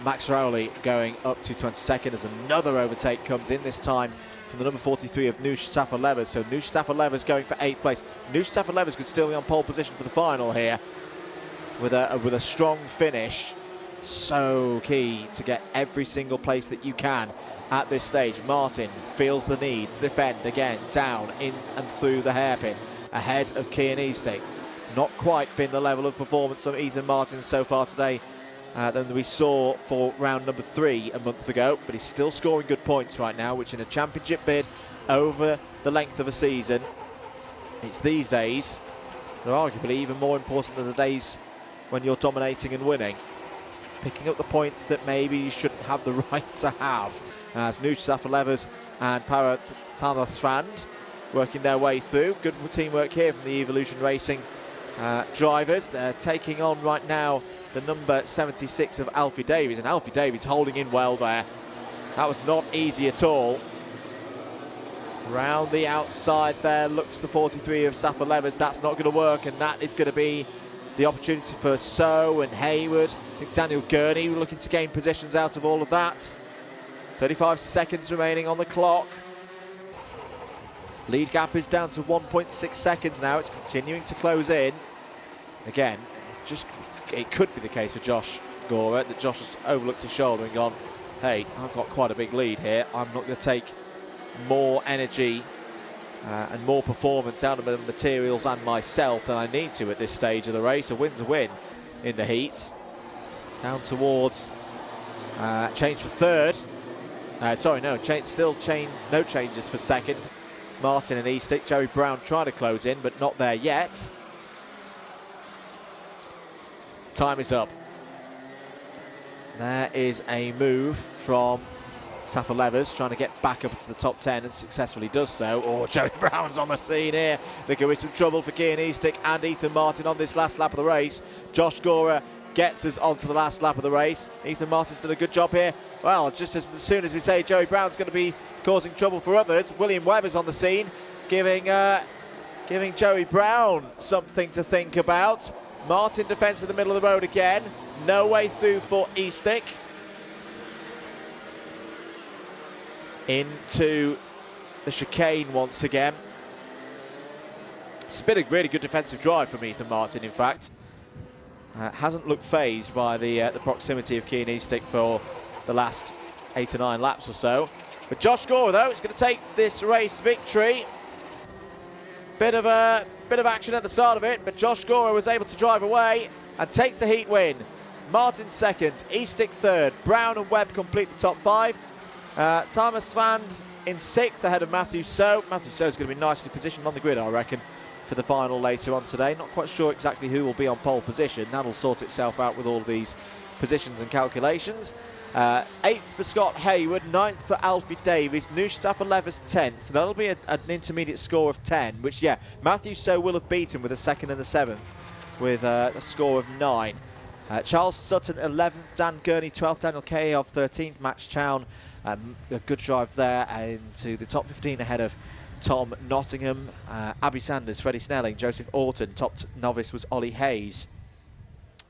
Max Rowley going up to 22nd as another overtake comes in, this time from the number 43 of Noosh Safa-Levers. So Noosh Safa-Levers going for 8th place. Noosh Safa-Levers could still be on pole position for the final here with a strong finish. So key to get every single place that you can at this stage. Martin feels the need to defend again, down, in and through the hairpin, ahead of Cian Eastick. Not quite been the level of performance from Ethan Martin so far today than we saw for round number 3 a month ago, but he's still scoring good points right now, which in a championship bid over the length of a season, it's these days, they're arguably even more important than the days when you're dominating and winning. Picking up the points that maybe you shouldn't have the right to have, as Noosh Safa-Levers and Para Thamathrand working their way through. Good teamwork here from the Evolution Racing drivers. They're taking on right now the number 76 of Alfie Davies, and Alfie Davies holding in well there. That was not easy at all. Round the outside there looks the 43 of Safa-Levers. That's not going to work, and that is going to be the opportunity for So and Hayward. I think Daniel Gurney looking to gain positions out of all of that. 35 seconds remaining on the clock. Lead gap is down to 1.6 seconds now. It's continuing to close in. Again, it could be the case for Josh Gora that Josh has overlooked his shoulder and gone, hey, I've got quite a big lead here. I'm not going to take more energy and more performance out of the materials and myself than I need to at this stage of the race. A win's a win in the heats. Down towards change for third. Sorry, no, no changes for second. Martin and Eastick. Joey Brown trying to close in, but not there yet. Time is up. There is a move from Safa-Levers trying to get back up into the top 10 and successfully does so. Oh, Joey Brown's on the scene here. There could be some trouble for Cian Eastick and Ethan Martin on this last lap of the race. Josh Gora gets us onto the last lap of the race. Ethan Martin's done a good job here. Well, just as soon as we say Joey Brown's going to be causing trouble for others, William Webber's on the scene, giving Joey Brown something to think about. Martin defends in the middle of the road again. No way through for Eastick. Into the chicane once again. It's been a really good defensive drive from Ethan Martin, in fact. Hasn't looked phased by the proximity of Cian Eastick for the last 8 or 9 laps or so. But Josh Gora, though, is going to take this race victory. Bit of action at the start of it, but Josh Gora was able to drive away and takes the heat win. Martin second, Eastick third, Brown and Webb complete the top 5. Thomas Svand in 6th ahead of Matthew So. Matthew So is going to be nicely positioned on the grid, I reckon, for the final later on today. Not quite sure exactly who will be on pole position. That'll sort itself out with all of these positions and calculations. 8th for Scott Hayward, 9th for Alfie Davies, Noosh Safa-Levers 10th. So that'll be an intermediate score of 10, which, yeah, Matthew So will have beaten with a 2nd and a 7th, with a score of 9. Charles Sutton 11th, Dan Gurney 12th, Daniel Kayev 13th, Max Chown. A good drive there into the top 15 ahead of Tom Nottingham, Abby Sanders, Freddie Snelling, Joseph Orton. Top novice was Ollie Hayes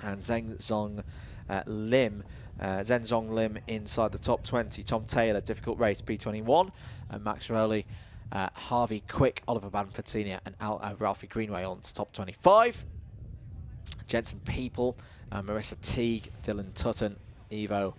and Zheng Zhong Lim inside the top 20. Tom Taylor, difficult race, P21, and Max Rowley, Harvey Quick, Oliver Banford Senior, and Ralphie Greenway on top 25. Jensen People, Marissa Teague, Dylan Tutton, Ivo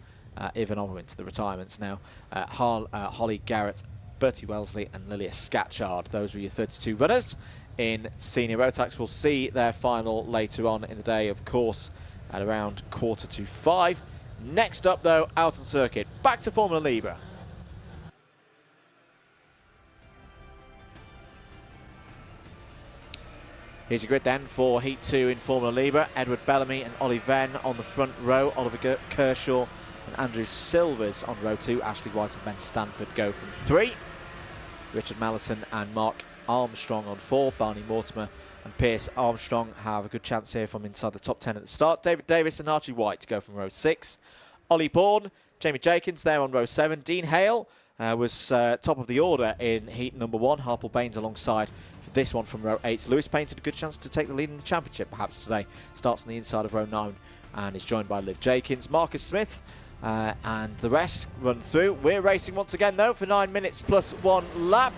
Ivanov into the retirements now. Holly Garrett, Bertie Wellesley and Lilia Scatchard. Those were your 32 runners in Senior Rotax. We'll see their final later on in the day, of course, at around 4:45. Next up, though, out on circuit. Back to Formula Libra. Here's a grid then for Heat 2 in Formula Libra. Edward Bellamy and Ollie Venn on the front row. Oliver Kershaw and Andrew Silvers on row 2. Ashley White and Ben Stanford go from 3. Richard Mallison and Mark Armstrong on 4. Barney Mortimer and Pierce Armstrong have a good chance here from inside the top 10 at the start. David Davis and Archie White to go from row 6. Ollie Bourne, Jamie Jenkins there on row 7. Dean Hale was top of the order in heat number 1. Harple Baines alongside for this one from row 8. Lewis Painted, a good chance to take the lead in the championship perhaps today. Starts on the inside of row 9 and is joined by Liv Jenkins. Marcus Smith and the rest run through. We're racing once again though for 9 minutes plus 1 lap.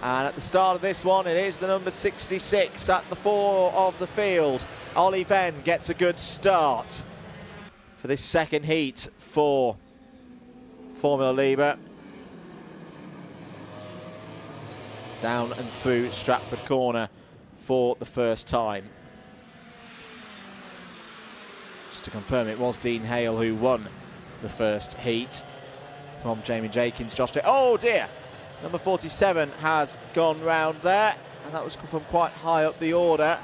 And at the start of this one, it is the number 66 at the 4 of the field. Ollie Venn gets a good start for this second heat for Formula Libra. Down and through Stratford Corner for the first time. Just to confirm, it was Dean Hale who won the first heat from Jamie Jenkins. Oh dear! Number 47 has gone round there, and that was from quite high up the order.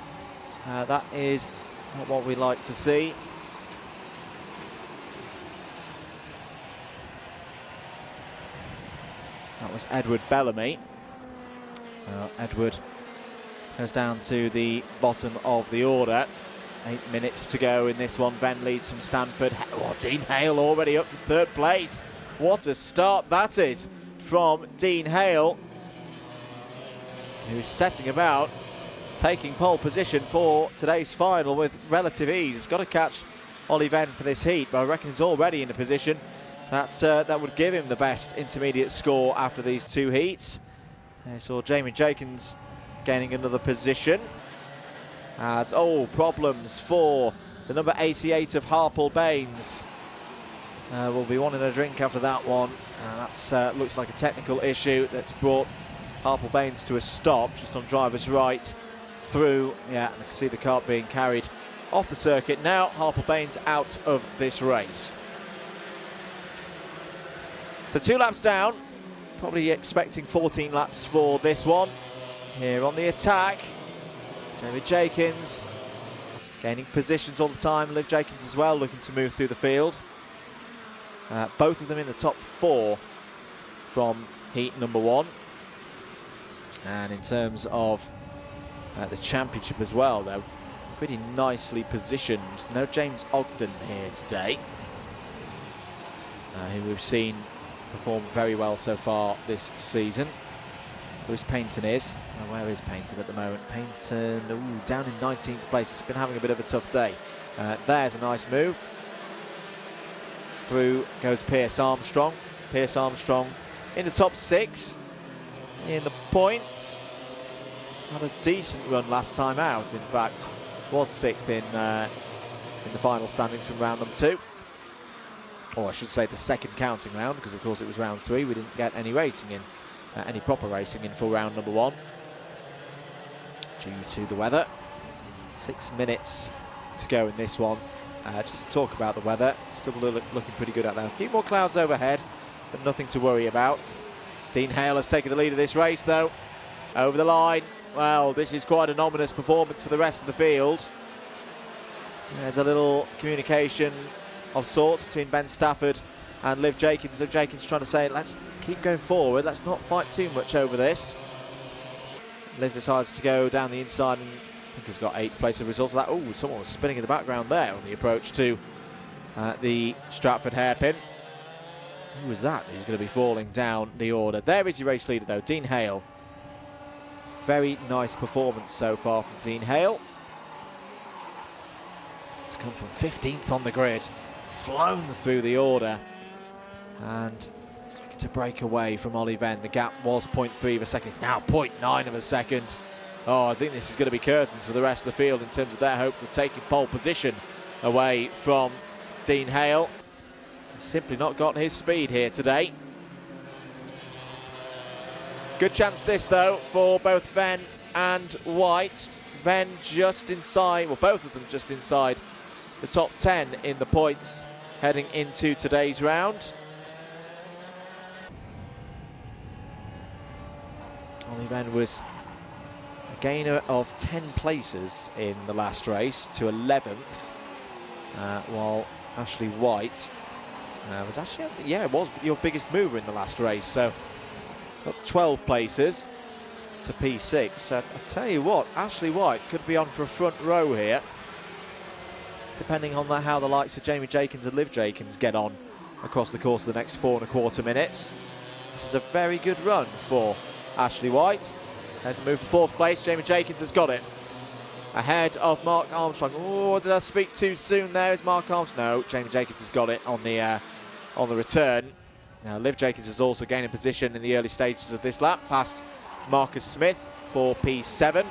That is not what we like to see. That was Edward Bellamy. So Edward goes down to the bottom of the order. 8 minutes to go in this one. Venn leads from Stanford. Oh, Dean Hale already up to 3rd place. What a start that is from Dean Hale, who's setting about taking pole position for today's final with relative ease. He's got to catch Ollie Venn for this heat, but I reckon he's already in a position that would give him the best intermediate score after these 2 heats. I saw Jamie Jenkins gaining another position. As, problems for the number 88 of Harple Baines. Will be wanting a drink after that one. That looks like a technical issue that's brought Harple Baines to a stop just on driver's right through. Yeah, and I can see the kart being carried off the circuit now. Harple Baines out of this race. So 2 laps down, probably expecting 14 laps for this one. Here on the attack, Jamie Jenkins gaining positions all the time. Liv Jenkins as well, looking to move through the field. Both of them in the top 4 from heat number 1. And in terms of the championship as well, they're pretty nicely positioned. No James Ogden here today, who we've seen perform very well so far this season. Lewis Painton is. Where is Painton at the moment? Painton down in 19th place. He's been having a bit of a tough day. There's a nice move. Through goes Pierce Armstrong. Pierce Armstrong in the top 6 in the points. Had a decent run last time out. In fact, was 6th in the final standings from round number 2. Or I should say the second counting round, because of course it was round 3. We didn't get any racing in, any proper racing in for round number 1 due to the weather. 6 minutes to go in this one. Just to talk about the weather, still looking pretty good out there. A few more clouds overhead, but nothing to worry about. Dean Hale has taken the lead of this race though. Over the line. Well, this is quite an ominous performance for the rest of the field. There's a little communication of sorts between Ben Stafford and Liv Jenkins. Liv Jenkins trying to say, let's keep going forward, let's not fight too much over this. Liv decides to go down the inside and I think he's got 8th place as a result of that. Oh, someone was spinning in the background there on the approach to the Stratford hairpin. Who was that? He's going to be falling down the order. There is your race leader though, Dean Hale. Very nice performance so far from Dean Hale. It's come from 15th on the grid, flown through the order, and he's looking to break away from Ollie Venn. The gap was 0.3 of a second. It's now 0.9 of a second. Oh, I think this is going to be curtains for the rest of the field in terms of their hopes of taking pole position away from Dean Hale. Simply not got his speed here today. Good chance this though for both Venn and White. Venn just inside, well both of them just inside the top 10 in the points heading into today's round. Ollie Venn was a gainer of 10 places in the last race to 11th, while Ashley White was actually, yeah, it was your biggest mover in the last race, so up 12 places. to P6. I tell you what, Ashley White could be on for a front row here, depending on how the likes of Jamie Jenkins and Liv Jenkins get on across the course of the next 4.25 minutes. This is a very good run for Ashley White. There's a move for 4th place. Jamie Jenkins has got it. Ahead of Mark Armstrong. Oh, did I speak too soon there? Is Mark Armstrong? No, Jamie Jenkins has got it on the return. Now, Liv Jenkins is also gaining position in the early stages of this lap, past Marcus Smith for P7.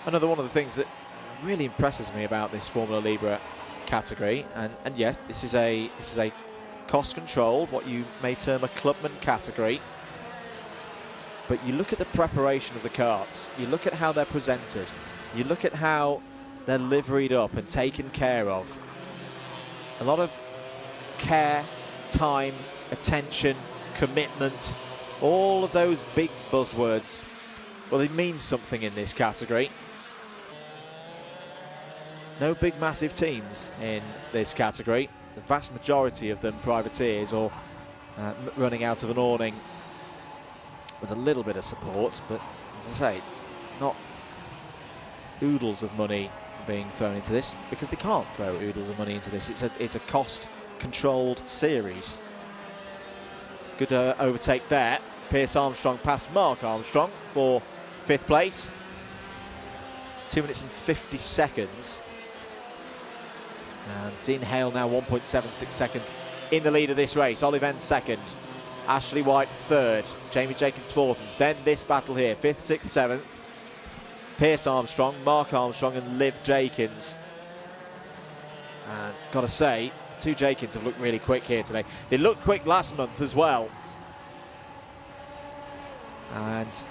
Another one of the things that really impresses me about this Formula Libra category, and yes, this is a cost-controlled, what you may term a clubman category. But you look at the preparation of the karts, you look at how they're presented, you look at how they're liveried up and taken care of. A lot of care, time, attention, commitment, all of those big buzzwords, well, they mean something in this category. No big massive teams in this category. The vast majority of them privateers or running out of an awning with a little bit of support, but as I say, not oodles of money being thrown into this, because they can't throw oodles of money into this. It's a cost-controlled series. Good overtake there. Pierce Armstrong past Mark Armstrong for 5th place. 2 minutes and 50 seconds. And Dean Hale now 1.76 seconds in the lead of this race. Oliven 2nd. Ashley White 3rd. Jamie Jenkins 4th. And then this battle here, 5th, 6th, 7th. Pierce Armstrong, Mark Armstrong and Liv Jenkins. And got to say, 2 Jenkins have looked really quick here today. They looked quick last month as well. And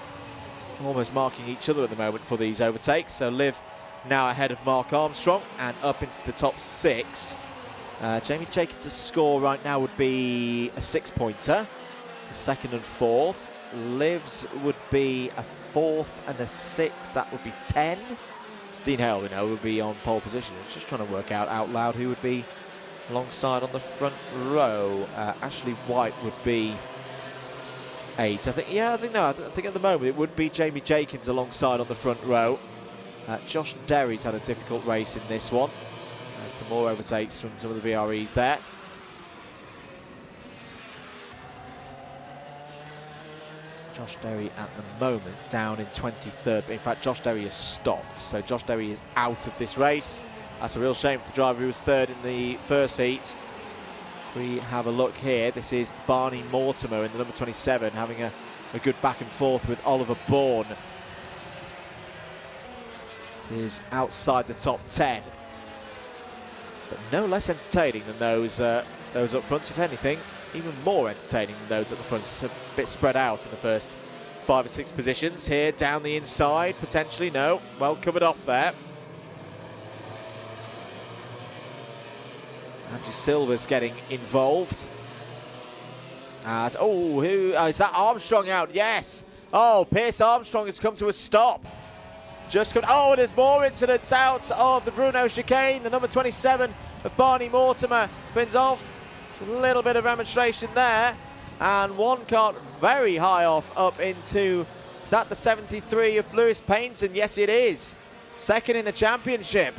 almost marking each other at the moment for these overtakes. So Liv now ahead of Mark Armstrong and up into the top 6. Jamie Jenkins' score right now would be a 6-pointer, 2nd and 4th. Liv's would be a 4th and a 6th, that would be 10. Dean Hale, we know, would be on pole position. It's just trying to work out loud who would be alongside on the front row. Ashley White would be 8. I think at the moment it would be Jamie Jenkins alongside on the front row. Josh Derry's had a difficult race in this one. Some more overtakes from some of the VREs there. Josh Derry at the moment down in 23rd. In fact, Josh Derry has stopped. So Josh Derry is out of this race. That's a real shame for the driver who was 3rd in the first heat. So we have a look here. This is Barney Mortimer in the number 27 having a good back and forth with Oliver Bourne. This is outside the top 10. But no less entertaining than those up front. If anything, even more entertaining than those at the front. It's a bit spread out in the first 5 or 6 positions. Here, down the inside, potentially, no. Well covered off there. Andrew Silver's getting involved. As, is that Armstrong out? Yes. Oh, Pierce Armstrong has come to a stop. And there's more incidents out of the Bruno chicane. The number 27 of Barney Mortimer spins off. It's a little bit of demonstration there. And one kart very high off up into, is that the 73 of Lewis Payneton? Yes, it is. 2nd in the championship.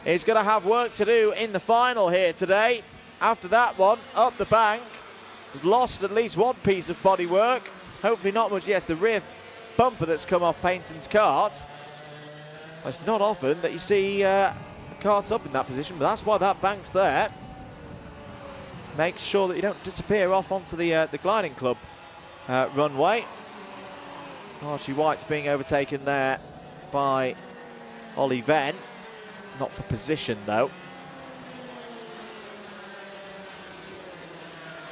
He's going to have work to do in the final here today. After that one, up the bank. Has lost at least one piece of bodywork. Hopefully not much. Yes, the rear bumper that's come off Payneton's kart. It's not often that you see a kart up in that position, but that's why that bank's there. Makes sure that you don't disappear off onto the gliding club runway. Archie White's being overtaken there by Ollie Venn. Not for position, though.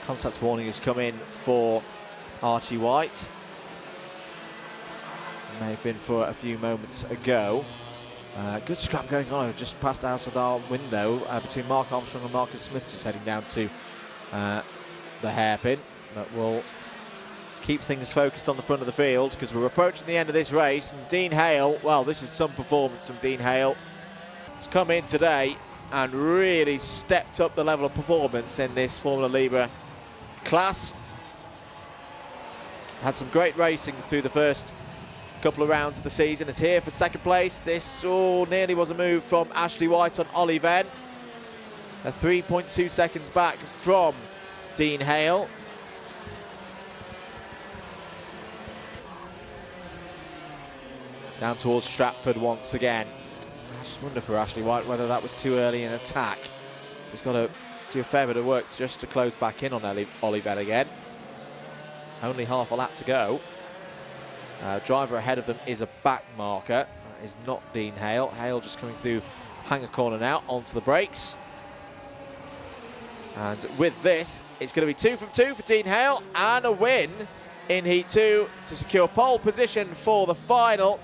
Contact warning has come in for Archie White. May have been for a few moments ago. Good scrap going on. Just passed out of our window between Mark Armstrong and Marcus Smith, just heading down to the hairpin. But we'll keep things focused on the front of the field because we're approaching the end of this race. And Dean Hale, well, this is some performance from Dean Hale. He's come in today and really stepped up the level of performance in this Formula Libra class. Had some great racing through the first couple of rounds of the season. Is here for second place. This nearly was a move from Ashley White on Ollie Venn. 3.2 seconds back from Dean Hale. Down towards Stratford once again. I just wonder for Ashley White whether that was too early in attack. He's got to do a fair bit of work just to close back in on Ollie Venn again. Only half a lap to go. Driver ahead of them is a back marker. That is not Dean Hale. Hale just coming through Hanger Corner now onto the brakes. And with this, it's going to be 2 from 2 for Dean Hale and a win in Heat 2 to secure pole position for the final.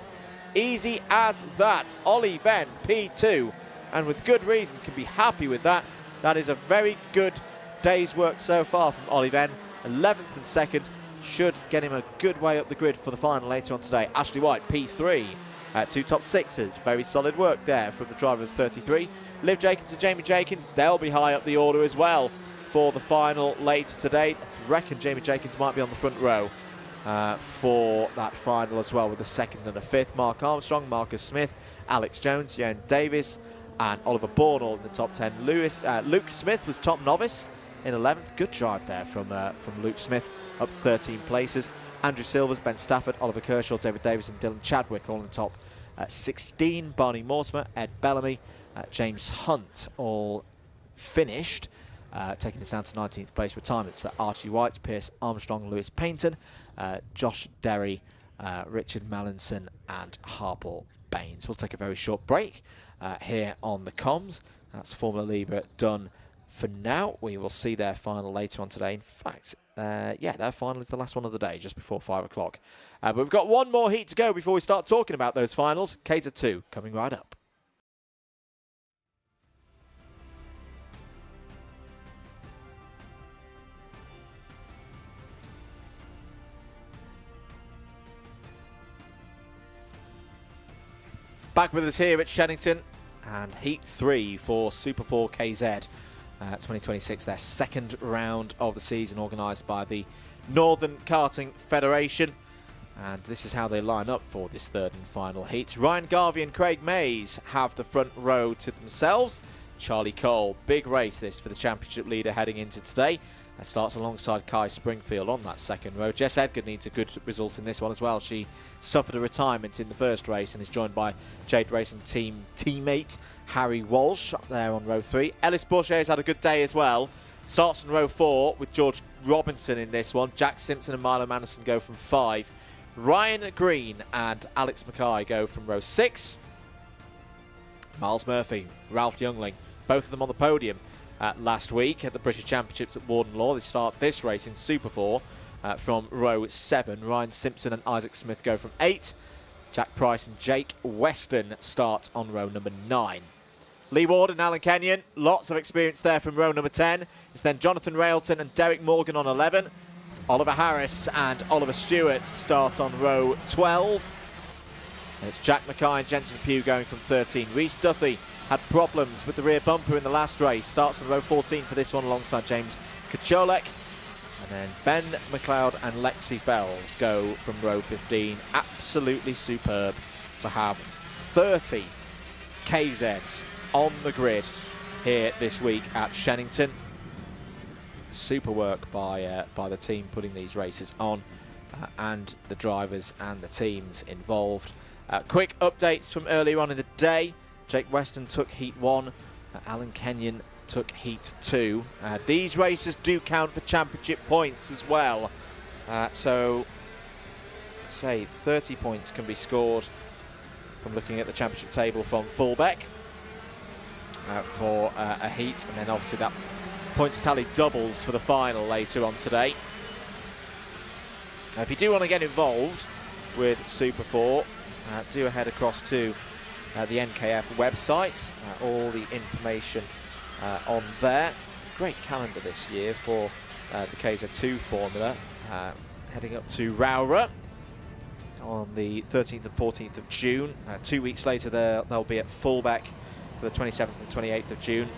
Easy as that. Ollie Venn, P2, and with good reason can be happy with that. That is a very good day's work so far from Ollie Venn. 11th and 2nd should get him a good way up the grid for the final later on today. Ashley White, P3, 2 top 6s. Very solid work there from the driver of 33. Liv Jenkins and Jamie Jenkins, they'll be high up the order as well for the final later today. I reckon Jamie Jenkins might be on the front row for that final as well, with a 2nd and a 5th. Mark Armstrong, Marcus Smith, Alex Jones, Jan Davis and Oliver Bourne all in the top 10. Luke Smith was top novice in 11th. Good drive there from Luke Smith, up 13 places. Andrew Silvers, Ben Stafford, Oliver Kershaw, David Davis and Dylan Chadwick all in the top 16. Barney Mortimer, Ed Bellamy, James Hunt all finished, taking this down to 19th place. Retirements for Archie White, Pierce Armstrong, Lewis Payton, Josh Derry, Richard Mallinson and Harple Baines. We'll take a very short break here on the comms. That's Formula Libra done for now. We will see their final later on today. In fact, yeah, their final is the last one of the day, just before 5 o'clock. But we've got one more heat to go before we start talking about those finals. Kaiser 2 coming right up. Back with us here at Shenington, and Heat 3 for Super 4 KZ 2026, their 2nd round of the season, organised by the Northern Karting Federation. And this is how they line up for this 3rd and final heat. Ryan Garvey and Craig Mays have the front row to themselves. Charlie Cole, big race this for the championship leader heading into today. That starts alongside Kai Springfield on that 2nd row. Jess Edgar needs a good result in this one as well. She suffered a retirement in the first race and is joined by Jade Racing team teammate Harry Walsh up there on row 3. Ellis Bourget has had a good day as well. Starts in row 4 with George Robinson in this one. Jack Simpson and Milo Manderson go from 5. Ryan Green and Alex Mackay go from row 6. Miles Murphy, Ralph Youngling, both of them on the podium last week at the British Championships at Warden Law. They start this race in Super 4 from row 7. Ryan Simpson and Isaac Smith go from 8. Jack Price and Jake Weston start on row number 9. Lee Ward and Alan Kenyon, lots of experience there from row number 10. It's then Jonathan Railton and Derek Morgan on 11. Oliver Harris and Oliver Stewart start on row 12. And it's Jack Mackay and Jensen Pugh going from 13. Reece Duthie had problems with the rear bumper in the last race. Starts on row 14 for this one alongside James Kacholek. And then Ben McLeod and Lexi Fells go from row 15. Absolutely superb to have 30 KZs on the grid here this week at Shenington. Super work by the team putting these races on, and the drivers and the teams involved. Quick updates from earlier on in the day. Jake Weston took Heat 1. Alan Kenyon took Heat 2. These races do count for championship points as well. So, say 30 points can be scored from looking at the championship table from Fullbeck for a heat. And then obviously that points tally doubles for the final later on today. If you do want to get involved with Super 4, do head across to the NKF website. All the information on there. Great calendar this year for the KZ2 formula. Heading up to Rowra on the 13th and 14th of June. 2 weeks later they'll be at Fullbeck for the 27th and 28th of June.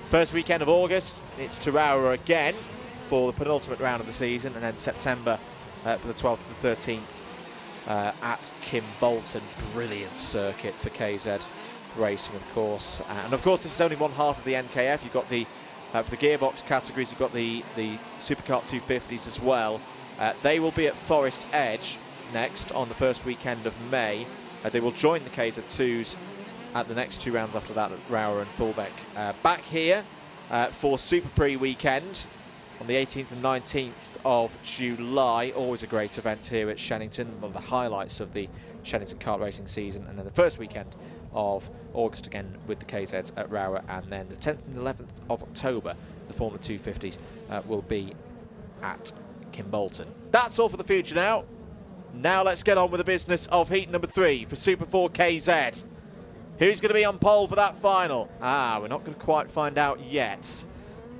First weekend of August, it's to Rowra again for the penultimate round of the season, and then September for the 12th to the 13th at Kimbolton. Brilliant circuit for KZ Racing, of course. And of course, this is only one half of the NKF. You've got the for the gearbox categories, you've got the Superkart 250s as well. They will be at Forest Edge next on the first weekend of May. They will join the KZ2s at the next 2 rounds after that at Rower and Fullbeck. Back here for Super Prix weekend on the 18th and 19th of July. Always a great event here at Shenington, one of the highlights of the Shenington Kart racing season. And then the first weekend of August again with the KZs at Rower, and then the 10th and 11th of October the Formula 250s will be at Kimbolton. That's all for the future now. Now let's get on with the business of heat number 3 for Super 4 KZ. Who's going to be on pole for that final? We're not going to quite find out yet.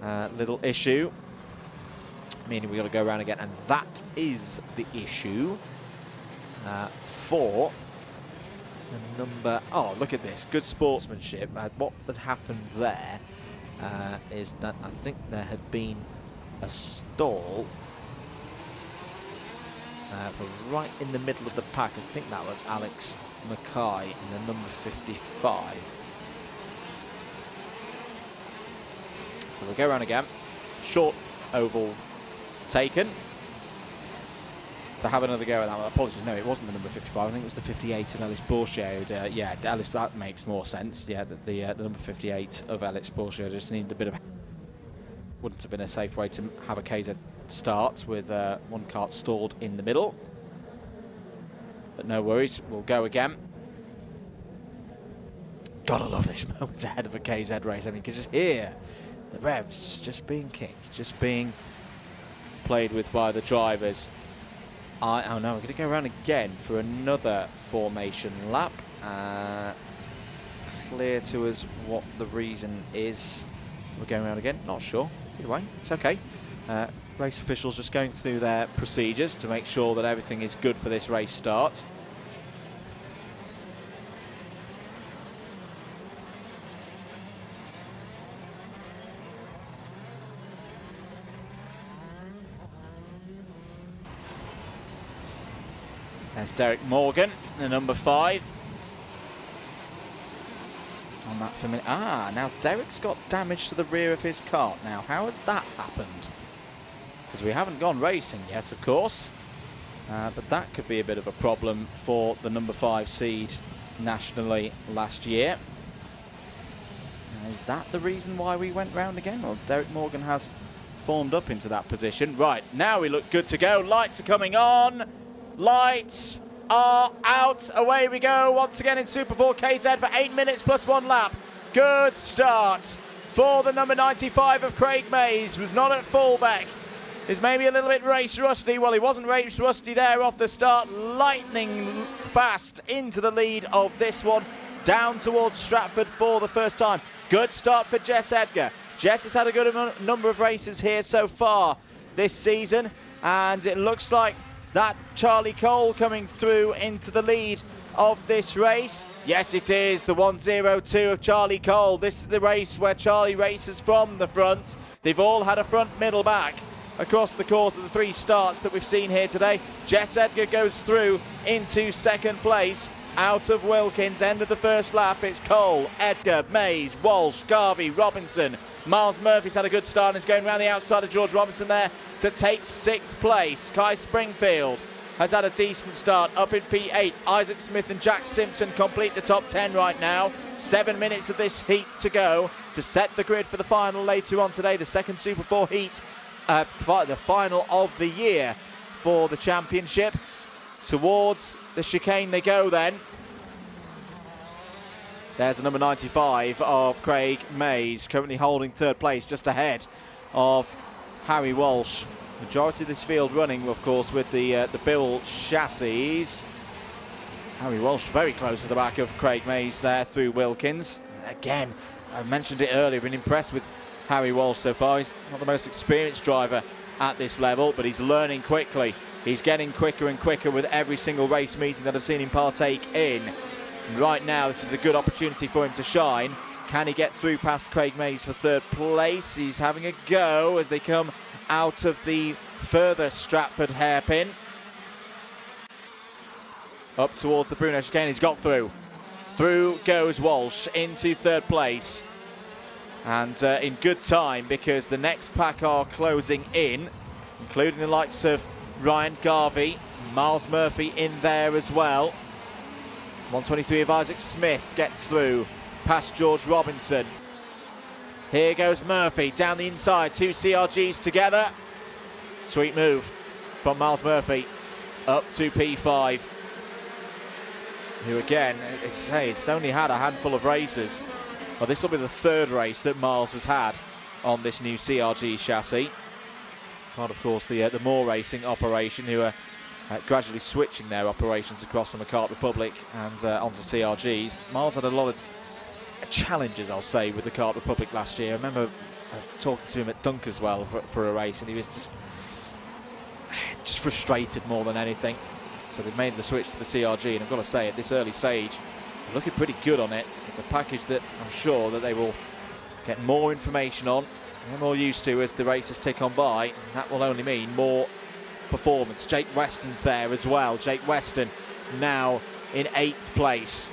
Little issue, meaning we've got to go around again, and that is the issue for the number. Oh, look at this, good sportsmanship. What had happened there is that I think there had been a stall for right in the middle of the pack. I think that was Alex Mackay in the number 55. So we'll go around again. Short oval taken. To have another go at that one. Apologies, no, it wasn't the number 55. I think it was the 58 of Ellis Bourchier. Yeah, Ellis, that makes more sense. Yeah, the number 58 of Ellis Bourchier just needed a bit of. Wouldn't have been a safe way to have a KZ start with one kart stalled in the middle. But no worries, we'll go again. Gotta love this moment ahead of a KZ race. I mean, you can just hear the revs just being kicked, just being played with by the drivers. Oh no, we're going to go around again for another formation lap. Clear to us what the reason is. We're going around again, not sure. Either way, it's okay. Race officials just going through their procedures to make sure that everything is good for this race start. There's Derek Morgan, the number 5. On that for a minute. Now Derek's got damage to the rear of his kart. Now, how has that happened? Because we haven't gone racing yet, of course. But that could be a bit of a problem for the number 5 seed nationally last year. Now, is that the reason why we went round again? Well, Derek Morgan has formed up into that position. Right, now we look good to go. Lights are coming on. Lights are out. Away we go once again in Super 4 KZ for 8 minutes plus 1 lap. Good start for the number 95 of Craig Mays. Was not at fullback. Is maybe a little bit race rusty. Well, he wasn't race rusty there off the start. Lightning fast into the lead of this one. Down towards Stratford for the first time. Good start for Jess Edgar. Jess has had a good number of races here so far this season. And it looks like that Charlie Cole coming through into the lead of this race. Yes, it is the 102 of Charlie Cole. This is the race where Charlie races from the front. They've all had a front, middle, back across the course of the 3 starts that we've seen here today. Jess Edgar goes through into second place out of Wilkins. End of the first lap. It's Cole, Edgar, Mays, Walsh, Garvey, Robinson. Miles Murphy's had a good start and is going around the outside of George Robinson there to take 6th place. Kai Springfield has had a decent start up in P8. Isaac Smith and Jack Simpson complete the top 10 right now. 7 minutes of this heat to go to set the grid for the final later on today. The second Super 4 heat, the final of the year for the championship. Towards the chicane they go then. There's the number 95 of Craig Mays, currently holding 3rd place, just ahead of Harry Walsh. Majority of this field running, of course, with the Bill chassis. Harry Walsh very close to the back of Craig Mays there through Wilkins. Again, I mentioned it earlier, been impressed with Harry Walsh so far. He's not the most experienced driver at this level, but he's learning quickly. He's getting quicker and quicker with every single race meeting that I've seen him partake in. Right now, this is a good opportunity for him to shine. Can he get through past Craig Mays for 3rd place? He's having a go as they come out of the further Stratford hairpin. up towards the Bruno chicane. He's got through. Through goes Walsh into third place. And in good time, because the next pack are closing in, including the likes of Ryan Garvey, Miles Murphy in there as well. 123 of Isaac Smith gets through past George Robinson. Here goes Murphy down the inside, 2 CRGs together. Sweet move from Miles Murphy up to P5, who again, it's only had a handful of races. Well, this will be the third race that Miles has had on this new CRG chassis. Part, of course, the Moore Racing operation, who are gradually switching their operations across from the Kart Republic and onto CRGs. Miles had a lot of challenges, I'll say, with the Kart Republic last year. I remember talking to him at Dunk as well for a race, and he was just frustrated more than anything. So they've made the switch to the CRG, and I've got to say, at this early stage, they're looking pretty good on it. It's a package that I'm sure that they will get more information on, and more used to as the races tick on by. And that will only mean more performance. Jake Weston's there as well. Jake Weston now in 8th place,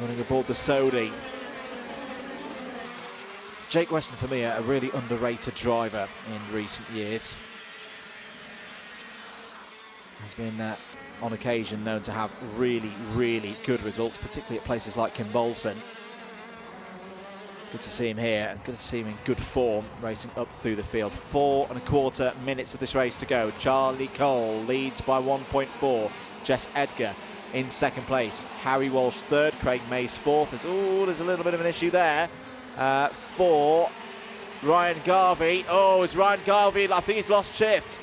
running aboard the Sodi. Jake Weston, for me, a really underrated driver in recent years. Has been on occasion known to have really, really good results, particularly at places like Kimbolson. Good to see him here, and good to see him in good form, racing up through the field. 4.25 minutes of this race to go. Charlie Cole leads by 1.4. Jess Edgar in 2nd place. Harry Walsh 3rd. Craig Mays 4th. There's a little bit of an issue there for Ryan Garvey. Oh, is Ryan Garvey? I think he's lost shift.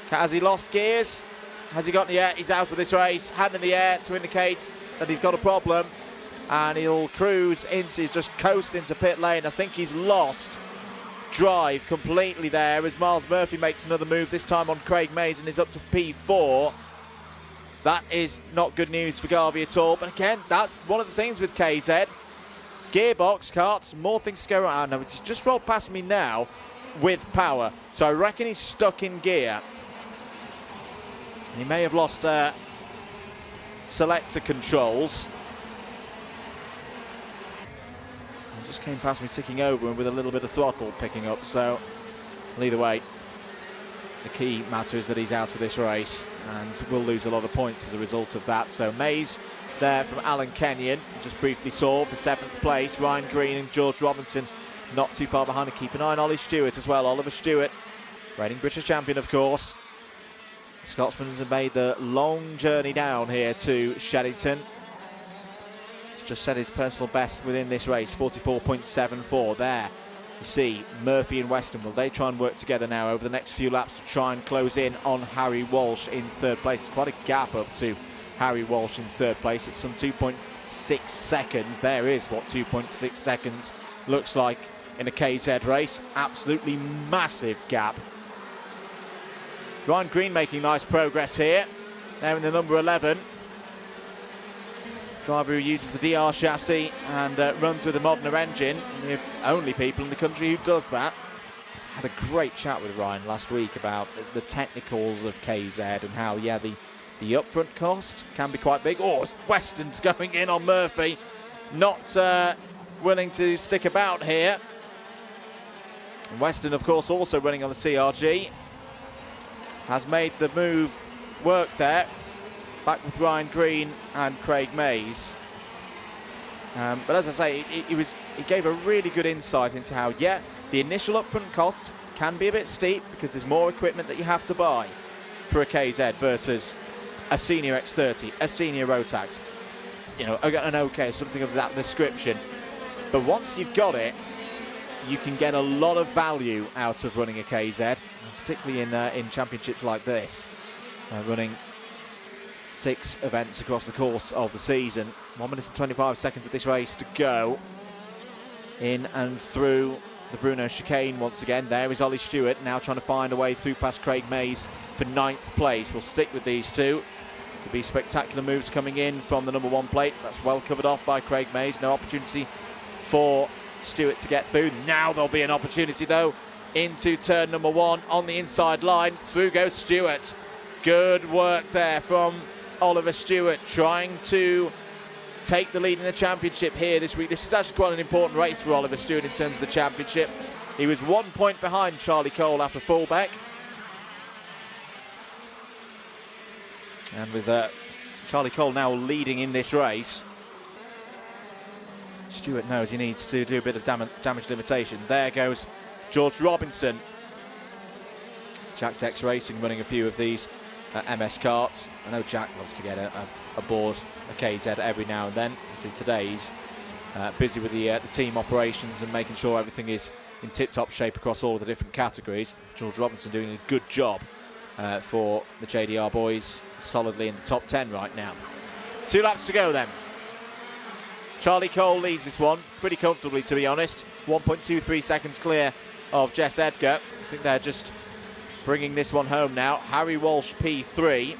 Has he lost gears? Has he got in the air? He's out of this race. Hand in the air to indicate that he's got a problem. And he'll cruise into, just coast into pit lane. I think he's lost drive completely there as Miles Murphy makes another move, this time on Craig Mays, and is up to P4. That is not good news for Garvey at all. But again, that's one of the things with KZ. Gearbox, karts, more things to go around. Now, it's just rolled past me now with power. So I reckon he's stuck in gear. And he may have lost selector controls. Just came past me ticking over and with a little bit of throttle picking up. So either way, the key matter is that he's out of this race and will lose a lot of points as a result of that. So Mays there from Alan Kenyon, just briefly saw for 7th place. Ryan Green and George Robinson not too far behind. And keep an eye on Ollie Stewart as well. Oliver Stewart, reigning British champion, of course. The Scotsman has made the long journey down here to Shenington. Just set his personal best within this race, 44.74 there. You see Murphy and Weston, will they try and work together now over the next few laps to try and close in on Harry Walsh in 3rd place? It's quite a gap up to Harry Walsh in 3rd place. It's some 2.6 seconds. There is what 2.6 seconds looks like in a KZ race. Absolutely massive gap. Ryan Green making nice progress here. Now in the number 11. Driver who uses the DR chassis and runs with a Modena engine. We're the only people in the country who does that. Had a great chat with Ryan last week about the technicals of KZ and how, yeah, the upfront cost can be quite big. Oh, Weston's going in on Murphy. Not willing to stick about here. And Weston, of course, also running on the CRG. Has made the move work there. Back with Ryan Green and Craig Mays. But as I say, he gave a really good insight into how, yeah, the initial upfront costs can be a bit steep because there's more equipment that you have to buy for a KZ versus a Senior X30, a Senior Rotax, you know, an OK, something of that description. But once you've got it, you can get a lot of value out of running a KZ, particularly in championships like this, running 6 events across the course of the season. 1 minute and 25 seconds of this race to go. In and through the Bruno chicane once again. There is Ollie Stewart now trying to find a way through past Craig Mays for 9th place. We'll stick with these two. Could be spectacular moves coming in from the number 1 plate. That's well covered off by Craig Mays. No opportunity for Stewart to get through. Now there'll be an opportunity though into turn number 1 on the inside line. Through goes Stewart. Good work there from Oliver Stewart, trying to take the lead in the championship here this week. This is actually quite an important race for Oliver Stewart in terms of the championship. He was 1 point behind Charlie Cole after fullback. And with Charlie Cole now leading in this race, Stewart knows he needs to do a bit of damage limitation. There goes George Robinson. Jack Dex Racing running a few of these MS karts. I know Jack loves to get aboard a KZ every now and then. So today he's busy with the team operations and making sure everything is in tip-top shape across all of the different categories. George Robinson doing a good job for the JDR boys, solidly in the top 10 right now. 2 laps to go then. Charlie Cole leads this one pretty comfortably, to be honest. 1.23 seconds clear of Jess Edgar. I think they're just bringing this one home now. Harry Walsh P3.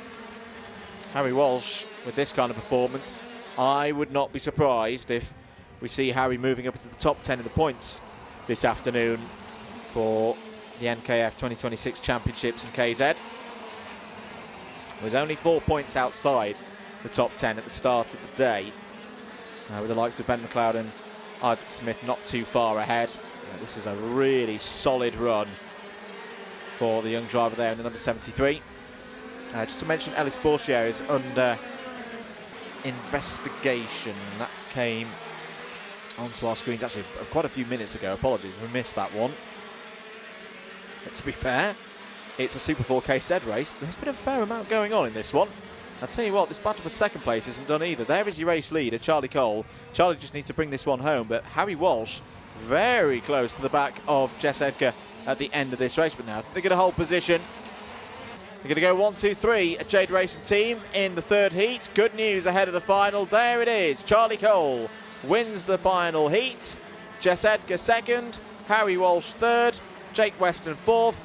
Harry Walsh, with this kind of performance, I would not be surprised if we see Harry moving up into the top 10 of the points this afternoon for the NKF 2026 Championships in KZ. He was only 4 points outside the top 10 at the start of the day, with the likes of Ben McLeod and Isaac Smith not too far ahead. This is a really solid run for the young driver there in the number 73. Just to mention, Ellis Bourchier is under investigation. That came onto our screens actually quite a few minutes ago. Apologies, we missed that one. But to be fair, it's a Super 4 KZ race. There's been a fair amount going on in this one. I'll tell you what, this battle for second place isn't done either. There is your race leader, Charlie Cole. Charlie just needs to bring this one home, but Harry Walsh very close to the back of Jess Edgar at the end of this race. But now I think they're going to hold position. They're going to go 1, 2, 3 at Jade Racing Team in the third heat. Good news ahead of the final. There it is. Charlie Cole wins the final heat. Jess Edgar second. Harry Walsh third. Jake Weston fourth.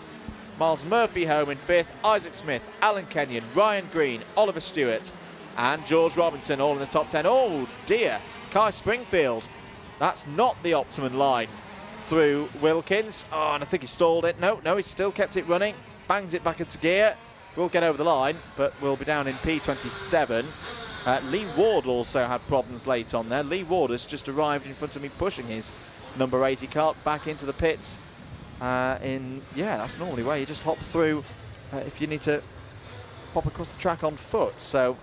Miles Murphy home in fifth. Isaac Smith, Alan Kenyon, Ryan Green, Oliver Stewart and George Robinson all in the top 10. Oh dear, Kai Springfield. That's not the optimum line through Wilkins. Oh, and I think he stalled it. No, he's still kept it running. Bangs it back into gear. Will get over the line, but will be down in P27. Lee Ward also had problems late on there. Lee Ward has just arrived in front of me, pushing his number 80 kart back into the pits. That's normally where you just hop through if you need to pop across the track on foot. So,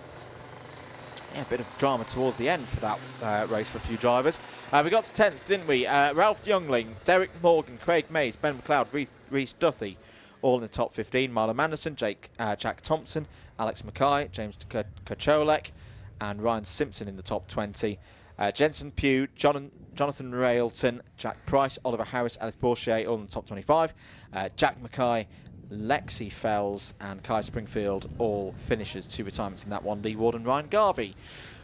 yeah, a bit of drama towards the end for that race for a few drivers. We got to 10th, didn't we? Ralph Youngling, Derek Morgan, Craig Mays, Ben McLeod, Rhys Duthie, all in the top 15. Marlon Anderson, Jack Thompson, Alex Mackay, James Kacholek, and Ryan Simpson in the top 20. Jensen Pugh, Jonathan Railton, Jack Price, Oliver Harris, Alice Bourchier, all in the top 25. Jack Mackay, Lexi Fells, and Kai Springfield, all finishers, 2 retirements in that one. Lee Ward and Ryan Garvey.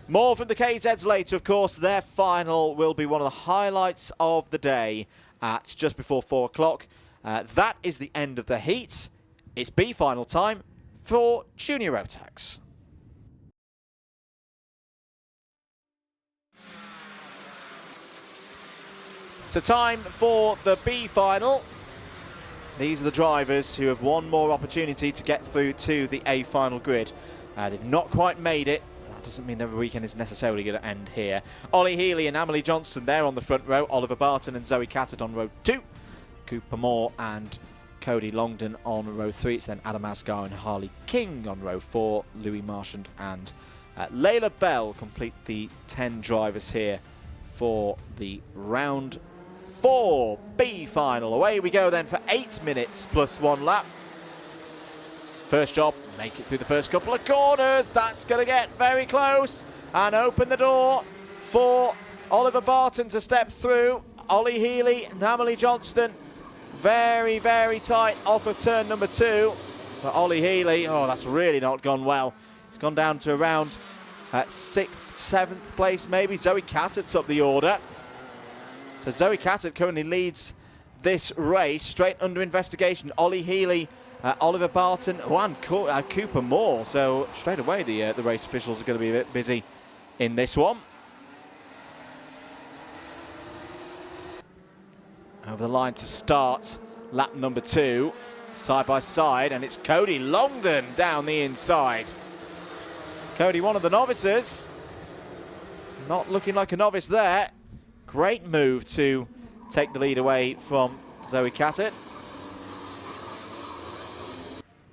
More from the KZs later, of course. Their final will be one of the highlights of the day at just before 4 o'clock. That is the end of the heats. It's B final time for Junior Rotax. So time for the B final. These are the drivers who have one more opportunity to get through to the A final grid. They've not quite made it. That doesn't mean every weekend is necessarily going to end here. Ollie Healy and Amelie Johnston there on the front row. Oliver Barton and Zoe Cattett on row 2. Cooper Moore and Cody Longdon on row 3. It's then Adam Asgar and Harley King on row 4. Louis Marchand and Layla Bell complete the 10 drivers here for the round 4 B final. Away we go then for 8 minutes plus 1 lap. First job, make it through the first couple of corners. That's going to get very close and open the door for Oliver Barton to step through. Ollie Healy and Amelie Johnston very, very tight off of turn number 2 for Ollie Healy. Oh, that's really not gone well. It's gone down to around 6th, 7th place maybe. Zoe Cattett's up the order. So Zoe Cattett currently leads this race, straight under investigation. Ollie Healy, Oliver Barton, and Cooper Moore. So straight away the race officials are going to be a bit busy in this one. Over the line to start lap number 2. side by side, and it's Cody Longdon down the inside. Cody, one of the novices, not looking like a novice there. Great move to take the lead away from Zoe Cadet.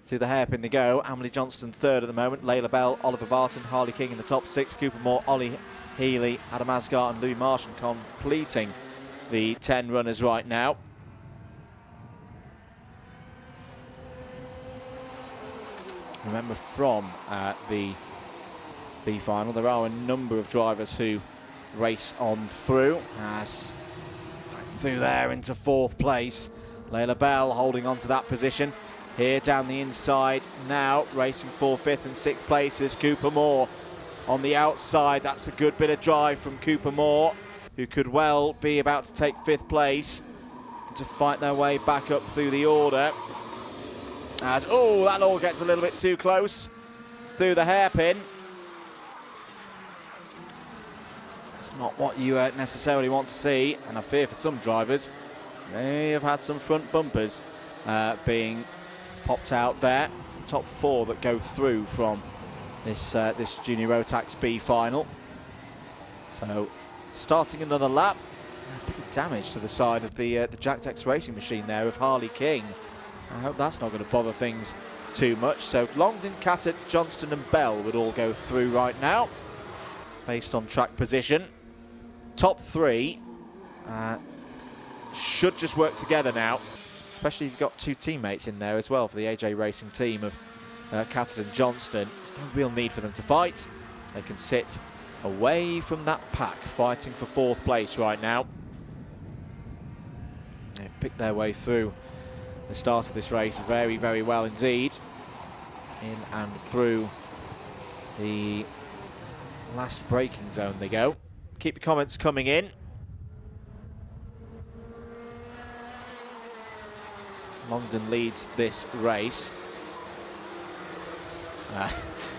Through the hairpin they go. Emily Johnston third at the moment. Layla Bell, Oliver Barton, Harley King in the top 6. Cooper Moore, Ollie Healy, Adam Asgard and Louis Martian completing the 10 runners right now. Remember from the B final, there are a number of drivers who race on through. As through there into 4th place. Layla Bell holding on to that position. Here down the inside now, racing for 5th and 6th places. Cooper Moore on the outside. That's a good bit of drive from Cooper Moore, who could well be about to take 5th place to fight their way back up through the order. As, oh, that all gets a little bit too close through the hairpin. It's not what you necessarily want to see, and I fear for some drivers, they have had some front bumpers being popped out there. It's the top 4 that go through from this this Junior Rotax B final. So starting another lap. A bit of damage to the side of the Jack-Tex racing machine there of Harley King. I hope that's not going to bother things too much. So Longdon, Catet, Johnston and Bell would all go through right now based on track position. Top 3 should just work together now, especially if you've got 2 teammates in there as well for the AJ Racing team of Catet and Johnston. There's no real need for them to fight. They can sit away from that pack, fighting for 4th place right now. They've picked their way through the start of this race very, very well indeed. In and through the last braking zone they go. Keep your comments coming in. Longdon leads this race.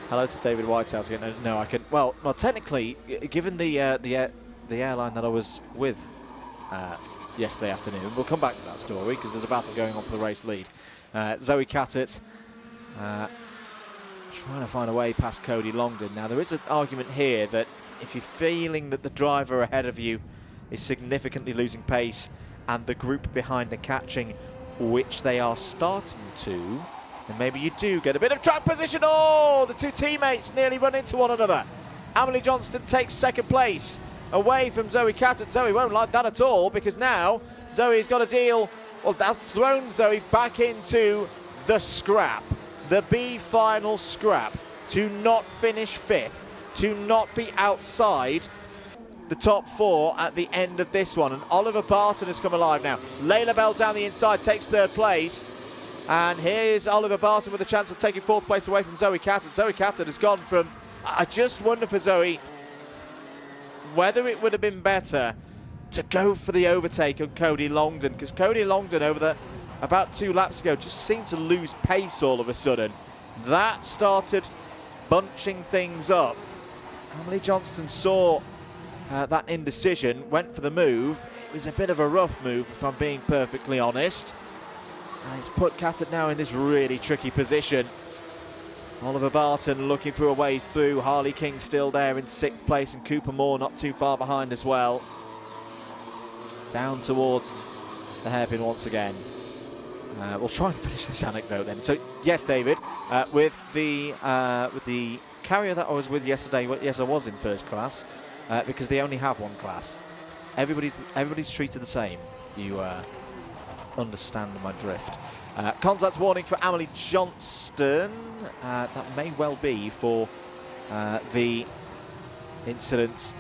Hello to David Whitehouse again. No, I can. Well, technically, given the airline that I was with yesterday afternoon, we'll come back to that story because there's a battle going on for the race lead. Zoe Catet trying to find a way past Cody Longdon. Now, there is an argument here that if you're feeling that the driver ahead of you is significantly losing pace and the group behind are catching, which they are starting to, then maybe you do get a bit of track position. Oh, the 2 teammates nearly run into one another. Emily Johnston takes 2nd place away from Zoe Catet. Zoe won't like that at all because now Zoe's got a deal. Well, that's thrown Zoe back into the scrap, the B final scrap, to not finish 5th, to not be outside the top 4 at the end of this one. And Oliver Barton has come alive now. Layla Bell down the inside takes 3rd place. And here's Oliver Barton with a chance of taking 4th place away from Zoe Catet. Zoe Catet has gone from, I just wonder for Zoe whether it would have been better to go for the overtake on Cody Longdon, because Cody Longdon over about 2 laps ago just seemed to lose pace all of a sudden. That started bunching things up. Emily Johnston saw that indecision, went for the move. It was a bit of a rough move, if I'm being perfectly honest. And it's put Catet now in this really tricky position. Oliver Barton looking for a way through. Harley King still there in 6th place, and Cooper Moore not too far behind as well. Down towards the hairpin once again. We'll try and finish this anecdote then. So yes, David, with the carrier that I was with yesterday, yes, I was in 1st class because they only have 1 class. Everybody's treated the same. You understand my drift. Contact warning for Emily Johnston. That may well be for the incidents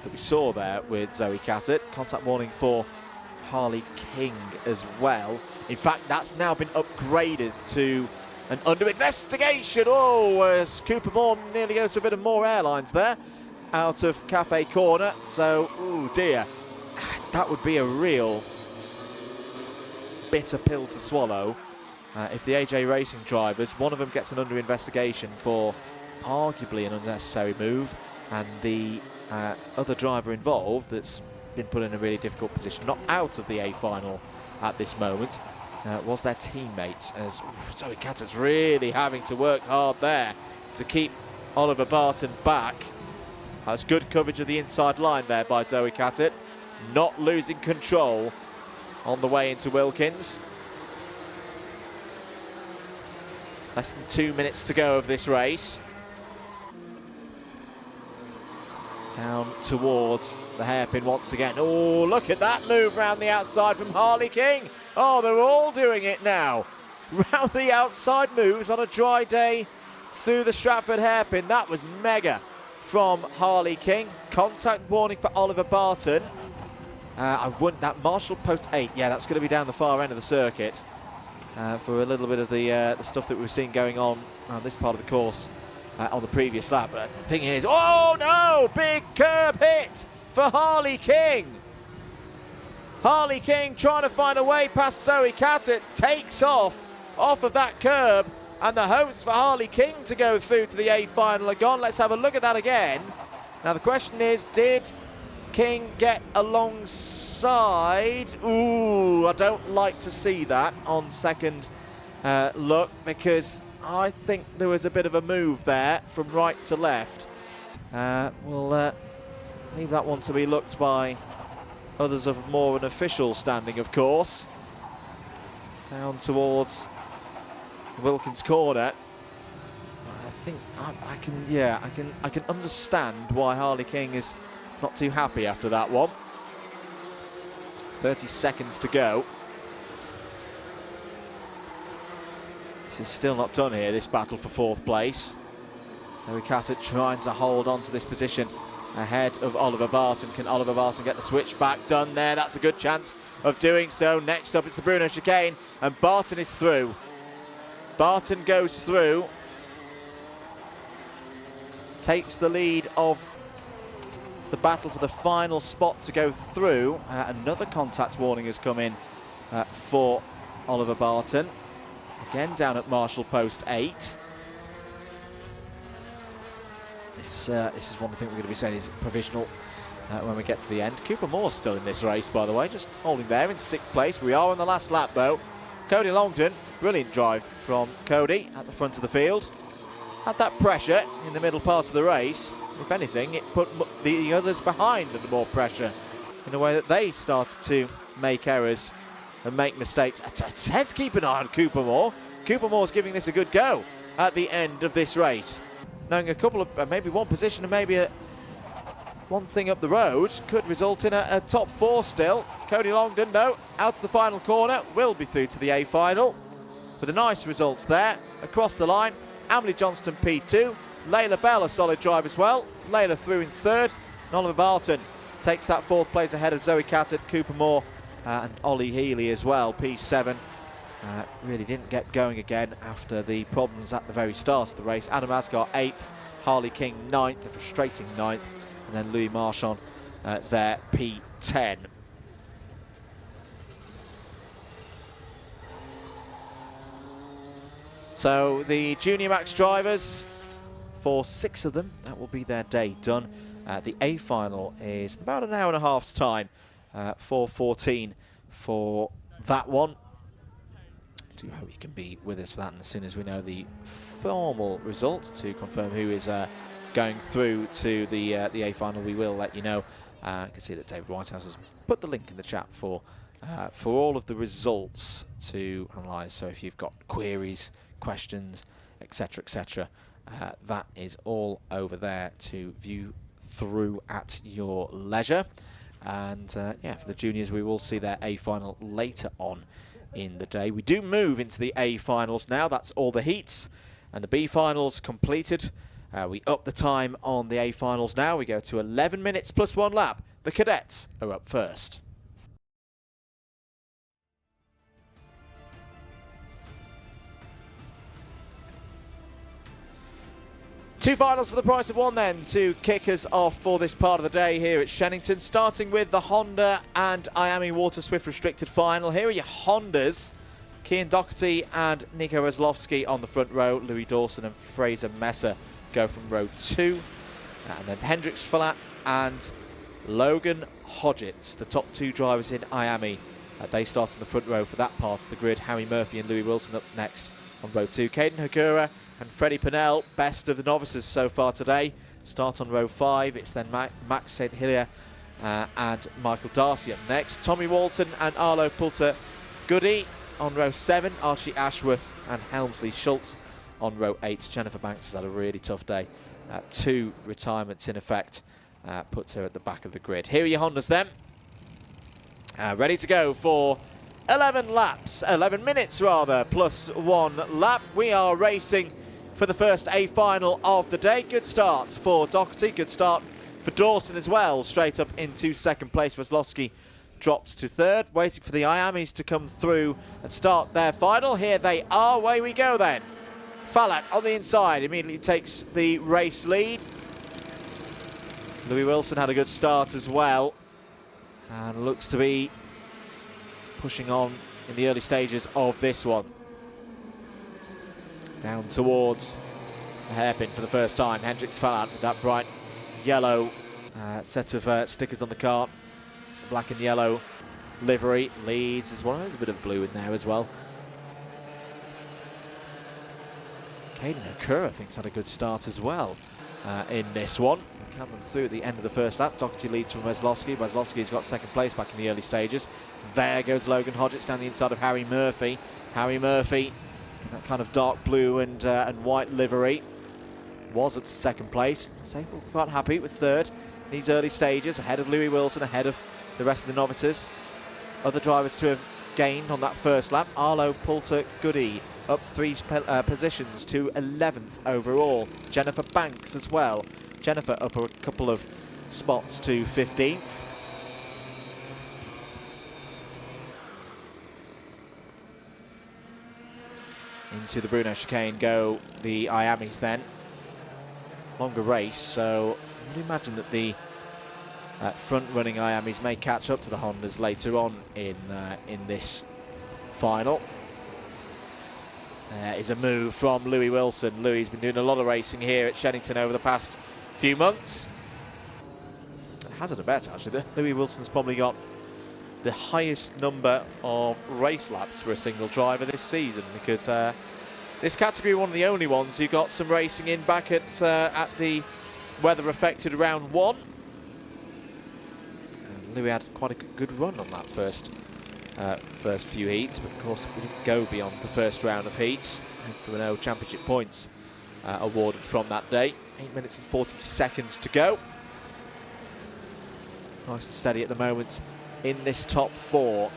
that we saw there with Zoe Catet. Contact warning for Harley King as well. In fact, that's now been upgraded to an under investigation. Oh, as Cooper Moore nearly goes to a bit of more airlines there out of Cafe Corner. So, oh dear, that would be a real bitter pill to swallow if the AJ Racing drivers, one of them gets an under investigation for arguably an unnecessary move, and the other driver involved that's been put in a really difficult position, not out of the A final at this moment, was their teammates, as Zoe Cattett's really having to work hard there to keep Oliver Barton back. That's good coverage of the inside line there by Zoe Cattett, not losing control on the way into Wilkins. Less than 2 minutes to go of this race. Down towards the hairpin once again. Oh, look at that move round the outside from Harley King. Oh, they're all doing it now. Round the outside moves on a dry day through the Stratford hairpin. That was mega from Harley King. Contact warning for Oliver Barton. I wouldn't, that Marshall post 8, yeah, that's going to be down the far end of the circuit for a little bit of the stuff that we've seen going on this part of the course on the previous lap. But the thing is, oh no, big curb hit for Harley King. Harley King trying to find a way past Zoe Cattett, takes off of that curb, and the hopes for Harley King to go through to the A final are gone. Let's have a look at that again. Now the question is, did King get alongside? Ooh, I don't like to see that on second look, because I think there was a bit of a move there from right to left. We'll leave that one to be looked by others of more an official standing, of course. Down towards Wilkins corner. I think I can understand why Harley King is not too happy after that one. 30 seconds to go. This is still not done here, this battle for 4th place. Zoe Cattett trying to hold on to this position ahead of Oliver Barton. Can Oliver Barton get the switch back done there? That's a good chance of doing so. Next up, it's the Bruno chicane, and Barton is through. Barton goes through, takes the lead of the battle for the final spot to go through. Another contact warning has come in for Oliver Barton. Again down at Marshall post 8. This is one thing we're going to be saying is provisional when we get to the end. Cooper Moore's still in this race, by the way, just holding there in 6th place. We are on the last lap, though. Cody Longdon, brilliant drive from Cody at the front of the field. Had that pressure in the middle part of the race. If anything, it put the others behind under more pressure in a way that they started to make errors and make mistakes. I said keep an eye on Cooper Moore. Cooper Moore's giving this a good go at the end of this race. Knowing a couple of, maybe one position and maybe one thing up the road could result in a top 4 still. Cody Longdon, though, out to the final corner, will be through to the A final. With the nice results there, across the line, Emily Johnston P2, Layla Bell a solid drive as well, Layla through in 3rd, and Oliver Barton takes that 4th place ahead of Zoe Cattett, Cooper Moore and Ollie Healy as well, P7. Really didn't get going again after the problems at the very start of the race. Adam Asghar 8th, Harley King 9th, the frustrating 9th, and then Louis Marchand there, P10. So the Junior Max drivers, for 6 of them, that will be their day done. The A final is about an hour and a half's time, 4:14 for that one. I do hope you can be with us for that, and as soon as we know the formal results to confirm who is going through to the A final, we will let you know. I can see that David Whitehouse has put the link in the chat for all of the results to analyse. So if you've got queries, questions, etc., that is all over there to view through at your leisure. And yeah, for the juniors, we will see their A final later on in the day. We do move into the A finals now. That's all the heats and the B finals completed. We up the time on the A finals now. We go to 11 minutes plus 1 lap. The cadets are up first. Two finals for the price of one then to kick us off for this part of the day here at Shenington, starting with the Honda and IAME Waterswift Restricted Final. Here are your Hondas. Cian Doherty and Nico Reslovsky on the front row. Louis Dawson and Fraser Messer go from row 2. And then Hendrix Falat and Logan Hodgetts, the top 2 drivers in IAME, They start on the front row for that part of the grid. Harry Murphy and Louis Wilson up next on row 2. Caden Hagura and Freddie Pennell, best of the novices so far today, start on row 5. It's then Max St. Hilaire and Michael Darcy up next. Tommy Walton and Arlo Pulter Goody on row 7. Archie Ashworth and Helmsley Schultz on row 8. Jennifer Banks has had a really tough day. 2 retirements in effect puts her at the back of the grid. Here are your Hondas then. Ready to go for 11 laps, 11 minutes rather, plus 1 lap. We are racing for the first A final of the day. Good start for Doherty, good start for Dawson as well. Straight up into second place. Weslowski drops to third, waiting for the IAMEs to come through and start their final. Here they are, away we go then. Falat on the inside, immediately takes the race lead. Louis Wilson had a good start as well, and looks to be pushing on in the early stages of this one. Down towards the hairpin for the first time. Hendrix Falat with that bright yellow set of stickers on the kart. Black and yellow livery leads as well. There's a bit of blue in there as well. Caden Hagura, I think, has had a good start as well in this one. Count them through at the end of the first lap. Doherty leads from Weslowski. Weslowski's got second place back in the early stages. There goes Logan Hodgetts down the inside of Harry Murphy. Harry Murphy, that kind of dark blue and white livery, was at second place. So we're quite happy with third in these early stages, ahead of Louis Wilson, ahead of the rest of the novices. Other drivers to have gained on that first lap. Arlo Pulter Goody up 3 positions to 11th overall. Jennifer Banks as well. Jennifer up a couple of spots to 15th. Into the Bruno chicane go the IAMEs then. Longer race, so I would imagine that the front-running IAMEs may catch up to the Hondas later on in this final. There is a move from Louis Wilson. Louis has been doing a lot of racing here at Shenington over the past few months. Hazard a bet, actually. Louis Wilson's probably got the highest number of race laps for a single driver this season, because this category, one of the only ones who got some racing in back at the weather-affected round 1. And Louis had quite a good run on that first few heats, but of course we didn't go beyond the first round of heats, hence there were no championship points awarded from that day. 8 minutes and 40 seconds to go. Nice and steady at the moment in this top 4.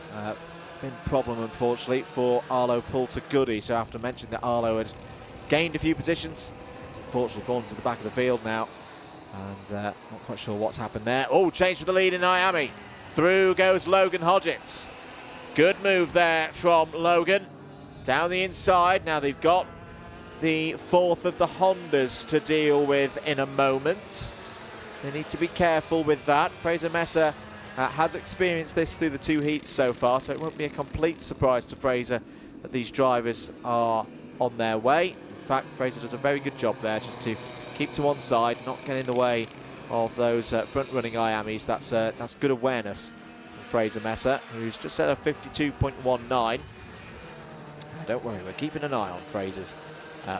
Been a problem, unfortunately, for Arlo Pulter Goody. So after mentioning that Arlo had gained a few positions, it's unfortunately fallen to the back of the field now. And not quite sure what's happened there. Oh, change for the lead in IAME. Through goes Logan Hodgetts. Good move there from Logan. Down the inside. Now they've got the 4th of the Hondas to deal with in a moment. So they need to be careful with that. Fraser Messer has experienced this through the 2 heats so far, so it won't be a complete surprise to Fraser that these drivers are on their way. In fact, Fraser does a very good job there just to keep to one side, not get in the way of those front-running IAMEs. That's good awareness from Fraser Messer, who's just set a 52.19. Don't worry, we're keeping an eye on Fraser's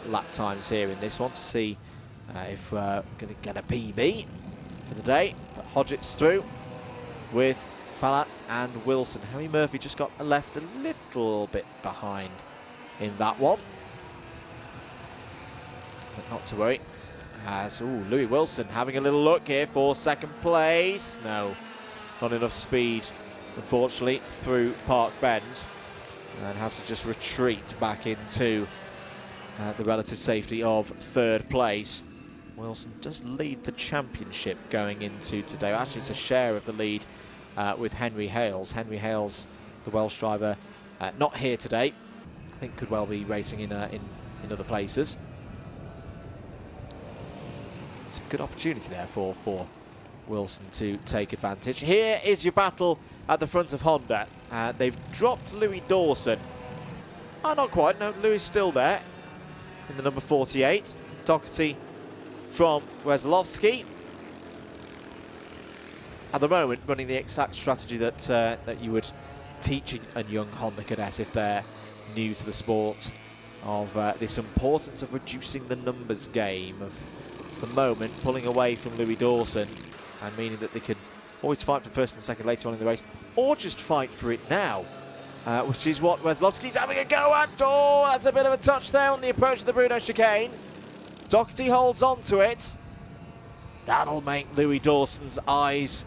lap times here in this one to see if we're going to get a PB for the day. But Hodgetts through with Falat and Wilson. Harry Murphy just got left a little bit behind in that one, but not to worry. As Louis Wilson having a little look here for second place. No, not enough speed, unfortunately, through Park Bend, and has to just retreat back into the relative safety of third place. Wilson does lead the championship going into today. Actually, it's a share of the lead with Henry Hales. Henry Hales, the Welsh driver, not here today. I think could well be racing in other places. It's a good opportunity there for Wilson to take advantage. Here is your battle at the front of Honda. They've dropped Louis Dawson. Oh, not quite. No, Louis still there in the number 48. Doherty from Weslowski. At the moment, running the exact strategy that that you would teaching a young Honda cadet, if they're new to the sport, of this importance of reducing the numbers game, of the moment pulling away from Louis Dawson, and meaning that they could always fight for first and second later on in the race, or just fight for it now, which is what Weslowski's having a go at. Oh, that's a bit of a touch there on the approach to the Bruno chicane. Doherty holds on to it. That'll make Louis Dawson's eyes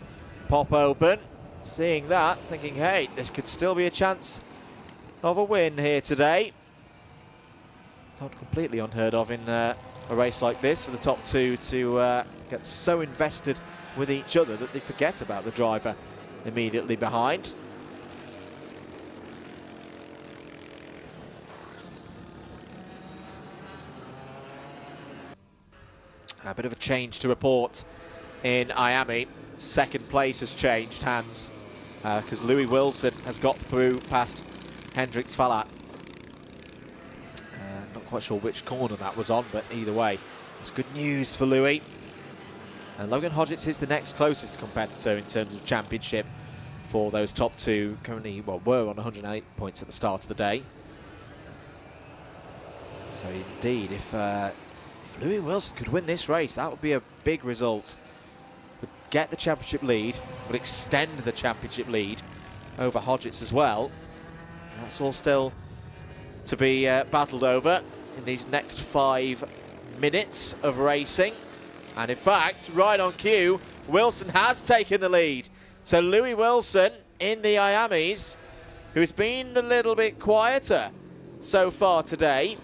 pop open. Seeing that, thinking, hey, this could still be a chance of a win here today. Not completely unheard of in a race like this for the top two to get so invested with each other that they forget about the driver immediately behind. A bit of a change to report in IAME. Second place has changed hands because Louis Wilson has got through past Hendrix Falat. Not quite sure which corner that was on, but either way, it's good news for Louis. And Logan Hodgetts is the next closest competitor in terms of championship for those top two. Currently, well, were on 108 points at the start of the day. So indeed, if Louis Wilson could win this race, that would be a big result. Would get the championship lead, would extend the championship lead over Hodgetts as well. That's all still to be battled over in these next 5 minutes of racing. And in fact, right on cue, Wilson has taken the lead. So Louis Wilson in the IAMEs, who's been a little bit quieter so far today.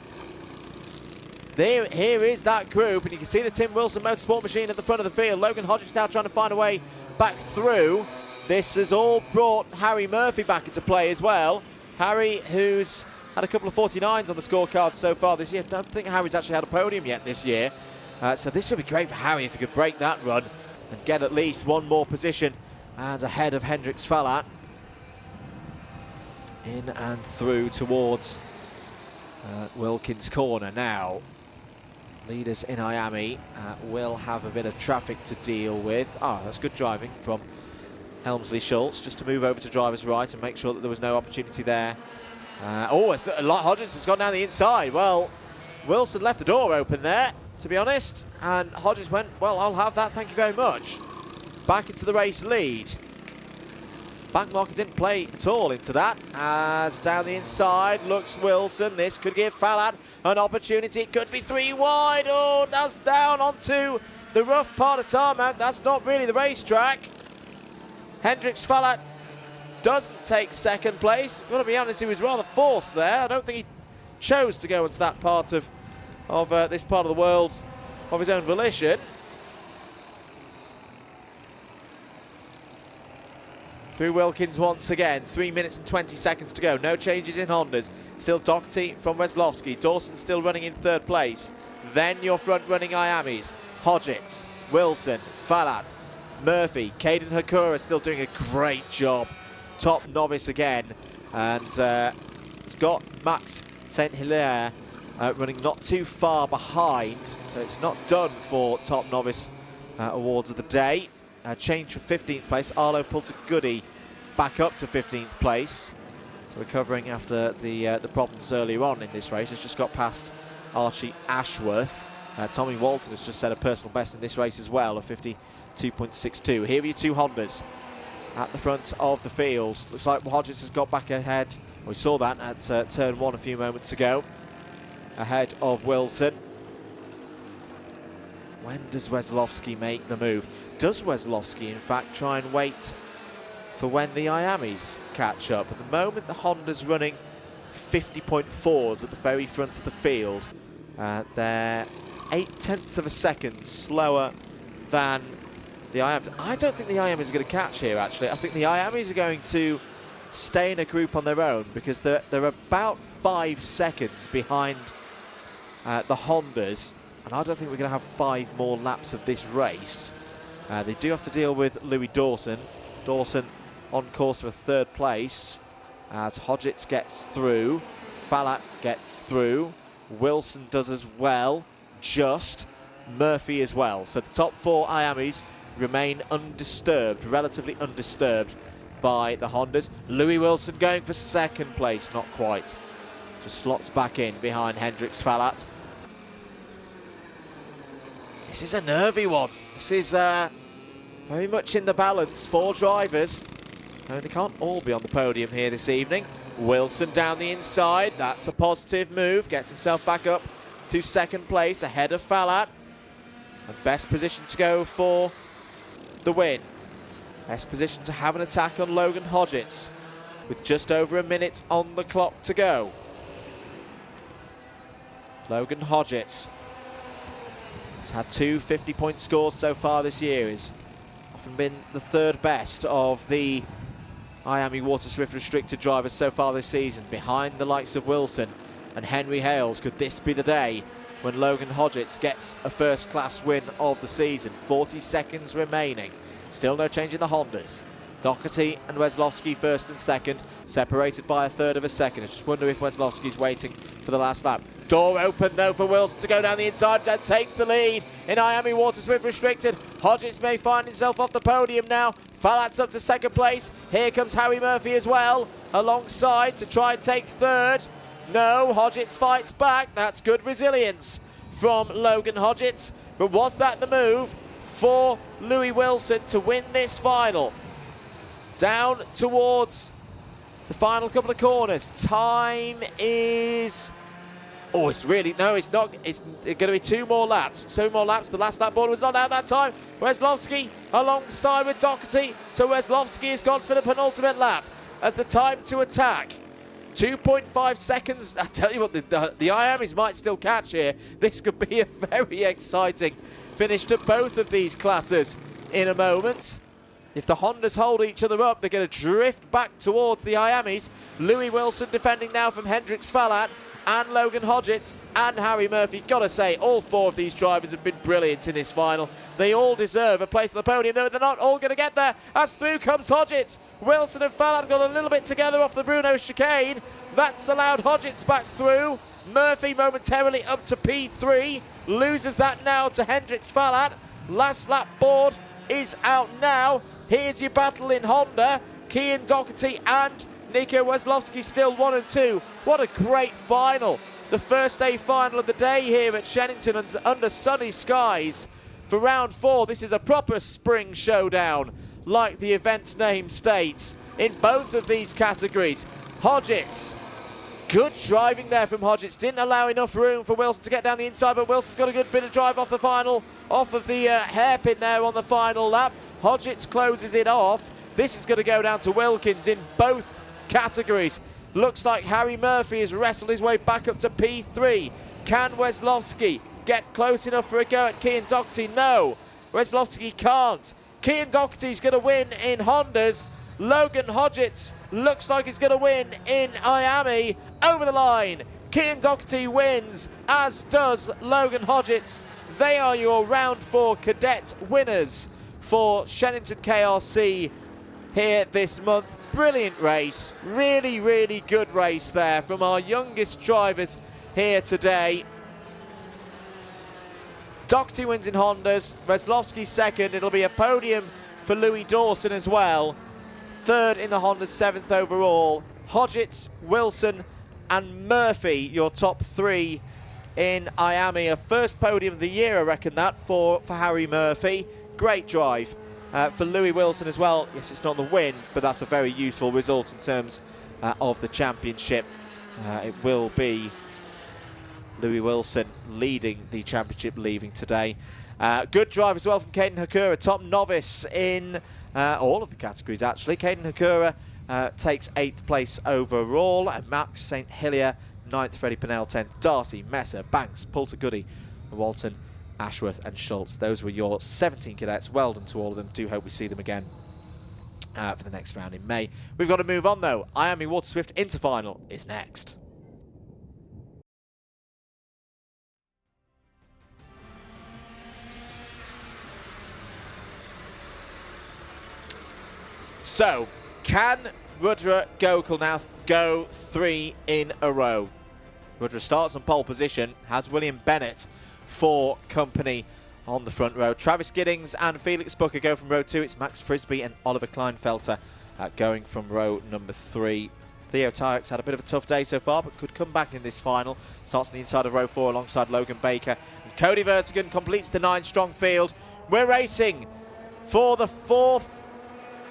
Here is that group, and you can see the Tim Wilson Motorsport machine at the front of the field. Logan Hodgetts now trying to find a way back through. This has all brought Harry Murphy back into play as well. Harry, who's had a couple of 49s on the scorecard so far this year. I don't think Harry's actually had a podium yet this year. So this would be great for Harry if he could break that run and get at least one more position and ahead of Hendrix Falat. In and through towards Wilkins Corner now. Leaders in IAME will have a bit of traffic to deal with. That's good driving from Helmsley Schultz, just to move over to driver's right and make sure that there was no opportunity there. It's a lot. Hodgetts has gone down the inside. Well, Wilson left the door open there, to be honest, and Hodgetts went, well, I'll have that, thank you very much. Back into the race lead. Bankmarker didn't play at all into that, as down the inside looks Wilson. This could give Falat an opportunity. It could be 3 wide. Oh, that's down onto the rough part of tarmac. That's not really the racetrack. Hendrix Falat doesn't take second place. I've got to be honest, he was rather forced there. I don't think he chose to go into that part of this part of the world of his own volition. Through Wilkins once again, 3 minutes and 20 seconds to go. No changes in Hondas. Still Doherty from Weslowski. Dawson still running in third place. Then your front-running IAMEs. Hodgetts, Wilson, Falat, Murphy, Caden Hakura still doing a great job. Top novice again. And it's got Max St. Hilaire running not too far behind. So it's not done for top novice awards of the day. Change for 15th place. Arlo Pultagoody back up to 15th place. So recovering after the problems earlier on in this race. Has just got past Archie Ashworth. Tommy Walton has just set a personal best in this race as well of 52.62. Here are your two Hondas at the front of the field. Looks like Hodgetts has got back ahead. We saw that at turn 1 a few moments ago. Ahead of Wilson. When does Weslowski make the move? Does Weslowski, in fact, try and wait for when the IAMEs catch up? At the moment, the Honda's running 50.4s at the very front of the field. They're 0.8 of a second slower than the IAMEs. I don't think the IAMEs are going to catch here, actually. I think the IAMEs are going to stay in a group on their own because they're about 5 seconds behind the Hondas. And I don't think we're going to have 5 more laps of this race. They do have to deal with Louis Dawson. Dawson on course for 3rd place as Hodgetts gets through. Falat gets through. Wilson does as well. Just Murphy as well. So the top 4 IAMEs remain undisturbed, relatively undisturbed by the Hondas. Louis Wilson going for second place, not quite. Just slots back in behind Hendrix Falat. This is a nervy one. This is very much in the balance. 4 drivers. No, they can't all be on the podium here this evening. Wilson down the inside. That's a positive move. Gets himself back up to second place ahead of Falat. And best position to go for the win. Best position to have an attack on Logan Hodgetts with just over a minute on the clock to go. Logan Hodgetts has had 2 50-point scores so far this year. He's often been the 3rd best of the IAME Waterswift restricted drivers so far this season, behind the likes of Wilson and Henry Hales. Could this be the day when Logan Hodgetts gets a first-class win of the season? 40 seconds remaining. Still no change in the Hondas. Doherty and Weslowski first and second, separated by a 1/3 of a second. I just wonder if Weslowski's waiting for the last lap. Door open though for Wilson to go down the inside. That takes the lead in IAME Waterswift restricted. Hodgetts may find himself off the podium now. Falat's up to second place. Here comes Harry Murphy as well, alongside to try and take 3rd. No, Hodgetts fights back. That's good resilience from Logan Hodgetts. But was that the move for Louis Wilson to win this final? Down towards the final couple of corners. Time is... Oh, it's really... No, it's not. It's going to be 2 more laps. 2 more laps. The last lap board was not out that time. Weslowski alongside with Doherty. So Weslowski has gone for the penultimate lap as the time to attack. 2.5 seconds. I tell you what, the IAMEs might still catch here. This could be a very exciting finish to both of these classes in a moment. If the Hondas hold each other up, they're going to drift back towards the IAMEs. Louis Wilson defending now from Hendrix Falat and Logan Hodgetts and Harry Murphy. Gotta say, all 4 of these drivers have been brilliant in this final. They all deserve a place on the podium, though they're not all going to get there, as through comes Hodgetts. Wilson and Falat got a little bit together off the Bruno chicane. That's allowed Hodgetts back through. Murphy momentarily up to P3. Loses that now to Hendrix Falat. Last lap board is out now. Here's your battle in Honda. Cian Doherty and Nico Weslowski still 1 and 2. What a great final. The first day final of the day here at Shenington under sunny skies. For round 4, this is a proper spring showdown, like the event's name states, in both of these categories. Hodgetts, good driving there from Hodgetts. Didn't allow enough room for Wilson to get down the inside, but Wilson's got a good bit of drive off the hairpin there on the final lap. Hodgetts closes it off. This is going to go down to Wilkins in both categories. Looks like Harry Murphy has wrestled his way back up to P3. Can Weslowski get close enough for a go at Cian Doherty? No, Weslowski can't. Cian Doherty's going to win in Hondas. Logan Hodgetts looks like he's going to win in IAME. Over the line, Cian Doherty wins, as does Logan Hodgetts. They are your round 4 cadet winners for Shenington KRC here this month. Brilliant race, really, really good race there from our youngest drivers here today. Doherty wins in Hondas, Weslowski second. It'll be a podium for Louis Dawson as well. 3rd in the Hondas, 7th overall. Hodgetts, Wilson and Murphy, your top 3 in IAME. A first podium of the year, I reckon that, for Harry Murphy. Great drive. For Louis Wilson as well. Yes, it's not the win, but that's a very useful result in terms of the championship. It will be Louis Wilson leading the championship, leaving today. Good drive as well from Caden Hakura, top novice in all of the categories actually. Caden Hakura takes 8th place overall, and Max St. Hilaire 9th, Freddie Pennell 10th, Darcy, Messer, Banks, Poulter Goody, Walton, Ashworth and Schultz. Those were your 17 cadets. Well done to all of them. Do hope we see them again for the next round in May. We've got to move on though. IAME Waterswift Inter final is next. So, can Rudra Gokul now go 3 in a row? Rudra starts on pole position, has William Bennett for company on the front row. Travis Giddings and Felix Booker go from row 2. It's Max Frisbee and Oliver Kleinfelter going from row number 3. Theo Tyak's had a bit of a tough day so far, but could come back in this final. Starts on the inside of row 4 alongside Logan Baker. And Cody Vertigan completes the 9-strong field. We're racing for the 4th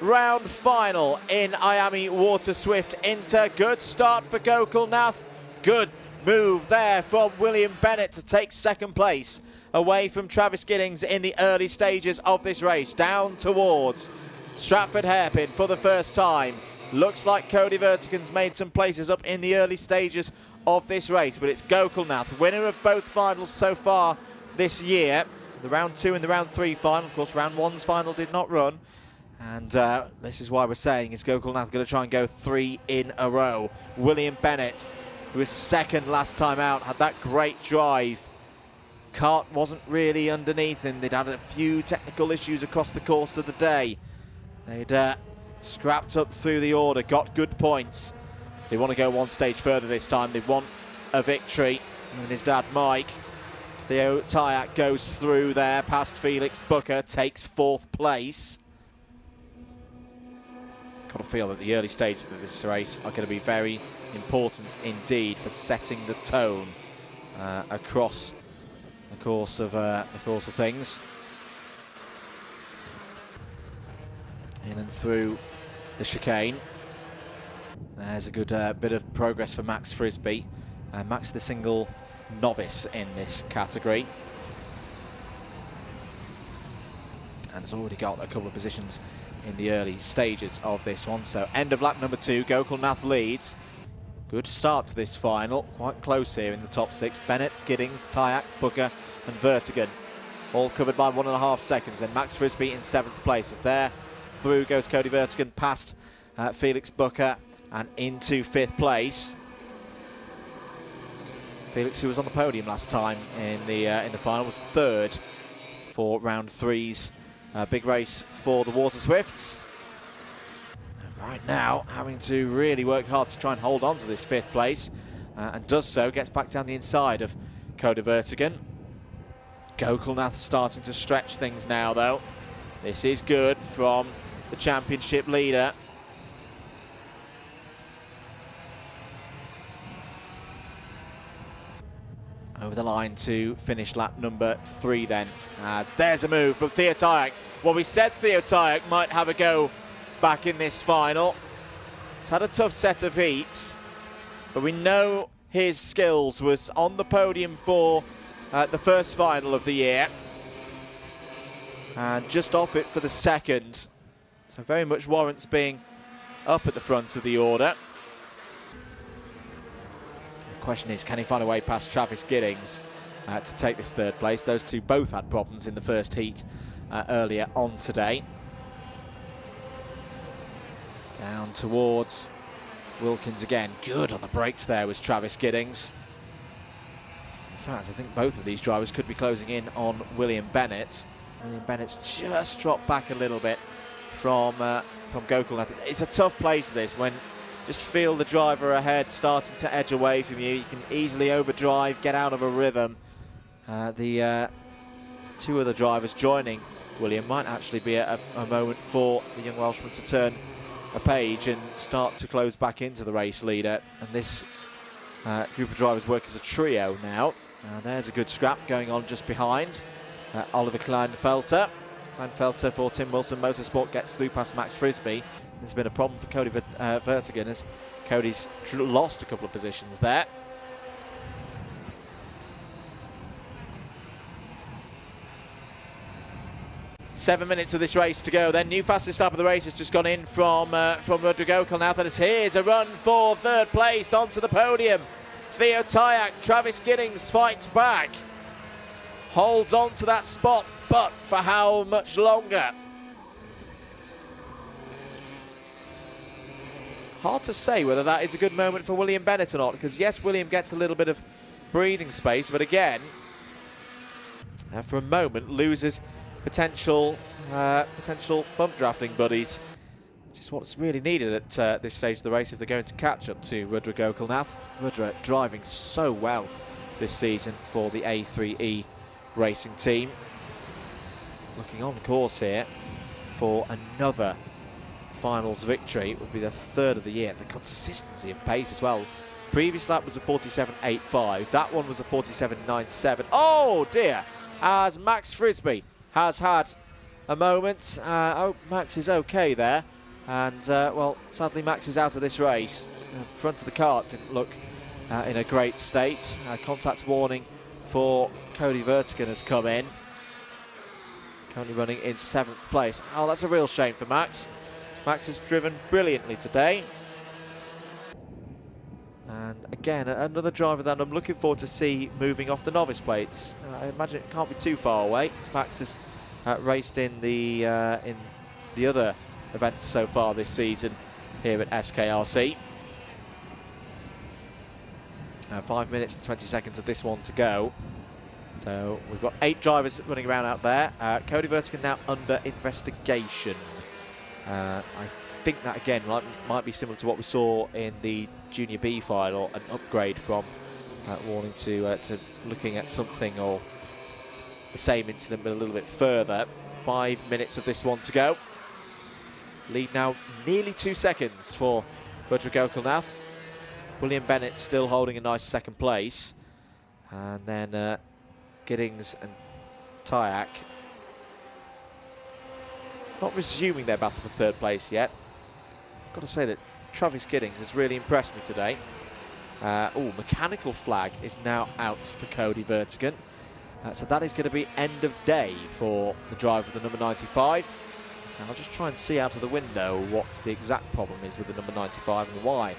round final in IAME Waterswift Inter. Good start for Gokul Nath. Good move there from William Bennett to take 2nd place away from Travis Giddings in the early stages of this race. Down towards Stratford Hairpin for the first time. Looks like Cody Vertigan's made some places up in the early stages of this race, but it's Gokul Nath, winner of both finals so far this year. The round 2 and the round 3 final. Of course, round 1's final did not run. And this is why we're saying is Gokul Nath going to try and go 3 in a row. William Bennett, who was 2nd last time out, had that great drive. Kart wasn't really underneath him. They'd had a few technical issues across the course of the day. They'd scrapped up through the order, got good points. They want to go one stage further this time. They want a victory. And his dad, Mike. Theo Tyak goes through there past Felix Booker, takes 4th place. Got to feel that the early stages of this race are going to be very important indeed for setting the tone across the course of things. In and through the chicane. There's a good bit of progress for Max Frisbee. Max the single novice in this category. And has already got a couple of positions in the early stages of this one. So end of lap number 2, Gokul Nath leads. Good start to this final. Quite close here in the top 6. Bennett, Giddings, Tyak, Booker and Vertigan. All covered by 1.5 seconds. Then Max Frisbee in 7th place. There through goes Cody Vertigan past Felix Booker and into 5th place. Felix, who was on the podium last time in the final, was 3rd for round 3's big race for the Waterswifts. And right now, having to really work hard to try and hold on to this 5th place, and does so, gets back down the inside of Cody Vertigan. Gokul Nath starting to stretch things now, though. This is good from the championship leader. Over the line to finish lap number 3 then, as there's a move from Theo Tyak. Well, we said Theo Tyak might have a go back in this final. He's had a tough set of heats, but we know his skills. Was on the podium for the first final of the year, and just off it for the 2nd. So very much warrants being up at the front of the order. The question is, can he find a way past Travis Giddings to take this 3rd place? Those two both had problems in the first heat earlier on today. Down towards Wilkins again. Good on the brakes there was Travis Giddings. In fact, I think both of these drivers could be closing in on William Bennett. William Bennett's just dropped back a little bit from Gokul Nath. It's a tough place, this, when just feel the driver ahead starting to edge away from you. You can easily overdrive, get out of a rhythm. The 2 other drivers joining William might actually be a moment for the young Welshman to turn a page and start to close back into the race leader. And this group of drivers work as a trio now. There's a good scrap going on just behind Oliver Kleinfelter. Kleinfelter for Tim Wilson Motorsport gets through past Max Frisbee. There's been a problem for Cody Vertigan as Cody's lost a couple of positions there. Seven minutes of this race to go. Then new fastest lap of the race has just gone in from Rodrigo Gokul Nath. And here's a run for 3rd place onto the podium. Theo Tyak, Travis Giddings fights back, holds on to that spot, but for how much longer? Hard to say whether that is a good moment for William Bennett or not, because yes, William gets a little bit of breathing space, but again, for a moment, loses potential bump drafting buddies, which is what's really needed at this stage of the race if they're going to catch up to Rudra Gokul Nath. Rudra driving so well this season for the A3E racing team. Looking on course here for another finals victory. It would be their third of the year. The consistency of pace as well. Previous lap was a 47.85. That one was a 47.97. Oh dear, as Max Frisbee has had a moment. Oh, Max is okay there. And, well, sadly Max is out of this race. The front of the kart didn't look in a great state. Contact warning for Cody Vertigan has come in. Currently running in 7th place. Oh, that's a real shame for Max. Max has driven brilliantly today. And again, another driver that I'm looking forward to see moving off the novice plates. I imagine it can't be too far away, because Max has raced in the other events so far this season here at SKRC. 5 minutes and 20 seconds of this one to go. So we've got 8 drivers running around out there. Cody Vertigan now under investigation. I think that again might be similar to what we saw in the Junior B final, an upgrade from warning to looking at something or the same incident but a little bit further. 5 minutes of this one to go. Lead now nearly 2 seconds for Rudra Gokulnath. William Bennett still holding a nice 2nd place. And then Giddings and Tyak not resuming their battle for 3rd place yet. I've got to say that Travis Giddings has really impressed me today. Mechanical flag is now out for Cody Vertigan. So that is going to be end of day for the driver of the number 95. And I'll just try and see out of the window what the exact problem is with the number 95 and why.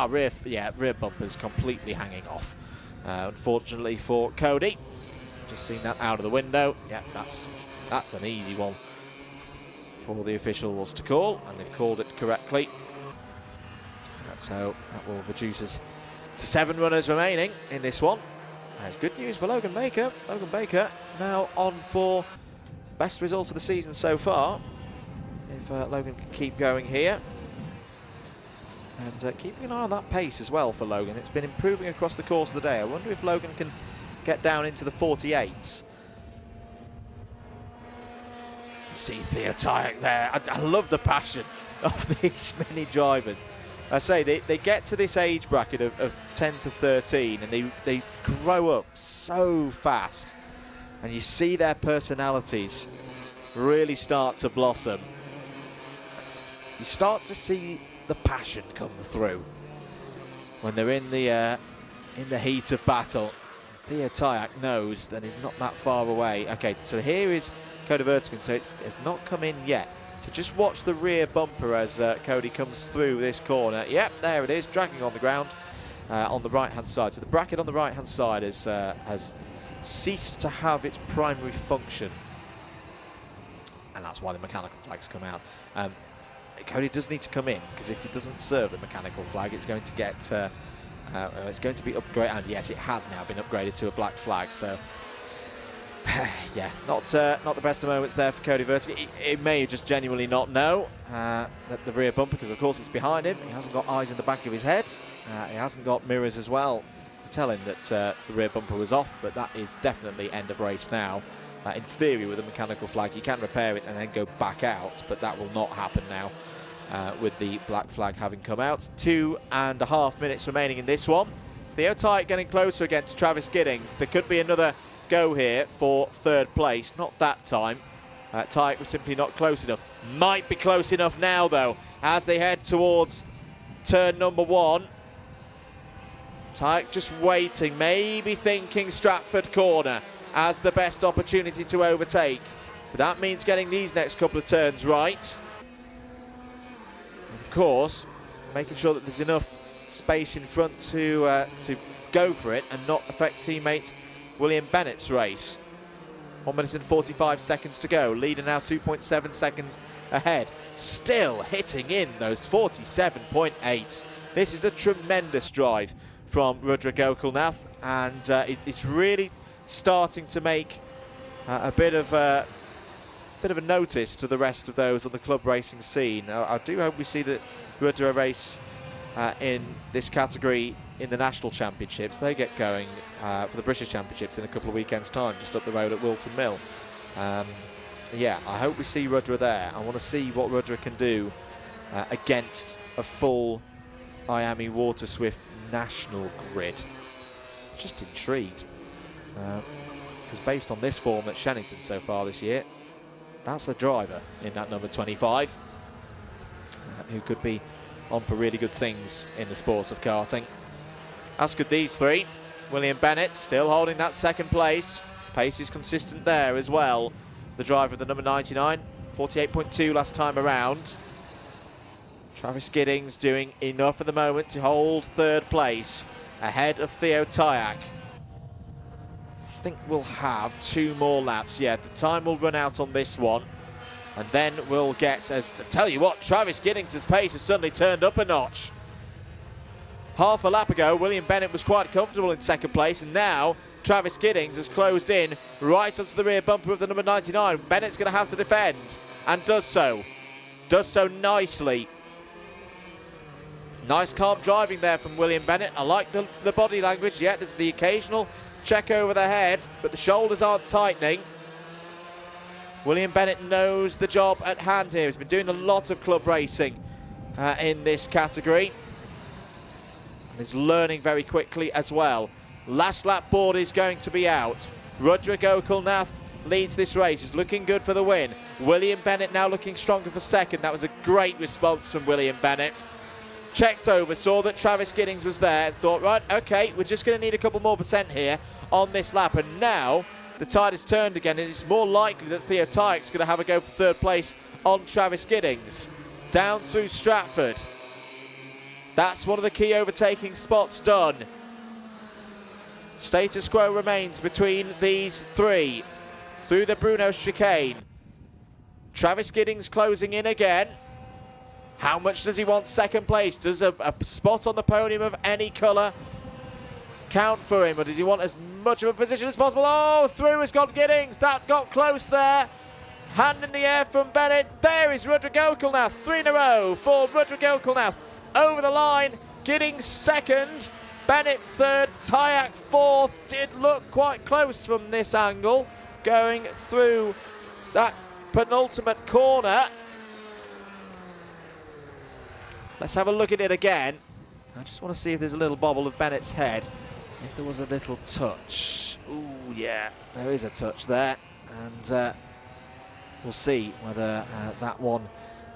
Rear bumper's completely hanging off. Unfortunately for Cody. Just seen that out of the window. Yeah, that's an easy one for the officials to call, and they've called it correctly. So that will reduce us to 7 runners remaining in this one. That's good news for Logan Baker. Logan Baker now on for best result of the season so far. If Logan can keep going here. And keeping an eye on that pace as well for Logan. It's been improving across the course of the day. I wonder if Logan can get down into the 48s. See Theo Tyak there. I love the passion of these many drivers. I say they get to this age bracket of 10 to 13 and they grow up so fast. And you see their personalities really start to blossom. You start to see the passion come through when they're in the heat of battle. Theo Tyak knows that he's not that far away. Okay, so here is Cody Vertigan, so it's not come in yet. So just watch the rear bumper as Cody comes through this corner. Yep, there it is, dragging on the ground on the right-hand side. So the bracket on the right-hand side has ceased to have its primary function. And that's why the mechanical flags come out. Cody does need to come in, because if he doesn't serve the mechanical flag, it's going to get it's going to be upgraded. And yes, it has now been upgraded to a black flag. So yeah, not the best of moments there for Cody Vertigan. It may just genuinely not know that the rear bumper, because of course it's behind him. He hasn't got eyes in the back of his head. He hasn't got mirrors as well to tell him that the rear bumper was off. But that is definitely end of race now. In theory, with a mechanical flag, you can repair it and then go back out, but that will not happen now with the black flag having come out. 2.5 minutes remaining in this one. Theo Tyak getting closer again to Travis Giddings. There could be another go here for 3rd place. Not that time. Tyak was simply not close enough. Might be close enough now, though, as they head towards turn number 1. Tyak just waiting, maybe thinking Stratford corner as the best opportunity to overtake. But that means getting these next couple of turns right. Of course, making sure that there's enough space in front to go for it and not affect teammate William Bennett's race. 1 minute and 45 seconds to go. Leader now 2.7 seconds ahead. Still hitting in those 47.8s. This is a tremendous drive from Rudra Gokulnath, and it's really starting to make a bit of a notice to the rest of those on the club racing scene. I do hope we see that Rudra race in this category in the national championships. They get going for the British Championships in a couple of weekends' time, just up the road at Wilton Mill. yeah, I hope we see Rudra there. I want to see what Rudra can do against a full IAME Waterswift national grid. Just intrigued. Because based on this form at Shenington so far this year, that's the driver in that number 25 who could be on for really good things in the sports of karting. As could these three. William Bennett still holding that second place. Pace is consistent there as well. The driver of the number 99, 48.2 last time around. Travis Giddings doing enough at the moment to hold third place ahead of Theo Tyack. I think we'll have 2 more laps. Yeah, the time will run out on this one. And then we'll get, as I tell you what, Travis Giddings' pace has suddenly turned up a notch. Half a lap ago, William Bennett was quite comfortable in second place, and now Travis Giddings has closed in right onto the rear bumper of the number 99. Bennett's going to have to defend, and does so. Does so nicely. Nice calm driving there from William Bennett. I like the body language. Yeah, there's the occasional check over the head, but the shoulders aren't tightening. William Bennett knows the job at hand here. He's been doing a lot of club racing in this category. And is learning very quickly as well. Last lap board is going to be out. Rudra Gokulnath leads this race. He's looking good for the win. William Bennett now looking stronger for second. That was a great response from William Bennett. Checked over, saw that Travis Giddings was there, thought, right, okay, we're just going to need a couple more % here on this lap. And now the tide has turned again, and it's more likely that Theo Tyack's going to have a go for third place on Travis Giddings. Down through Stratford. That's one of the key overtaking spots done. Status quo remains between these three through the Bruno chicane. Travis Giddings closing in again. How much does he want second place? Does a spot on the podium of any colour count for him, or does he want as much of a position as possible? Oh, through has gone Giddings. That got close there. Hand in the air from Bennett. There is Rudra Gokulnath. 3 in a row for Rudra Gokulnath. Over the line. Giddings second. Bennett third. Tyack fourth. Did look quite close from this angle. Going through that penultimate corner. Let's have a look at it again. I just want to see if there's a little bobble of Bennett's head. If there was a little touch. Ooh, yeah, there is a touch there. And we'll see whether that one...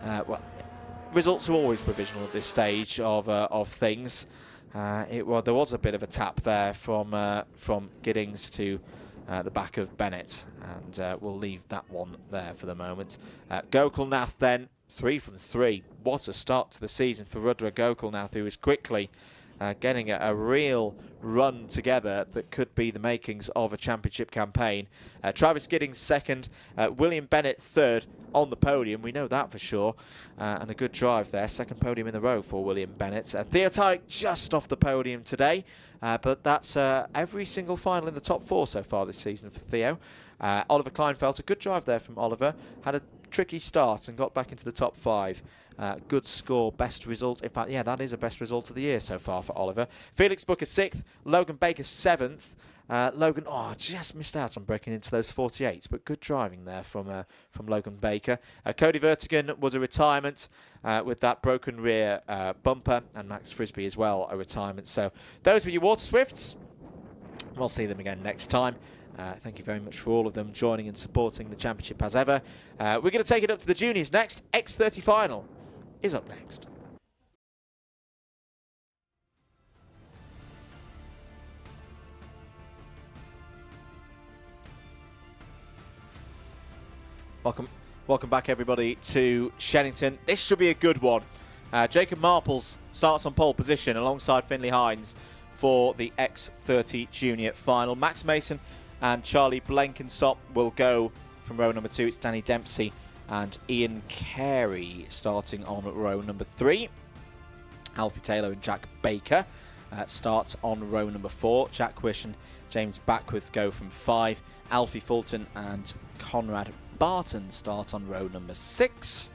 well, results are always provisional at this stage of things. There was a bit of a tap there from Giddings to the back of Bennett. And we'll leave that one there for the moment. Gokulnath then. 3 from 3. What a start to the season for Rudra Gokulnath, who is quickly getting a real run together that could be the makings of a championship campaign. Travis Giddings second, William Bennett third on the podium. We know that for sure. And a good drive there. Second podium in a row for William Bennett. Theo Tyack just off the podium today. But that's every single final in the top 4 so far this season for Theo. Oliver Kleinfeld, a good drive there from Oliver. Had a tricky start and got back into the top 5. Good score, best result. In fact, yeah, that is a best result of the year so far for Oliver. Felix Booker 6th, Logan Baker 7th. Logan, just missed out on breaking into those 48s, but good driving there from Logan Baker. Cody Vertigan was a retirement with that broken rear bumper, and Max Frisbee as well, a retirement. So those were your Water Swifts. We'll see them again next time. Thank you very much for all of them joining and supporting the championship as ever. We're going to take it up to the juniors next. X30 final is up next. Welcome back, everybody, to Shenington. This should be a good one. Jacob Marples starts on pole position alongside Finley Hines for the X30 Junior final. Max Mason and Charlie Blenkinsop will go from row number 2. It's Danny Dempsey and Ian Carey starting on row number 3. Alfie Taylor and Jack Baker start on row number 4. Jack Wish and James Backworth go from 5. Alfie Fulton and Conrad Barton start on row number 6.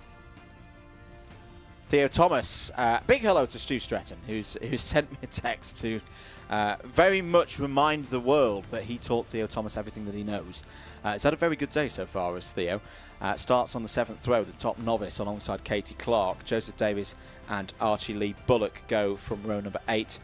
Theo Thomas. Big hello to Stu Stretton, who's sent me a text to very much remind the world that he taught Theo Thomas everything that he knows. He's had a very good day so far as Theo. Starts on the 7th row, the top novice, alongside Katie Clark. Joseph Davies and Archie Lee Bullock go from row number 8.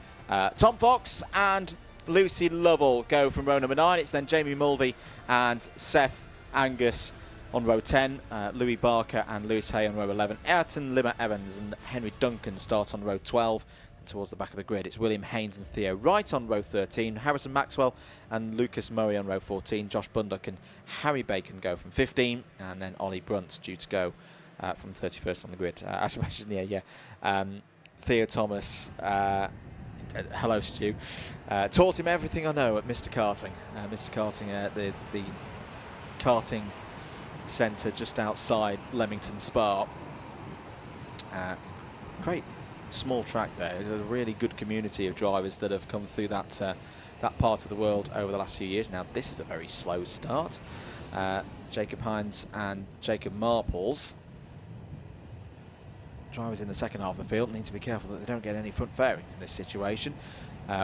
Tom Fox and Lucy Lovell go from row number 9. It's then Jamie Mulvey and Seth Angus on row 10, Louis Barker and Lewis Hay on row 11. Ayrton Limmer Evans and Henry Duncan start on row 12. And towards the back of the grid, it's William Haynes and Theo Wright on row 13. Harrison Maxwell and Lucas Murray on row 14. Josh Bundock and Harry Bacon go from 15. And then Ollie Brunt's due to go from 31st on the grid. As I mentioned, Theo Thomas, hello Stu, taught him everything I know at Mr. Karting. Mr. Karting, the karting centre just outside Leamington Spa. Great small track there. There's a really good community of drivers that have come through that that part of the world over the last few years. Now this is a very slow start. Jacob Hines and Jacob Marples, drivers in the second half of the field, need to be careful that they don't get any front fairings in this situation.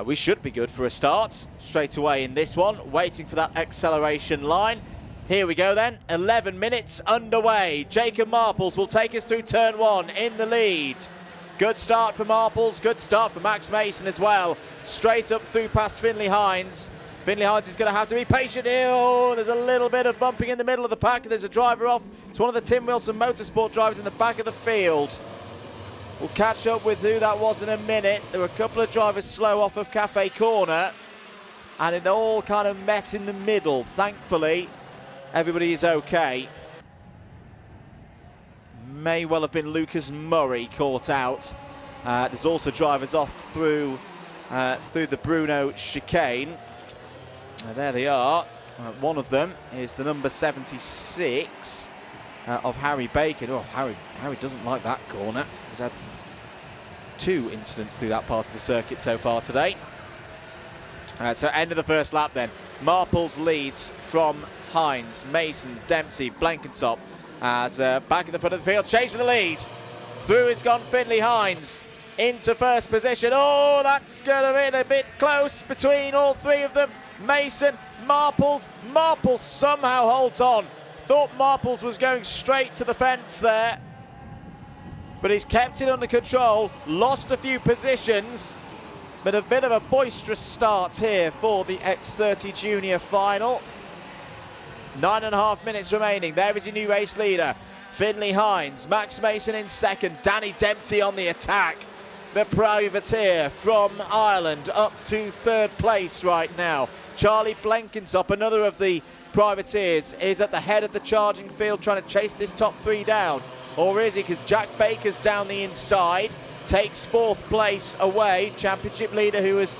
We should be good for a start straight away in this one, waiting for that acceleration line. Here we go then, 11 minutes underway. Jacob Marples will take us through turn 1 in the lead. Good start for Marples, good start for Max Mason as well. Straight up through past Finley Hines. Finley Hines is going to have to be patient here. Oh, there's a little bit of bumping in the middle of the pack. There's a driver off. It's one of the Tim Wilson Motorsport drivers in the back of the field. We'll catch up with who that was in a minute. There were a couple of drivers slow off of Cafe Corner, and it all kind of met in the middle. Thankfully, everybody is okay. May well have been Lucas Murray caught out. There's also drivers off through the Bruno chicane. There they are. One of them is the number 76 of Harry Bacon. Oh, Harry doesn't like that corner. He's had 2 incidents through that part of the circuit so far today. So end of the first lap then. Marples leads from Hines, Mason, Dempsey, Blenkinsop as back in the front of the field. Chase for the lead. Through has gone Finley Hines into first position. Oh, that's going to be a bit close between all 3 of them. Mason, Marples. Marples somehow holds on. Thought Marples was going straight to the fence there, but he's kept it under control. Lost a few positions, but a bit of a boisterous start here for the X30 Junior final. 9.5 minutes remaining. There is your new race leader, Finley Hines. Max Mason in second. Danny Dempsey on the attack. The privateer from Ireland up to 3rd place right now. Charlie Blenkinsop, another of the privateers, is at the head of the charging field trying to chase this top 3 down. Or is he? Because Jack Baker's down the inside, takes 4th place away. Championship leader who was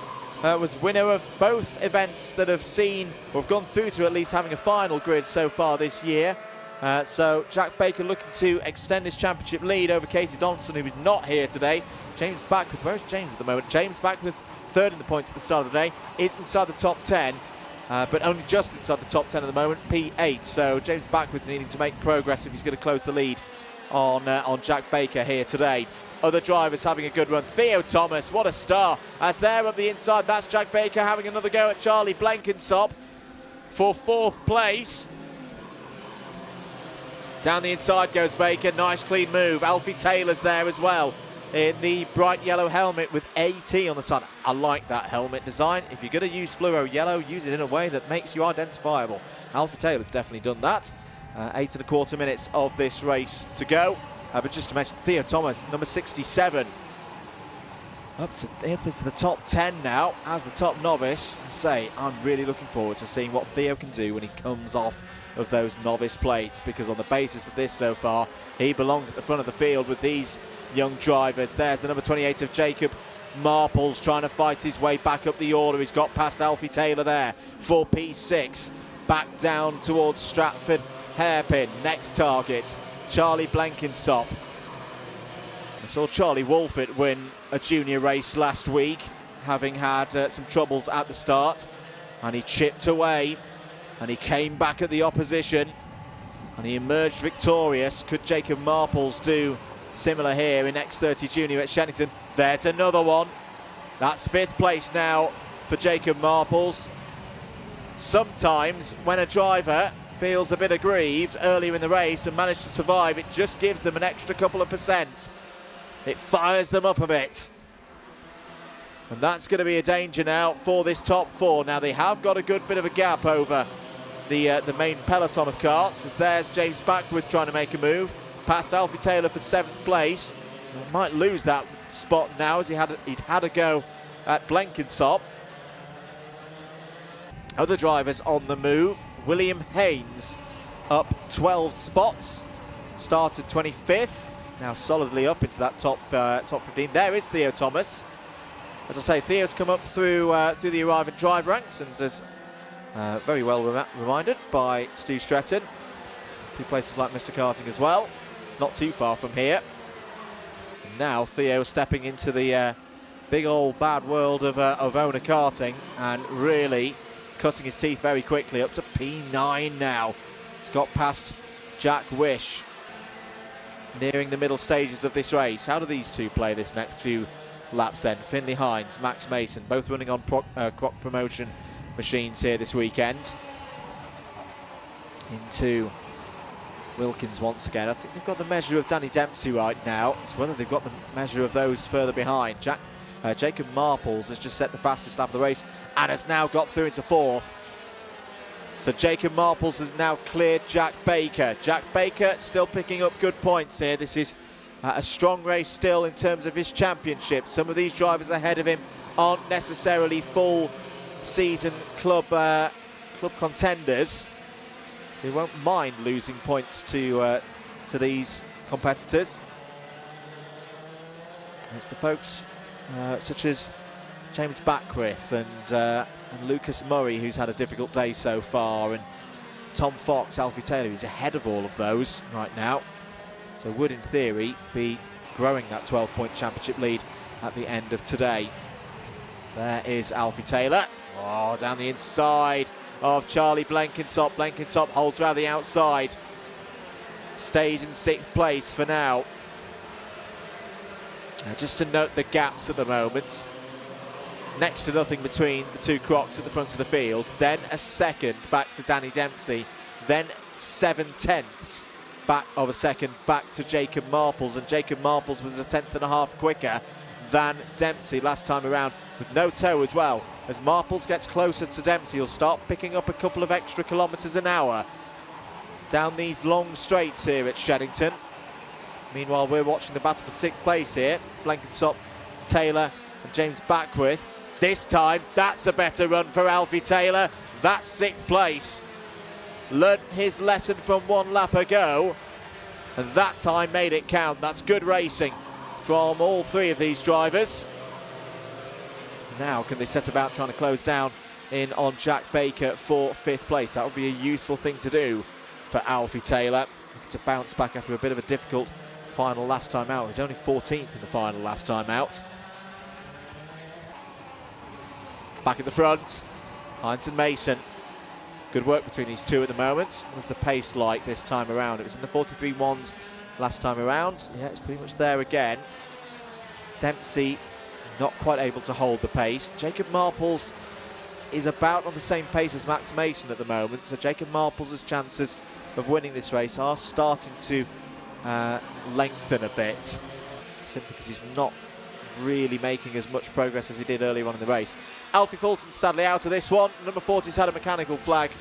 winner of both events that have seen, or have gone through to at least having a final grid so far this year. So Jack Baker looking to extend his championship lead over Casey Donaldson, who is not here today. James Beckwith, where's James at the moment? James Beckwith, 3rd in the points at the start of the day, is inside the top 10, but only just inside the top 10 at the moment, P8. So James Beckwith needing to make progress if he's going to close the lead on Jack Baker here today. Other drivers having a good run. Theo Thomas, what a star. As there up the inside, that's Jack Baker having another go at Charlie Blenkinsop for 4th place. Down the inside goes Baker, nice clean move. Alfie Taylor's there as well in the bright yellow helmet with AT on the side. I like that helmet design. If you're going to use fluoro yellow, use it in a way that makes you identifiable. Alfie Taylor's definitely done that. 8.25 minutes of this race to go. But just to mention, Theo Thomas, number 67, up into the top 10 now as the top novice. I say, I'm really looking forward to seeing what Theo can do when he comes off of those novice plates, because on the basis of this so far, he belongs at the front of the field with these young drivers. There's the number 28 of Jacob Marples trying to fight his way back up the order. He's got past Alfie Taylor there for P6. Back down towards Stratford Hairpin. Next target, Charlie Blenkinsop. I saw Charlie Wolfett win a junior race last week, having had some troubles at the start, and he chipped away and he came back at the opposition and he emerged victorious. Could Jacob Marples do similar here in X30 Junior at Shenington. There's another one. That's 5th place now for Jacob Marples. Sometimes when a driver feels a bit aggrieved earlier in the race and managed to survive, it just gives them an extra couple of percent. It fires them up a bit. And that's going to be a danger now for this top 4. Now they have got a good bit of a gap over the main peloton of karts, as there's James Backworth trying to make a move past Alfie Taylor for 7th place. He might lose that spot now, as he'd had a go at Blenkinsop. Other drivers on the move. William Haynes up 12 spots, started 25th, now solidly up into that top 15. There is Theo Thomas. As I say, Theo's come up through the arriving drive ranks and is very well reminded by Stu Stretton. A few places like Mr. Karting as well, not too far from here. And now Theo stepping into the big old bad world of owner karting and really cutting his teeth very quickly, up to P9 now. He's got past Jack Wish, nearing the middle stages of this race. How do these two play this next few laps then? Finley Hines, Max Mason, both running on Croc promotion machines here this weekend. Into Wilkins once again. I think they've got the measure of Danny Dempsey right now. It's whether they've got the measure of those further behind. Jacob Marples has just set the fastest lap of the race and has now got through into 4th. So Jacob Marples has now cleared Jack Baker. Jack Baker still picking up good points here. This is a strong race still in terms of his championship. Some of these drivers ahead of him aren't necessarily full season club contenders. They won't mind losing points to these competitors. It's the folks such as James Backworth and Lucas Murray, who's had a difficult day so far, and Tom Fox, Alfie Taylor, who's ahead of all of those right now. So would, in theory, be growing that 12-point championship lead at the end of today. There is Alfie Taylor. Oh, down the inside of Charlie Blenkinsop. Blenkinsop holds around the outside. Stays in 6th place for now. Just to note the gaps at the moment. Next to nothing between the two Crocs at the front of the field. Then a second back to Danny Dempsey. Then 7/10 back of a second back to Jacob Marples. And Jacob Marples was a 1/10.5 quicker than Dempsey last time around, with no toe as well. As Marples gets closer to Dempsey, he'll start picking up a couple of extra kilometres an hour down these long straights here at Shenington. Meanwhile, we're watching the battle for 6th place here. Blenkinsop, Taylor and James Backworth. This time, that's a better run for Alfie Taylor. That's 6th place. Learned his lesson from one lap ago, and that time made it count. That's good racing from all three of these drivers. Now, can they set about trying to close down in on Jack Baker for 5th place? That would be a useful thing to do for Alfie Taylor. Looking to bounce back after a bit of a difficult final last time out. He's only 14th in the final last time out. Back at the front, Hines and Mason. Good work between these two at the moment. What was the pace like this time around? It was in the 43.1s last time around. Yeah, it's pretty much there again. Dempsey not quite able to hold the pace. Jacob Marples is about on the same pace as Max Mason at the moment, so Jacob Marples' chances of winning this race are starting to lengthen a bit, simply because he's not really making as much progress as he did earlier on in the race. Alfie Fulton's sadly out of this one. Number 40's had a mechanical flag,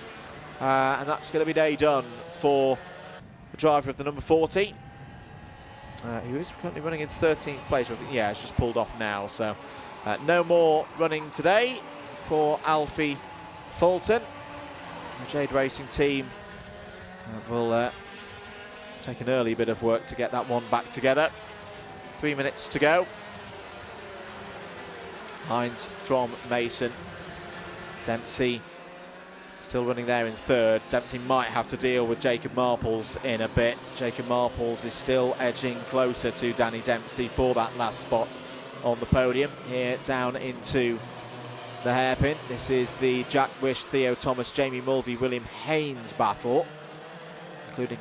and that's going to be day done for the driver of the number 40, who is currently running in 13th place. I think, yeah, it's just pulled off now, so no more running today for Alfie Fulton. The Jade Racing team will take an early bit of work to get that one back together. 3 minutes to go. Hines from Mason. Dempsey still running there in 3rd. Dempsey might have to deal with Jacob Marples in a bit. Jacob Marples is still edging closer to Danny Dempsey for that last spot on the podium. Here down into the hairpin. This is the Jack Wish, Theo Thomas, Jamie Mulvey, William Haynes battle, including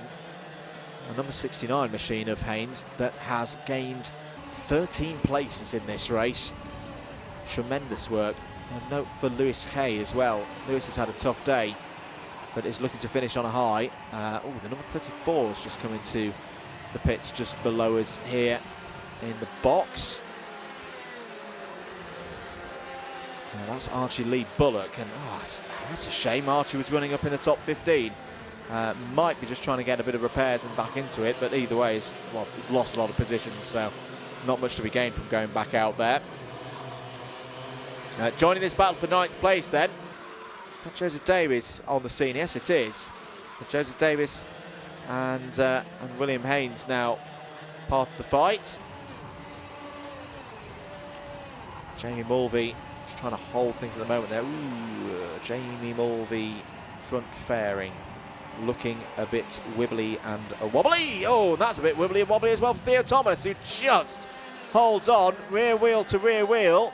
a number 69 machine of Haynes that has gained 13 places in this race. Tremendous work. A note for Lewis Hay as well. Lewis has had a tough day, but is looking to finish on a high. Oh, the number 34 has just come into the pits just below us here in the box. That's Archie Lee Bullock, and that's a shame. Archie was running up in the top 15. Might be just trying to get a bit of repairs and back into it, but either way, he's lost a lot of positions, so not much to be gained from going back out there. Joining this battle for 9th place then, Joseph Davies on the scene. Yes, it is. But Joseph Davies and William Haynes now part of the fight. Jamie Mulvey just trying to hold things at the moment there. Ooh, Jamie Mulvey front fairing, looking a bit wibbly and wobbly. Oh, that's a bit wibbly and wobbly as well for Theo Thomas, who just holds on, rear wheel to rear wheel.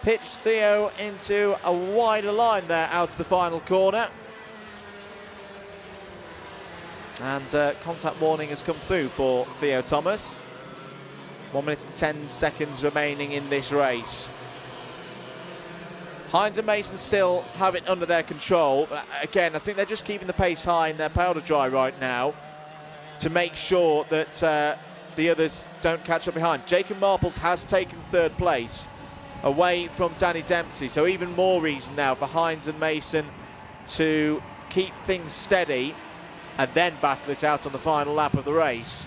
Pitched Theo into a wider line there out of the final corner. And contact warning has come through for Theo Thomas. 1 minute and 10 seconds remaining in this race. Hines and Mason still have it under their control. But again, I think they're just keeping the pace high in their powder dry right now to make sure that the others don't catch up behind. Jacob Marples has taken 3rd place away from Danny Dempsey, so even more reason now for Hines and Mason to keep things steady and then battle it out on the final lap of the race.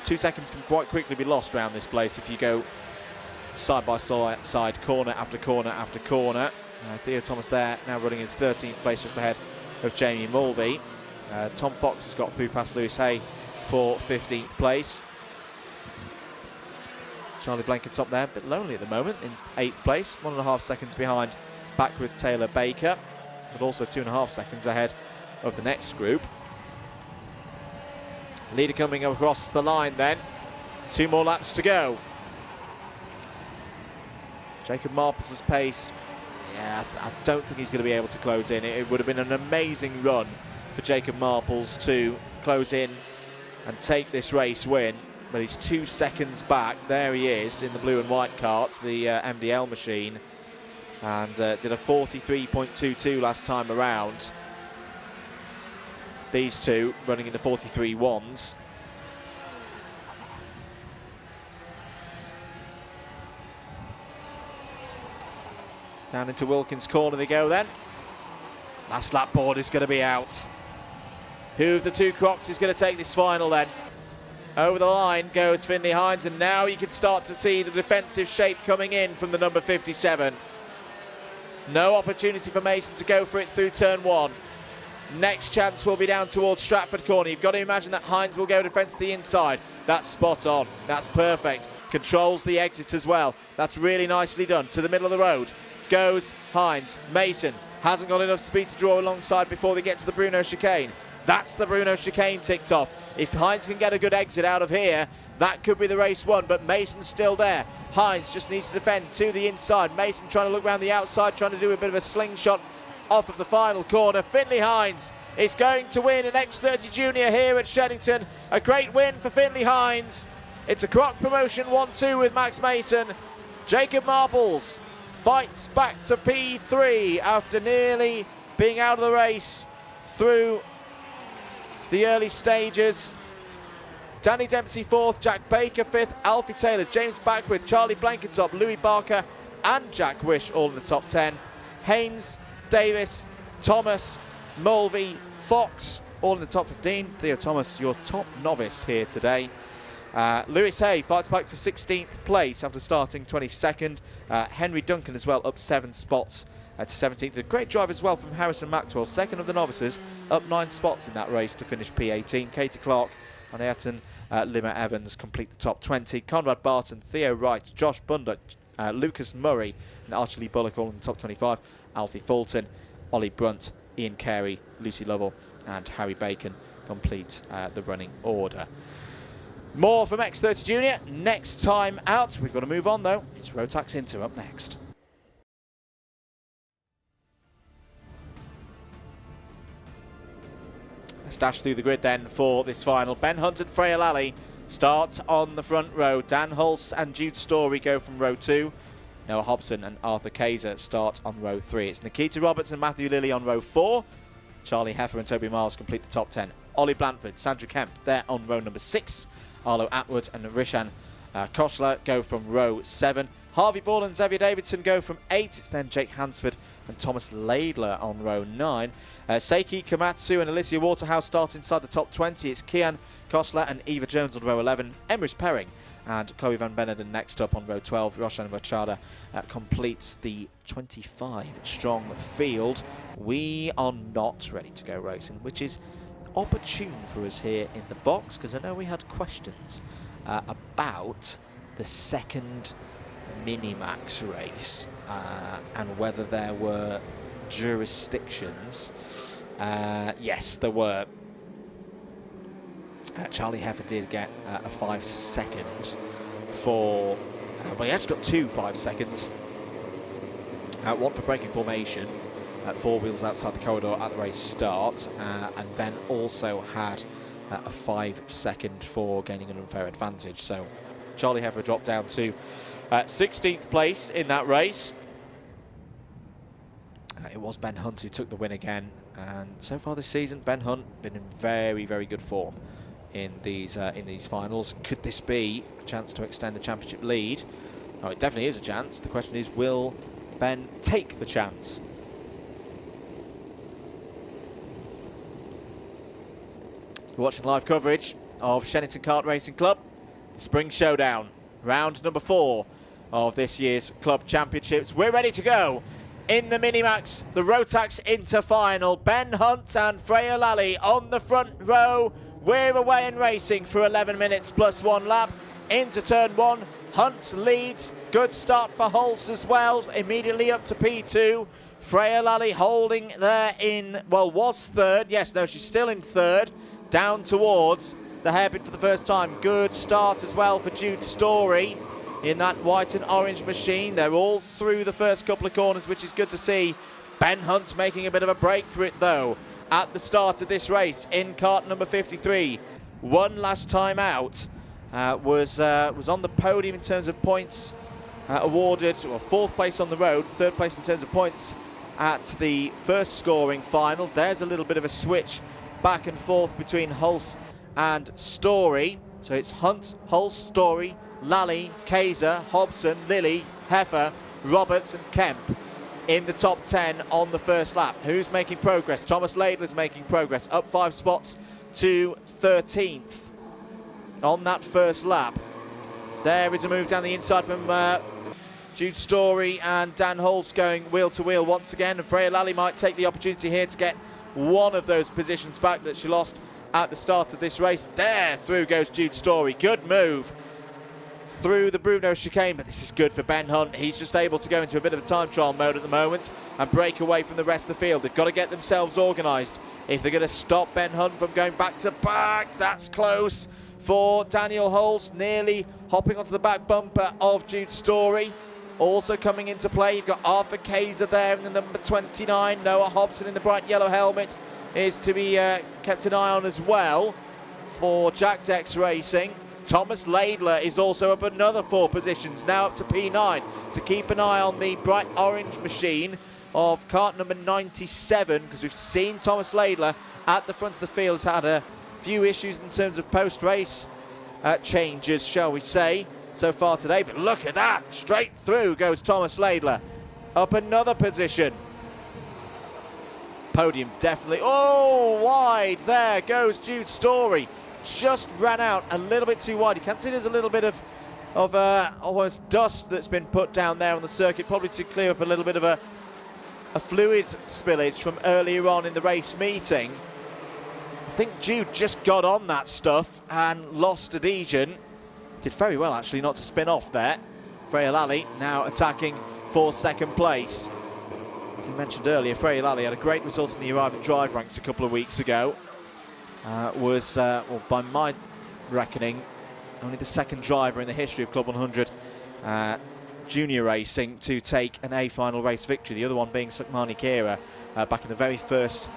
2 seconds can quite quickly be lost around this place if you go side by side, corner after corner after corner. Theo Thomas there now running in 13th place, just ahead of Jamie Mulvey. Tom Fox has got through past Lewis Hay for 15th place. Charlie Blankett's up there, a bit lonely at the moment in 8th place, 1.5 seconds behind back with Taylor Baker, but also 2.5 seconds ahead of the next group. Leader coming across the line then. 2 more laps to go. Jacob Marples' pace, yeah, I don't think he's going to be able to close in. It would have been an amazing run for Jacob Marples to close in and take this race win, but he's 2 seconds back. There he is in the blue and white kart, the MDL machine, and did a 43.22 last time around. These two running in the 43.1s. Down into Wilkins' corner they go then. Last lap board is going to be out. Who of the 2 Crocs is going to take this final then? Over the line goes Finley Hines, and now you can start to see the defensive shape coming in from the number 57. No opportunity for Mason to go for it through turn 1. Next chance will be down towards Stratford corner. You've got to imagine that Hines will go defence to the inside. That's spot on. That's perfect. Controls the exit as well. That's really nicely done. To the middle of the road goes Hines. Mason hasn't got enough speed to draw alongside before they get to the Bruno chicane. That's the Bruno chicane ticked off. If Hines can get a good exit out of here, that could be the race won, but Mason's still there. Hines just needs to defend to the inside. Mason trying to look around the outside, trying to do a bit of a slingshot off of the final corner. Finley Hines is going to win an X30 Junior here at Shenington. A great win for Finley Hines. It's a Croc promotion 1-2 with Max Mason. Jacob Marples fights back to P3 after nearly being out of the race through the early stages. Danny Dempsey 4th, Jack Baker 5th, Alfie Taylor, James Backwith, Charlie Blanket top, Louis Barker and Jack Wish all in the top 10. Haynes, Davis, Thomas, Mulvey, Fox all in the top 15. Theo Thomas, your top novice here today. Lewis Hay fights back to 16th place after starting 22nd. Henry Duncan as well up 7 spots to 17th. A great drive as well from Harrison Maxwell, 2nd of the novices, up 9 spots in that race to finish P18. Katie Clark and Ayrton Lima Evans complete the top 20. Conrad Barton, Theo Wright, Josh Bunder, Lucas Murray and Archie Lee Bullock all in the top 25. Alfie Fulton, Ollie Brunt, Ian Carey, Lucy Lovell and Harry Bacon complete the running order. More from X30 Junior next time out. We've got to move on though. It's Rotax Inter up next. Let's dash through the grid then for this final. Ben Hunt and Freya Lally start on the front row. Dan Hulse and Jude Story go from row 2. Noah Hobson and Arthur Kaiser start on row 3. It's Nikita Roberts and Matthew Lilly on row 4. Charlie Heffer and Toby Miles complete the top 10. Ollie Blanford, Sandra Kemp, they're on row number 6. Arlo Atwood and Rishan Koshler go from row 7. Harvey Ball and Xavier Davidson go from 8. It's then Jake Hansford and Thomas Laidler on row 9. Seiki Komatsu and Alicia Waterhouse start inside the top 20. It's Kian Koshler and Eva Jones on row 11. Emrys Perring and Chloe Van Beneden next up on row 12. Roshan Vachada completes the 25-strong field. We are not ready to go racing, which is opportune for us here in the box, because I know we had questions about the second Minimax race and whether there were jurisdictions. Yes, there were. Charlie Heffer did get a 5 seconds for, well, he actually got 2 5 seconds. One for breaking formation at 4 wheels outside the corridor at the race start, and then also had a 5 second for gaining an unfair advantage. So Charlie Heffer dropped down to 16th place in that race. It was Ben Hunt who took the win again, and so far this season Ben Hunt been in very, very good form in these finals. Could this be a chance to extend the championship lead? Oh, it definitely is a chance. The question is, will Ben take the chance? You're watching live coverage of Shenington Kart Racing Club, the Spring Showdown, round number 4 of this year's club championships. We're ready to go in the Minimax, the Rotax Inter final. Ben Hunt and Freya Lally on the front row. We're away and racing for 11 minutes plus 1 lap. Into turn 1, Hunt leads. Good start for Hulse as well, immediately up to P2. Freya Lally holding there in, well, was 3rd. Yes, no, she's still in 3rd. Down towards the hairpin for the first time. Good start as well for Jude Story in that white and orange machine. They're all through the first couple of corners, which is good to see. Ben Hunt's making a bit of a break for it, though, at the start of this race in kart number 53. One last time out, was on the podium in terms of points awarded, well, 4th place on the road, 3rd place in terms of points at the first scoring final. There's a little bit of a switch back and forth between Hulse and Story. So it's Hunt, Hulse, Story, Lally, Kaiser, Hobson, Lilly, Heffer, Roberts and Kemp in the top 10 on the first lap. Who's making progress? Thomas Laidler's making progress, up 5 spots to 13th on that first lap. There is a move down the inside from Jude Story and Dan Hulse going wheel to wheel once again, and Freya Lally might take the opportunity here to get one of those positions back that she lost at the start of this race. There, through goes Jude Story. Good move through the Bruno chicane, but this is good for Ben Hunt. He's just able to go into a bit of a time trial mode at the moment and break away from the rest of the field. They've got to get themselves organised if they're going to stop Ben Hunt from going back to back. That's close for Daniel Hulse, nearly hopping onto the back bumper of Jude Story. Also coming into play, you've got Arthur Kaiser there in the number 29. Noah Hobson in the bright yellow helmet is to be kept an eye on as well for Jack Dex Racing. Thomas Laidler is also up another 4 positions, now up to P9. So keep an eye on the bright orange machine of kart number 97, because we've seen Thomas Laidler at the front of the field has had a few issues in terms of post-race changes, shall we say, so far today. But look at that, straight through goes Thomas Laidler, up another position. Podium definitely, oh, wide, there goes Jude Story. Just ran out a little bit too wide. You can see there's a little bit of almost dust that's been put down there on the circuit, probably to clear up a little bit of a fluid spillage from earlier on in the race meeting. I think Jude just got on that stuff and lost adhesion. Did very well, actually, not to spin off there. Freya Lally now attacking for 2nd place. As we mentioned earlier, Freya Lally had a great result in the Arrive at Drive ranks a couple of weeks ago. Was, well, by my reckoning, only the 2nd driver in the history of Club 100 junior racing to take an A final race victory. The other one being Sukmani Kira back in the very first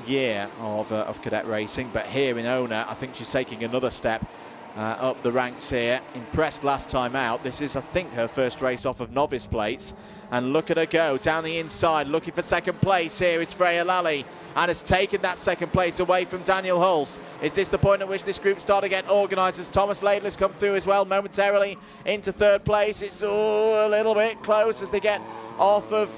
year of cadet racing, but here in Ona, I think she's taking another step up the ranks here. Impressed last time out. This is, I think, her first race off of novice plates. And look at her go down the inside, looking for second place. Here is Freya Lally, and has taken that second place away from Daniel Hulse. Is this the point at which this group start to get organised, as Thomas Laidler's come through as well momentarily into third place? It's a little bit close as they get off of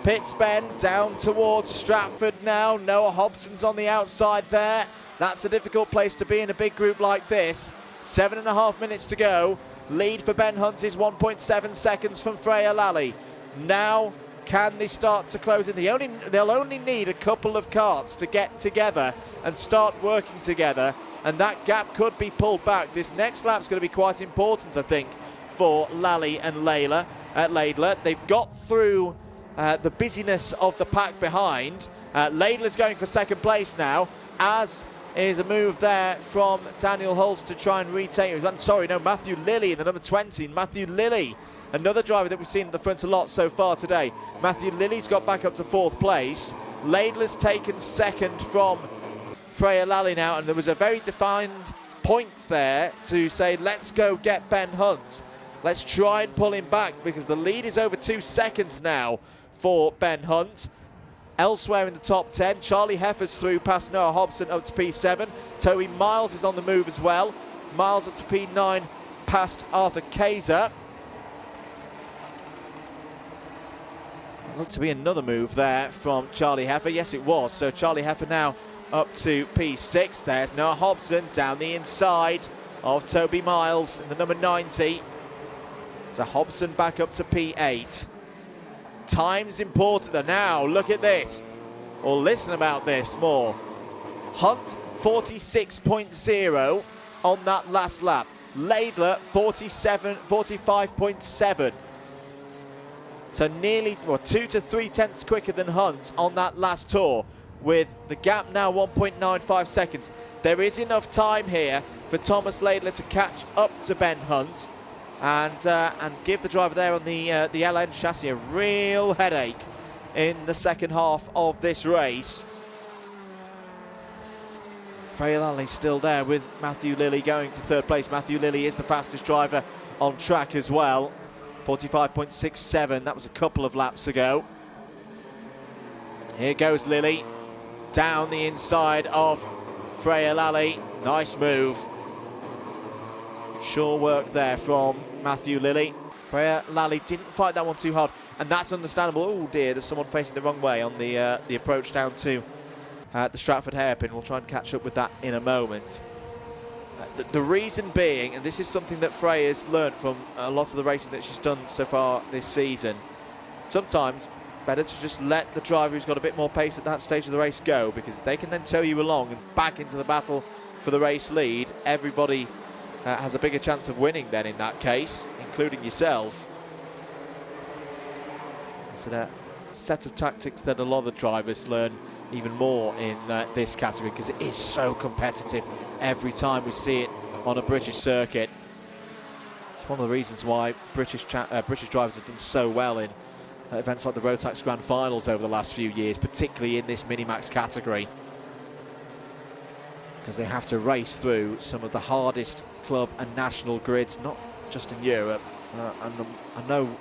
Pitts Bend down towards Stratford now. Noah Hobson's on the outside there. That's a difficult place to be in a big group like this. 7.5 minutes to go. Lead for Ben Hunt is 1.7 seconds from Freya Lally. Now, can they start to close in? They'll only need a couple of karts to get together and start working together, and that gap could be pulled back. This next lap's going to be quite important, I think, for Lally and Laidler. They've got through the busyness of the pack behind. Laidler's going for second place now, as is a move there from Daniel Hulse to try and retake. Matthew Lilly in the number 20. Matthew Lilly, another driver that we've seen at the front a lot so far today. Matthew Lilly's got back up to fourth place. Laidler's taken second from Freya Lally now, and there was a very defined point there to say, let's go get Ben Hunt. Let's try and pull him back, because the lead is over 2 seconds now for Ben Hunt. Elsewhere in the top 10, Charlie Heffer's through past Noah Hobson up to P7. Toby Miles is on the move as well. Miles up to P9 past Arthur Kaiser. Looked to be another move there from Charlie Heffer. Yes, it was. So Charlie Heffer now up to P6. There's Noah Hobson down the inside of Toby Miles in the number 90. So Hobson back up to P8. Time's important though. Now look at this, or listen about this more. Hunt 46.0 on that last lap. Laidler 45.7. So nearly 2 to 3 tenths quicker than Hunt on that last tour, with the gap now 1.95 seconds. There is enough time here for Thomas Laidler to catch up to Ben Hunt and give the driver there on the LN chassis a real headache in the second half of this race. Freya Lally's still there with Matthew Lilly going for third place. Matthew Lilly is the fastest driver on track as well. 45.67, that was a couple of laps ago. Here goes Lilly down the inside of Freya Lally. Nice move. Sure work there from Matthew Lilly. Freya Lally didn't fight that one too hard, and that's understandable. Oh dear, there's someone facing the wrong way on the approach down to the Stratford hairpin. We'll try and catch up with that in a moment. The reason being, and this is something that Freya's learned from a lot of the racing that she's done so far this season, sometimes better to just let the driver who's got a bit more pace at that stage of the race go, because if they can then tow you along and back into the battle for the race lead, everybody has a bigger chance of winning then in that case, including yourself. It's a set of tactics that a lot of the drivers learn even more in this category, because it is so competitive every time we see it on a British circuit. It's one of the reasons why British drivers have done so well in events like the Rotax Grand Finals over the last few years, particularly in this Minimax category, because they have to race through some of the hardest club and national grids, not just in Europe. And I know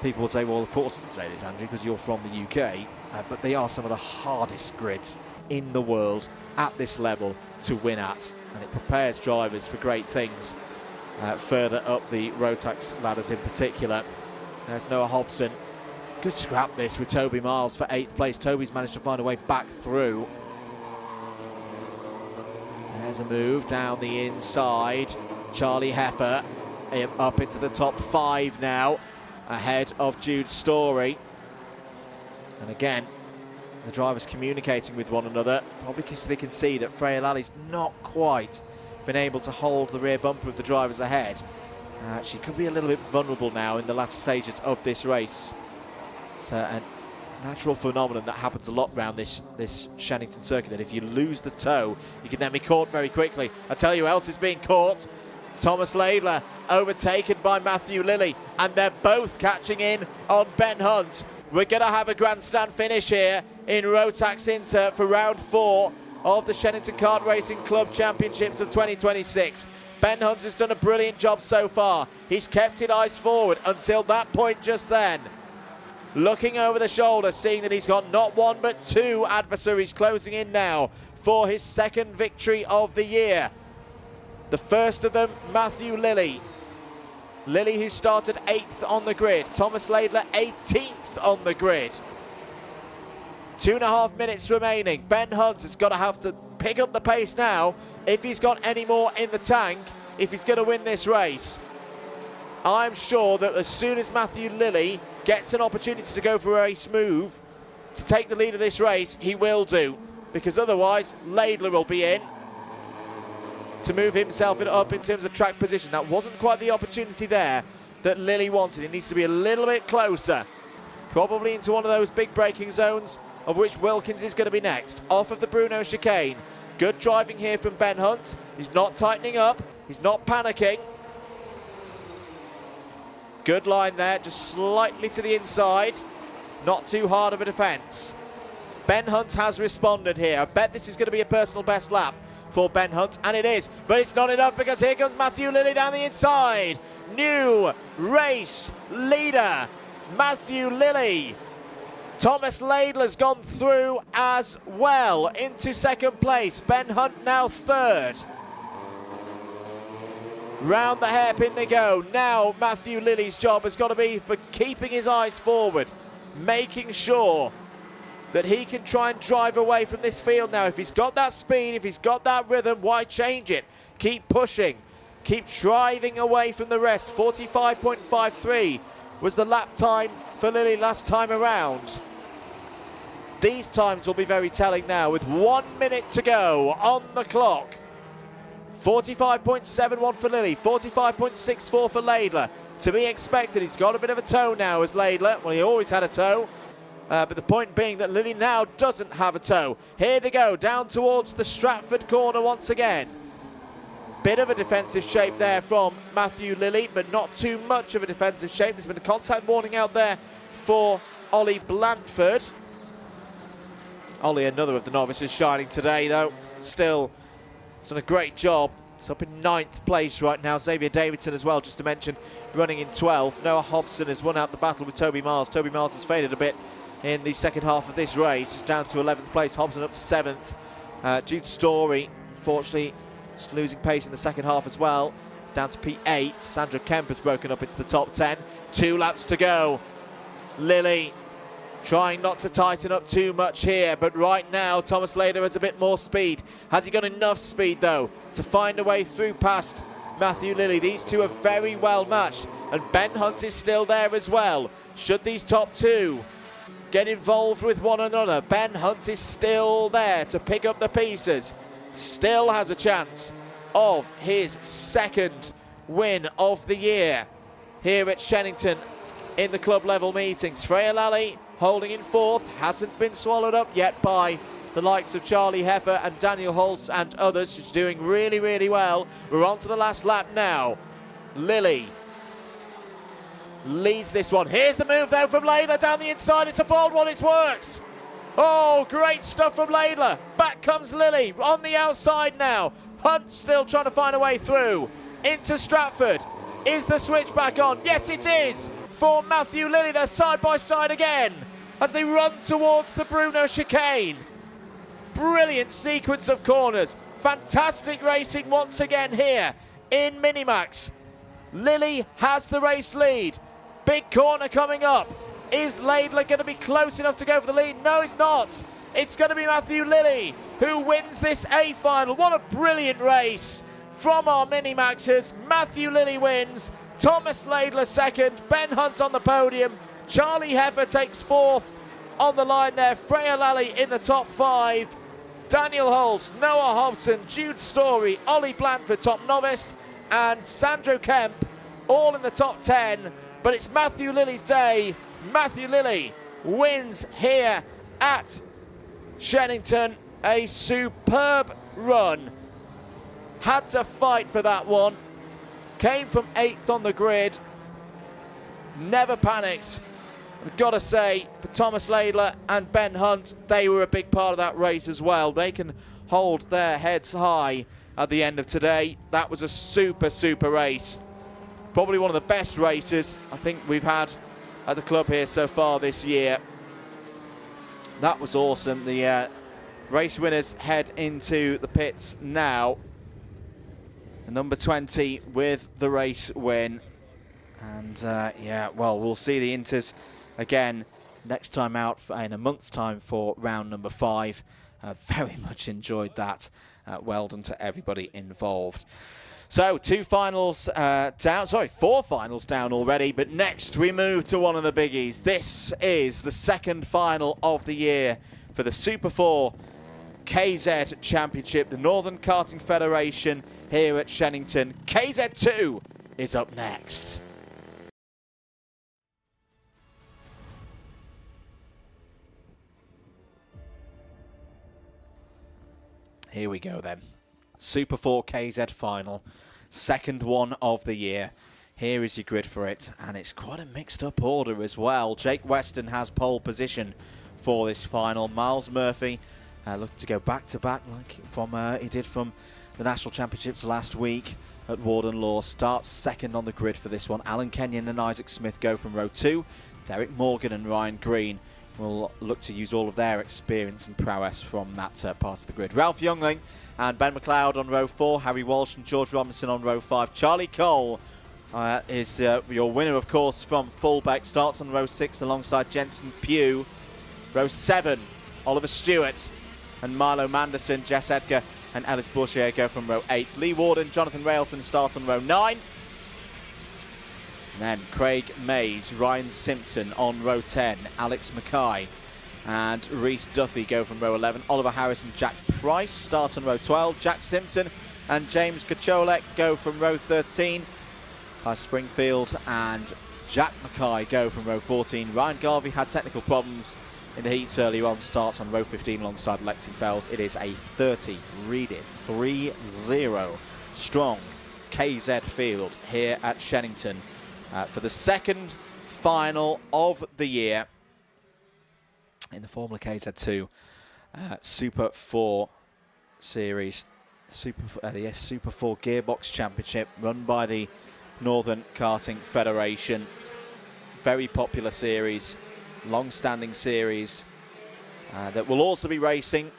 people would say, well, of course you would say this, Andrew, because you're from the UK, but they are some of the hardest grids in the world at this level to win at, and it prepares drivers for great things further up the Rotax ladders in particular. There's Noah Hobson. Good scrap this with Toby Miles for 8th place. Toby's managed to find a way back through. There's a move down the inside. Charlie Heffer up into the top 5 now, ahead of Jude Story. And again, the drivers communicating with one another, probably because they can see that Freya Lally's not quite been able to hold the rear bumper of the drivers ahead. She could be a little bit vulnerable now in the latter stages of this race. It's a natural phenomenon that happens a lot around this Shenington circuit, that if you lose the toe, you can then be caught very quickly. I tell you who else is being caught. Thomas Laidler overtaken by Matthew Lilly, and they're both catching in on Ben Hunt. We're going to have a grandstand finish here in Rotax Inter for round 4 of the Shenington Kart Racing Club Championships of 2026. Ben Hunt has done a brilliant job so far. He's kept it eyes forward until that point just then. Looking over the shoulder, seeing that he's got not one but 2 adversaries closing in now for his second victory of the year. The first of them, Matthew Lilley. Lilley, who started 8th on the grid. Thomas Laidler, 18th on the grid. 2.5 minutes remaining. Ben Hunt has got to have to pick up the pace now if he's got any more in the tank, if he's going to win this race. I'm sure that as soon as Matthew Lilley gets an opportunity to go for a race move, to take the lead of this race, he will do. Because otherwise, Laidler will be in to move himself up in terms of track position. That wasn't quite the opportunity there that Lilley wanted. He needs to be a little bit closer. Probably into one of those big braking zones, of which Wilkins is going to be next. Off of the Bruno chicane. Good driving here from Ben Hunt. He's not tightening up. He's not panicking. Good line there, just slightly to the inside. Not too hard of a defence. Ben Hunt has responded here. I bet this is going to be a personal best lap for Ben Hunt, and it is. But it's not enough because here comes Matthew Lilley down the inside. New race leader, Matthew Lilley. Thomas Laidler's gone through as well into second place. Ben Hunt now third. Round the hairpin they go. Now Matthew Lilley's job has got to be for keeping his eyes forward, making sure that he can try and drive away from this field now. If he's got that speed, if he's got that rhythm, why change it? Keep pushing, keep driving away from the rest. 45.53 was the lap time for Lilley last time around. These times will be very telling now with 1 minute to go on the clock. 45.71 for Lilley, 45.64 for Laidler. To be expected, he's got a bit of a toe now as Laidler. Well, he always had a toe. But the point being that Lilley now doesn't have a toe. Here they go, down towards the Stratford corner once again. Bit of a defensive shape there from Matthew Lilley, but not too much of a defensive shape. There's been a contact warning out there for Ollie Blandford. Ollie, another of the novices, shining today, though. Still, he's done a great job. He's up in 9th place right now. Xavier Davidson as well, just to mention, running in 12th. Noah Hobson has won out the battle with Toby Miles. Toby Miles has faded a bit in the second half of this race. He's down to 11th place. Hobson up to 7th. Jude Story, unfortunately, just losing pace in the second half as well. It's down to P8. Sandra Kemp has broken up into the top 10. 2 laps to go. Lilley trying not to tighten up too much here, but right now Thomas Laidler has a bit more speed. Has he got enough speed though to find a way through past Matthew Lilley? These two are very well matched, and Ben Hunt is still there as well. Should these top 2 get involved with one another, Ben Hunt is still there to pick up the pieces. Still has a chance of his second win of the year here at Shenington in the club level meetings. Freya Lally holding in 4th, hasn't been swallowed up yet by the likes of Charlie Heffer and Daniel Holtz and others. She's doing really, really well. We're on to the last lap now. Lilley leads this one. Here's the move though from Laidler down the inside. It's a bold one, it works. Oh, great stuff from Laidler. Back comes Lilley on the outside now. Hunt still trying to find a way through into Stratford. Is the switch back on? Yes, it is for Matthew Lilley. They're side by side again as they run towards the Bruno chicane. Brilliant sequence of corners. Fantastic racing once again here in Minimax. Lilley has the race lead. Big corner coming up. Is Laidler going to be close enough to go for the lead? No, he's not. It's going to be Matthew Lilley who wins this A final. What a brilliant race from our Minimaxers. Matthew Lilley wins. Thomas Laidler second. Ben Hunt on the podium. Charlie Heffer takes 4th on the line there. Freya Lally in the top 5. Daniel Holtz, Noah Hobson, Jude Story, Ollie Blandford top novice, and Sandro Kemp all in the top 10. But it's Matthew Lilley's day. Matthew Lilley wins here at Shenington. A superb run. Had to fight for that one. Came from 8th on the grid. Never panicked. I've got to say, for Thomas Laidler and Ben Hunt, they were a big part of that race as well. They can hold their heads high at the end of today. That was a super, super race. Probably one of the best races I think we've had at the club here so far this year. That was awesome. The race winners head into the pits now. The number 20 with the race win. And yeah, well, we'll see the Inters again next time out in a month's time for round number 5. Very much enjoyed that. Well done to everybody involved. So 4 finals down already, but next we move to one of the biggies. This is the second final of the year for the Super 4 KZ Championship, the Northern Karting Federation here at Shenington. KZ2 is up next. Here we go then. Super 4 KZ final, second one of the year. Here is your grid for it, and it's quite a mixed up order as well. Jake Weston has pole position for this final. Miles Murphy looking to go back-to-back like he did from the National Championships last week at Warden Law. Starts second on the grid for this one. Alan Kenyon and Isaac Smith go from row 2. Derek Morgan and Ryan Green will look to use all of their experience and prowess from that part of the grid. Ralph Youngling and Ben McLeod on row 4. Harry Walsh and George Robinson on row 5. Charlie Cole is your winner, of course, from Fullbeck. Starts on row 6 alongside Jensen Pugh. Row 7, Oliver Stewart and Milo Manderson. Jess Edgar and Ellis Bourchier go from row 8. Lee Ward and Jonathan Railton start on row 9. And then Craig Mays, Ryan Simpson on row 10. Alex Mackay and Reese Duthie go from row 11. Oliver Harris and Jack Price start on row 12. Jack Simpson and James Kacholek go from row 13. Kai Springfield and Jack Mackay go from row 14. Ryan Garvey had technical problems in the heats earlier on, starts on row 15 alongside Lexi Fells. It is a 30, read it, 3-0 strong KZ field here at Shenington for the second final of the year in the Formula KZ2 Super 4 series, the Super 4 Gearbox Championship run by the Northern Karting Federation. Very popular series, long-standing series that will also be racing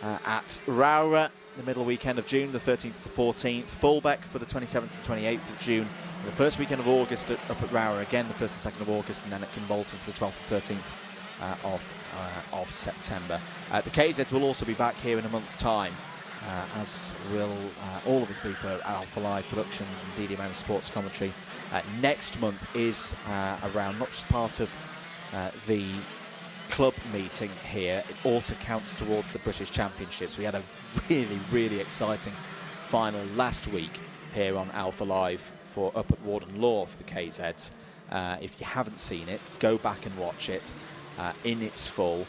at Rowra the middle weekend of June, the 13th to 14th. Fullbeck for the 27th to 28th of June. The first weekend of August up at Rowra, again the 1st and 2nd of August, and then at Kimbolton for the 12th and 13th of September. The KZs will also be back here in a month's time, as will all of us be for Alpha Live Productions and DDMM Sports Commentary. Next month is around not just part of the club meeting here, it also counts towards the British Championships. We had a really, really exciting final last week here on Alpha Live for up at Warden Law for the KZs. If you haven't seen it, go back and watch it in its full.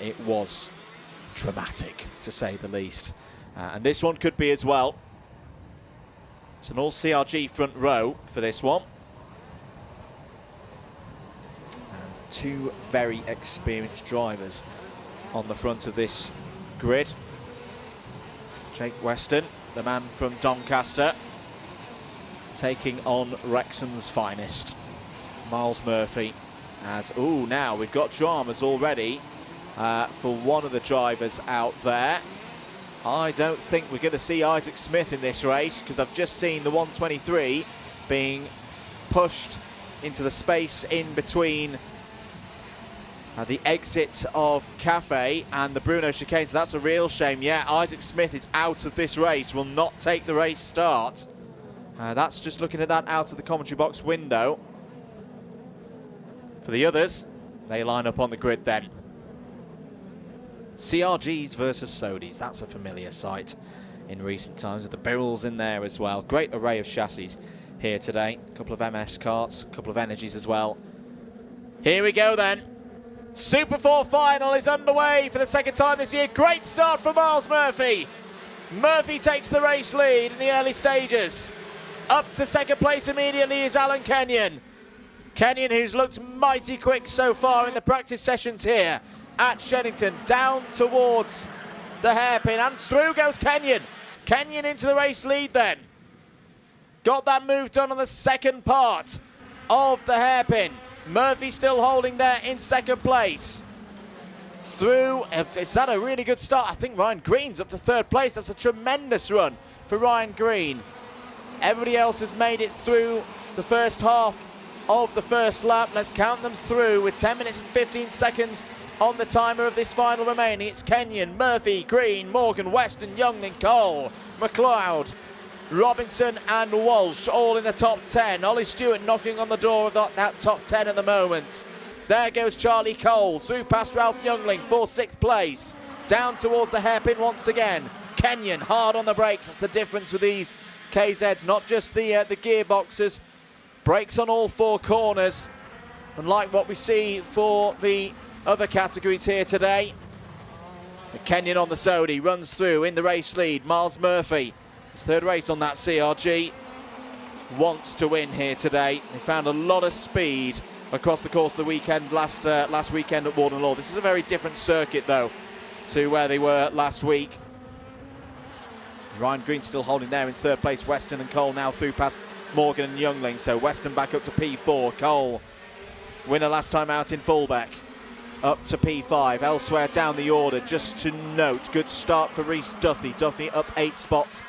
It was dramatic, to say the least. And this one could be as well. It's an all CRG front row for this one. And two very experienced drivers on the front of this grid. Jake Weston, the man from Doncaster, taking on Wrexham's finest. Miles Murphy as, ooh, now we've got dramas already for one of the drivers out there. I don't think we're going to see Isaac Smith in this race, because I've just seen the 123 being pushed into the space in between the exit of Cafe and the Bruno chicane. So that's a real shame. Yeah, Isaac Smith is out of this race, will not take the race start. That's just looking at that out of the commentary box window. For the others, they line up on the grid then. CRGs versus Sodis, that's a familiar sight in recent times, with the Birrells in there as well. Great array of chassis here today. A couple of MS karts, a couple of Energies as well. Here we go then. Super 4 final is underway for the second time this year. Great start for Miles Murphy. Murphy takes the race lead in the early stages. Up to second place immediately is Alan Kenyon. Kenyon, who's looked mighty quick so far in the practice sessions here at Shenington, down towards the hairpin, and through goes Kenyon. Kenyon into the race lead then. Got that move done on the second part of the hairpin. Murphy still holding there in second place. Through, is that a really good start? I think Ryan Green's up to third place. That's a tremendous run for Ryan Green. Everybody else has made it through the first half of the first lap. Let's count them through with 10 minutes and 15 seconds on the timer of this final remaining. It's Kenyon, Murphy, Green, Morgan, Weston, Youngling, Cole, McLeod, Robinson and Walsh all in the top 10. Ollie Stewart knocking on the door of that top 10 at the moment. There goes Charlie Cole through past Ralph Youngling for 6th place. Down towards the hairpin once again. Kenyon hard on the brakes. That's the difference with these KZs, not just the gearboxes. Brakes on all 4 corners. Unlike what we see for the other categories here today. Kenyon on the Sodi runs through in the race lead. Miles Murphy, his 3rd race on that CRG, wants to win here today. They found a lot of speed across the course of the weekend last weekend at Warden Law. This is a very different circuit though to where they were last week. Ryan Green still holding there in 3rd place. Weston and Cole now through past Morgan and Youngling. So Weston back up to P4. Cole, winner last time out in fullback, up to P5. Elsewhere down the order, just to note, good start for Rhys Duffy. Duffy up 8 spots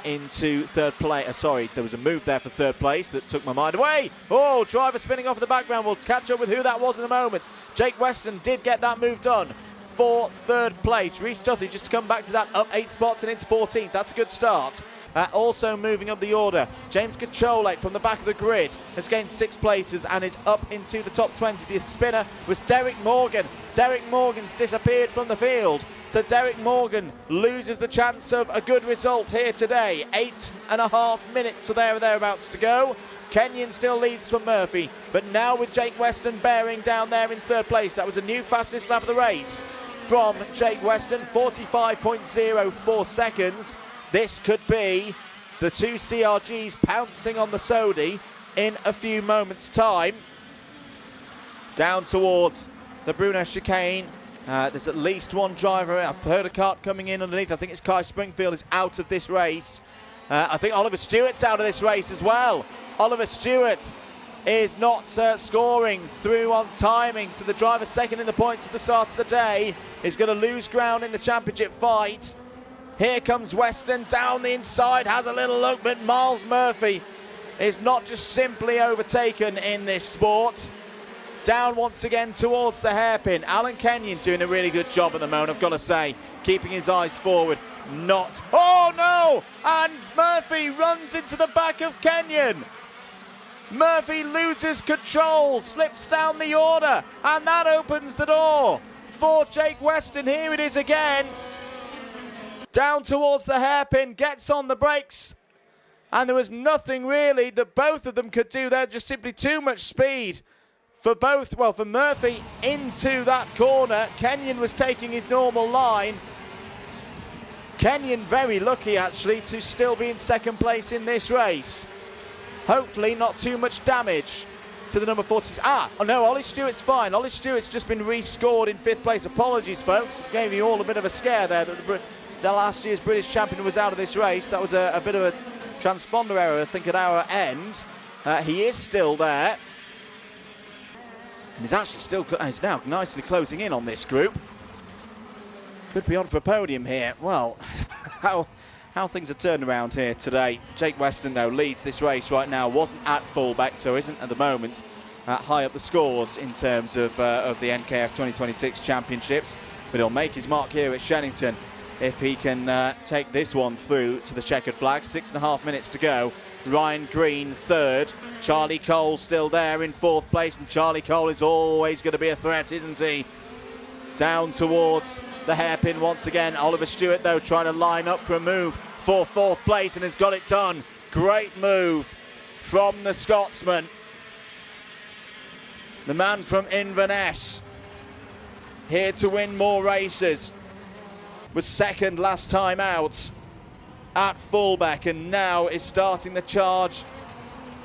into 3rd place. Sorry, there was a move there for 3rd place that took my mind away. Oh, driver spinning off in the background. We'll catch up with who that was in a moment. Jake Weston did get that move done for 3rd place. Rhys Duffy just to come back to that, up 8 spots and into 14th. That's a good start. Also moving up the order, James Kacholek from the back of the grid has gained 6 places and is up into the top 20. The spinner was Derek Morgan. Derek Morgan's disappeared from the field, so Derek Morgan loses the chance of a good result here today. 8.5 minutes or thereabouts to go. Kenyon still leads from Murphy, but now with Jake Weston bearing down there in 3rd place. That was a new fastest lap of the race from Jake Weston, 45.04 seconds. This could be the 2 CRGs pouncing on the Sodi in a few moments' time. Down towards the Bruno chicane. There's at least one driver. I've heard a kart coming in underneath. I think it's Kai Springfield is out of this race. I think Oliver Stewart's out of this race as well. Oliver Stewart is not scoring through on timing, so the driver second in the points at the start of the day is going to lose ground in the championship fight. Here comes Weston down the inside, has a little look, but Miles Murphy is not just simply overtaken in this sport. Down once again towards the hairpin. Alan Kenyon doing a really good job at the moment, I've got to say, keeping his eyes forward. Not, oh no! And Murphy runs into the back of Kenyon. Murphy loses control, slips down the order, and that opens the door for Jake Weston. Here it is again. Down towards the hairpin, gets on the brakes, and there was nothing really that both of them could do there, just simply too much speed for both, well, for Murphy into that corner. Kenyon was taking his normal line. Kenyon very lucky actually to still be in 2nd place in this race. Hopefully not too much damage to the number 40. Oh no, Ollie Stewart's fine. Ollie Stewart's just been rescored in 5th place. Apologies folks, gave you all a bit of a scare there that the last year's British champion was out of this race. That was a bit of a transponder error, I think, at our end. He is still there. He's actually still, he's now nicely closing in on this group. Could be on for a podium here. Well, how things are turned around here today. Jake Weston, though, leads this race right now. Wasn't at fullback, so isn't at the moment high up the scores in terms of the NKF 2026 championships. But he'll make his mark here at Shenington if he can take this one through to the checkered flag. 6.5 minutes to go. Ryan Green 3rd. Charlie Cole still there in 4th place, and Charlie Cole is always going to be a threat, isn't he? Down towards the hairpin once again. Oliver Stewart, though, trying to line up for a move for 4th place and has got it done. Great move from the Scotsman. The man from Inverness, here to win more races. Was 2nd last time out at fullback and now is starting the charge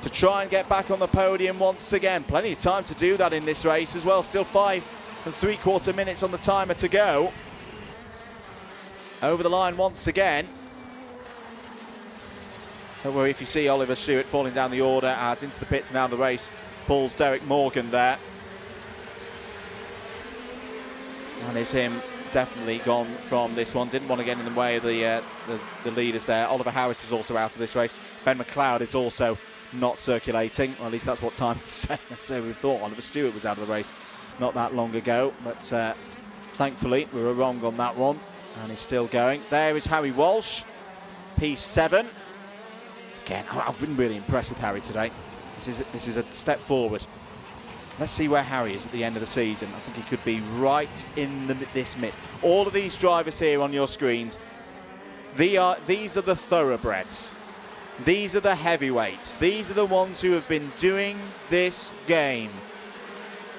to try and get back on the podium once again. Plenty of time to do that in this race as well. Still 5 3/4 minutes on the timer to go. Over the line once again. Don't worry if you see Oliver Stewart falling down the order as into the pits and out of the race pulls Derek Morgan there. And is him definitely gone from this one. Didn't want to get in the way of the leaders there. Oliver Harris is also out of this race. Ben McLeod is also not circulating. Well, at least that's what time is saying. So we thought Oliver Stewart was out of the race not that long ago. But thankfully we were wrong on that one. And he's still going. There is Harry Walsh, P7. Again, I've been really impressed with Harry today. This is a step forward. Let's see where Harry is at the end of the season. I think he could be right in this mix. All of these drivers here on your screens, these are the thoroughbreds. These are the heavyweights. These are the ones who have been doing this game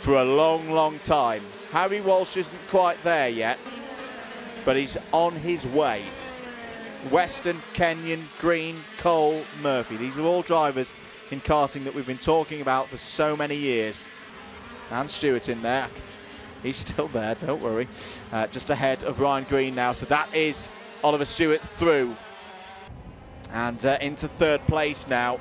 for a long, long time. Harry Walsh isn't quite there yet, but he's on his way. Weston, Kenyon, Green, Cole, Murphy. These are all drivers in karting that we've been talking about for so many years. And Stewart in there. He's still there, don't worry. Just ahead of Ryan Green now. So that is Oliver Stewart through. And into third place now.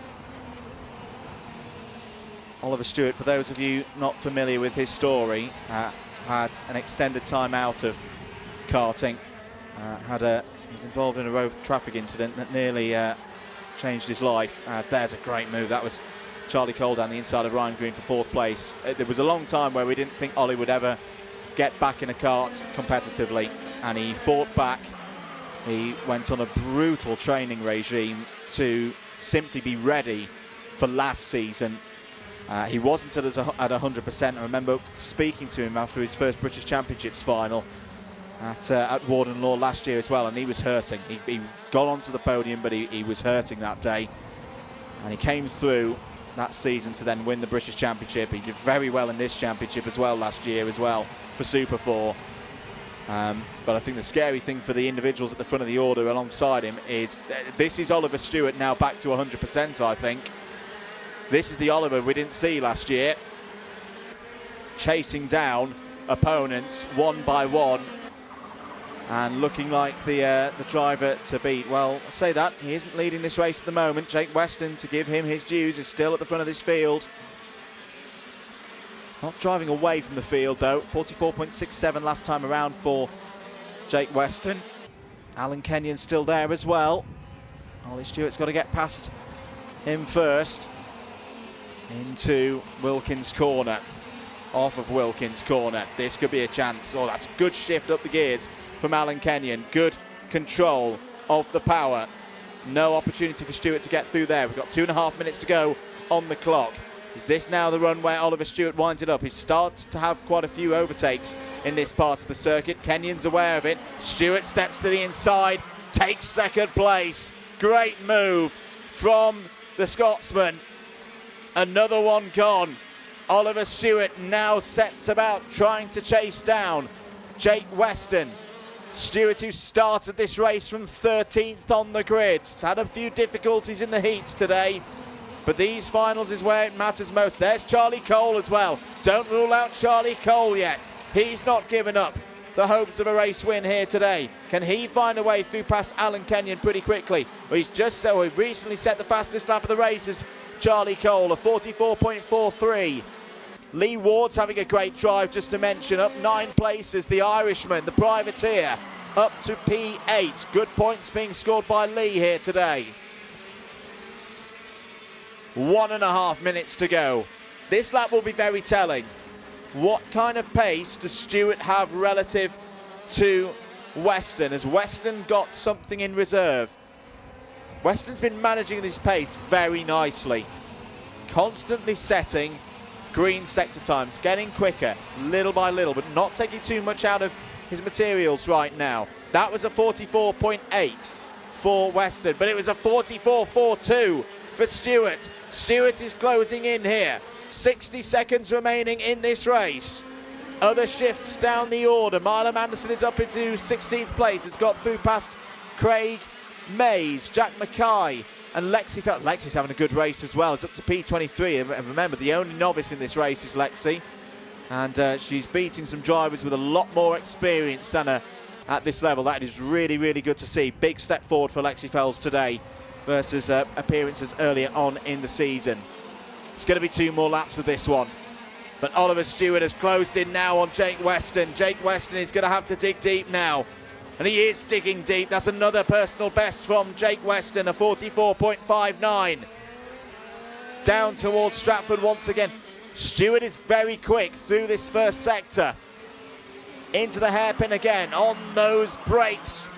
Oliver Stewart, for those of you not familiar with his story, had an extended time out of karting. He was involved in a road traffic incident that nearly changed his life. There's a great move. That was Charlie Cole down the inside of Ryan Green for fourth place. There was a long time where we didn't think Ollie would ever get back in a kart competitively, and he fought back. He went on a brutal training regime to simply be ready for last season. He wasn't at 100%. I remember speaking to him after his first British Championships final at Warden Law last year as well, and he was hurting. He got onto the podium, but he was hurting that day. And he came through that season to then win the British Championship. He did very well in this championship as well last year as well for Super 4. But I think the scary thing for the individuals at the front of the order alongside him is this is Oliver Stewart now back to 100%, I think. This is the Oliver we didn't see last year, chasing down opponents one by one and looking like the driver to beat. Well, I'll say that. He isn't leading this race at the moment. Jake Weston, to give him his dues, is still at the front of this field. Not driving away from the field, though. 44.67 last time around for Jake Weston. Alan Kenyon's still there as well. Ollie Stewart's got to get past him first. Into Wilkins' corner. Off of Wilkins' corner. This could be a chance. Oh, that's a good shift up the gears from Alan Kenyon. Good control of the power. No opportunity for Stewart to get through there. We've got 2.5 minutes to go on the clock. Is this now the run where Oliver Stewart winds it up? He starts to have quite a few overtakes in this part of the circuit. Kenyon's aware of it. Stewart steps to the inside, takes second place. Great move from the Scotsman. Another one gone. Oliver Stewart now sets about trying to chase down Jake Weston. Stewart, who started this race from 13th on the grid. He's had a few difficulties in the heats today, but these finals is where it matters most. There's Charlie Cole as well. Don't rule out Charlie Cole yet. He's not given up the hopes of a race win here today. Can he find a way through past Alan Kenyon pretty quickly? Well, he recently set the fastest lap of the race as Charlie Cole, a 44.43. Lee Ward's having a great drive, just to mention, up 9 places. The Irishman, the privateer, up to P8. Good points being scored by Lee here today. 1.5 minutes to go. This lap will be very telling. What kind of pace does Stewart have relative to Weston? Has Weston got something in reserve? Weston's been managing this pace very nicely. Constantly setting green sector times, getting quicker little by little, but not taking too much out of his materials right now. That was a 44.8 for Weston, but it was a 44.42 for Stewart. Stewart is closing in here. 60 seconds remaining in this race. Other shifts down the order. Milam Anderson is up into 16th place. It's got through past Craig Mays, Jack Mackay, and Lexi's having a good race as well. It's up to P23, and remember, the only novice in this race is Lexi, and she's beating some drivers with a lot more experience than her at this level. That is really, really good to see. Big step forward for Lexi Fells today versus appearances earlier on in the season. It's going to be 2 more laps of this one. But Oliver Stewart has closed in now on Jake Weston. Jake Weston is going to have to dig deep now. And he is digging deep. That's another personal best from Jake Weston, a 44.59. Down towards Stratford once again. Stewart is very quick through this first sector. Into the hairpin again on those brakes.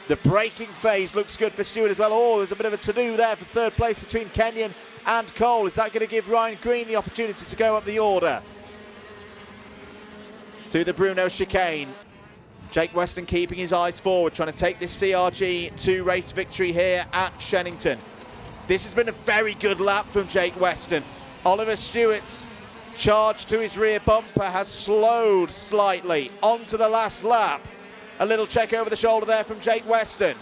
The braking phase looks good for Stewart as well. Oh, there's a bit of a to-do there for third place between Kenyon and Cole. Is that going to give Ryan Green the opportunity to go up the order? Through the Bruno chicane. Jake Weston keeping his eyes forward, trying to take this CRG to race victory here at Shenington. This has been a very good lap from Jake Weston. Oliver Stewart's charge to his rear bumper has slowed slightly onto the last lap. A little check over the shoulder there from Jake Weston.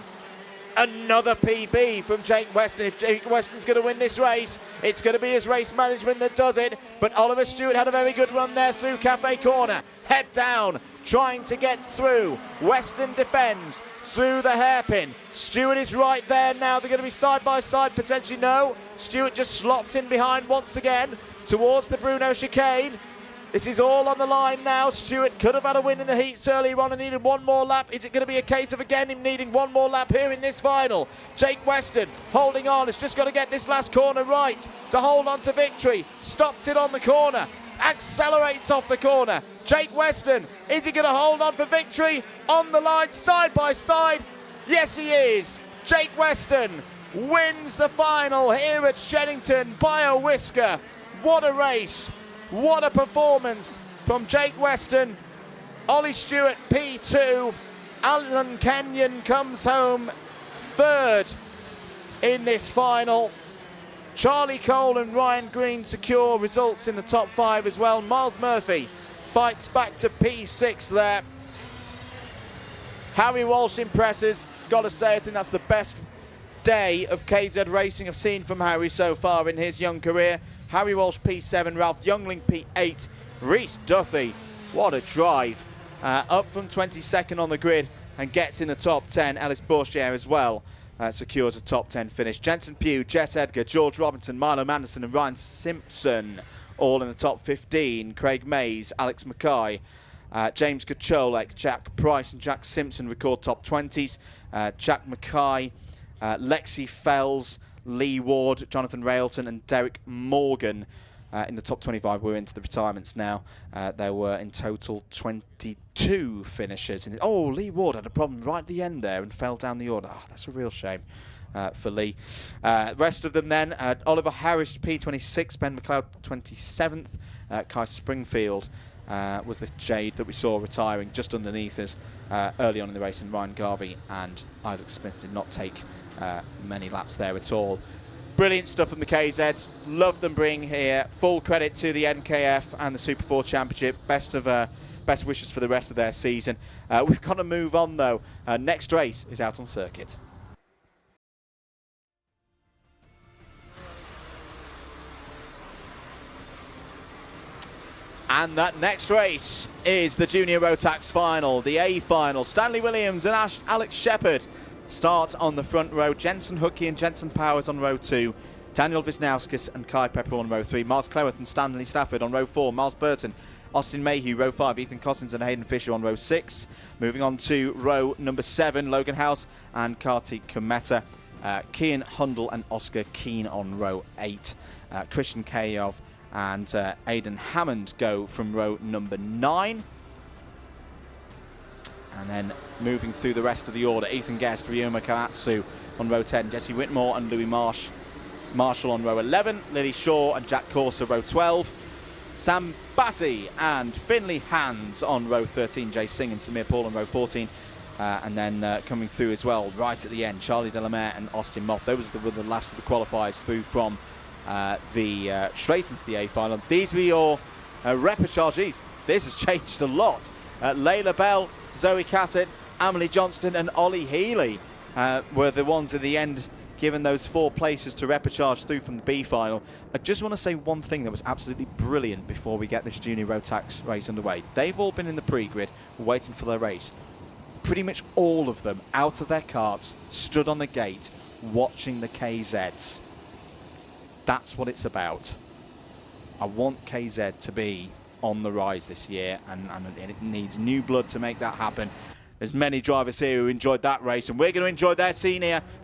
Another PB from Jake Weston. If Jake Weston's going to win this race, it's going to be his race management that does it. But Oliver Stewart had a very good run there through Cafe Corner. Head down, trying to get through. Weston defends through the hairpin. Stewart is right there now. They're going to be side by side, potentially. No. Stewart just slots in behind once again towards the Bruno chicane. This is all on the line now. Stewart could have had a win in the heats earlier on and needed one more lap. Is it going to be a case of, again, him needing one more lap here in this final? Jake Weston holding on. Has just got to get this last corner right to hold on to victory. Stops it on the corner. Accelerates off the corner. Jake Weston, is he going to hold on for victory? On the line, side by side. Yes, he is. Jake Weston wins the final here at Shenington by a whisker. What a race. What a performance from Jake Weston. Ollie Stewart P2. Alan Kenyon comes home third in this final. Charlie Cole and Ryan Green secure results in the top 5 as well. Miles Murphy fights back to P6 there. Harry Walsh impresses. Got to say, I think that's the best day of KZ racing I've seen from Harry so far in his young career. Harry Walsh P7, Ralph Youngling P8, Reese Duthie, what a drive. Up from 22nd on the grid and gets in the top 10. Ellis Bourchier as well secures a top 10 finish. Jensen Pugh, Jess Edgar, George Robinson, Milo Manderson and Ryan Simpson all in the top 15. Craig Mays, Alex Mackay, James Kacholek, Jack Price and Jack Simpson record top 20s. Jack Mackay, Lexi Fells, Lee Ward, Jonathan Railton and Derek Morgan in the top 25. We're into the retirements now. There were in total 22 finishers. Oh, Lee Ward had a problem right at the end there and fell down the order. Oh, that's a real shame for Lee. Rest of them then, Oliver Harris P26, Ben McLeod 27th, Kai Springfield was the Jade that we saw retiring just underneath us early on in the race, and Ryan Garvey and Isaac Smith did not take many laps there at all. Brilliant stuff from the KZs. Love them bringing here. Full credit to the NKF and the Super 4 Championship. Best wishes for the rest of their season. We've got to move on though. Next race is out on circuit. And that next race is the Junior Rotax final, the A final. Stanley Williams and Alex Shepherd start on the front row. Jensen Hookie and Jensen Powers on row 2. Daniel Wisnauskas and Kai Pepper on row 3. Miles Cleworth and Stanley Stafford on row 4. Miles Burton, Austin Mayhew, row 5. Ethan Cossins and Hayden Fisher on row 6. Moving on to row number 7, Logan House and Kartik Kometa. Kian Hundle and Oscar Keane on row 8. Christian Kayov and Aidan Hammond go from row number 9. And then moving through the rest of the order, Ethan Guest, Ryoma Kaatsu on row 10, Jesse Whitmore and Louis Marshall on row 11, Lily Shaw and Jack Corser row 12, Sam Batty and Finley Hands on row 13, Jay Singh and Samir Paul on row 14, and then coming through as well right at the end, Charlie Delamere and Austin Moff. Those were the last of the qualifiers through from straight into the A final. These were your reperchargees. This has changed a lot. Layla Bell, Zoe Catet, Emily Johnston and Ollie Healy were the ones in the end given those 4 places to repechage through from the B final. I just want to say one thing that was absolutely brilliant before we get this junior Rotax race underway. They've all been in the pre-grid waiting for their race. Pretty much all of them out of their karts, stood on the gate, watching the KZs. That's what it's about. I want KZ to be on the rise this year, and it needs new blood to make that happen. There's many drivers here who enjoyed that race, and we're going to enjoy their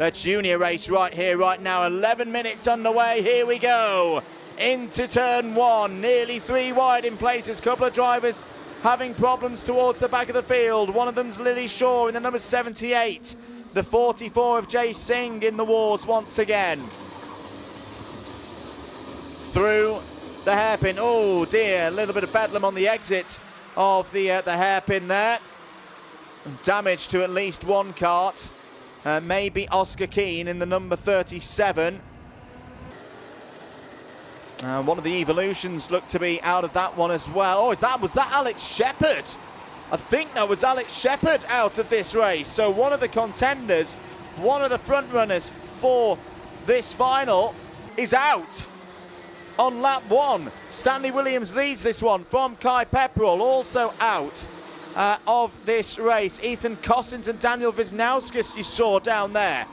junior race right here, right now. 11 minutes underway. Here we go. Into turn 1, nearly 3 wide in places. Couple of drivers having problems towards the back of the field. One of them's Lily Shaw in the number 78. The 44 of Jay Singh in the wars once again. Through the hairpin. Oh dear, a little bit of bedlam on the exit of the hairpin there. Damage to at least one kart. Maybe Oscar Keane in the number 37. One of the evolutions looked to be out of that one as well. Oh, was that Alex Shepherd? I think that was Alex Shepherd out of this race. So one of the contenders, one of the front runners for this final is out on lap 1. Stanley Williams leads this one from Kai Pepperell, also out of this race. Ethan Cossins and Daniel Wisnauskas you saw down there.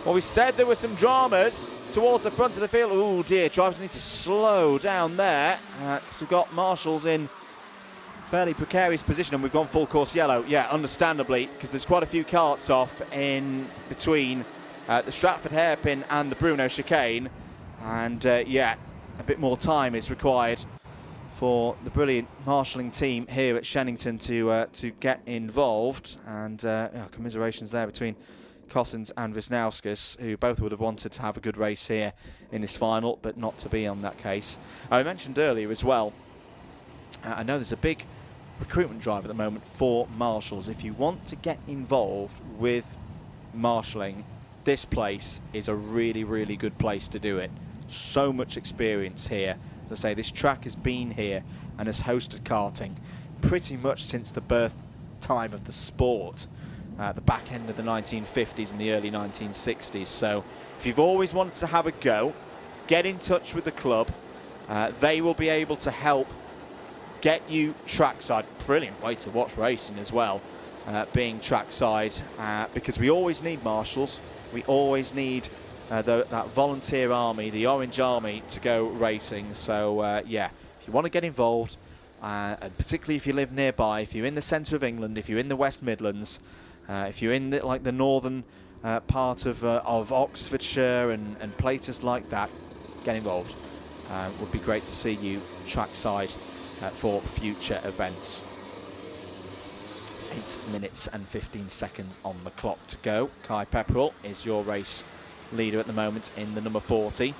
Well, we said there were some dramas towards the front of the field. Oh dear, drivers need to slow down there because we've got marshals in fairly precarious position, and we've gone full course yellow. Yeah, understandably, because there's quite a few karts off in between the Stratford hairpin and the Bruno chicane, and yeah, a bit more time is required for the brilliant marshalling team here at Shenington to get involved, and commiserations there between Cossins and Wisnauskas, who both would have wanted to have a good race here in this final, but not to be on that case. I mentioned earlier as well, I know there's a big recruitment drive at the moment for marshals. If you want to get involved with marshalling, this place is a really, really good place to do it. So much experience here. As I say, this track has been here and has hosted karting pretty much since the birth time of the sport, the back end of the 1950s and the early 1960s. So if you've always wanted to have a go, get in touch with the club. They will be able to help get you trackside. Brilliant way to watch racing as well, being trackside, because we always need marshals. We always need that volunteer army, the Orange Army, to go racing. So yeah, if you want to get involved, and particularly if you live nearby, if you're in the centre of England, if you're in the West Midlands, if you're in the northern part of Oxfordshire and places like that, get involved. Would be great to see you trackside for future events. 8 minutes and 15 seconds on the clock to go. Kai Pepperell is your race leader at the moment in the number 40. I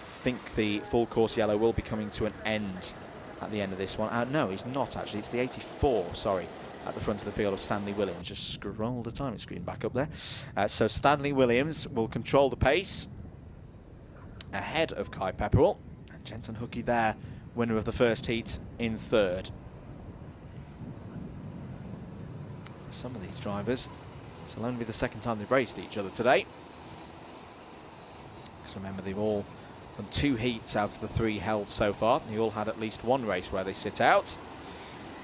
think the full course yellow will be coming to an end at the end of this one. No, he's not actually. It's the 84, sorry, at the front of the field of Stanley Williams. Just scroll the timing screen back up there. So Stanley Williams will control the pace ahead of Kai Pepperell. And Jensen Hookie there, winner of the first heat, in third. For some of these drivers, this will only be the second time they've raced each other today. Because remember, they've all done 2 heats out of the 3 held so far. They all had at least 1 race where they sit out.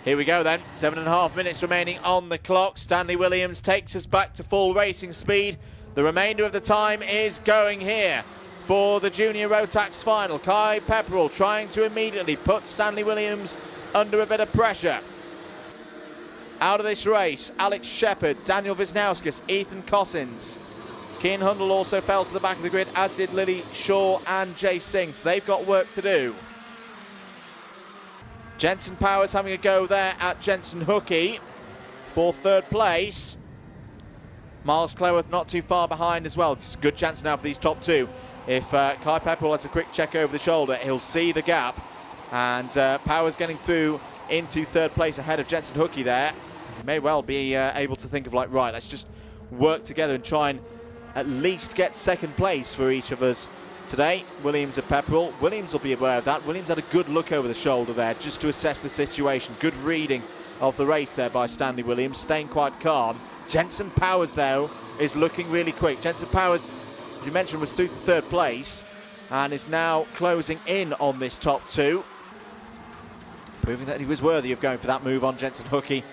Here we go then, 7.5 minutes remaining on the clock. Stanley Williams takes us back to full racing speed. The remainder of the time is going here for the Junior Rotax final. Kai Pepperell trying to immediately put Stanley Williams under a bit of pressure. Out of this race, Alex Shepherd, Daniel Wisnauskas, Ethan Cossins. Cian Hundle also fell to the back of the grid, as did Lily Shaw and Jay Singh. So they've got work to do. Jensen Powers having a go there at Jensen Hookie for third place. Miles Cleworth not too far behind as well. It's a good chance now for these top 2. If Kai Pepperell has a quick check over the shoulder, he'll see the gap. And Powers getting through into third place ahead of Jensen Hookie there. He may well be able to think of like, right, let's just work together and try and at least get second place for each of us today. Williams and Pepperell. Williams will be aware of that. Williams had a good look over the shoulder there just to assess the situation. Good reading of the race there by Stanley Williams, staying quite calm. Jensen Powers, though, is looking really quick. Jensen Powers, as you mentioned, was through to third place and is now closing in on this top two, proving that he was worthy of going for that move on Jensen Hookie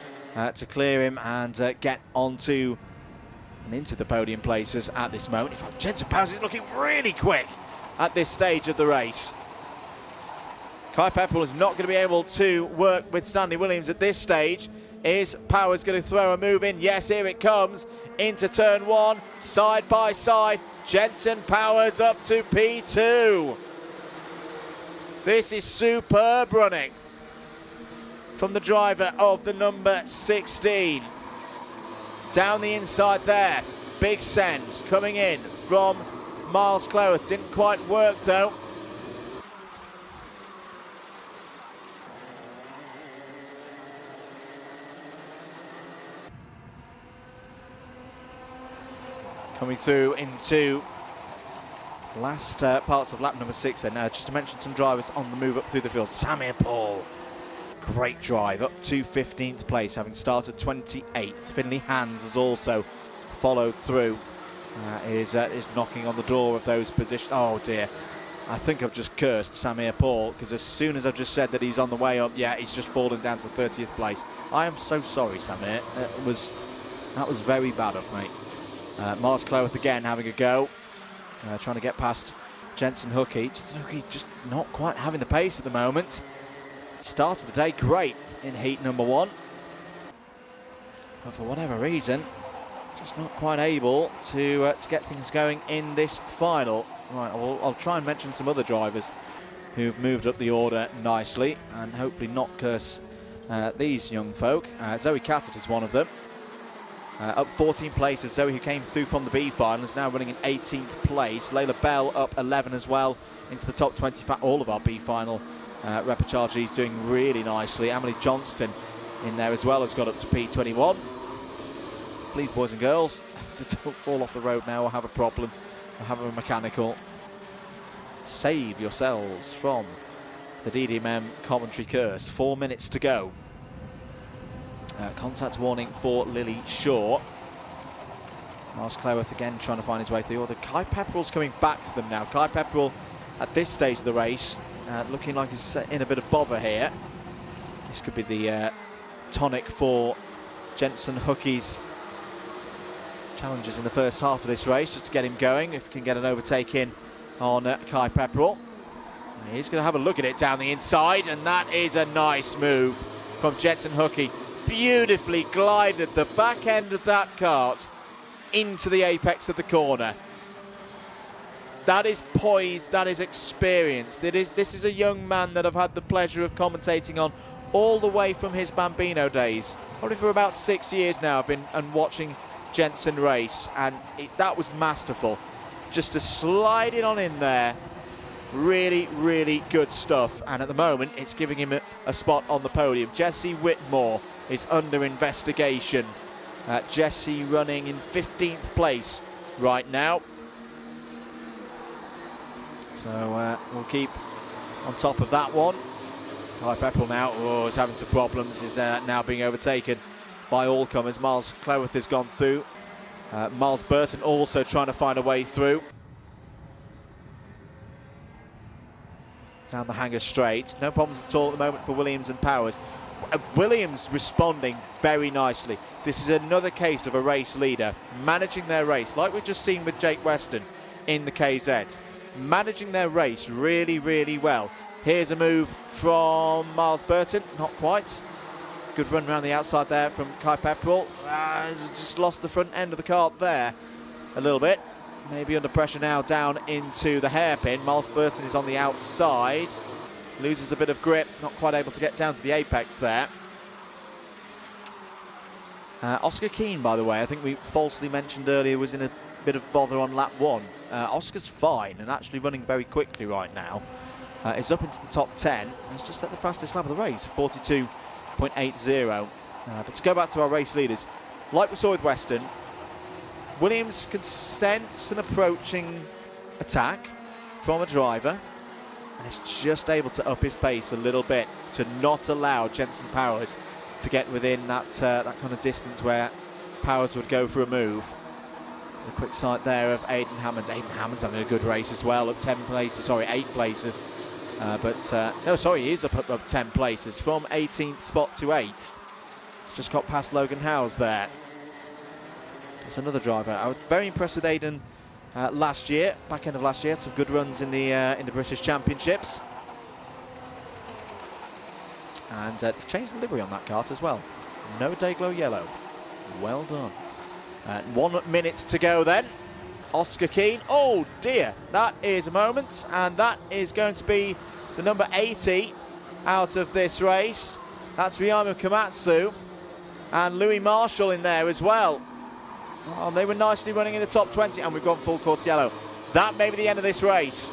to clear him and get onto and into the podium places at this moment. In fact, Jensen Powers is looking really quick at this stage of the race. Kai Pepperell is not going to be able to work with Stanley Williams at this stage. Is Powers going to throw a move in? Yes, here it comes into turn one, side by side. Jensen Powers up to P2. This is superb running from the driver of the number 16. Down the inside there, big send coming in from Miles Cloweth. Didn't quite work though. Coming through into last parts of lap number 6 then. Now, just to mention some drivers on the move up through the field. Samir Paul, great drive, up to 15th place, having started 28th. Finley Hans has also followed through, is knocking on the door of those positions. Oh dear, I think I've just cursed Samir Paul, because as soon as I've just said that he's on the way up, yeah, he's just fallen down to 30th place. I am so sorry, Samir. That was very bad of me. Miles Cloweth again having a go, trying to get past Jensen Hookie. Jensen Hookie just not quite having the pace at the moment. Start of the day great in heat number 1, but for whatever reason, just not quite able to get things going in this final. Right, I'll try and mention some other drivers who've moved up the order nicely and hopefully not curse these young folk. Zoe Cadet is one of them. Up 14 places, Zoe, who came through from the B final, is now running in 18th place. Layla Bell up 11 as well into the top 20. All of our B final repechage doing really nicely. Emily Johnston in there as well has got up to P21. Please, boys and girls, don't fall off the road now or have a problem or have a mechanical. Save yourselves from the DDMM commentary curse. 4 minutes to go. Contact warning for Lily Shaw. Miles Cloweth again trying to find his way through. Although Kai Pepperell's coming back to them now. Kai Pepperell at this stage of the race looking like he's in a bit of bother here. This could be the tonic for Jensen Hookie's challenges in the first half of this race, just to get him going. If he can get an overtake in on Kai Pepperell. He's going to have a look at it down the inside, and that is a nice move from Jensen Hookie. Beautifully glided the back end of that kart into the apex of the corner. That is poise, that is experience. This is a young man that I've had the pleasure of commentating on all the way from his Bambino days. Probably for about 6 years now I've been watching Jensen race, and that was masterful. Just to slide it on in there. Really, really good stuff. And at the moment, it's giving him a spot on the podium. Jesse Whitmore is under investigation. Jesse running in 15th place right now. So we'll keep on top of that one. Kai Pepperell now is having some problems. Is now being overtaken by all comers. Miles Cloweth has gone through. Miles Burton also trying to find a way through. Down the hanger straight. No problems at all at the moment for Williams and Powers. Williams responding very nicely. This is another case of a race leader managing their race, like we've just seen with Jake Weston in the KZ. Managing their race really, really well. Here's a move from Miles Burton. Not quite. Good run around the outside there from Kai Pepperell. Has just lost the front end of the kart there a little bit. Maybe under pressure now down into the hairpin. Miles Burton is on the outside. Loses a bit of grip. Not quite able to get down to the apex there. Oscar Keane, by the way, I think we falsely mentioned earlier, was in a bit of bother on lap 1. Oscar's fine and actually running very quickly right now. Is up into the top 10. He's just at the fastest lap of the race, 42.80. But to go back to our race leaders, like we saw with Weston, Williams can sense an approaching attack from a driver and is just able to up his pace a little bit to not allow Jensen Powers to get within that kind of distance where Powers would go for a move. The quick sight there of Aidan Hammond. Aidan Hammond's having a good race as well, up 10 places, sorry, 8 places. No, sorry, he is up 10 places from 18th spot to 8th. He's just got past Logan Howes there. It's another driver. I was very impressed with Aidan last year, back end of last year. Had some good runs in the British Championships. And they've changed the livery on that kart as well. No Dayglow yellow. Well done. 1 minute to go then. Oscar Keane. Oh dear, that is a moment, and that is going to be the number 80 out of this race. That's Ryama Komatsu and Louis Marshall in there as well. Oh, they were nicely running in the top 20, and we've gone full course yellow. That may be the end of this race.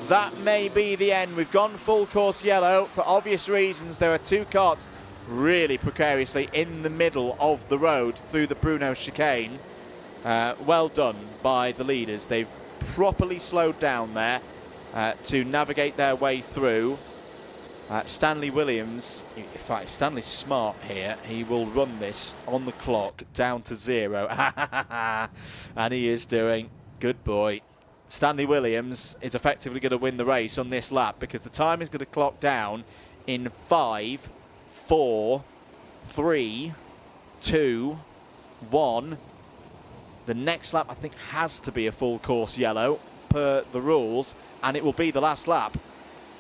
That may be the end. We've gone full course yellow for obvious reasons. There are 2 karts really precariously in the middle of the road through the Bruno chicane. Well done by the leaders. They've properly slowed down there to navigate their way through. Stanley Williams, in fact, if Stanley's smart here, he will run this on the clock down to 0. And he is doing. Good boy. Stanley Williams is effectively going to win the race on this lap because the time is going to clock down in 5, 4, 3, 2, 1. The next lap, I think, has to be a full course yellow per the rules, and it will be the last lap.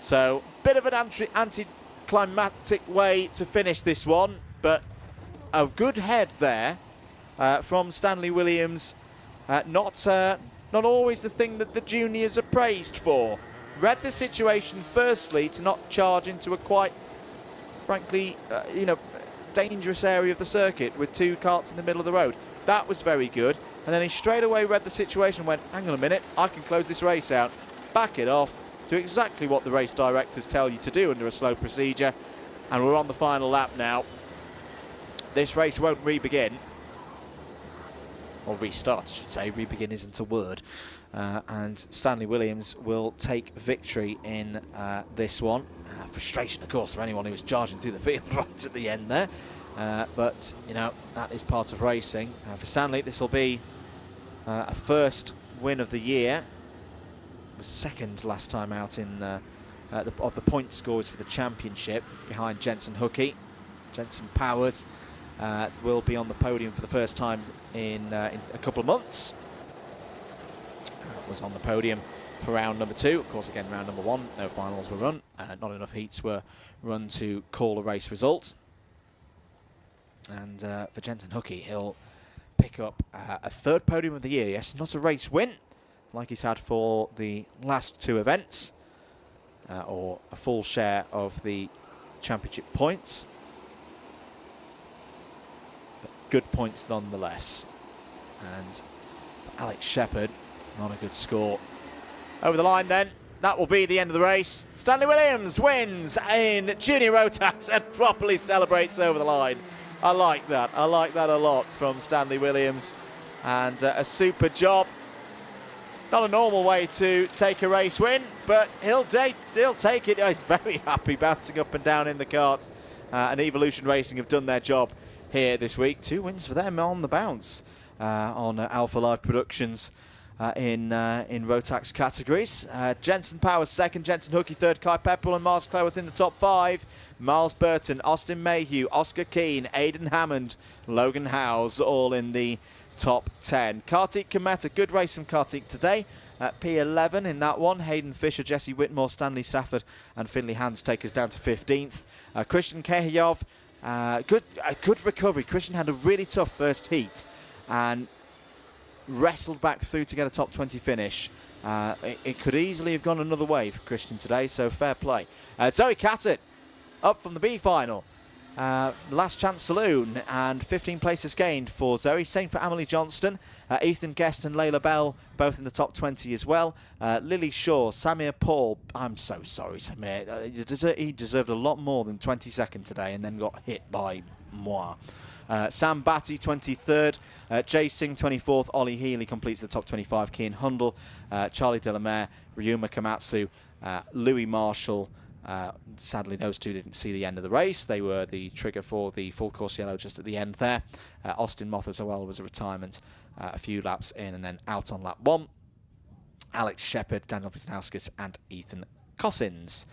So, bit of an anticlimactic way to finish this one, but a good head there from Stanley Williams. Not always the thing that the juniors are praised for. Read the situation firstly to not charge into a quite, frankly, dangerous area of the circuit with 2 karts in the middle of the road. That was very good. And then he straight away read the situation and went, hang on a minute, I can close this race out. Back it off, do exactly what the race directors tell you to do under a slow procedure. And we're on the final lap now. This race won't re-begin. Or restart, I should say. Re-begin isn't a word. And Stanley Williams will take victory in this one. Frustration, of course, for anyone who was charging through the field right at the end there. But, that is part of racing. For Stanley, this will be a first win of the year. Was second last time out in of the point scores for the championship, behind Jensen Hookey. Jensen Powers will be on the podium for the first time in a couple of months. Was on the podium for round number 2. Of course, again, round number 1, no finals were run. Not enough heats were run to call a race result. And for Jensen Hookey, he'll pick up a 3rd podium of the year. Yes, not a race win, like he's had for the last 2 events, or a full share of the championship points. But good points nonetheless. And for Alex Shepherd, not a good score. Over the line then, that will be the end of the race. Stanley Williams wins in Junior Rotax and properly celebrates over the line. I like that. I like that a lot from Stanley Williams. And a super job. Not a normal way to take a race win, but he'll take it. Oh, he's very happy bouncing up and down in the kart. And Evolution Racing have done their job here this week. 2 wins for them on the bounce on Alpha Live Productions in Rotax categories. Jensen Powers 2nd, Jensen Hookey 3rd, Kai Pepperell and Miles Cleworth in the top 5. Miles Burton, Austin Mayhew, Oscar Keane, Aidan Hammond, Logan Howes, all in the top 10. Kartik Komet, a good race from Kartik today. P11 in that one. Hayden Fisher, Jesse Whitmore, Stanley Stafford and Finley Hans take us down to 15th. Christian Kehayov, good recovery. Christian had a really tough first heat and wrestled back through to get a top 20 finish. It could easily have gone another way for Christian today, so fair play. Zoe Cattett up from the B final. Last Chance Saloon, and 15 places gained for Zoe. Same for Amelie Johnston. Ethan Guest and Layla Bell both in the top 20 as well. Lily Shaw, Samir Paul. I'm so sorry, Samir. He deserved a lot more than 22nd today and then got hit by moi. Sam Batty, 23rd. Jay Singh, 24th. Ollie Healy completes the top 25. Kian Hundle, Charlie Delamere, Ryuma Komatsu, Louis Marshall, Sadly, those two didn't see the end of the race. They were the trigger for the full course yellow just at the end there. Austin Moth as well was a retirement a few laps in and then out on lap 1. Alex Shepherd, Daniel Wisnauskas and Ethan Cossins.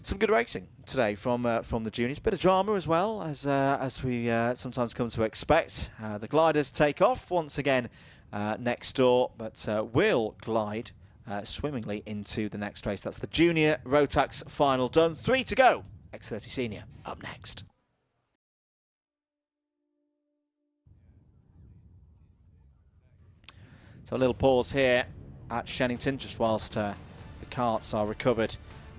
Some good racing today from the juniors. Bit of drama as well, as we sometimes come to expect. The gliders take off once again next door, but will glide swimmingly into the next race. That's the junior Rotax final done. 3 to go. X30 Senior up next. So a little pause here at Shenington just whilst the karts are recovered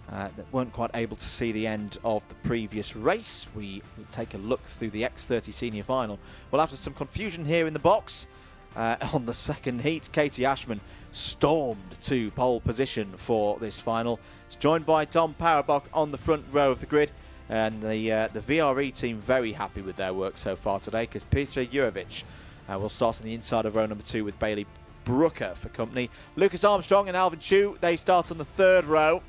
that weren't quite able to see the end of the previous race. We will take a look through the X30 Senior final. Well, after some confusion here in the box on the second heat, Katie Ashman stormed to pole position for this final. It's joined by Tom Parabok on the front row of the grid, and the VRE team very happy with their work so far today, because Peter Jurovic will start on the inside of row number 2 with Bailey Brooker for company. Lucas Armstrong and Alvin Chu, they start on the 3rd row.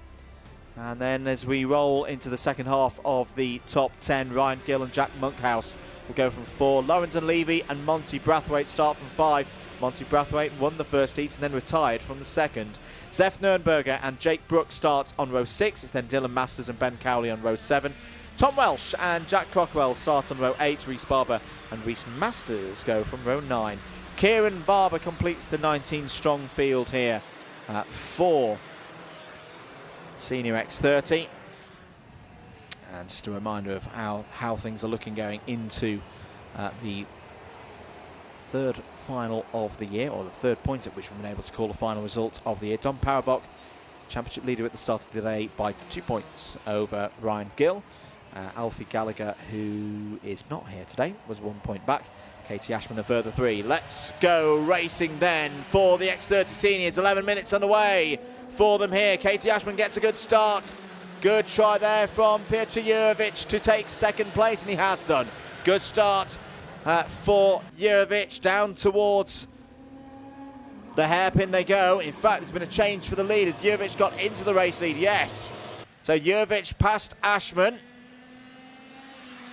And then as we roll into the second half of the top 10, Ryan Gill and Jack Monkhouse will go from 4. Lawrence Levy and Monty Brathwaite start from 5. Monty Brathwaite won the first heat and then retired from the second. Zeph Nurnberger and Jake Brooks start on row 6. It's then Dylan Masters and Ben Cowley on row 7. Tom Welsh and Jack Crockwell start on row 8. Rhys Barber and Rhys Masters go from row 9. Kieran Barber completes the 19-strong field here for Senior X30. And just a reminder of how things are looking going into the 3rd final of the year, or the 3rd point at which we've been able to call the final result of the year. Tom Parabok, championship leader at the start of the day by 2 points over Ryan Gill. Alfie Gallagher, who is not here today, was 1 point back. Katie Ashman a further 3. Let's go racing then for the X30 Seniors. 11 minutes underway for them here. Katie Ashman gets a good start. Good try there from Peter Jurovic to take 2nd place, and he has done. Good start for Jurovic down towards the hairpin they go. In fact, there's been a change for the lead as Jurovic got into the race lead. Yes. So Jurovic passed Ashman.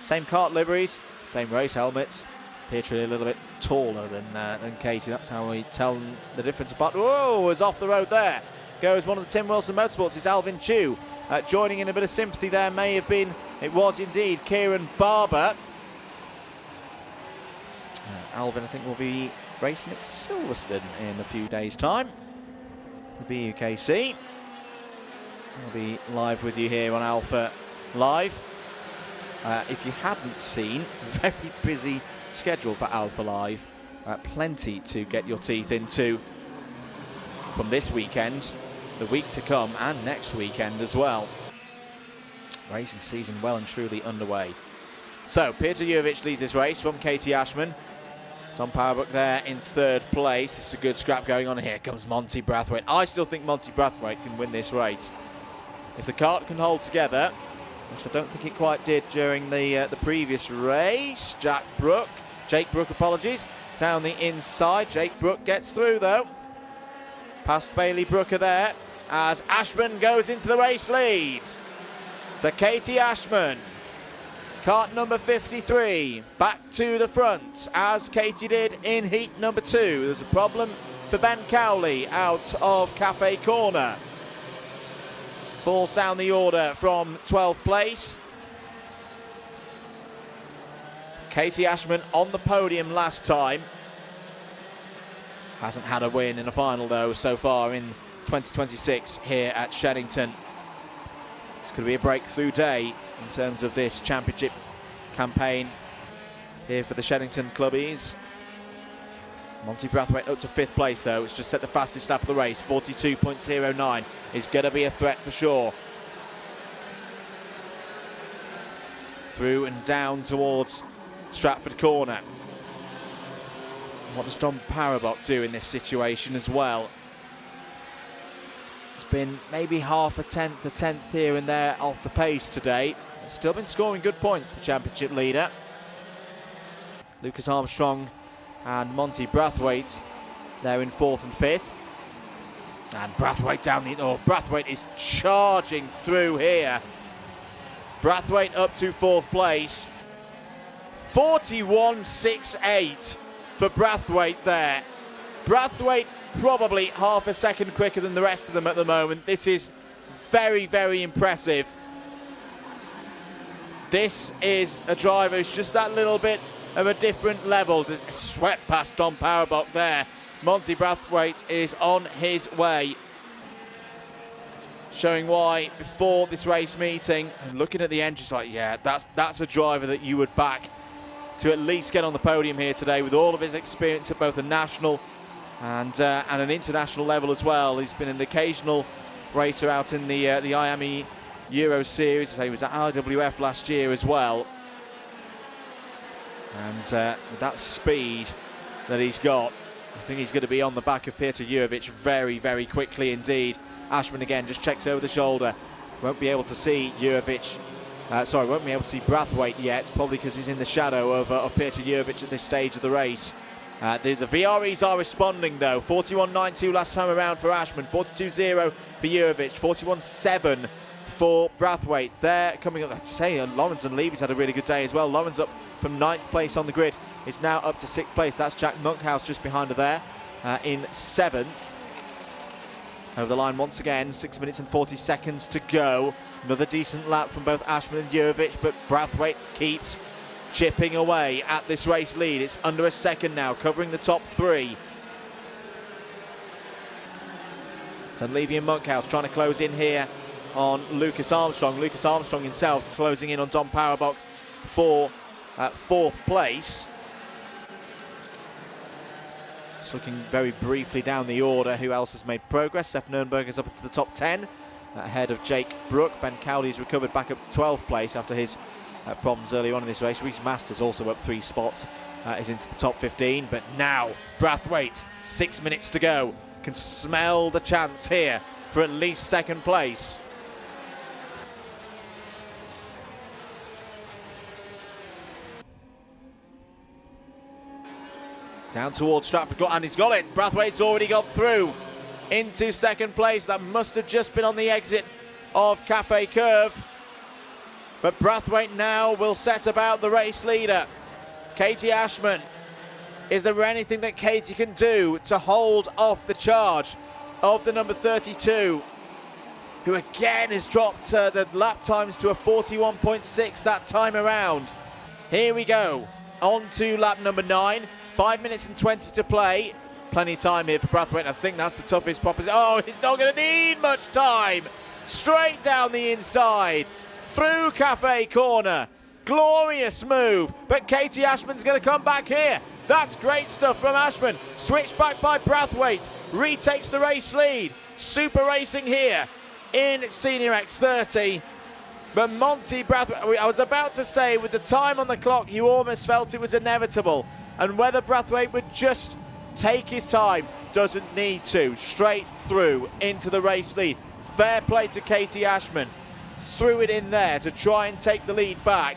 Same kart liveries, same race helmets. Peter a little bit taller than Katie. That's how we tell the difference apart. Whoa, was off the road there. Goes one of the Tim Wilson Motorsports. It's Alvin Chu. Joining in a bit of sympathy there may have been, it was indeed, Kieran Barber. Alvin, I think, will be racing at Silverstone in a few days' time. The BUKC. I'll be live with you here on Alpha Live. If you hadn't seen, very busy schedule for Alpha Live. Plenty to get your teeth into from this weekend, the week to come, and next weekend as well. Racing season well and truly underway. So Peter Jurovic leads this race from Katie Ashman. Tom Parabok there in 3rd place. This is a good scrap going on. Here comes Monty Brathwaite. I still think Monty Brathwaite can win this race. If the kart can hold together, which I don't think it quite did during the previous race. Jake Brook, apologies, down the inside. Jake Brook gets through though. Past Bailey Brooker there as Ashman goes into the race lead. So Katie Ashman, kart number 53, back to the front as Katie did in heat number 2. There's a problem for Ben Cowley out of Cafe Corner. Falls down the order from 12th place. Katie Ashman on the podium last time. Hasn't had a win in a final though so far in 2026 here at Shenington. It's going to be a breakthrough day in terms of this championship campaign here for the Shenington clubbies. Monty Brathwaite up to 5th place though. It's just set the fastest lap of the race. 42.09 is going to be a threat for sure. Through and down towards Stratford Corner. What does Tom Parabok do in this situation as well? It's been maybe half a tenth here and there off the pace today. It's still been scoring good points, the championship leader. Lucas Armstrong and Monty Brathwaite, they're in 4th and 5th. And Brathwaite down the... Oh, Brathwaite is charging through here. Brathwaite up to 4th place. 41.68 for Brathwaite there. Brathwaite probably half a second quicker than the rest of them at the moment. This is very, very impressive. This is a driver who's just that little bit of a different level. Swept past Dom Powerbox there. Monty Brathwaite is on his way. Showing why before this race meeting, and looking at the entries, like, yeah, that's a driver that you would back to at least get on the podium here today with all of his experience at both a national and an international level as well. He's been an occasional racer out in the IAME Euro Series. He was at RWF last year as well. And that speed that he's got, I think he's going to be on the back of Peter Jurjevic very, very quickly indeed. Ashman again just checks over the shoulder. Won't be able to see Jurjevic. Won't be able to see Brathwaite yet, probably because he's in the shadow of Peter Jurjevic at this stage of the race. The VREs are responding though. 41.92 last time around for Ashman, 42.0 for Jurjevic, 41.7 for Brathwaite. They're coming up, I'd say Lawrence and Levy's had a really good day as well. Lawrence up from 9th place on the grid. Is now up to 6th place. That's Jack Monkhouse just behind her there in 7th. Over the line once again, 6 minutes and 40 seconds to go. Another decent lap from both Ashman and Jurjevic, but Brathwaite keeps chipping away at this race lead. It's under a second now, covering the top 3. Levy and Monkhouse trying to close in here on Lucas Armstrong. Lucas Armstrong himself closing in on Dom Powerbox for 4th place. Just looking very briefly down the order, who else has made progress? Seth Nurnberger's up into the top 10, ahead of Jake Brook. Ben Cowley's recovered back up to 12th place after his problems earlier on in this race. Reece Masters also up 3 spots, is into the top 15. But now Brathwaite, 6 minutes to go, can smell the chance here for at least 2nd place. Down towards Stratford, and he's got it. Brathwaite's already got through into 2nd place. That must have just been on the exit of Cafe Curve. But Brathwaite now will set about the race leader, Katie Ashman. Is there anything that Katie can do to hold off the charge of the number 32, who again has dropped the lap times to a 41.6 that time around? Here we go, on to lap number 9. 5 minutes and 20 to play. Plenty of time here for Brathwaite. I think that's the toughest proposition. Oh, he's not going to need much time. Straight down the inside, through Cafe Corner. Glorious move, but Katie Ashman's going to come back here. That's great stuff from Ashman. Switched back by Brathwaite. Retakes the race lead. Super racing here in Senior X30. But Monty Brathwaite, I was about to say, with the time on the clock, you almost felt it was inevitable. And whether Brathwaite would just take his time, doesn't need to. Straight through into the race lead. Fair play to Katie Ashman. Threw it in there to try and take the lead back.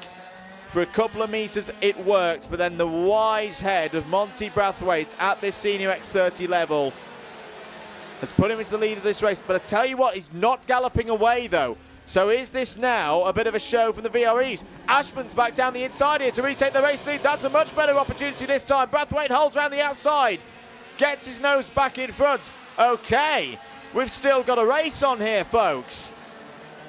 For a couple of metres it worked, but then the wise head of Monty Brathwaite at this Senior X30 level has put him into the lead of this race. But I tell you what, he's not galloping away though. So is this now a bit of a show from the VREs? Ashman's back down the inside here to retake the race lead. That's a much better opportunity this time. Brathwaite holds around the outside, gets his nose back in front. Okay, we've still got a race on here, folks.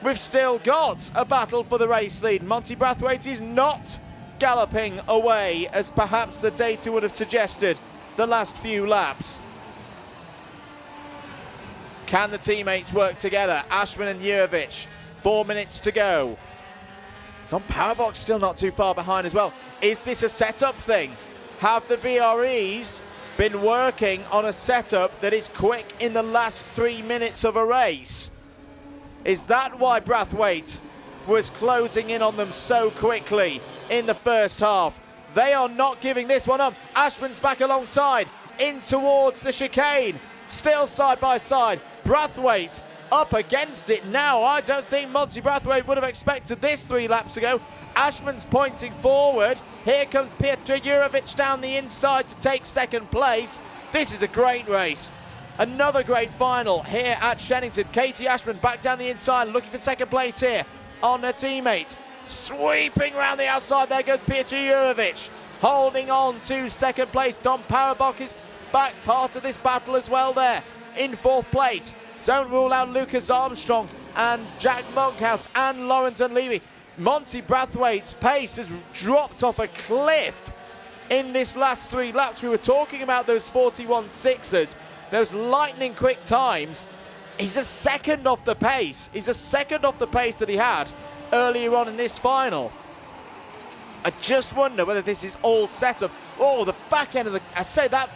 We've still got a battle for the race lead. Monty Brathwaite is not galloping away, as perhaps the data would have suggested the last few laps. Can the teammates work together? Ashman and Jurjevic, 4 minutes to go. Dom Powerbox still not too far behind as well. Is this a setup thing? Have the VREs been working on a setup that is quick in the last 3 minutes of a race? Is that why Brathwaite was closing in on them so quickly in the first half? They are not giving this one up. Ashman's back alongside, in towards the chicane. Still side by side. Brathwaite up against it now. I don't think Monty Brathwaite would have expected this 3 laps ago. Ashman's pointing forward. Here comes Peter Jurjevic down the inside to take 2nd place. This is a great race. Another great final here at Shenington. Katie Ashman back down the inside, looking for second place here on her teammate. Sweeping around the outside, there goes Petra Jurovic. Holding on to second place. Dom Parabok is back, part of this battle as well there in fourth place. Don't rule out Lucas Armstrong and Jack Monkhouse and Lauren Dunleavy. Monty Brathwaite's pace has dropped off a cliff in this last 3 laps. We were talking about those 41.6s, those lightning quick times. He's a second off the pace. He's a second off the pace that he had earlier on in this final. I just wonder whether this is all set up. Oh, the back end of the... I say that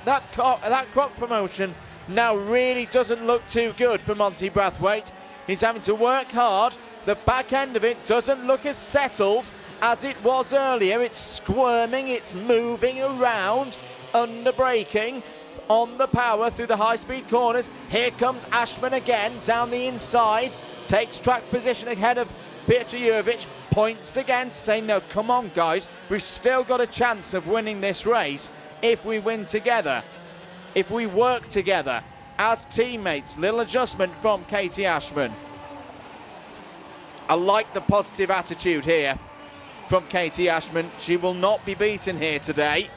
clock promotion now really doesn't look too good for Monty Brathwaite. He's having to work hard. The back end of it doesn't look as settled as it was earlier. It's squirming, it's moving around, under braking, on the power through the high-speed corners. Here comes Ashman again, down the inside, takes track position ahead of Petra Jurovic, points again, saying, no, come on, guys, we've still got a chance of winning this race if we win together, if we work together as teammates. Little adjustment from Katie Ashman. I like the positive attitude here from Katie Ashman. She will not be beaten here today.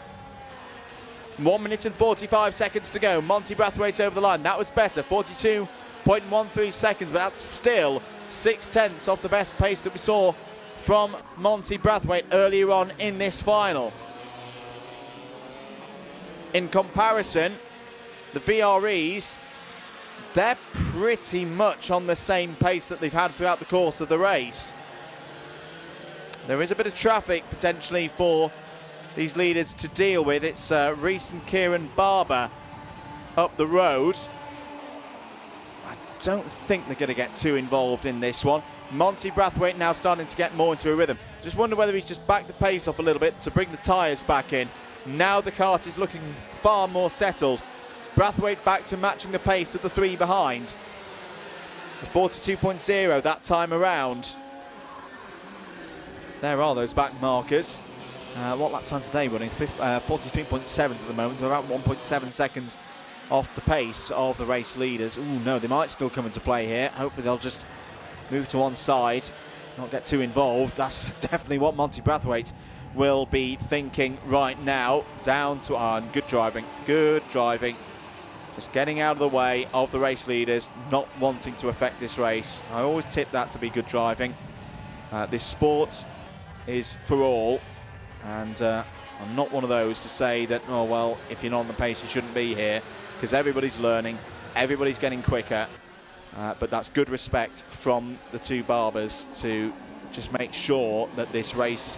1 minute and 45 seconds to go. Monty Brathwaite over the line. That was better, 42.13 seconds, but that's still 6/10 off the best pace that we saw from Monty Brathwaite earlier on in this final. In comparison, the VREs, they're pretty much on the same pace that they've had throughout the course of the race. There is a bit of traffic potentially for these leaders to deal with. It's Reese and Kieran Barber up the road. I don't think they're going to get too involved in this one. Monty Brathwaite now starting to get more into a rhythm. Just wonder whether he's just backed the pace off a little bit to bring the tyres back in. Now the kart is looking far more settled. Brathwaite back to matching the pace of the 3 behind. The 42.0 that time around. There are those back markers. What lap times are they running? 43.7 at the moment. They're about 1.7 seconds off the pace of the race leaders. Ooh, no, they might still come into play here. Hopefully they'll just move to one side, not get too involved. That's definitely what Monty Brathwaite will be thinking right now. Down to good driving, good driving. Just getting out of the way of the race leaders, not wanting to affect this race. I always tip that to be good driving. This sport is for all, and I'm not one of those to say that, oh well, if you're not on the pace you shouldn't be here, because everybody's learning, everybody's getting quicker, but that's good respect from the 2 Barbers to just make sure that this race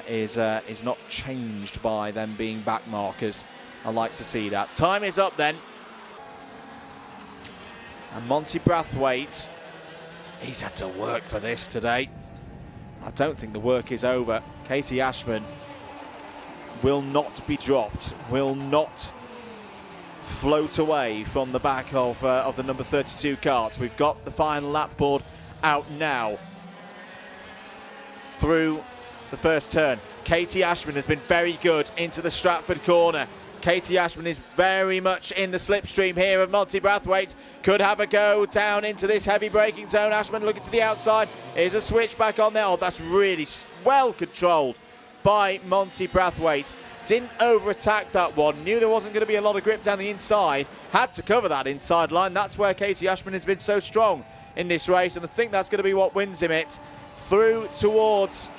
is not changed by them being back markers. I like to see that. Time is up then. And Monty Brathwaite, he's had to work for this today. I don't think the work is over. Katie Ashman will not be dropped, will not float away from the back of the number 32 kart. We've got the final lap board out now. Through the first turn, Katie Ashman has been very good into the Stratford corner. Katie Ashman is very much in the slipstream here of Monty Brathwaite. Could have a go down into this heavy braking zone. Ashman looking to the outside. Here's a switch back on there. Oh, that's really well controlled by Monty Brathwaite. Didn't over-attack that one. Knew there wasn't going to be a lot of grip down the inside. Had to cover that inside line. That's where Katie Ashman has been so strong in this race. And I think that's going to be what wins him it. Through towards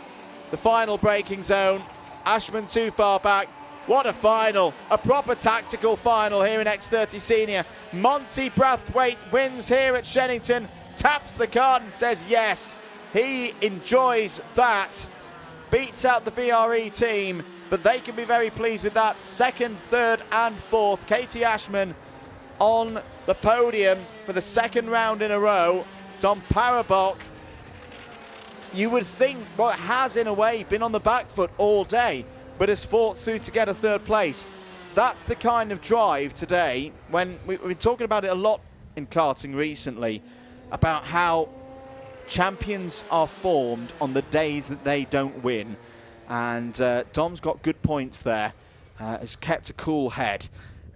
the final braking zone. Ashman too far back. What a final, a proper tactical final here in X30 Senior. Monty Brathwaite wins here at Shenington, taps the card and says yes, he enjoys that. Beats out the VRE team, but they can be very pleased with that. Second, third and fourth. Katie Ashman on the podium for the second round in a row. Dom Parabok, you would think, well, it has in a way been on the back foot all day, but has fought through to get a third place. That's the kind of drive today, when we've been talking about it a lot in karting recently, about how champions are formed on the days that they don't win. And Dom's got good points there, has kept a cool head,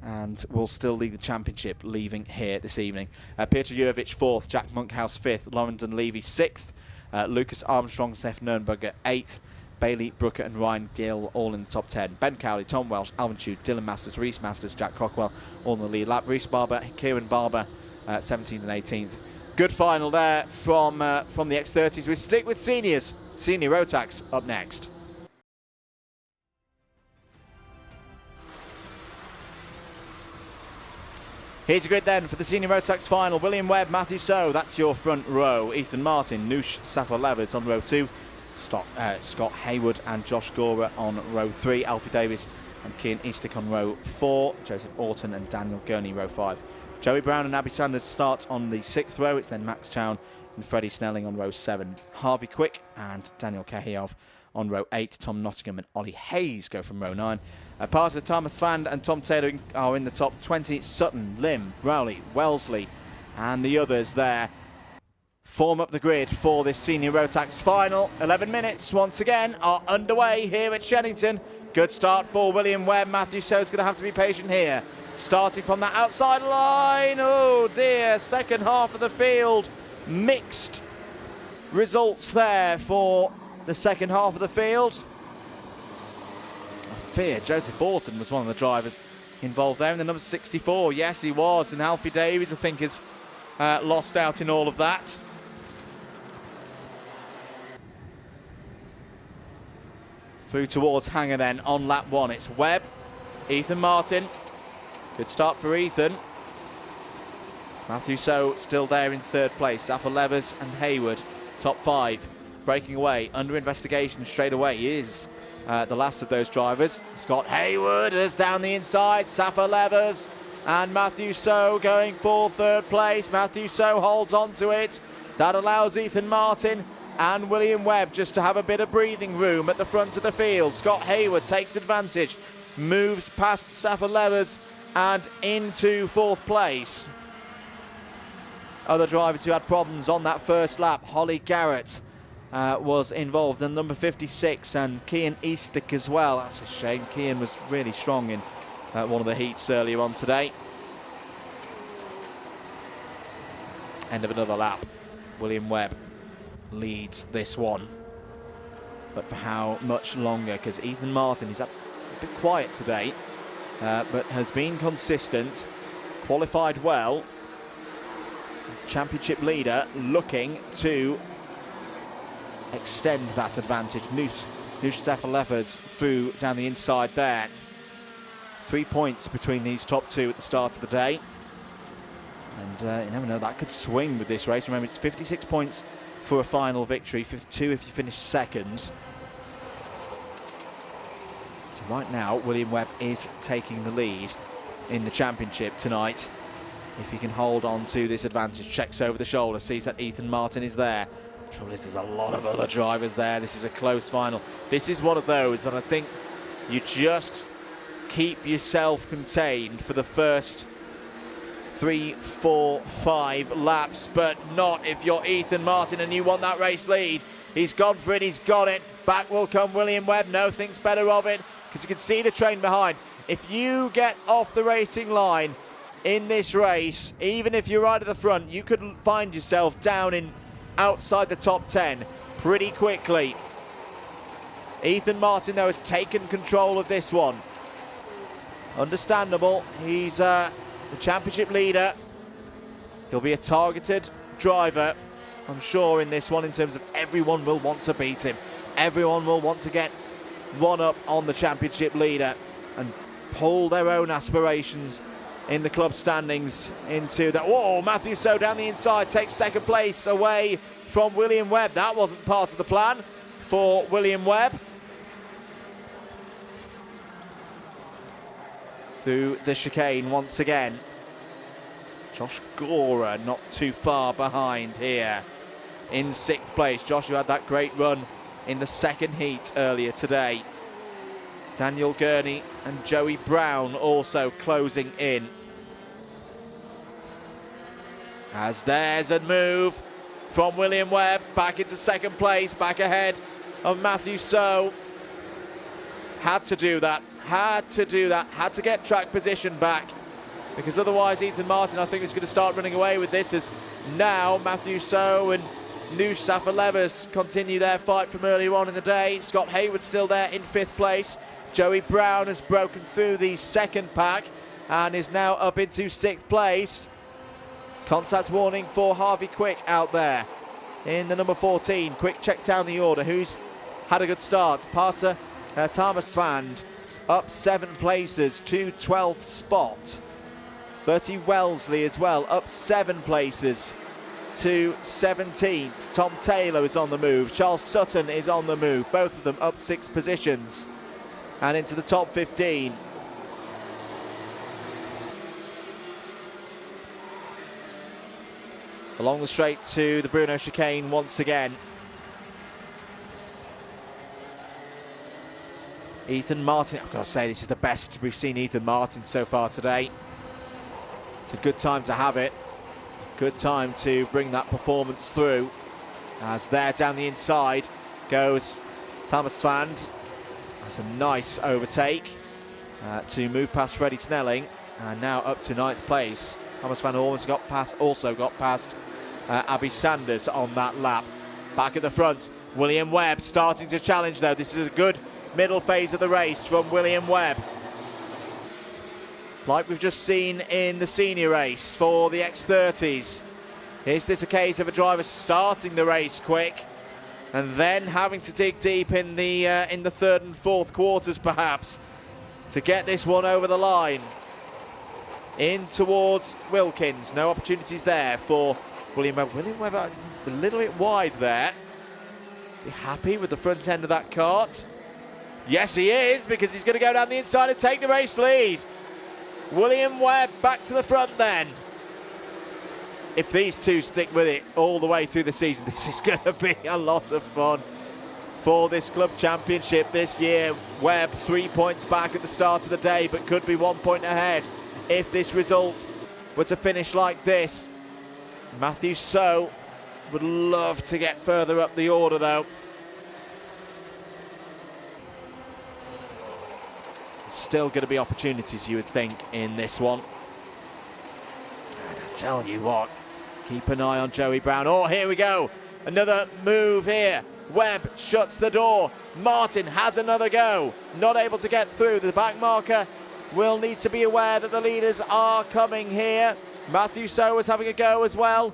and will still lead the championship, leaving here this evening. Peter Jurevich 4th, Jack Monkhouse 5th, Lorendon Levy 6th, Lucas Armstrong, Seth Nurnberger 8th, Bailey Brooker and Ryan Gill all in the top 10. Ben Cowley, Tom Welsh, Alvin Chew, Dylan Masters, Reese Masters, Jack Crockwell all in the lead lap. Reese Barber, Kieran Barber 17th and 18th. Good final there from the X30s. We stick with seniors. Senior Rotax up next. Here's a grid then for the Senior Rotax final. William Webb, Matthew So, that's your front row. Ethan Martin, Noosh Safa-Levers on row 2. Scott Hayward and Josh Gora on row 3. Alfie Davis and Cian Eastick on row 4. Joseph Orton and Daniel Gurney row 5. Joey Brown and Abby Sanders start on the 6th row. It's then Max Chown and Freddie Snelling on row 7. Harvey Quick and Daniel Kahiyov on row 8. Tom Nottingham and Ollie Hayes go from row 9. Parser, Thomas Fand and Tom Taylor are in the top 20. Sutton, Lim, Rowley, Wellesley and the others there form up the grid for this Senior Rotax final. 11 minutes once again are underway here at Shenington. Good start for William Webb. Matthew So's going to have to be patient here. Starting from that outside line. Oh dear, second half of the field. Mixed results there for the second half of the field. I fear Joseph Orton was one of the drivers involved there in the number 64. Yes, he was. And Alfie Davies, I think, has lost out in all of that. Through towards Hanger then on lap 1. It's Webb, Ethan Martin. Good start for Ethan. Matthew So still there in 3rd place. Safa-Levers and Hayward, top 5. Breaking away, under investigation straight away is the last of those drivers. Scott Hayward is down the inside. Safa-Levers and Matthew So going for 3rd place. Matthew So holds on to it. That allows Ethan Martin and William Webb just to have a bit of breathing room at the front of the field. Scott Hayward takes advantage, moves past Safa-Levers and into 4th place. Other drivers who had problems on that first lap, Holly Garrett was involved, and number 56 and Cian Eastick as well. That's a shame. Cian was really strong in one of the heats earlier on today. End of another lap. William Webb leads this one, but for how much longer? Because Ethan Martin is a bit quiet today, but has been consistent, qualified well. Championship leader looking to extend that advantage. Noosh Safa-Levers through down the inside there. 3 points between these top 2 at the start of the day, and you never know, that could swing with this race. Remember, it's 56 points for a final victory, 52 if you finish 2nd. So right now, William Webb is taking the lead in the championship tonight. If he can hold on to this advantage, checks over the shoulder, sees that Ethan Martin is there. Trouble is, there's a lot of other drivers there. This is a close final. This is one of those that I think you just keep yourself contained for the first 3, 4, 5 laps, but not if you're Ethan Martin and you want that race lead. He's gone for it, he's got it. Back will come William Webb. No, thinks better of it, because you can see the train behind. If you get off the racing line in this race, even if you're right at the front, you could find yourself down in outside the top 10 pretty quickly. Ethan Martin, though, has taken control of this one. Understandable. He's the championship leader. He'll be a targeted driver, I'm sure, in this one, in terms of everyone will want to beat him. Everyone will want to get one up on the championship leader and pull their own aspirations in the club standings into that. Whoa, Matthew So down the inside takes 2nd place away from William Webb. That wasn't part of the plan for William Webb. Through the chicane once again. Josh Gora not too far behind here in 6th place. Josh, who had that great run in the 2nd heat earlier today. Daniel Gurney and Joey Brown also closing in. As there's a move from William Webb back into 2nd place, back ahead of Matthew So. Had to do that, had to do that, had to get track position back, because otherwise Ethan Martin, I think, is going to start running away with this, as now Matthew So and Noosh Safalevas continue their fight from earlier on in the day. Scott Hayward still there in 5th place. Joey Brown has broken through the second pack and is now up into 6th place. Contact warning for Harvey Quick out there in the number 14. Quick check down the order. Who's had a good start? Parsa Thomas Fand up 7 places to 12th spot. Bertie Wellesley as well up 7 places to 17th. Tom Taylor is on the move. Charles Sutton is on the move. Both of them up 6 positions and into the top 15. Along the straight to the Bruno chicane once again. Ethan Martin, I've got to say, this is the best we've seen Ethan Martin so far today. It's a good time to have it. Good time to bring that performance through. As there down the inside goes Thomas Fand. That's a nice overtake to move past Freddie Snelling. And now up to 9th place. Thomas Fand also got past Abby Sanders on that lap. Back at the front, William Webb starting to challenge though. This is a good middle phase of the race from William Webb. Like we've just seen in the senior race for the X30s. Is this a case of a driver starting the race quick and then having to dig deep in the 3rd and 4th quarters perhaps to get this one over the line? In towards Wilkins. No opportunities there for William Webb. William Webb a little bit wide there. Is he happy with the front end of that kart? Yes, he is, because he's going to go down the inside and take the race lead. William Webb back to the front then. If these two stick with it all the way through the season, this is going to be a lot of fun for this club championship this year. Webb 3 points back at the start of the day, but could be 1 point ahead if this result were to finish like this. Matthew So would love to get further up the order though. Still going to be opportunities, you would think, in this one. And I tell you what, keep an eye on Joey Brown. Oh, here we go. Another move here. Webb shuts the door. Martin has another go. Not able to get through. The back marker will need to be aware that the leaders are coming here. Matthew So was having a go as well.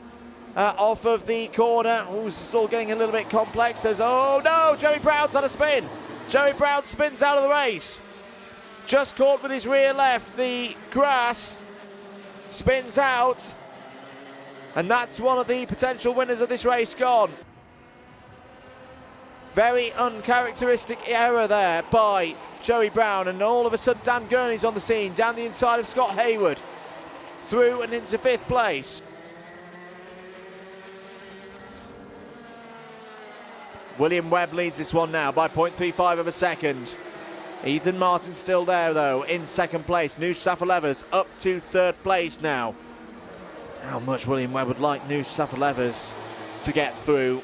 Off of the corner. Oh, it's all getting a little bit complex. Says, oh no, Joey Brown's had a spin. Joey Brown spins out of the race. Just caught with his rear left. The grass spins out. And that's one of the potential winners of this race gone. Very uncharacteristic error there by Joey Brown. And all of a sudden, Dan Gurney's on the scene. Down the inside of Scott Hayward. Through and into 5th place. William Webb leads this one now by 0.35 of a second. Ethan Martin still there though in 2nd place. Noosh Safalevas up to 3rd place now. How much William Webb would like Noosh Safalevas to get through.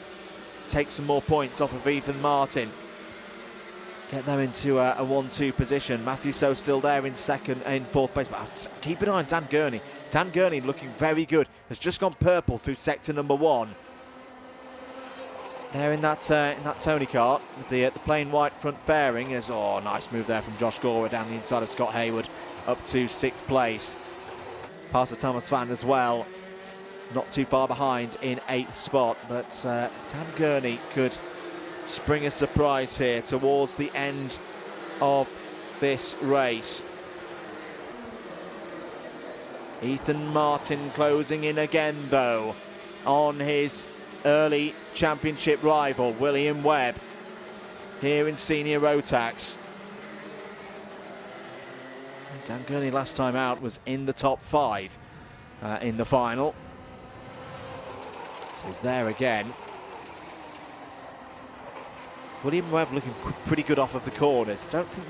Take some more points off of Ethan Martin. Get them into a 1-2 position. Matthew So still there in 4th place. But keep an eye on Dan Gurney. Dan Gurney looking very good. Has just gone purple through sector number 1. There in that Tony kart with the plain white front fairing. Is nice move there from Josh Gore down the inside of Scott Hayward up to 6th place. Pastor Thomas Fand as well, not too far behind in 8th spot. But Dan Gurney could spring a surprise here towards the end of this race. Ethan Martin closing in again though on his early championship rival William Webb here in senior Rotax. Dan Gurney last time out was in the top 5 in the final, so he's there again. William Webb looking pretty good off of the corners. I don't think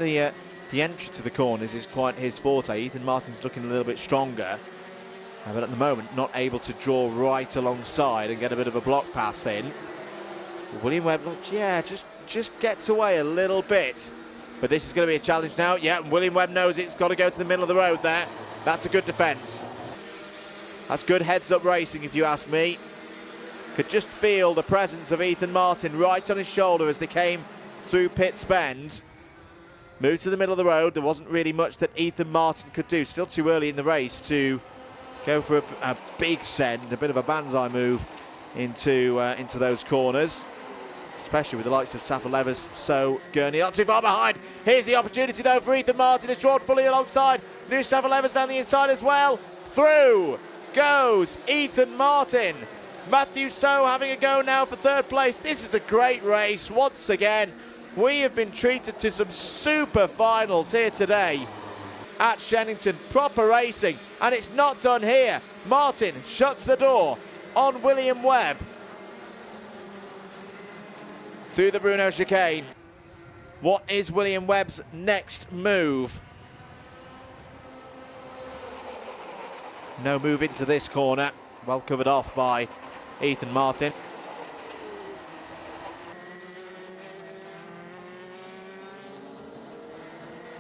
the entry to the corners is quite his forte. Ethan Martin's looking a little bit stronger. But at the moment, not able to draw right alongside and get a bit of a block pass in. William Webb, just gets away a little bit But this is going to be a challenge now. Yeah, William Webb knows it's got to go to the middle of the road there. That's a good defence. That's good heads-up racing, if you ask me. Could just feel the presence of Ethan Martin right on his shoulder as they came through Pitts Bend. Moved to the middle of the road. There wasn't really much that Ethan Martin could do. Still too early in the race to go for a big send, a bit of a banzai move into those corners, especially with the likes of Safa Levers, so Gurney not too far behind. Here's the opportunity though for Ethan Martin to draw fully alongside. New Safa Levers down the inside as well. Through goes Ethan Martin. Matthew So having a go now for third place. This is a great race once again. We have been treated to some super finals here today at Shenington. Proper racing, and it's not done here. Martin shuts the door on William Webb through the Bruno chicane. What is William Webb's next move? No move into this corner. Well covered off by Ethan Martin.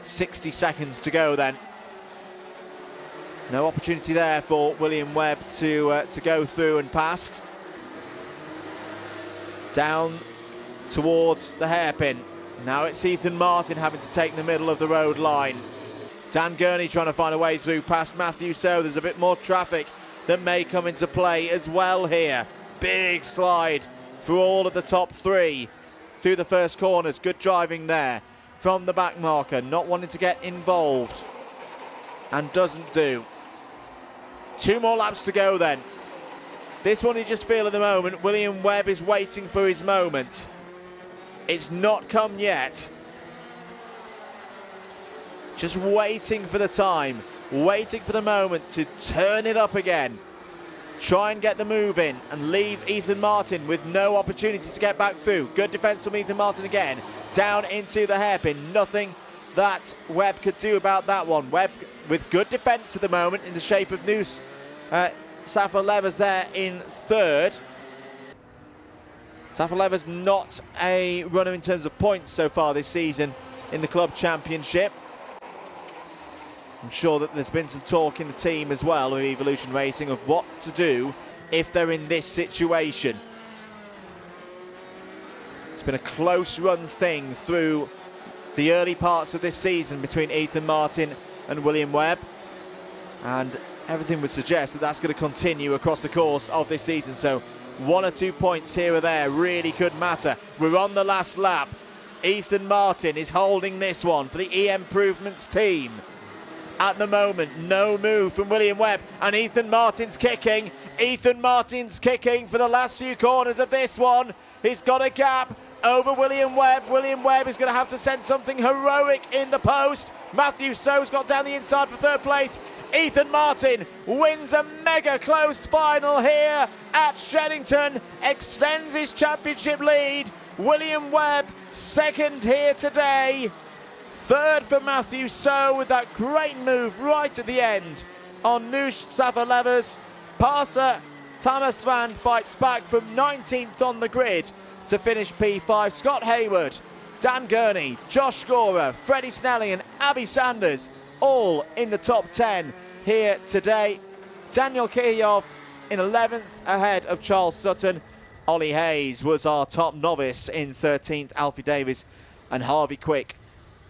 .60 seconds to go then. No opportunity there for William Webb to go through and past. Down towards the hairpin. Now it's Ethan Martin having to take the middle of the road line. Dan Gurney trying to find a way through past Matthew So. There's a bit more traffic that may come into play as well here. Big slide through all of the top three through the first corners. Good driving there from the back marker, not wanting to get involved, and doesn't do. 2 more laps to go then. This one you just feel at the moment, William Webb is waiting for his moment. It's not come yet. Just waiting for the time, waiting for the moment to turn it up again. Try and get the move in and leave Ethan Martin with no opportunity to get back through. Good defence from Ethan Martin again. Down into the hairpin. Nothing that Webb could do about that one. Webb with good defence at the moment in the shape of Noose Safa Levers there in third. Safa Levers not a runner in terms of points so far this season in the club championship. I'm sure that there's been some talk in the team as well of Evolution Racing of what to do if they're in this situation. It's been a close run thing through the early parts of this season between Ethan Martin and William Webb, and everything would suggest that that's going to continue across the course of this season. So 1 or 2 points here or there really could matter. We're on the last lap. Ethan Martin is holding this one for the EM Improvements team. At the moment, no move from William Webb, and Ethan Martin's kicking. Ethan Martin's kicking for the last few corners of this one. He's got a gap over William Webb. William Webb is going to have to send something heroic in the post. Matthew So's got down the inside for third place. Ethan Martin wins a mega close final here at Shenington, extends his championship lead. William Webb second here today. Third for Matthew So with that great move right at the end on Noosh Safa Levers. Passer Thomas Van fights back from 19th on the grid to finish P5. Scott Hayward, Dan Gurney, Josh Scorer, Freddie Snelling and Abby Sanders all in the top 10 here today. Daniel Kiyov in 11th ahead of Charles Sutton. Ollie Hayes was our top novice in 13th. Alfie Davis and Harvey Quick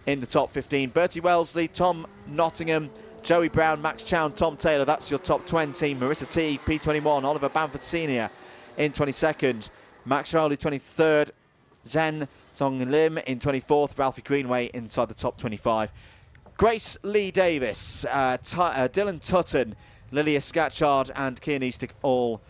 in the top 15. Bertie Wellesley, Tom Nottingham, Joey Brown, Max Chow and Tom Taylor. That's your top 20. Marissa T, P21. Oliver Bamford Senior in 22nd. Max Rowley 23rd. Zen Tong Lim in 24th. Ralphie Greenway inside the top 25. Grace Lee Davis, Dylan Tutton, Lilia Scatchard and Kian Eastick all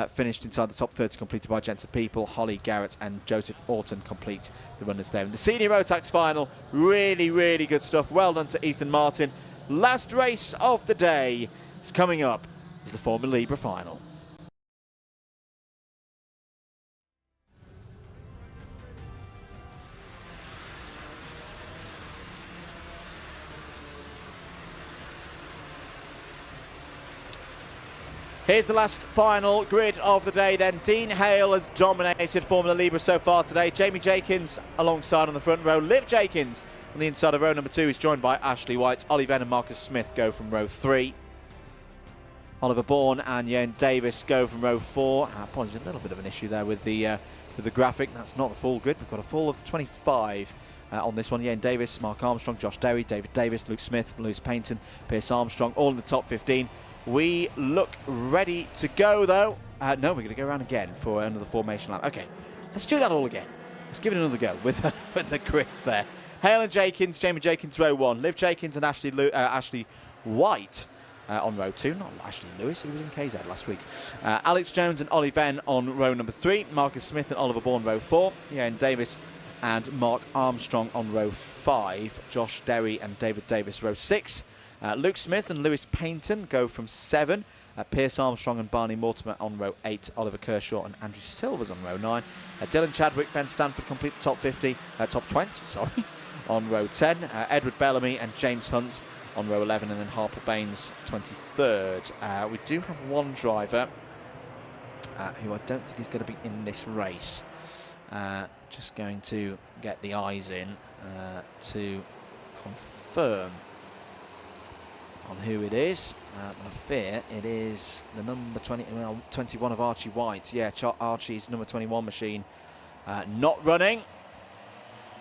finished inside the top 30, completed by Jensen People. Holly Garrett and Joseph Orton complete the runners there. In the senior Rotax final, really, really good stuff. Well done to Ethan Martin. Last race of the day is coming up. Is the Formula Libra final. Here's the last final grid of the day then. Dean Hale has dominated Formula Libra so far today. Jamie Jenkins alongside on the front row. Liv Jenkins On the inside of row number 2 is joined by Ashley White. Ollie Venn and Marcus Smith go from row 3. Oliver Bourne and Ian Davis go from row 4. Apologies, a little bit of an issue there with the graphic. That's not the full grid. We've got a full of 25 on this one. Ian Davis, Mark Armstrong, Josh Derry, David Davis, Luke Smith, Lewis Payton, Pierce Armstrong, all in the top 15. We look ready to go, though. No, we're going to go around again for another formation lap. Okay, let's do that all again. Let's give it another go with the grid there. Hale and Jenkins, Jamie Jenkins, row 1. Liv Jenkins and Ashley White on row 2. Not Ashley Lewis, he was in KZ last week. Alex Jones and Ollie Venn on row number 3. Marcus Smith and Oliver Bourne, row 4. Ian Davis and Mark Armstrong on row 5. Josh Derry and David Davis, row 6. Luke Smith and Lewis Payton go from 7. Pierce Armstrong and Barney Mortimer on row 8. Oliver Kershaw and Andrew Silvers on row 9. Dylan Chadwick, Ben Stanford complete the top 20, sorry, on row 10. Edward Bellamy and James Hunt on row 11, and then Harper Baines 23rd. We do have one driver who I don't think is going to be in this race. Just going to get the eyes in to confirm on who it is. I fear it is the number 21 of Archie White. Yeah, Archie's number 21 machine not running.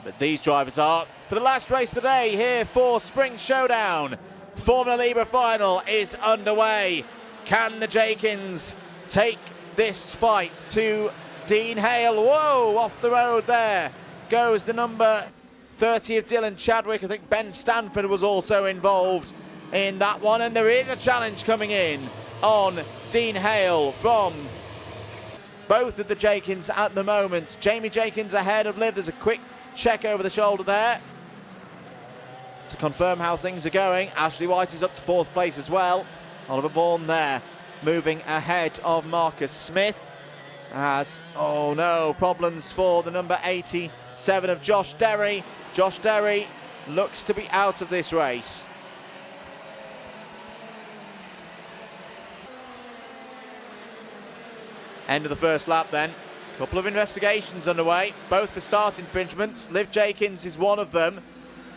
But these drivers are for the last race of the day here for Spring Showdown. Formula Libra final is underway. Can the Jenkins take this fight to Dean Hale? Whoa, off the road there goes the number 30 of Dylan Chadwick. I think Ben Stanford was also involved in that one, and there is a challenge coming in on Dean Hale from both of the Jenkins at the moment. Jamie Jenkins ahead of Liv. There's a quick check over the shoulder there to confirm how things are going. Ashley White is up to 4th place as well. Oliver Bourne there moving ahead of Marcus Smith. As, oh no, problems for the number 87 of Josh Derry. Josh Derry looks to be out of this race. End of the first lap then. Couple of investigations underway, both for start infringements. Liv Jenkins is one of them,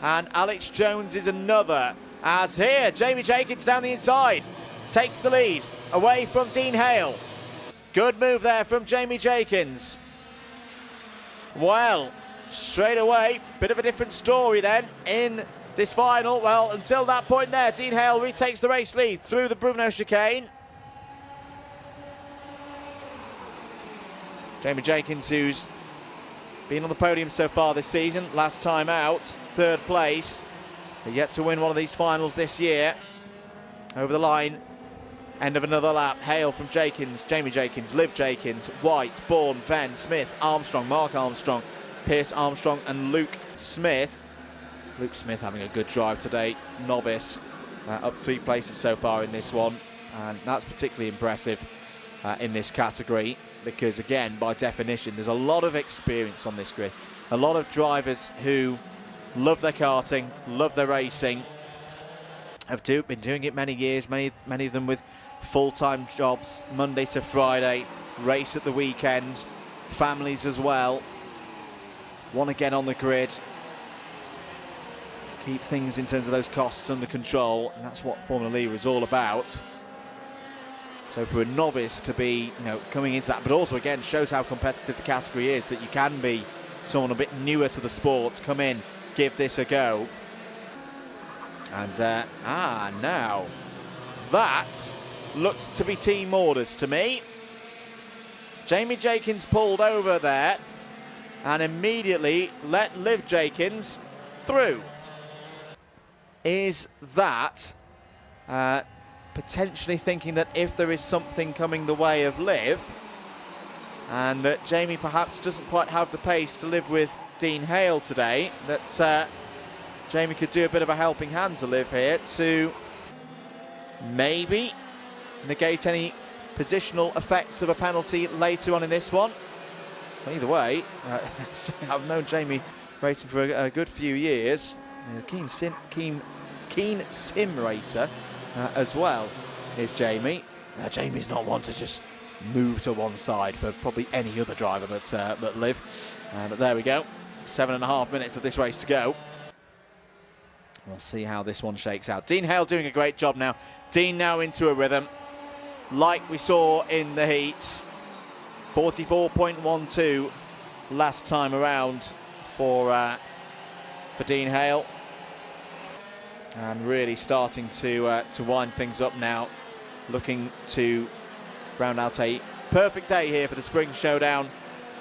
and Alex Jones is another. As here, Jamie Jenkins down the inside takes the lead away from Dean Hale. Good move there from Jamie Jenkins. Well, straight away, bit of a different story then in this final. Well, until that point there, Dean Hale retakes the race lead through the Bruno chicane. Jamie Jenkins, who's been on the podium so far this season, last time out, 3rd place, but yet to win one of these finals this year. Over the line, end of another lap. Hale from Jenkins, Jamie Jenkins, Liv Jenkins, White, Bourne, Venn, Smith, Armstrong, Mark Armstrong, Pierce Armstrong and Luke Smith. Luke Smith having a good drive today, novice, up 3 places so far in this one, and that's particularly impressive in this category, because again, by definition, there's a lot of experience on this grid. A lot of drivers who love their karting, love their racing, have been doing it many years, many of them with full-time jobs, Monday to Friday, race at the weekend, families as well, want to get on the grid, keep things in terms of those costs under control, and that's what Formula Libra is all about. So for a novice to be, coming into that, but also again shows how competitive the category is, that you can be someone a bit newer to the sport, come in, give this a go. And now that looked to be team orders to me. Jamie Jenkins pulled over there and immediately let Liv Jenkins through. Is that potentially thinking that if there is something coming the way of Liv, and that Jamie perhaps doesn't quite have the pace to live with Dean Hale today, that Jamie could do a bit of a helping hand to Liv here to maybe negate any positional effects of a penalty later on in this one. But either way, I've known Jamie racing for a good few years. A keen sim racer as well is Jamie. Jamie's not one to just move to one side for probably any other driver but Liv. But there we go. 7.5 minutes of this race to go. We'll see how this one shakes out. Dean Hale doing a great job now. Dean now into a rhythm, like we saw in the heats. 44.12 last time around for Dean Hale. And really starting to wind things up now. Looking to round out a perfect day here for the Spring Showdown,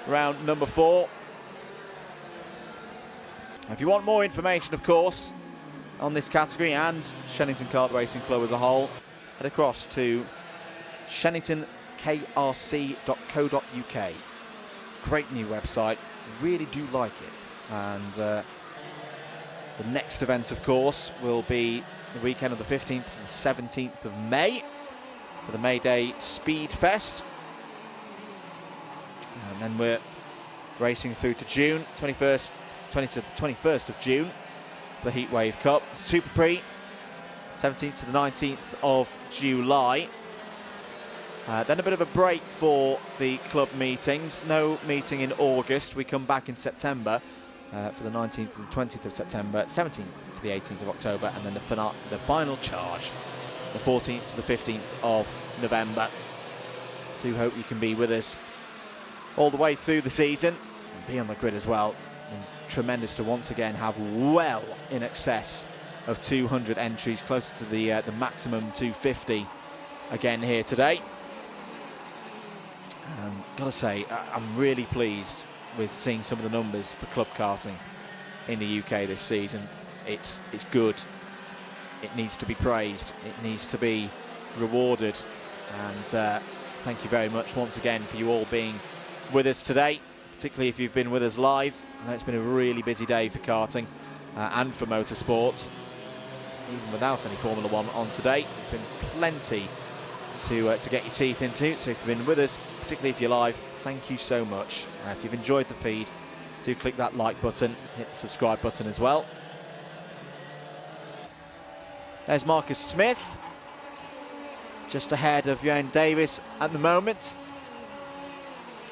round number 4. If you want more information, of course, on this category and Shenington Kart Racing Club as a whole, head across to sheningtonkrc.co.uk. Great new website, really do like it. And the next event, of course, will be the weekend of the 15th to the 17th of May for the May Day Speed Fest. And then we're racing through to June, 20th to the 21st of June for the Heatwave Cup. Super Prix, 17th to the 19th of July. Then a bit of a break for the club meetings. No meeting in August. We come back in September for the 19th to the 20th of September, 17th to the 18th of October, and then the final charge, the 14th to the 15th of November. Do hope you can be with us all the way through the season and be on the grid as well. And tremendous to once again have well in excess of 200 entries, closer to the maximum 250 again here today. Gotta say, I'm really pleased with seeing some of the numbers for club karting in the UK this season. It's good. It needs to be praised. It needs to be rewarded. And thank you very much once again for you all being with us today, particularly if you've been with us live. I know it's been a really busy day for karting and for motorsports. Even without any Formula 1 on today, there's been plenty to get your teeth into. So if you've been with us, particularly if you're live, thank you so much. If you've enjoyed the feed, do click that like button, hit the subscribe button as well. There's Marcus Smith, just ahead of Jan Davis at the moment.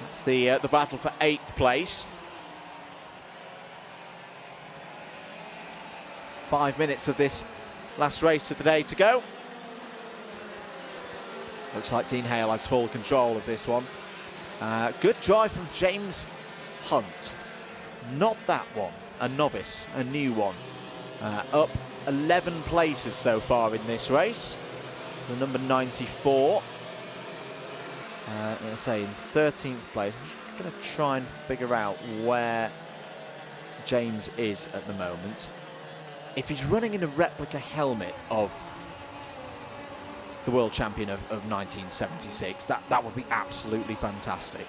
That's the battle for 8th place. 5 minutes of this last race of the day to go. Looks like Dean Hale has full control of this one. Good drive from James Hunt. Not that one, a novice, a new one. Up 11 places so far in this race. The number 94. Let's say in 13th place. I'm just going to try and figure out where James is at the moment. If he's running in a replica helmet of the world champion of 1976, that would be absolutely fantastic.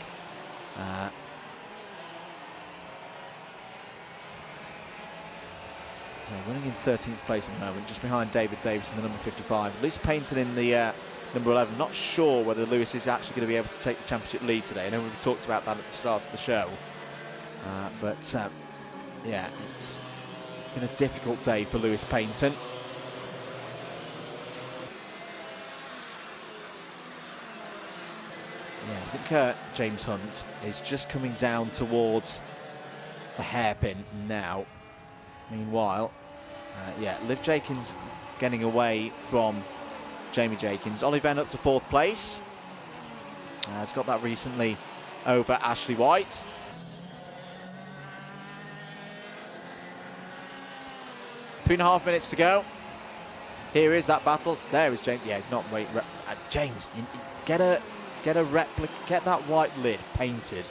So running in 13th place at the moment, just behind David Davis in the number 55. Lewis Painton in the number 11. Not sure whether Lewis is actually going to be able to take the championship lead today. I know we talked about that at the start of the show. Yeah, it's been a difficult day for Lewis Painton. Yeah, I think James Hunt is just coming down towards the hairpin now. Meanwhile, yeah, Liv Jenkins getting away from Jamie Jenkins. Ollie Venn up to 4th place. Has got that recently over Ashley White. 3.5 minutes to go. Here is that battle. There is James. Yeah, he's not wait. James, get a replica. Get that white lid painted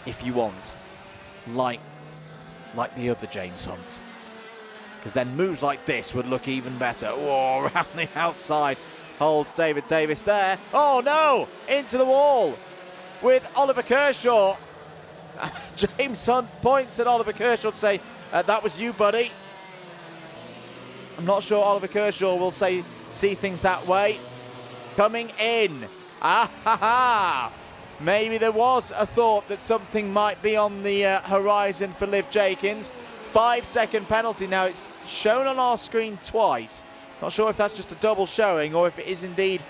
if you want, like the other James Hunt. Because then moves like this would look even better. Oh, around the outside. Holds David Davis there. Oh no! Into the wall with Oliver Kershaw. James Hunt points at Oliver Kershaw to say, that was you, buddy. I'm not sure Oliver Kershaw will see things that way. Coming in. Ah ha ha! Maybe there was a thought that something might be on the horizon for Liv Jenkins. 5-second penalty now. It's shown on our screen twice. Not sure if that's just a double showing or if it is indeed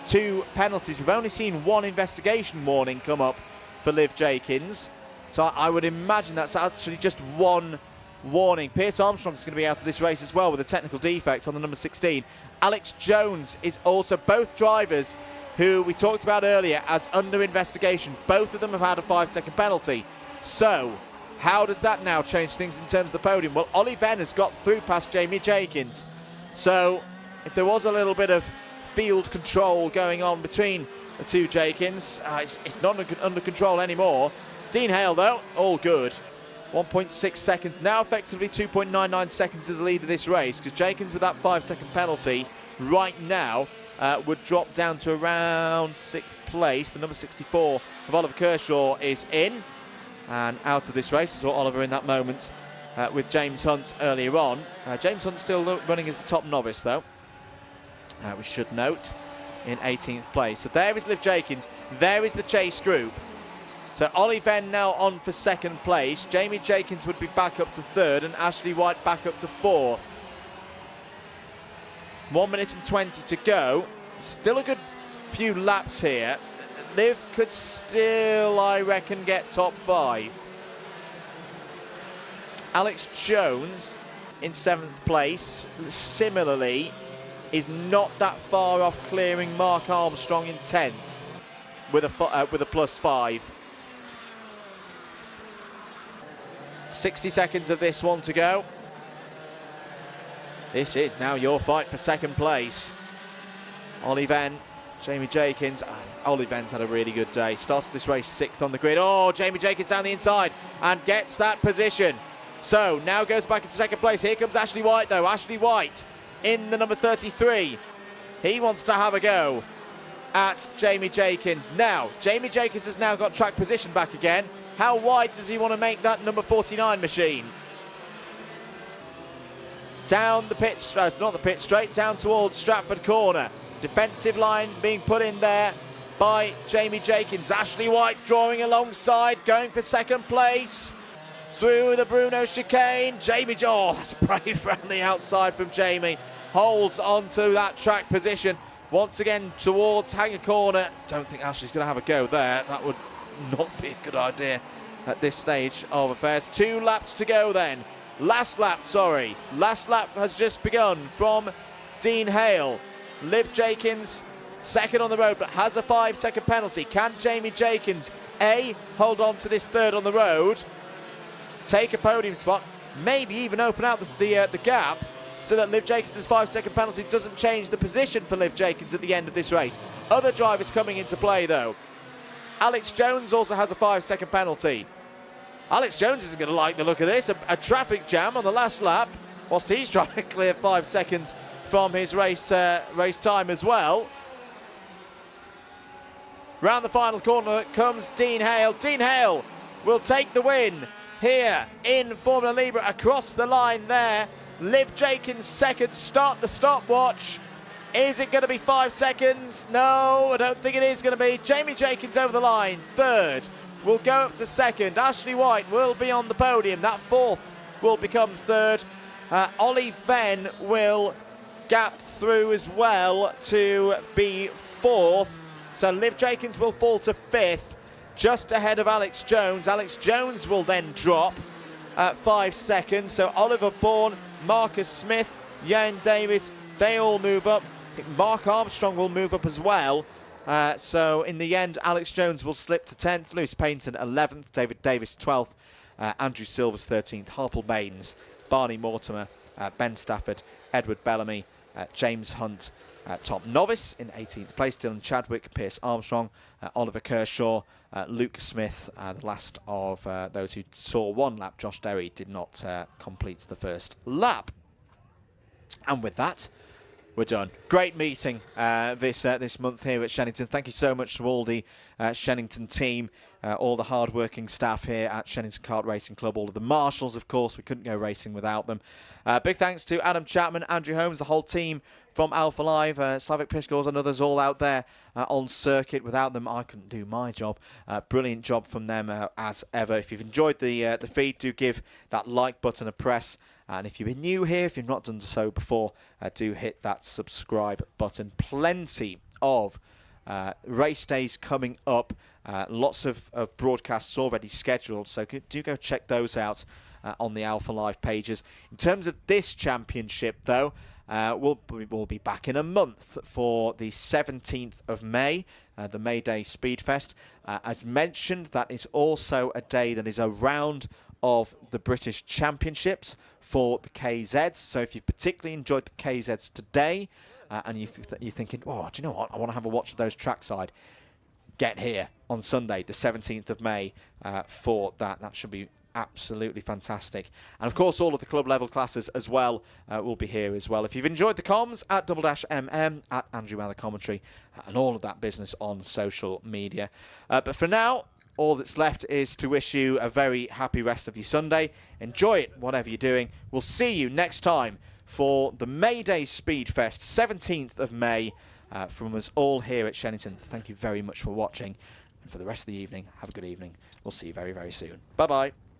2 penalties. We've only seen 1 investigation warning come up for Liv Jenkins. So I would imagine that's actually just 1 warning. Pierce Armstrong's going to be out of this race as well with a technical defect on the number 16. Alex Jones is also, both drivers who we talked about earlier as under investigation. Both of them have had a 5-second penalty. So how does that now change things in terms of the podium? Well, Ollie Venn has got through past Jamie Jenkins. So if there was a little bit of field control going on between the two Jenkins, it's not under control anymore. Dean Hale, though, all good. 1.6 seconds, now effectively 2.99 seconds to the lead of this race, because Jenkins with that 5-second penalty right now would drop down to around 6th place. The number 64 of Oliver Kershaw is in and out of this race. We saw Oliver in that moment with James Hunt earlier on. James Hunt still running as the top novice, though. We should note, in 18th place. So there is Liv Jenkins, there is the chase group. So Ollie Venn now on for 2nd place. Jamie Jenkins would be back up to 3rd and Ashley White back up to 4th. 1 minute and 20 to go. Still a good few laps here. Liv could still, I reckon, get top 5. Alex Jones in 7th place, similarly, is not that far off clearing Mark Armstrong in 10th with a +5. 60 seconds of this one to go. This is now your fight for 2nd place. Ollie Venn, Jamie Jenkins. Ollie Venn's had a really good day. Started this race 6th on the grid. Oh, Jamie Jenkins down the inside and gets that position. So now goes back into 2nd place. Here comes Ashley White, though. Ashley White in the number 33. He wants to have a go at Jamie Jenkins. Now, Jamie Jenkins has now got track position back again. How wide does he want to make that number 49 machine? Down the pit straight, not the pit straight, down towards Stratford Corner. Defensive line being put in there by Jamie Jenkins. Ashley White drawing alongside, going for 2nd place. Through the Bruno chicane. Jamie, oh, that's brave around the outside from Jamie. Holds onto that track position. Once again towards Hanger Corner. Don't think Ashley's going to have a go there. That would not be a good idea at this stage of affairs. 2 laps to go then. Last lap has just begun from Dean Hale. Liv Jenkins 2nd on the road, but has a 5-second penalty. Can Jamie Jenkins A, hold on to this 3rd on the road, take a podium spot, maybe even open out the gap so that Liv Jenkins' 5-second penalty doesn't change the position for Liv Jenkins at the end of this race. Other drivers coming into play, though. Alex Jones also has a 5-second penalty. Alex Jones isn't going to like the look of this. A traffic jam on the last lap, whilst he's trying to clear 5 seconds from his race time as well. Round the final corner comes Dean Hale. Dean Hale will take the win here in Formula Libra. Across the line there. Liv Jenkins 2nd. Start the stopwatch. Is it going to be 5 seconds? No, I don't think it is going to be. Jamie Jenkins over the line, 3rd. Will go up to 2nd. Ashley White will be on the podium. That 4th will become 3rd. Ollie Venn will gap through as well to be 4th. So Liv Jenkins will fall to 5th, just ahead of Alex Jones. Alex Jones will then drop at 5 seconds. So Oliver Bourne, Marcus Smith, Ian Davis, they all move up. I think Mark Armstrong will move up as well. So in the end, Alex Jones will slip to 10th, Lewis Payton 11th, David Davis 12th, Andrew Silvers 13th, Harple Baines, Barney Mortimer, Ben Stafford, Edward Bellamy, James Hunt, top novice in 18th place, Dylan Chadwick, Pierce Armstrong, Oliver Kershaw, Luke Smith, the last of those who saw 1 lap. Josh Derry did not complete the 1st lap. And with that, we're done. Great meeting this month here at Shenington. Thank you so much to all the Shenington team, all the hard-working staff here at Shenington Kart Racing Club, all of the marshals, of course. We couldn't go racing without them. Big thanks to Adam Chapman, Andrew Holmes, the whole team from Alpha Live, Slavic Piskors and others all out there on circuit. Without them, I couldn't do my job. Brilliant job from them as ever. If you've enjoyed the feed, do give that like button a press. And if you're new here, if you've not done so before, do hit that subscribe button. Plenty of race days coming up. Lots of broadcasts already scheduled, so do go check those out on the Alpha Live pages. In terms of this championship, though, we'll be back in a month for the 17th of May, the May Day Speedfest. As mentioned, that is also a day that is a round of the British Championships for the KZs. So if you've particularly enjoyed the KZs today, and you're thinking, oh, do you know what? I want to have a watch of those trackside. Get here on Sunday, the 17th of May, for that. That should be absolutely fantastic. And of course, all of the club level classes as well will be here as well. If you've enjoyed the comms, at @MM, at Andrew Weller Commentary, and all of that business on social media. But for now, all that's left is to wish you a very happy rest of your Sunday. Enjoy it, whatever you're doing. We'll see you next time for the May Day Speedfest, 17th of May, from us all here at Shenington. Thank you very much for watching. And for the rest of the evening, have a good evening. We'll see you very, very soon. Bye-bye.